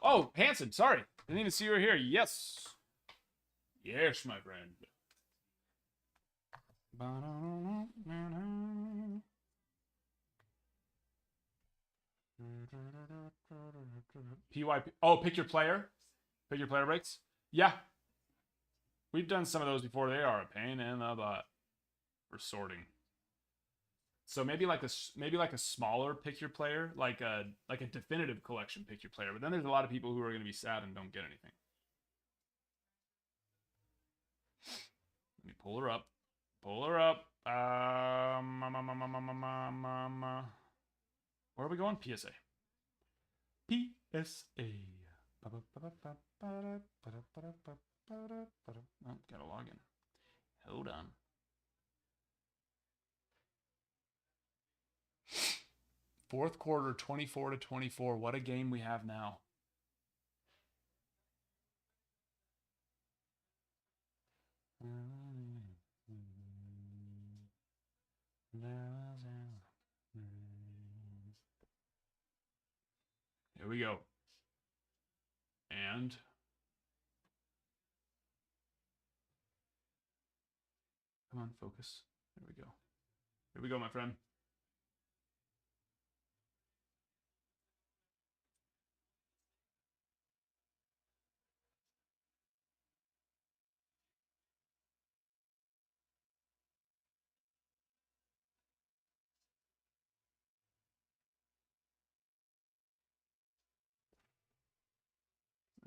Oh, Hanson, sorry. Didn't even see you were here. Yes. Yes, my friend. PYP. Oh, pick your player. Pick your player breaks. Yeah. We've done some of those before. They are a pain in the butt for sorting. So maybe like a smaller pick your player, like a definitive collection pick your player. But then there's a lot of people who are going to be sad and don't get anything. Let me pull her up. Pull her up. Where are we going? PSA. PSA. Oh, gotta log in. Hold on. Fourth quarter, 24-24. What a game we have now. Here we go. And come on, focus. There we go. Here we go, my friend.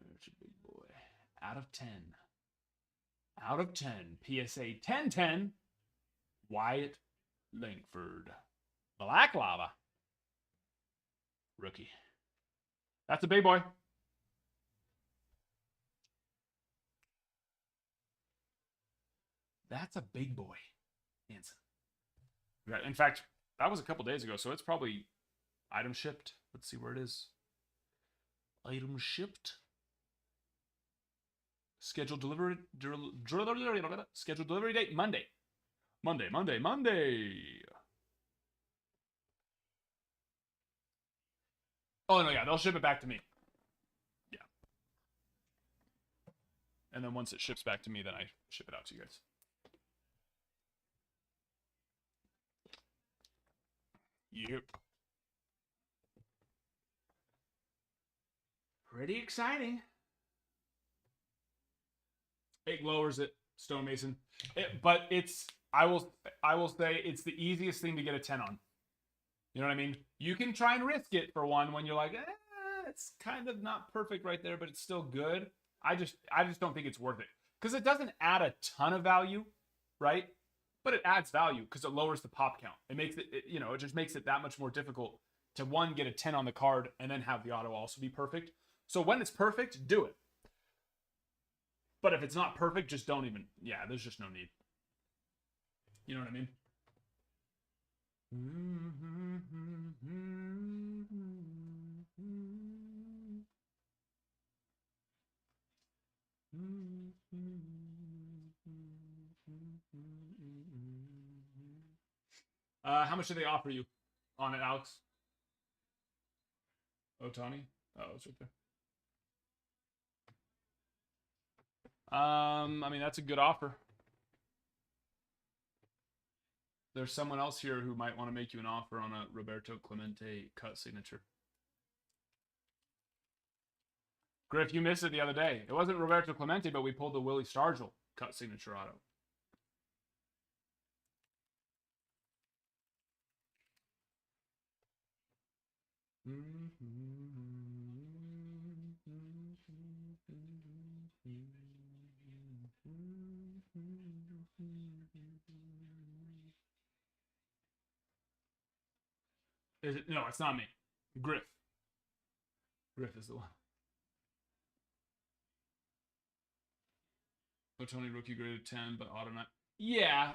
There's your big boy. Out of 10. Out of 10. PSA 10-10. Wyatt Langford. Black Lava. Rookie. That's a big boy. That's a big boy. Hanson. In fact, that was a couple days ago, so it's probably item shipped. Let's see where it is. Item shipped. Scheduled delivery date Monday. Monday. Oh no, yeah, they'll ship it back to me. Yeah. And then once it ships back to me, then I ship it out to you guys. Yep. Pretty exciting. It lowers it, Stonemason. But it's I will say it's the easiest thing to get a 10 on. You know what I mean? You can try and risk it for one when you're like, it's kind of not perfect right there, but it's still good. I just don't think it's worth it. Because it doesn't add a ton of value, right? but it adds value because it lowers the pop count. It makes it, you know, it just makes it that much more difficult to one, get a 10 on the card and then have the auto also be perfect. So when it's perfect, do it. But if it's not perfect, just don't even, yeah, there's just no need. You know what I mean? How much do they offer you on it, Alex? Ohtani? Oh, it's right there. I mean, that's a good offer. There's someone else here who might want to make you an offer on a Roberto Clemente cut signature. Griff, you missed it the other day. It wasn't Roberto Clemente, but we pulled the Willie Stargell cut signature auto. Is it? No, it's not me. Griff. Griff is the one. Ohtani rookie graded 10, but auto not. Yeah.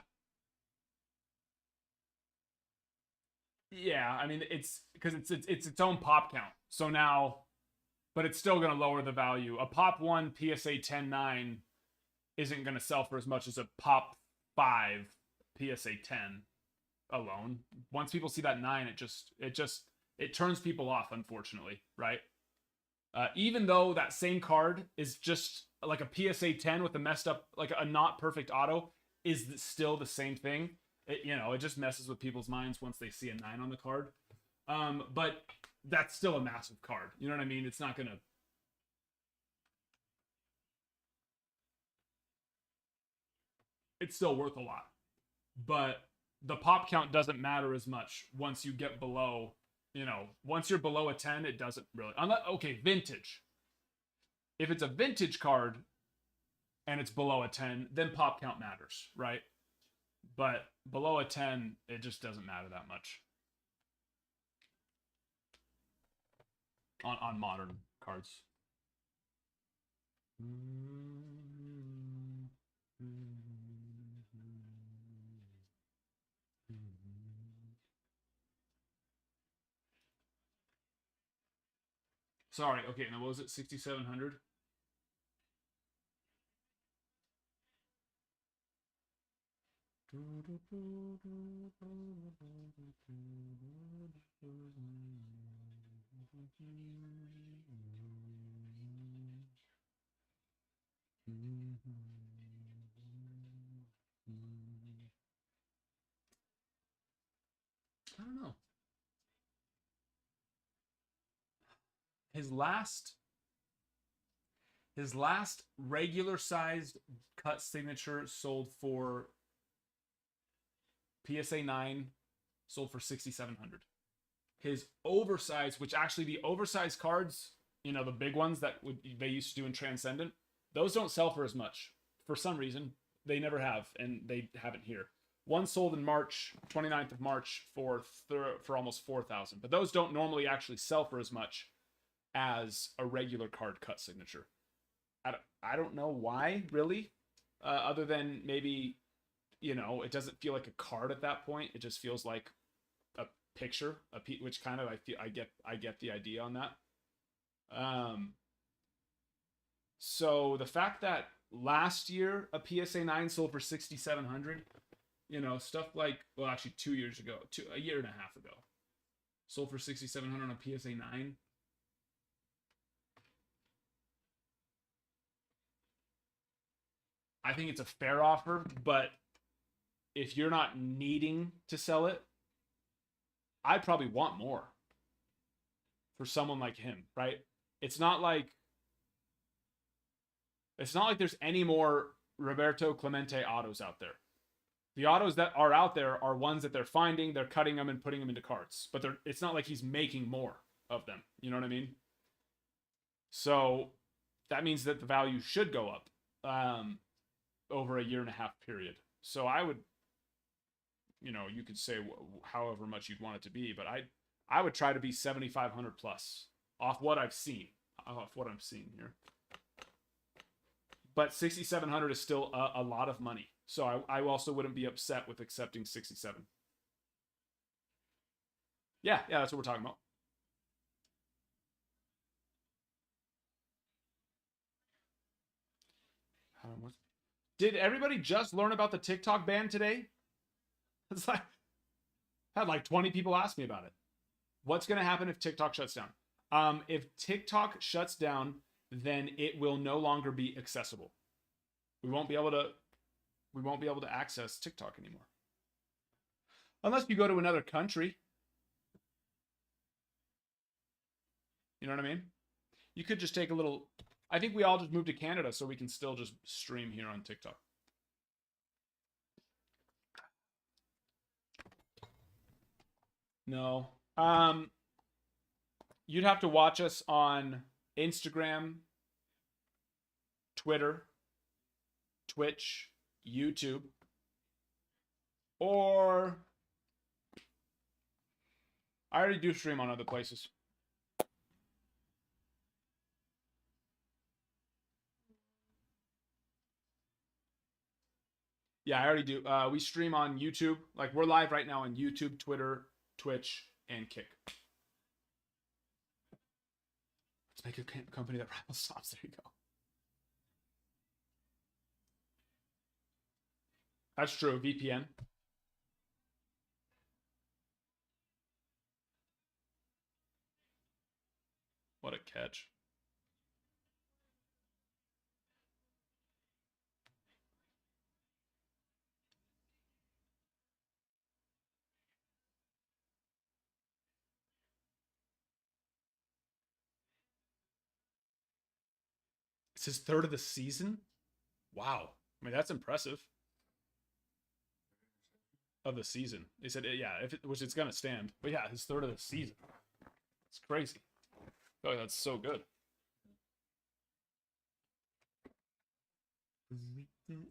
Yeah, I mean, it's because it's its own pop count. So now, but it's still going to lower the value. A pop 1 PSA 10-9 isn't going to sell for as much as a pop 5 PSA 10 alone. Once people see that 9, it turns people off, unfortunately, right? Even though that same card is just like a PSA 10 with a messed up, like a not perfect auto, is still the same thing. It just messes with people's minds once they see a 9 on the card. But that's still a massive card. You know what I mean? It's not going to... It's still worth a lot. But the pop count doesn't matter as much once you get below, once you're below a 10, it doesn't really... Okay, vintage. If it's a vintage card and it's below a 10, then pop count matters, right? But below a 10, it just doesn't matter that much. On modern cards. Sorry, okay, now what was it? 6,700? I don't know. His last regular sized cut signature sold for PSA 9 sold for 6,700. His oversized, which actually the oversized cards, the big ones that they used to do in Transcendent, those don't sell for as much. For some reason, they never have, and they haven't here. One sold in March, 29th of March, for almost 4,000. But those don't normally actually sell for as much as a regular card cut signature. I don't know why, really, other than maybe, it doesn't feel like a card at that point. It just feels like a picture, which kind of I get the idea on that. So the fact that last year a PSA 9 sold for 6,700, stuff like, well, actually 2 years ago, a year and a half ago, sold for 6,700 on a PSA 9. I think it's a fair offer, but if you're not needing to sell it, I'd probably want more for someone like him, right? It's not like there's any more Roberto Clemente autos out there. The autos that are out there are ones that they're finding, they're cutting them and putting them into cards. But it's not like he's making more of them. You know what I mean? So that means that the value should go up over a year and a half period. So I would you know, you could say however much you'd want it to be, but I would try to be 7,500 plus off what I've seen, off what I'm seeing here. But 6,700 is still a lot of money. So I also wouldn't be upset with accepting 67. Yeah, that's what we're talking about. Did everybody just learn about the TikTok ban today? It's like, had like 20 people ask me about it. What's going to happen if TikTok shuts down? If TikTok shuts down, then it will no longer be accessible. We won't be able to access TikTok anymore. Unless you go to another country. You know what I mean? You could just take a little... I think we all just moved to Canada so we can still just stream here on TikTok. No. You'd have to watch us on Instagram, Twitter, Twitch, YouTube, or I already do stream on other places. Yeah, I already do. We stream on YouTube. Like, we're live right now on YouTube, Twitter, Twitch, and Kick. Let's make a company that rivals stops. There you go. That's true. VPN. What a catch. It's his third of the season? Wow. I mean, that's impressive. Of the season. They said, yeah, which it's going to stand. But yeah, his third of the season. It's crazy. Oh, that's so good.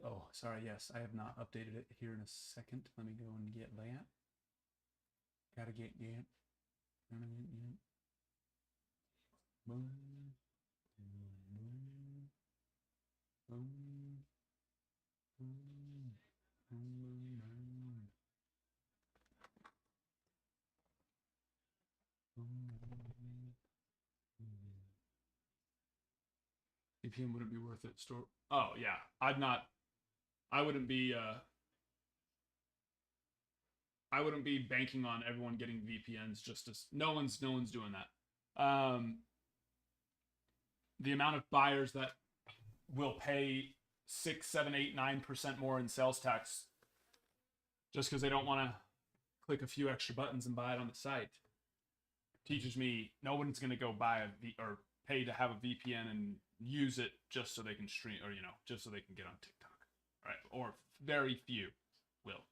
Oh, sorry. Yes, I have not updated it here in a second. Let me go and get that. Gotta get Gant. Boom. VPN wouldn't be worth it. Store. Oh yeah, I wouldn't be. I wouldn't be banking on everyone getting VPNs. Just as no one's doing that. The amount of buyers that will pay 6, 7, 8, 9% more in sales tax just because they don't want to click a few extra buttons and buy it on the site teaches me no one's going to go buy or pay to have a VPN and use it just so they can stream, or just so they can get on TikTok, right? Or very few will.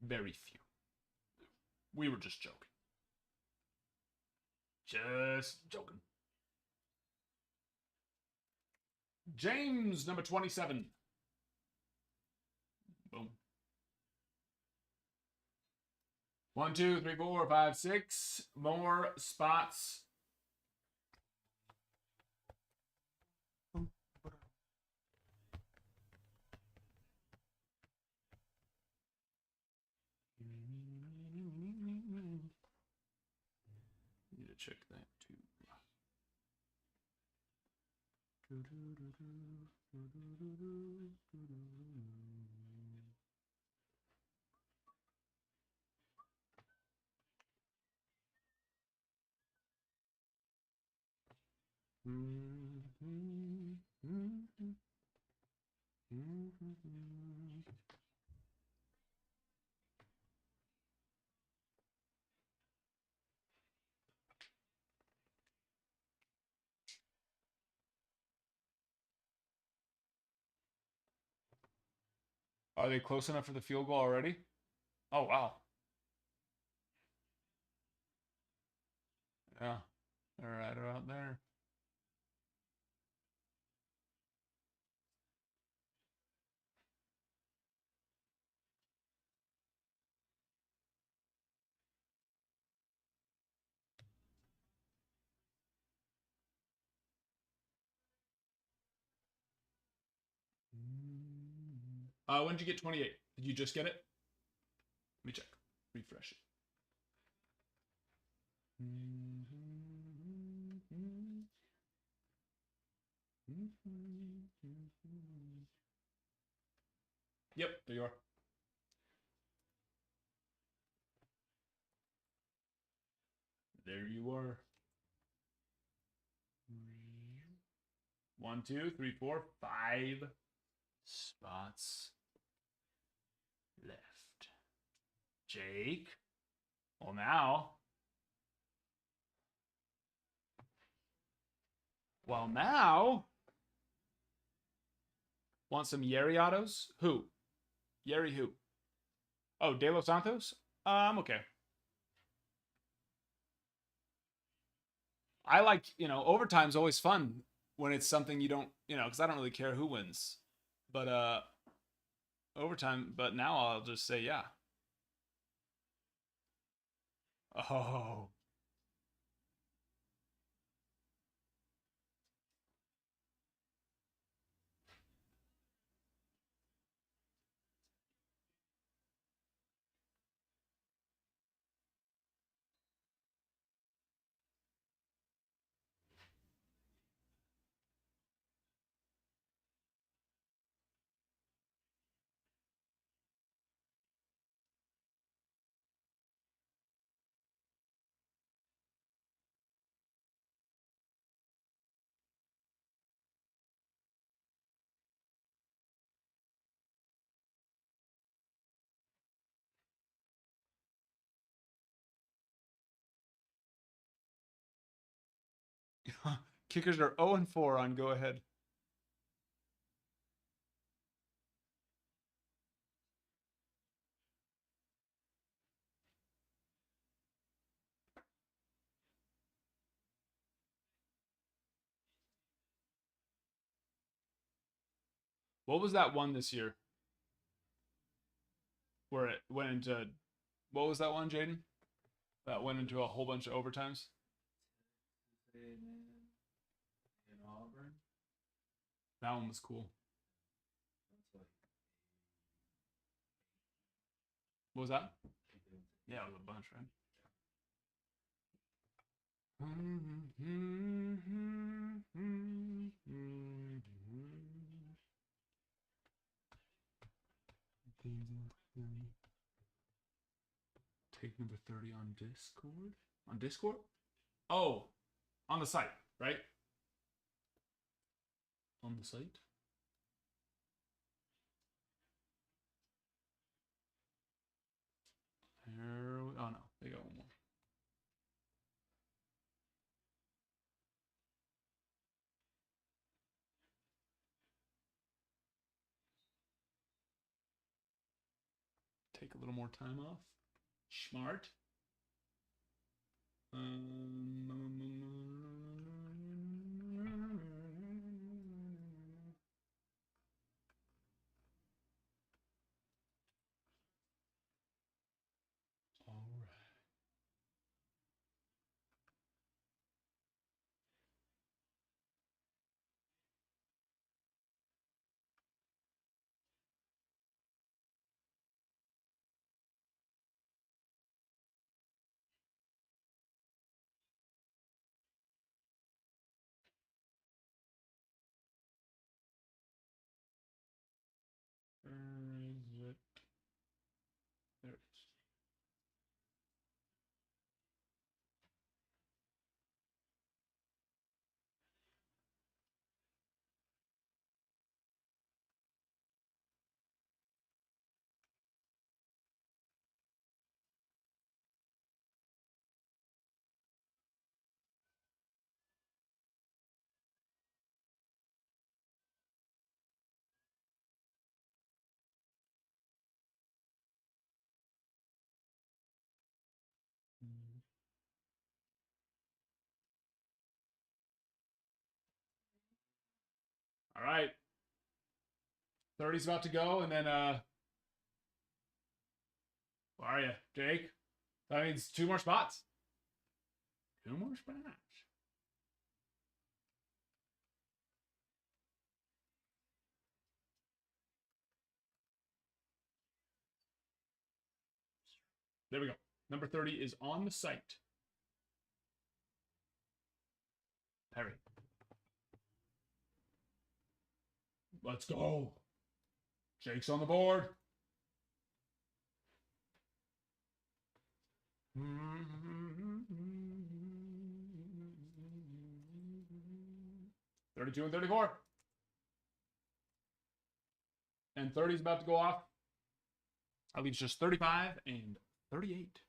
Very few. We were just joking. Just joking. James, number 27. Boom. 1, 2, 3, 4, 5, 6 more spots. Need to check that too. Are they close enough for the field goal already? Oh, wow. Yeah, they're right about there. When did you get 28? Did you just get it? Let me check. Refresh it. Yep, there you are. There you are. 1, 2, 3, 4, 5 spots left. Jake. Well, now. Well, now. Want some Yeri autos? Who? Yeri who? Oh, De Los Santos? Okay. I like, overtime's always fun when it's something you don't, because I don't really care who wins. But overtime, but now I'll just say yeah. Oh. Kickers are 0-4 on go ahead. What was that one this year? Where it went into, what was that one, Jaden? That went into a whole bunch of overtimes? In Auburn. That one was cool. That's like What was that? Yeah, it was a bunch, right? Take number 30 on Discord? On Discord? Oh, on the site, right? On the site? Oh no, they got one more. Take a little more time off. Smart. All right. Where is it? There it is. All right. 30's about to go, and then where are you, Jake? That means 2 more spots. 2 more spots. There we go. Number 30 is on the site. Perry. Let's go. Jake's on the board. Mm-hmm. 32 and 34. And 30 is about to go off. That leaves just 35 and 38.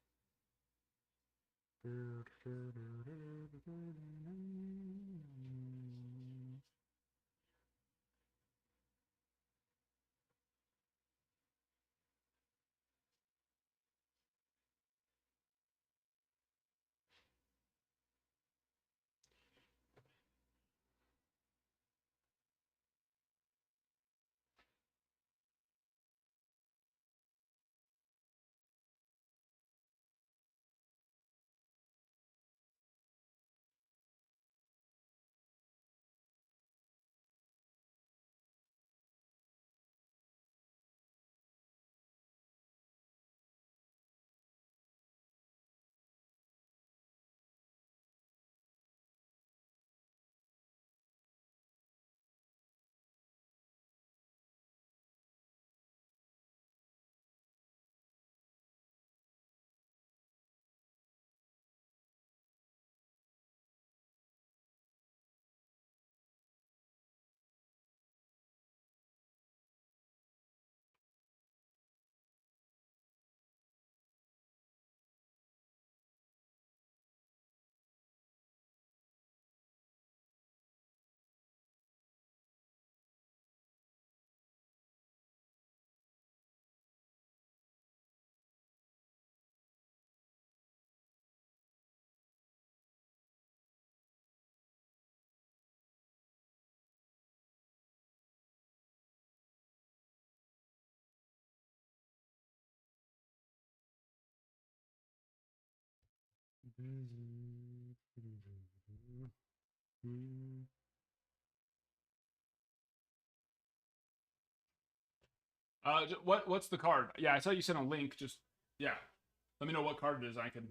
What's the card? Yeah, I saw you sent a link. Just yeah, let me know what card it is. I can.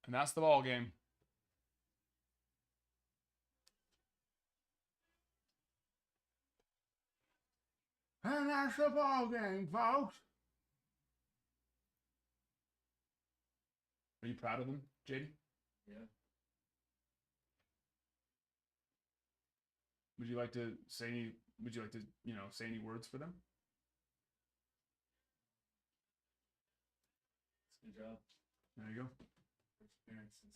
And that's the ball game. And that's the ball game, folks. Are you proud of them, Jaden? Yeah. Would you like to say any? Would you like to, say any words for them? It's a good job. There you go. First appearance since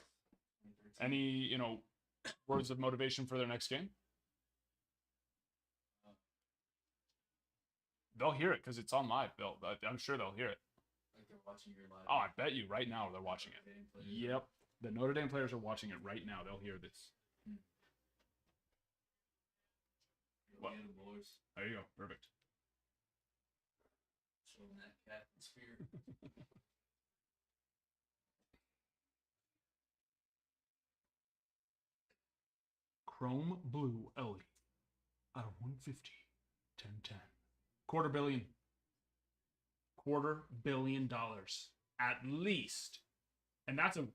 2013. Any, words of motivation for their next game? They'll hear it because it's on live. I'm sure they'll hear it. Like they're watching your live. Oh, I bet you right now they're watching it. Notre Dame players. Yep. The Notre Dame players are watching it right now. They'll hear this. Go What? get 'em, boys. There you go. Perfect. Show them that captain spirit. Chrome Blue Ellie out of 150. 1010. $250 million. At least. And that's a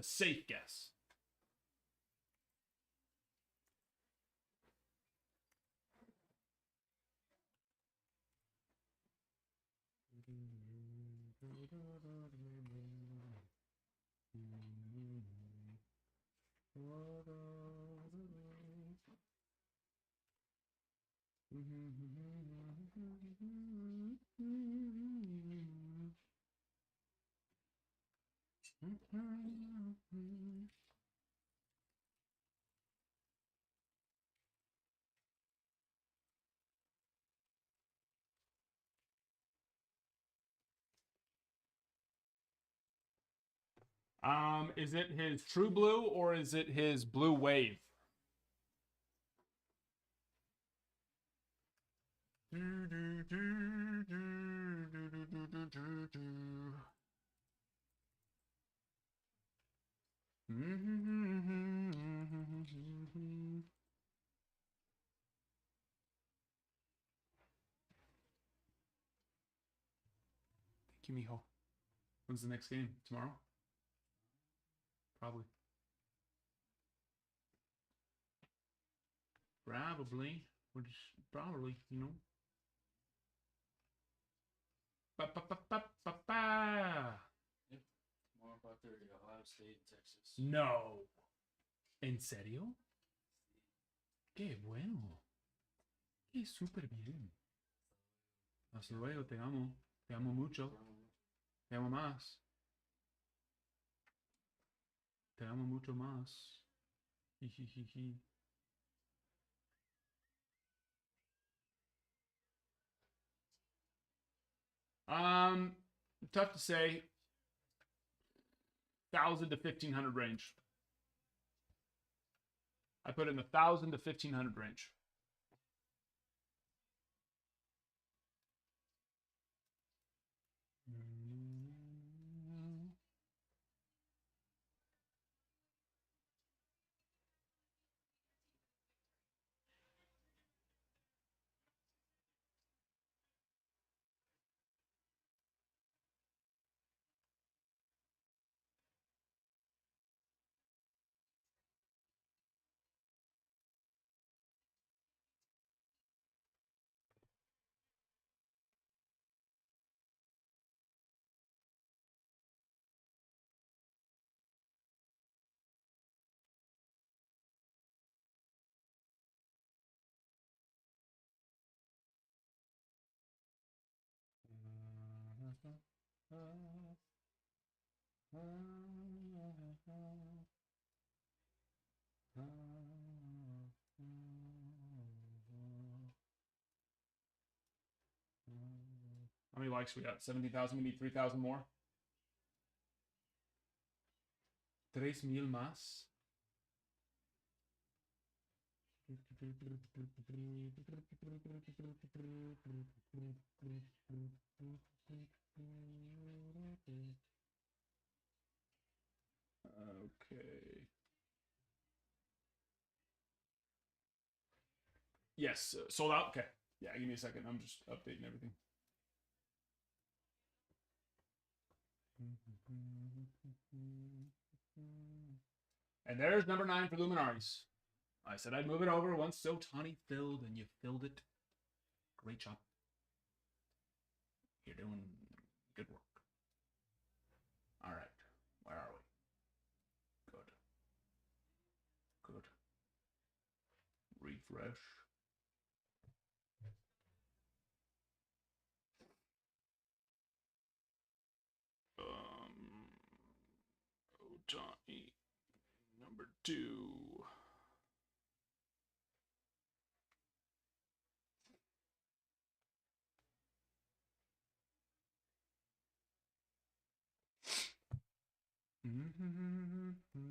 safe guess. Is it his True Blue or is it his Blue Wave? you, mijo. When's the next game? Tomorrow? Probably. Probably. Probably, you know. Ba-ba-ba-ba-ba-ba. Yep. Tomorrow 5:30, Ohio State, Texas. No. ¿En serio? Qué bueno. Qué súper bien. Hasta luego, te amo. Te amo mucho. Te amo más. Te amo mucho más. Jijijiji. Tough to say. 1,000 to 1,500 range. I put it in the 1,000 to 1,500 range. How many likes we got? 70,000. We need 3,000 more. 3,000 más. Okay. Yes, sold out. Okay. Yeah, give me a second. I'm just updating everything. And there's number 9 for Luminaries. I said I'd move it over once Ohtani filled, and you filled it. Great job. You're doing good work. All right. Where are we? Good. Good. Refresh. Ohtani. Number 2.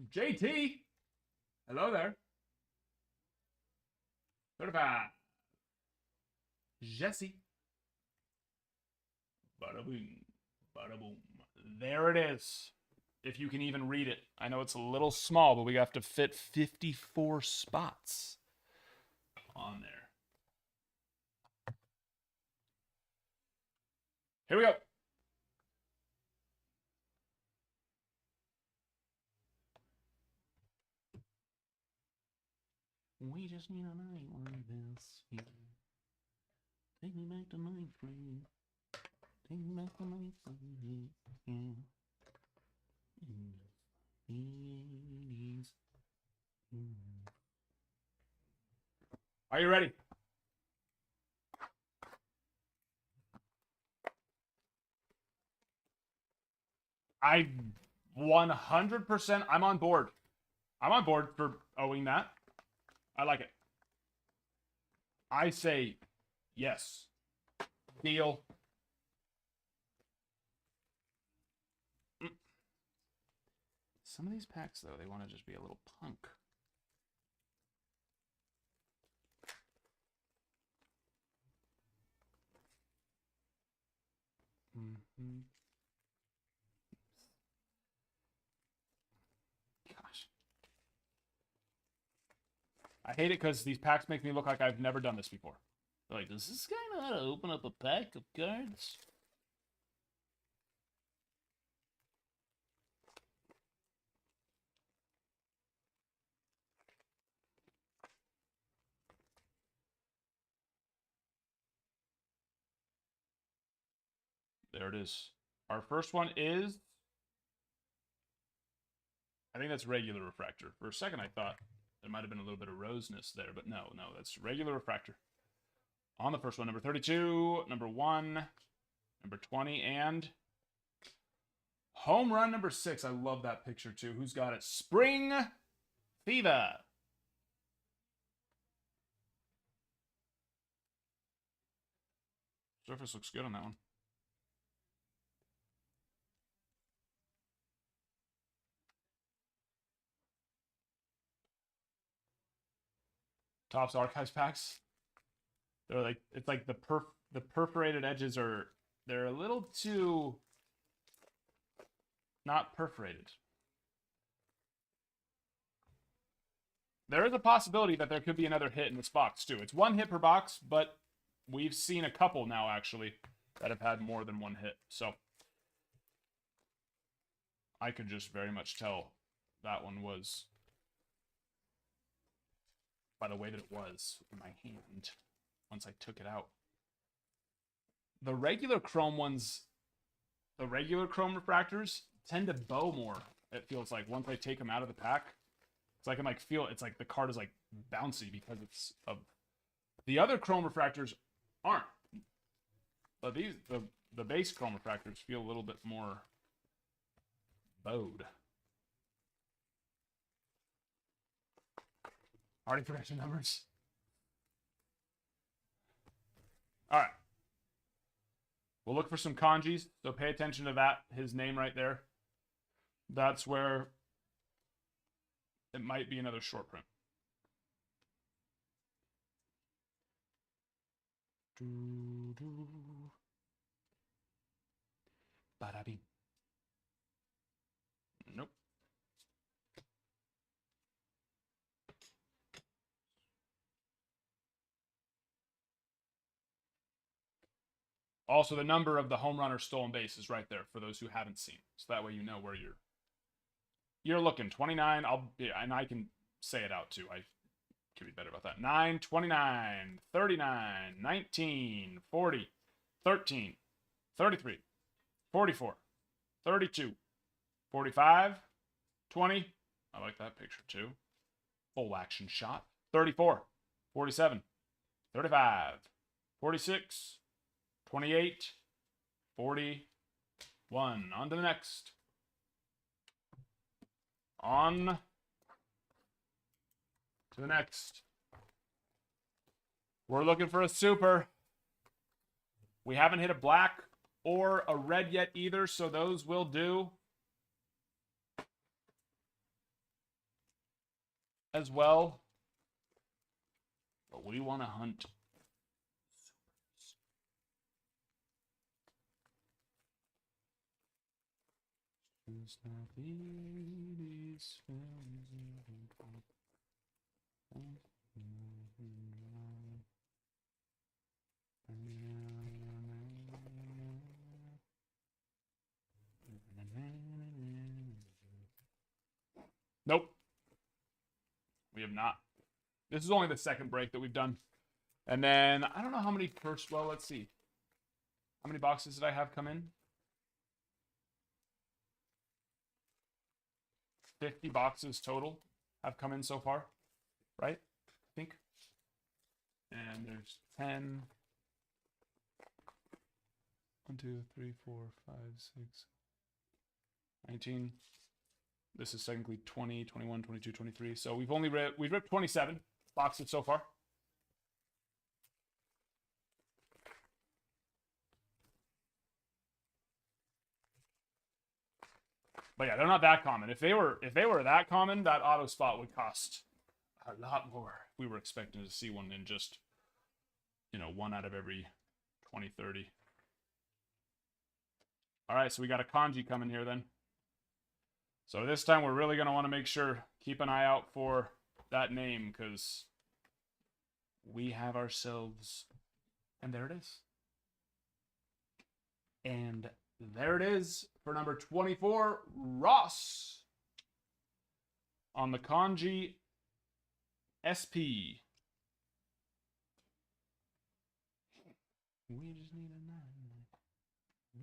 JT. Hello there. 35. Jesse. Bada boom. Bada boom. There it is. If you can even read it. I know it's a little small, but we have to fit 54 spots on there. Here we go. We just need a night like this. Yeah. Take me back to ninth grade. Take me back to ninth grade. Yeah. Are you ready? I 100%. I'm on board. I'm on board for owing that. I like it. I say yes. Deal. Some of these packs, though, they want to just be a little punk. Gosh. I hate it because these packs make me look like I've never done this before. They're like, does this guy know how to open up a pack of cards? There it is. Our first one is... I think that's regular refractor. For a second, I thought there might have been a little bit of roseness there, but no, that's regular refractor. On the first one, number 32, number 1, number 20, and home run number 6. I love that picture too. Who's got it? Spring Fever. Surface looks good on that one. Topps Archives packs. They're like, it's like the perforated edges are, they're a little too not perforated. There is a possibility that there could be another hit in this box too. It's 1 hit per box, but we've seen a couple now actually that have had more than 1 hit. So I could just very much tell that one was by the way that it was in my hand once I took it out. The regular chrome ones, the regular chrome refractors tend to bow more, it feels like, once I take them out of the pack. So I can like feel, it's like the card is like bouncy because it's of... The other chrome refractors aren't. But these, the base chrome refractors feel a little bit more bowed. Already forgot your numbers. All right. We'll look for some kanjis, so pay attention to that, his name right there. That's where it might be another short print. Ba-da-bing. Nope. Also, the number of the home run or stolen base is right there for those who haven't seen. So that way you know where you're looking. 29, and I can say it out too. I can be better about that. 9, 29, 39, 19, 40, 13, 33, 44, 32, 45, 20. I like that picture too. Full action shot. 34, 47, 35, 46, 28, 41. On to the next. On to the next. We're looking for a super. We haven't hit a black or a red yet either, so those will do as well. But we want to hunt Nope. We have not. This is only the second break that we've done. And then, I don't know how many first, well, let's see. How many boxes did I have come in? 50 boxes total have come in so far, right? I think. And there's 10. 1, 2, 3, 4, 5, 6, 19. This is technically 20, 21, 22, 23. So we've only we've ripped 27 boxes so far. But yeah, they're not that common. If they were that common, that auto spot would cost a lot more. We were expecting to see one in just, you know, 1 out of every 20, 30. All right, so we got a kanji coming here then. So this time we're really going to want to make sure, keep an eye out for that name, because we have ourselves, and there it is. And there it is for number 24, Ross. On the kanji SP. We just need a 9.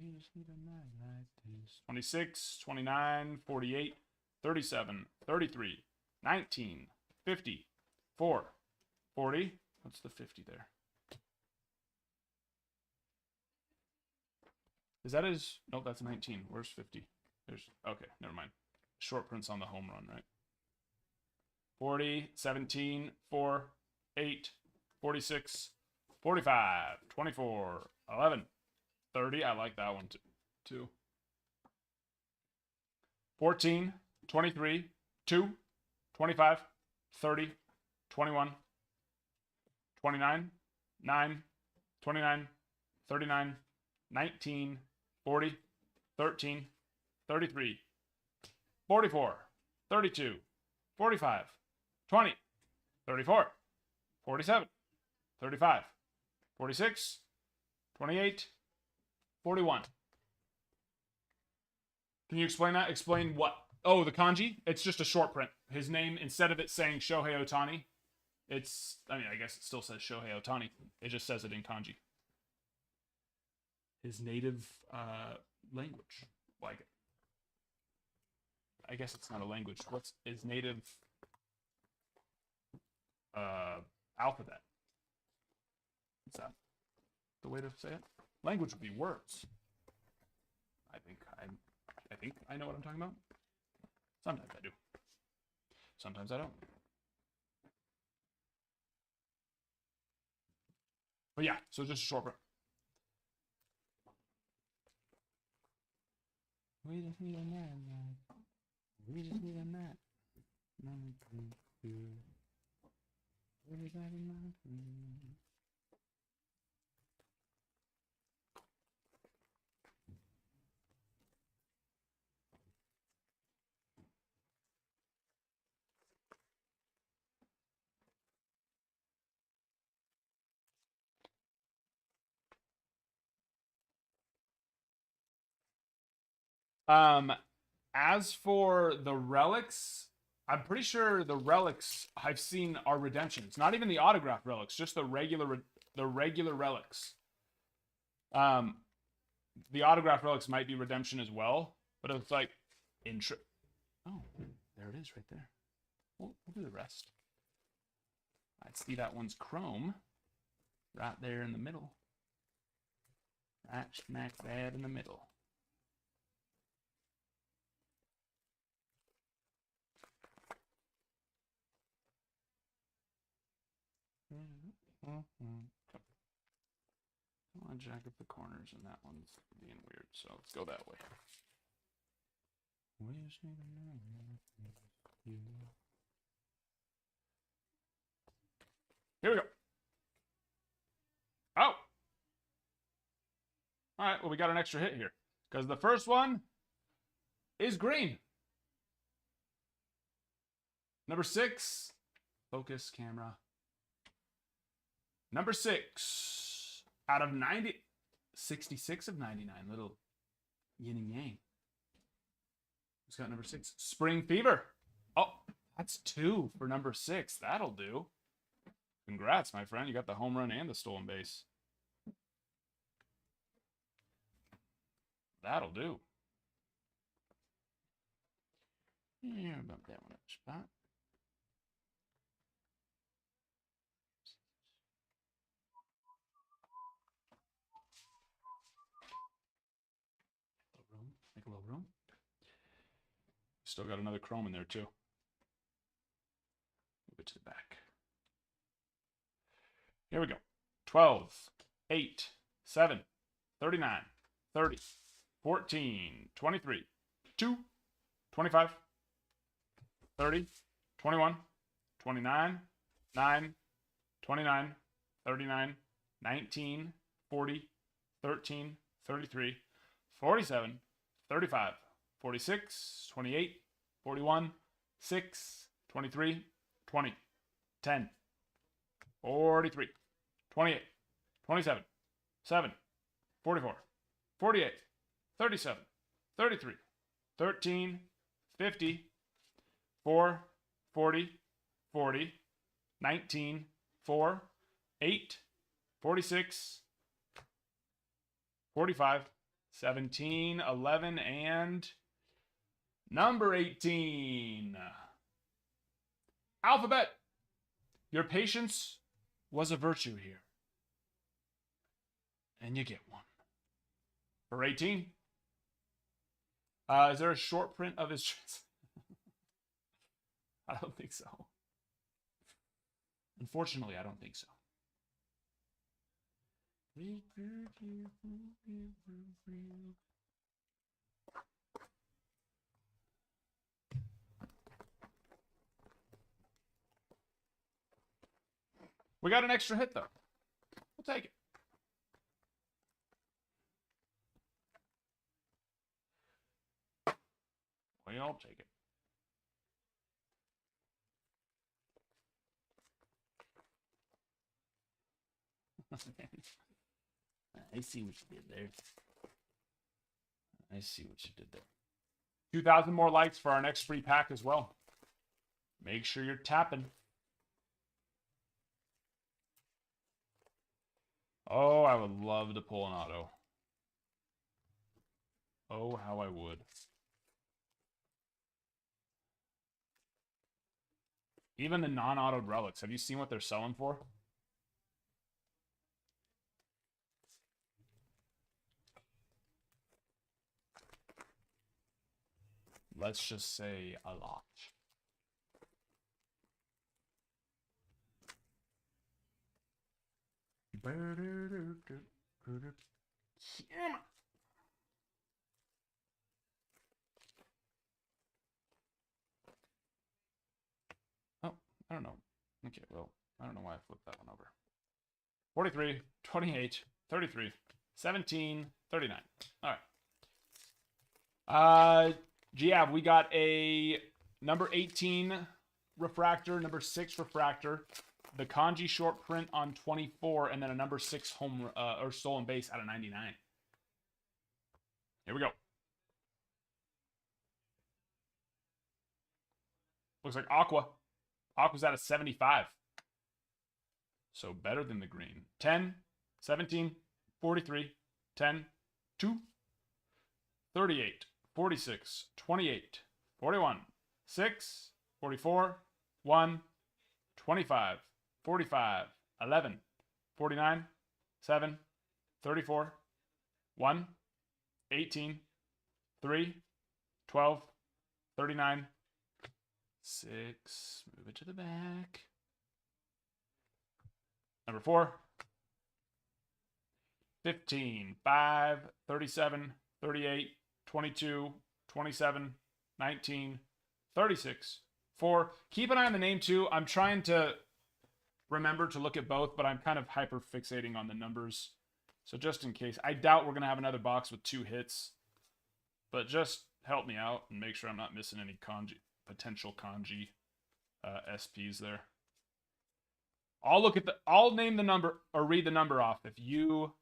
We just need a night like this. 26, 29, 48, 37, 33, 19, 50, 4, 40. What's the 50 there? Is that his? Nope, that's 19. Where's 50? There's, okay, never mind. Short prints on the home run, right? 40, 17, 4, 8, 46, 45, 24, 11, 30. I like that one too. 14, 23, 2, 25, 30, 21, 29, 9, 29, 39, 19, 40, 13, 33, 44, 32, 45, 20, 34, 47, 35, 46, 28, 41. Can you explain that? Explain what? Oh, the kanji? It's just a short print. His name, instead of it saying Shohei Ohtani, it's, I mean, I guess it still says Shohei Ohtani. It just says it in kanji. His native language. Like, I guess it's not a language. What's his native alphabet? Is that the way to say it? Language would be words. I think I know what I'm talking about. Sometimes I do. Sometimes I don't. But yeah, so just a short print. We just need a nap. We just need a nap. As for the relics, I'm pretty sure the relics I've seen are redemptions. Not even the autograph relics, just the regular relics. The autograph relics might be redemption as well, but it's like Oh, there it is right there. We'll do the rest. I see that one's chrome right there in the middle. Right smack dab in the middle. I want to jack up the corners, and that one's being weird, so let's go that way. Here we go. Oh! Alright, well, we got an extra hit here. Because the first one is green. Number 6. Focus, camera. Number 6. Out of 90. 66 of 99. Little yin and yang. Who's got number 6? Spring Fever. Oh, that's 2 for number 6. That'll do. Congrats, my friend. You got the home run and the stolen base. That'll do. Yeah, bump that one up a spot. Make a little room. Still got another chrome in there too. Move it to the back. Here we go. 12, 8, 7, 39, 30, 14, 23, 2, 25, 30, 21, 29, 9, 29, 39, 19, 40, 13, 33, 47, 35, 46, 28, 41, 6, 23, 20, 10, 43, 28, 27, 7, 44, 48, 37, 33, 13, 50, 4, 40, 40, 19, 4, 8, 46, 45, 17, 11, and number 18. Alphabet. Your patience was a virtue here. And you get one. For 18. Is there a short print of his I don't think so. Unfortunately, I don't think so. We got an extra hit, though. We'll take it. We'll take it. I see what you did there. I see what you did there. 2,000 more likes for our next free pack as well. Make sure you're tapping. Oh, I would love to pull an auto. Oh, how I would. Even the non-autoed relics. Have you seen what they're selling for? Let's just say a lot. Yeah. Oh, I don't know. Okay, well, I don't know why I flipped that one over. 43, 28, 33, 17, 39. All right. Giab, we got a number 18 refractor, number 6 refractor, the kanji short print on 24, and then a number 6 home or stolen base out of 99. Here we go. Looks like Aqua. Aqua's out of 75. So better than the green. 10, 17, 43, 10, 2, 38, 46, 28, 41, 6, 44, 1, 25, 45, 11, 49, 7, 34, 1, 18, 3, 12, 39, 6, move it to the back. Number 4, 15, 5, 37, 38, 22, 27, 19, 36, 4. Keep an eye on the name too. I'm trying to remember to look at both, but I'm kind of hyper fixating on the numbers. So just in case, I doubt we're going to have another box with 2 hits, but just help me out and make sure I'm not missing any kanji, potential kanji SPs there. I'll name the number or read the number off if you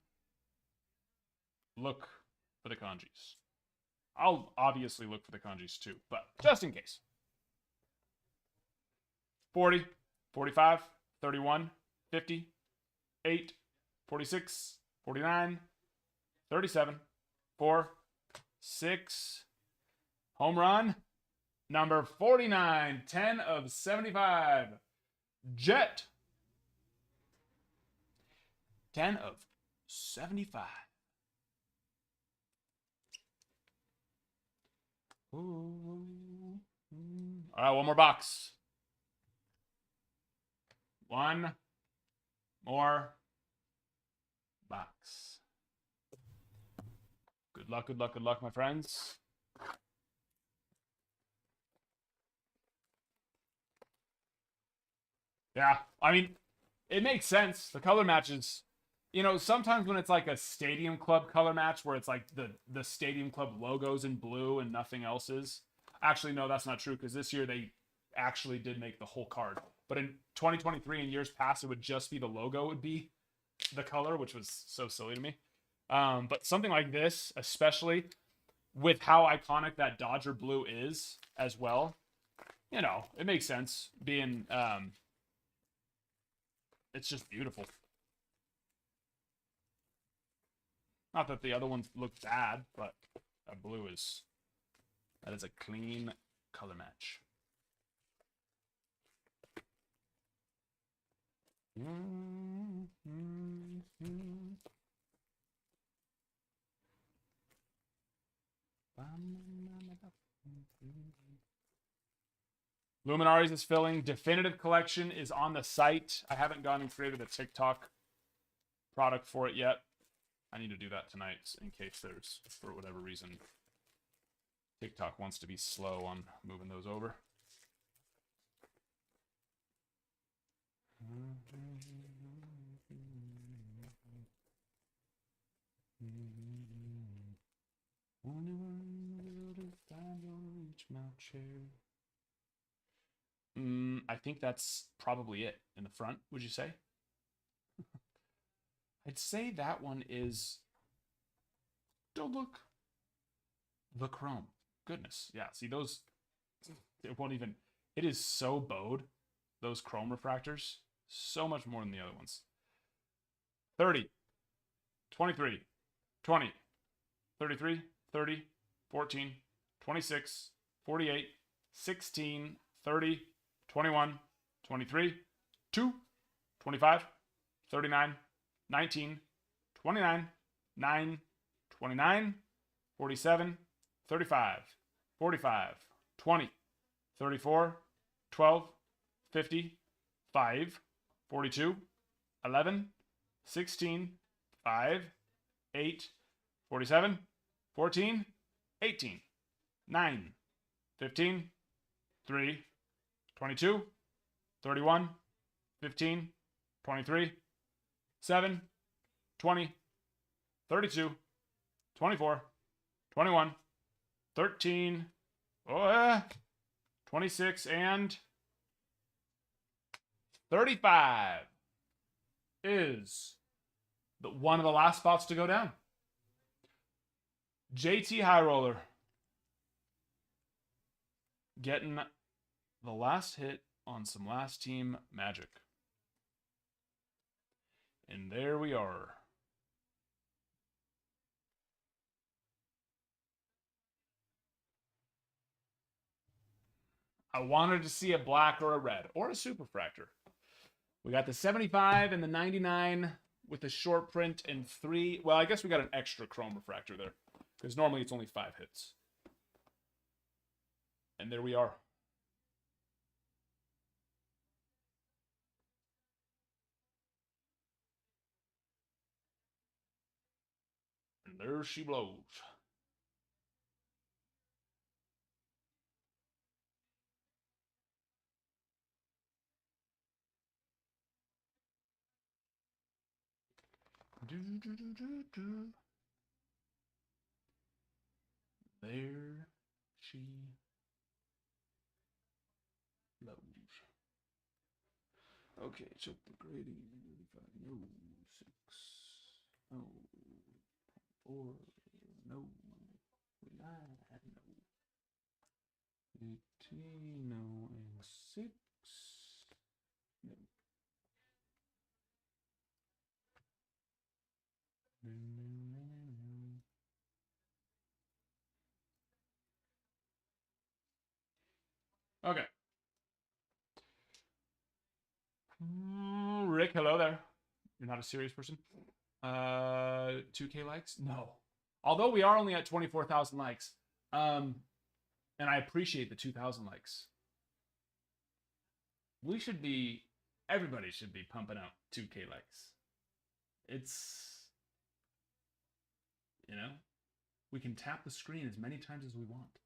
look for the kanjis. I'll obviously look for the kanjis too, but just in case. 40, 45, 31, 50, 8, 46, 49, 37, 4, 6. Home run. Number 49, 10 of 75. Jet. 10 of 75. Ooh. All right, one more box. One more box. Good luck, good luck, good luck, my friends. Yeah, I mean, it makes sense. The color matches, you know, sometimes when it's like a Stadium Club color match where it's like the Stadium Club logos in blue and nothing else is. Actually, no, that's not true because this year they actually did make the whole card. But in 2023 and years past, it would just be the logo would be the color, which was so silly to me. But something like this, especially with how iconic that Dodger blue is as well, you know, it makes sense being, it's just beautiful. Not that the other ones look bad, but that blue is... That is a clean color match. Luminaries is filling. Definitive Collection is on the site. I haven't gone and created a TikTok product for it yet. I need to do that tonight in case there's, for whatever reason, TikTok wants to be slow on moving those over. I think that's probably it in the front, would you say? I'd say that one is... Don't look. The chrome. Goodness. Yeah, see those... It won't even... It is so bowed, those chrome refractors. So much more than the other ones. 30. 23. 20. 33. 30. 14. 26. 48. 16. 30. 21. 23. 2. 25. 39. 19, 29, 9, 29, 47, 35, 45, 20, 34, 12, 50, 5, 42, 11, 16, 5, 8, 47, 14, 18, 9, 15, 3, 22, 31, 15, 23, 7, 20, 32, 24, 21, 13, 26, and 35 is one of the last spots to go down. JT High Roller getting the last hit on some last team magic. And there we are. I wanted to see a black or a red or a superfractor. We got the 75 and the 99 with the short print and 3. Well, I guess we got an extra chrome refractor there because normally it's only 5 hits. And there we are. And there she blows. Do, do, do, do, do. There she blows. Okay, check the grading. No, 6. No. 4. No. 9. No. 18. No. And 6. No. Okay. Rick, hello there. You're not a serious person? 2K likes? No. Although we are only at 24,000 likes. And I appreciate the 2,000 likes. We should be, everybody should be pumping out 2K likes. It's, you know, we can tap the screen as many times as we want.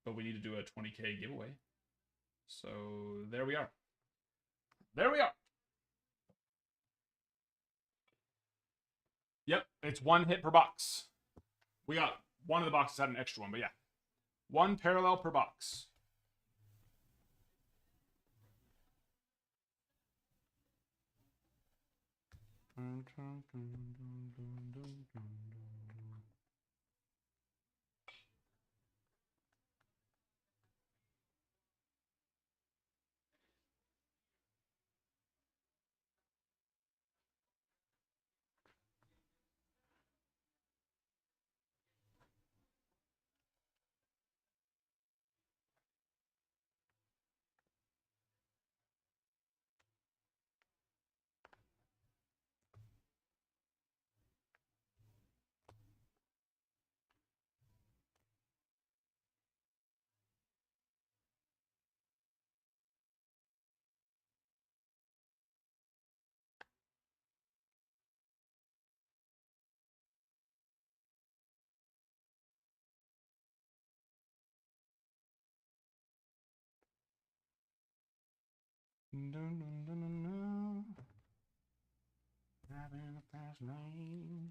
But we need to do a 20K giveaway. So there we are. There we are. Yep, it's 1 hit per box. We got one of the boxes had an extra one, but yeah. 1 parallel per box. Dun, dun, dun, dun, dun. Having a fast lane.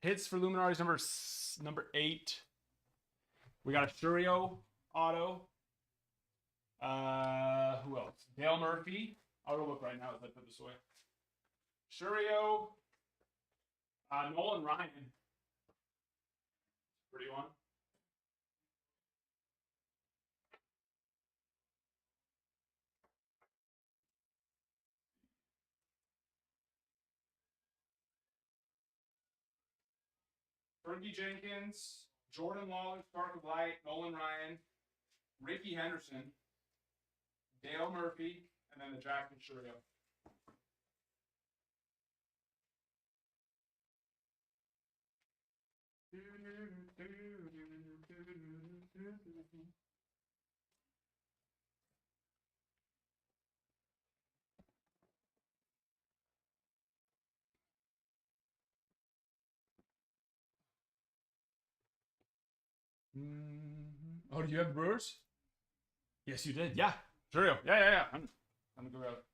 Hits for Luminaries number 8. We got a Shurio auto. Who else? Dale Murphy. I'll go look right now as I put this away. Shurio. Nolan Ryan. Pretty one. Fergie Jenkins, Jordan Waller, Spark of Light, Nolan Ryan, Ricky Henderson, Dale Murphy, and then the Jackson Shurio. Oh, do you have the Brewers? Yes, you did. Yeah. Shurio. Yeah. I'm gonna go out.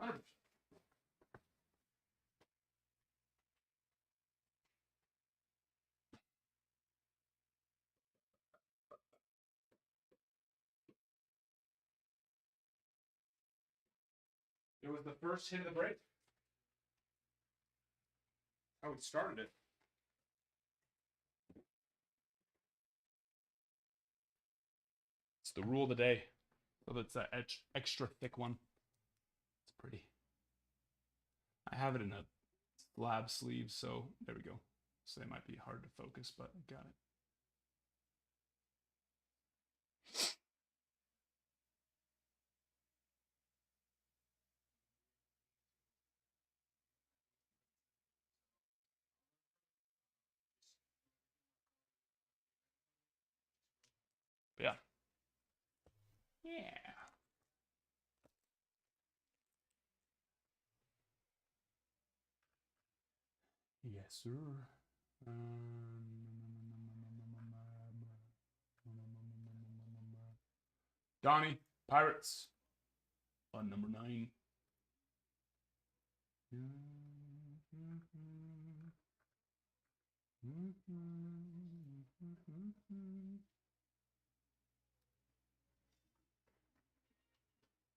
100%. It was the first hit of the break. Oh, it started it. It's the rule of the day. So that's that extra thick one. It's pretty. I have it in a slab sleeve, so there we go. So they might be hard to focus, but I got it. But yeah. Yeah. Yes, sir. Donnie, Pirates. On number 9.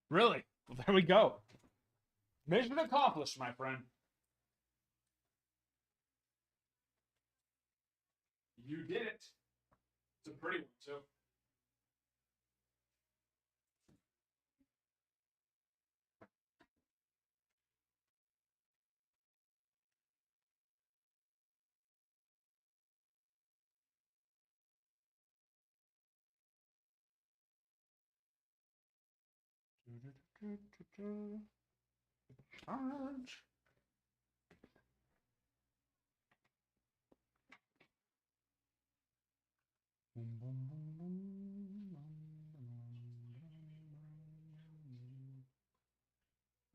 Really? Well, there we go. Mission accomplished, my friend. You did it. It's a pretty one, too. Orange.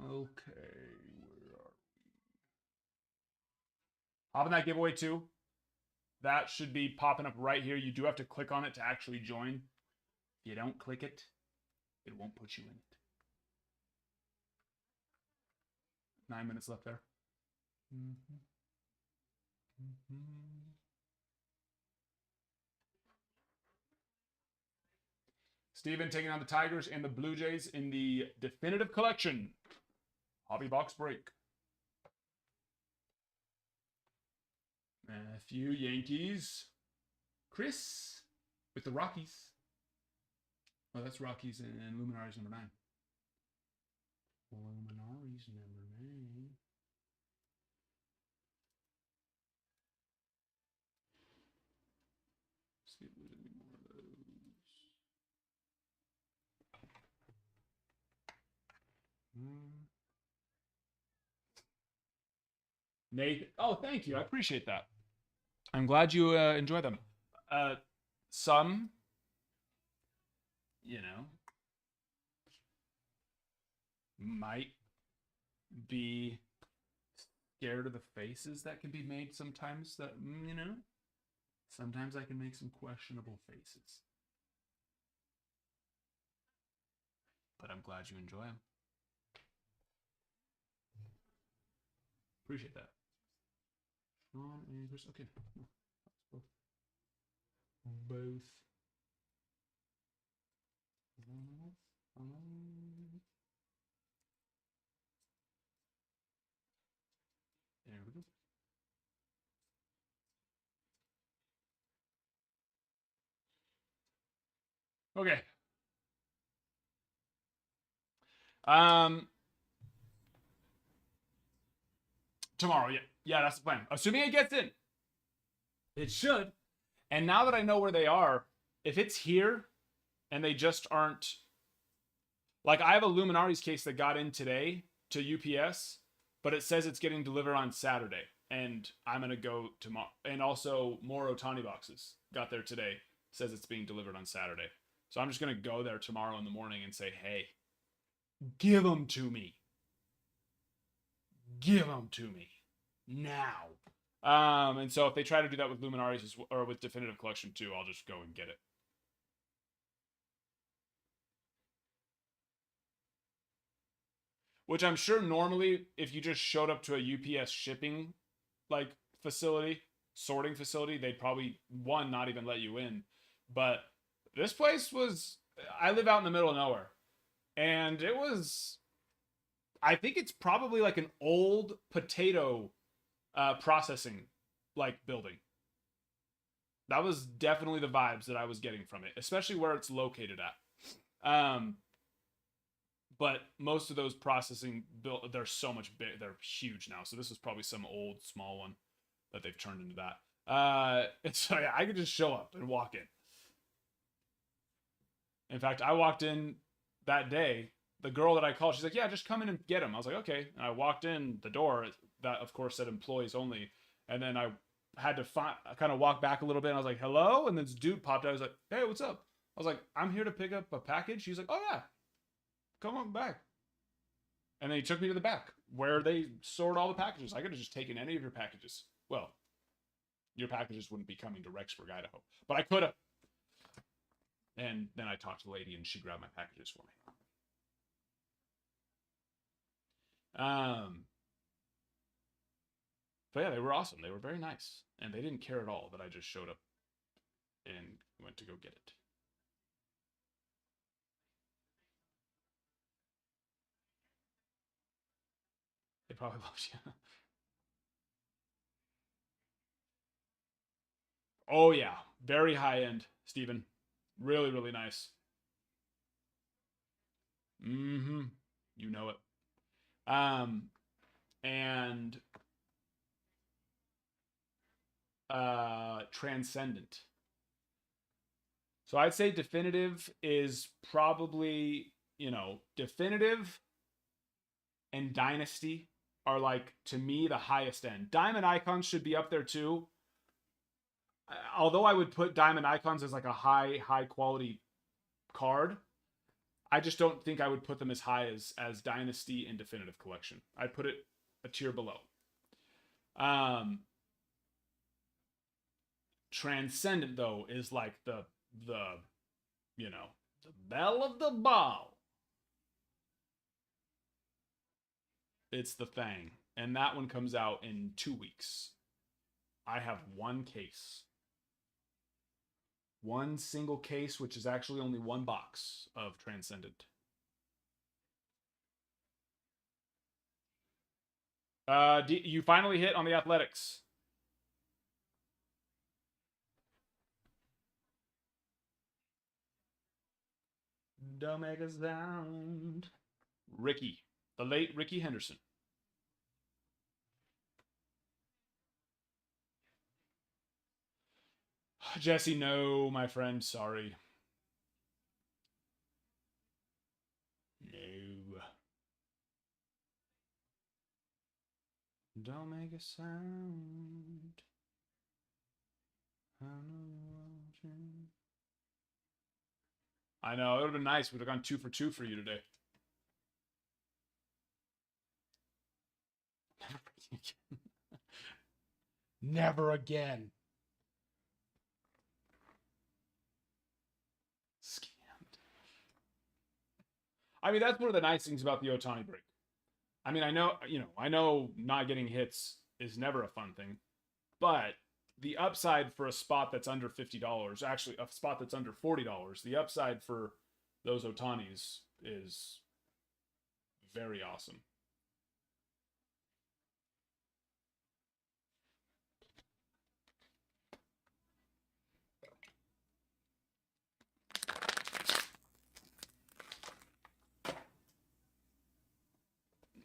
Okay, where are we? Hopping that giveaway too. That should be popping up right here. You do have to click on it to actually join. If you don't click it, it won't put you in it. 9 minutes left there. Steven taking on the Tigers and the Blue Jays in the definitive collection. Hobby box break. A few Yankees. Chris with the Rockies. Oh, that's Rockies and Luminaries number 9. Luminaries number 9. See if there's any more of those. Nathan. Oh, thank you. I appreciate that. I'm glad you enjoy them. Some, might be scared of the faces that can be made sometimes. That Sometimes I can make some questionable faces. But I'm glad you enjoy them. Appreciate that. Sean and Chris. Okay. Both. Both. There we go. Okay. Tomorrow, yeah. Yeah, that's the plan. Assuming it gets in. It should. And now that I know where they are, if it's here and they just aren't, like, I have a Luminari's case that got in today to UPS, but it says it's getting delivered on Saturday. And I'm going to go tomorrow. And also more Ohtani boxes got there today. Says it's being delivered on Saturday. So I'm just going to go there tomorrow in the morning and say, hey, give them to me. Give them to me now. And so if they try to do that with Luminaries or with Definitive Collection too, I'll just go and get it. Which I'm sure normally, if you just showed up to a UPS shipping like facility, sorting facility, they'd probably not even let you in. But this place was, I live out in the middle of nowhere, and it was, I think it's probably like an old potato processing like building. That was definitely the vibes that I was getting from it, especially where it's located at. But most of those processing they're so much big, they're huge now. So this is probably some old small one that they've turned into that. So yeah, I could just show up and walk in. In fact, I walked in that day. The girl that I called, she's like, "Yeah, just come in and get him." I was like, "Okay." And I walked in the door that, of course, said employees only. And then I had to kind of walk back a little bit. And I was like, "Hello," and then this dude popped out. I was like, "Hey, what's up?" I was like, "I'm here to pick up a package." He's like, "Oh yeah, come on back." And then he took me to the back where they sort all the packages. I could have just taken any of your packages. Well, your packages wouldn't be coming to Rexburg, Idaho, but I could have. And then I talked to the lady, and she grabbed my packages for me. But yeah, they were awesome. They were very nice, and they didn't care at all that I just showed up and went to go get it. They probably loved you. Oh yeah, very high end, Steven. Really, really nice. Mm-hmm. You know it. And Transcendent. So I'd say Definitive is probably, Definitive and Dynasty are like, to me, the highest end. Diamond Icons should be up there too. Although I would put Diamond Icons as like a high quality card, I just don't think I would put them as high as Dynasty and Definitive Collection. I'd put it a tier below. Transcendent though is like the belle of the ball. It's the thing. And that one comes out in 2 weeks. I have one case. One single case, which is actually only one box of Transcendent. You finally hit on the Athletics. Don't make a sound. Ricky. The late Ricky Henderson. Jesse, no, my friend, sorry. No. Don't make a sound. I know, it would have been nice. We'd have gone 2 for 2 for you today. Never again. I mean, that's one of the nice things about the Ohtani break. I mean, I know not getting hits is never a fun thing, but the upside for a spot that's under $50, actually a spot that's under $40, the upside for those Ohtanis is very awesome.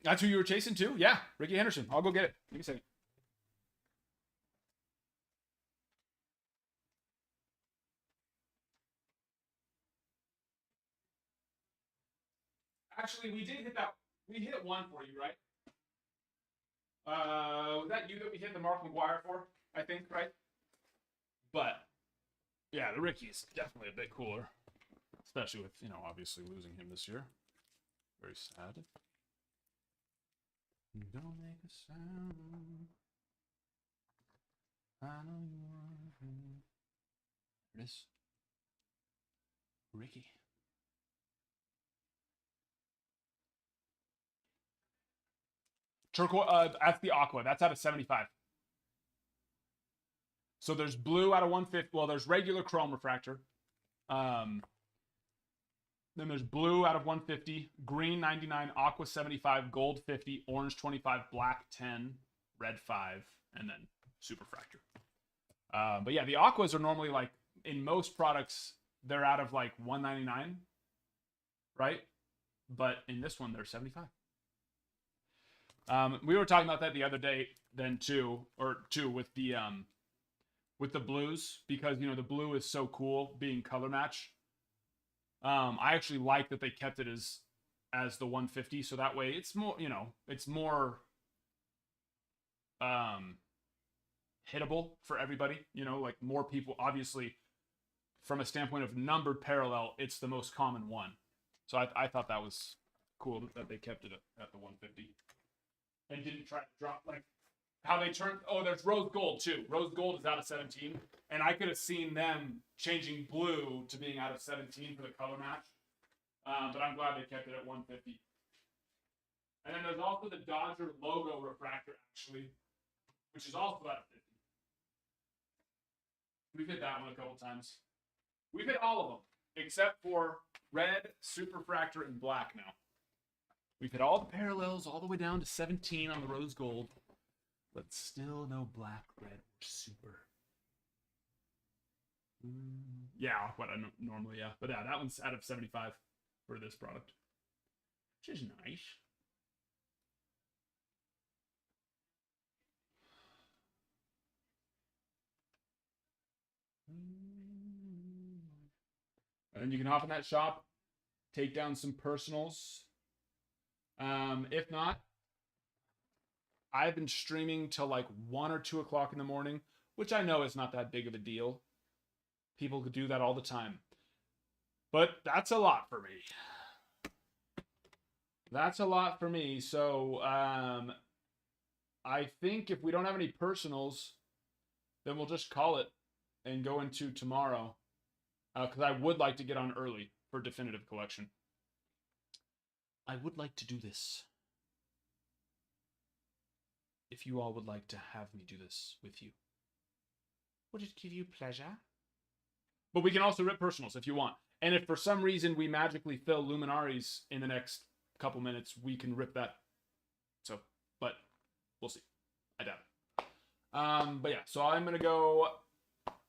That's who you were chasing too? Yeah, Ricky Henderson. I'll go get it. Give me a second. Actually, we did hit that. We hit one for you, right? Was that you that we hit the Mark McGuire for? I think, right? But yeah, the Ricky is definitely a bit cooler, especially with obviously losing him this year. Very sad. Don't make a sound. I know you want me. There it is. Ricky. Turquoise, that's the aqua. That's out of 75. So there's blue out of 150. Well, there's regular chrome refractor. Then there's blue out of 150, green 99, aqua 75, gold 50, orange 25, black 10, red 5, and then super fractor. But yeah, the aquas are normally like, in most products, they're out of like 199, right? But in this one, they're 75. We were talking about that the other day then too, with the blues, because the blue is so cool being color match. I actually like that they kept it as the 150, so that way it's more, it's more hittable for everybody, like more people. Obviously, from a standpoint of numbered parallel, it's the most common one. So I thought that was cool that they kept it at the 150 and didn't try to drop like how they turned. Oh, there's rose gold too. Rose gold is out of 17, and I could have seen them changing blue to being out of 17 for the color match. But I'm glad they kept it at 150. And then there's also the Dodger logo refractor, actually, which is also out of 50. We've hit that one a couple times. We've hit all of them, except for red, superfractor, and black now. We've hit all the parallels all the way down to 17 on the rose gold, but still no black, red, or super. Yeah, what I normally, yeah. But yeah, that one's out of 75 for this product, which is nice. And then you can hop in that shop, take down some personals. If not, I've been streaming till like 1 or 2 o'clock in the morning, which I know is not that big of a deal. People could do that all the time. But that's a lot for me. That's a lot for me. So I think if we don't have any personals, then we'll just call it and go into tomorrow. Because I would like to get on early for Definitive Collection. I would like to do this. If you all would like to have me do this with you. Would it give you pleasure? But we can also rip personals if you want. And if for some reason we magically fill Luminaries in the next couple minutes, we can rip that. So, but we'll see. I doubt it. But yeah, so I'm going to go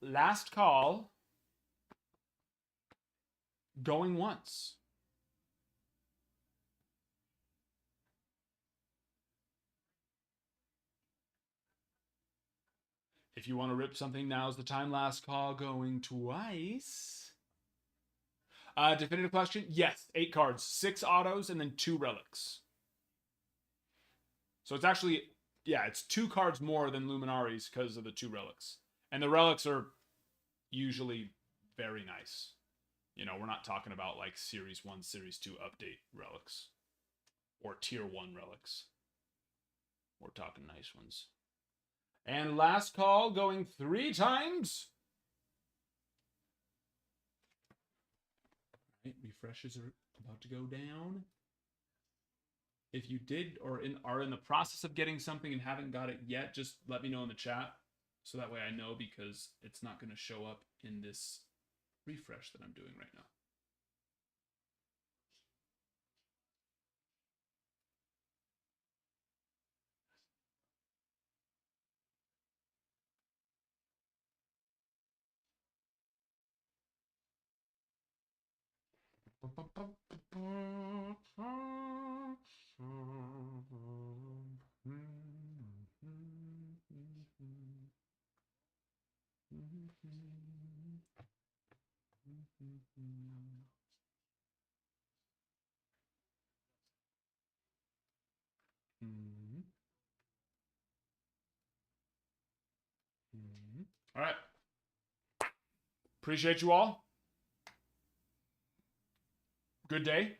last call. Going once. If you want to rip something, now's the time. Last call, going twice. Definitive Collection? Yes, 8 cards. 6 autos and then 2 relics. So it's actually, yeah, it's 2 cards more than Luminaries because of the 2 relics. And the relics are usually very nice. We're not talking about like Series 1, Series 2 update relics. Or Tier 1 relics. We're talking nice ones. And last call, going 3 times. Right, refreshes are about to go down. If you did or are in the process of getting something and haven't got it yet, just let me know in the chat so that way I know, because it's not going to show up in this refresh that I'm doing right now. All right. Appreciate you all. Good day.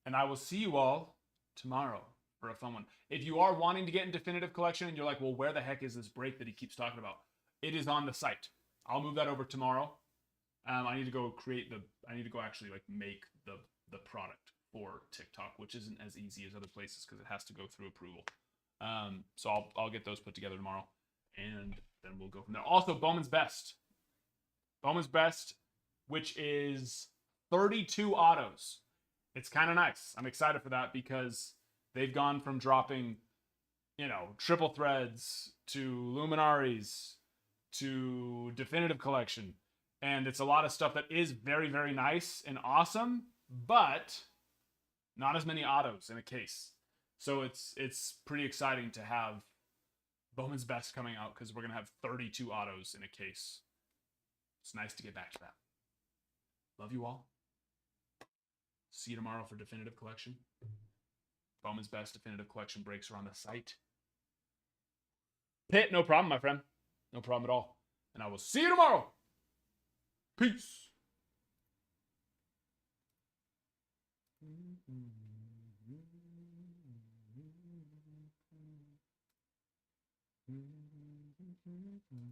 And I will see you all tomorrow for a fun one. If you are wanting to get in Definitive Collection and you're like, well, where the heck is this break that he keeps talking about? It is on the site. I'll move that over tomorrow. I need to go actually like make the product for TikTok, which isn't as easy as other places because it has to go through approval. So I'll get those put together tomorrow, and then we'll go from there. Also, Bowman's Best, which is 32 autos. It's kind of nice. I'm excited for that because they've gone from dropping, triple threads to Luminaries to Definitive Collection. And it's a lot of stuff that is very, very nice and awesome, but not as many autos in a case. So it's pretty exciting to have Bowman's Best coming out because we're going to have 32 autos in a case. It's nice to get back to that. Love you all. See you tomorrow for Definitive Collection. Bowman's Best Definitive Collection breaks are on the site. Pitt, no problem, my friend. No problem at all. And I will see you tomorrow. Peace.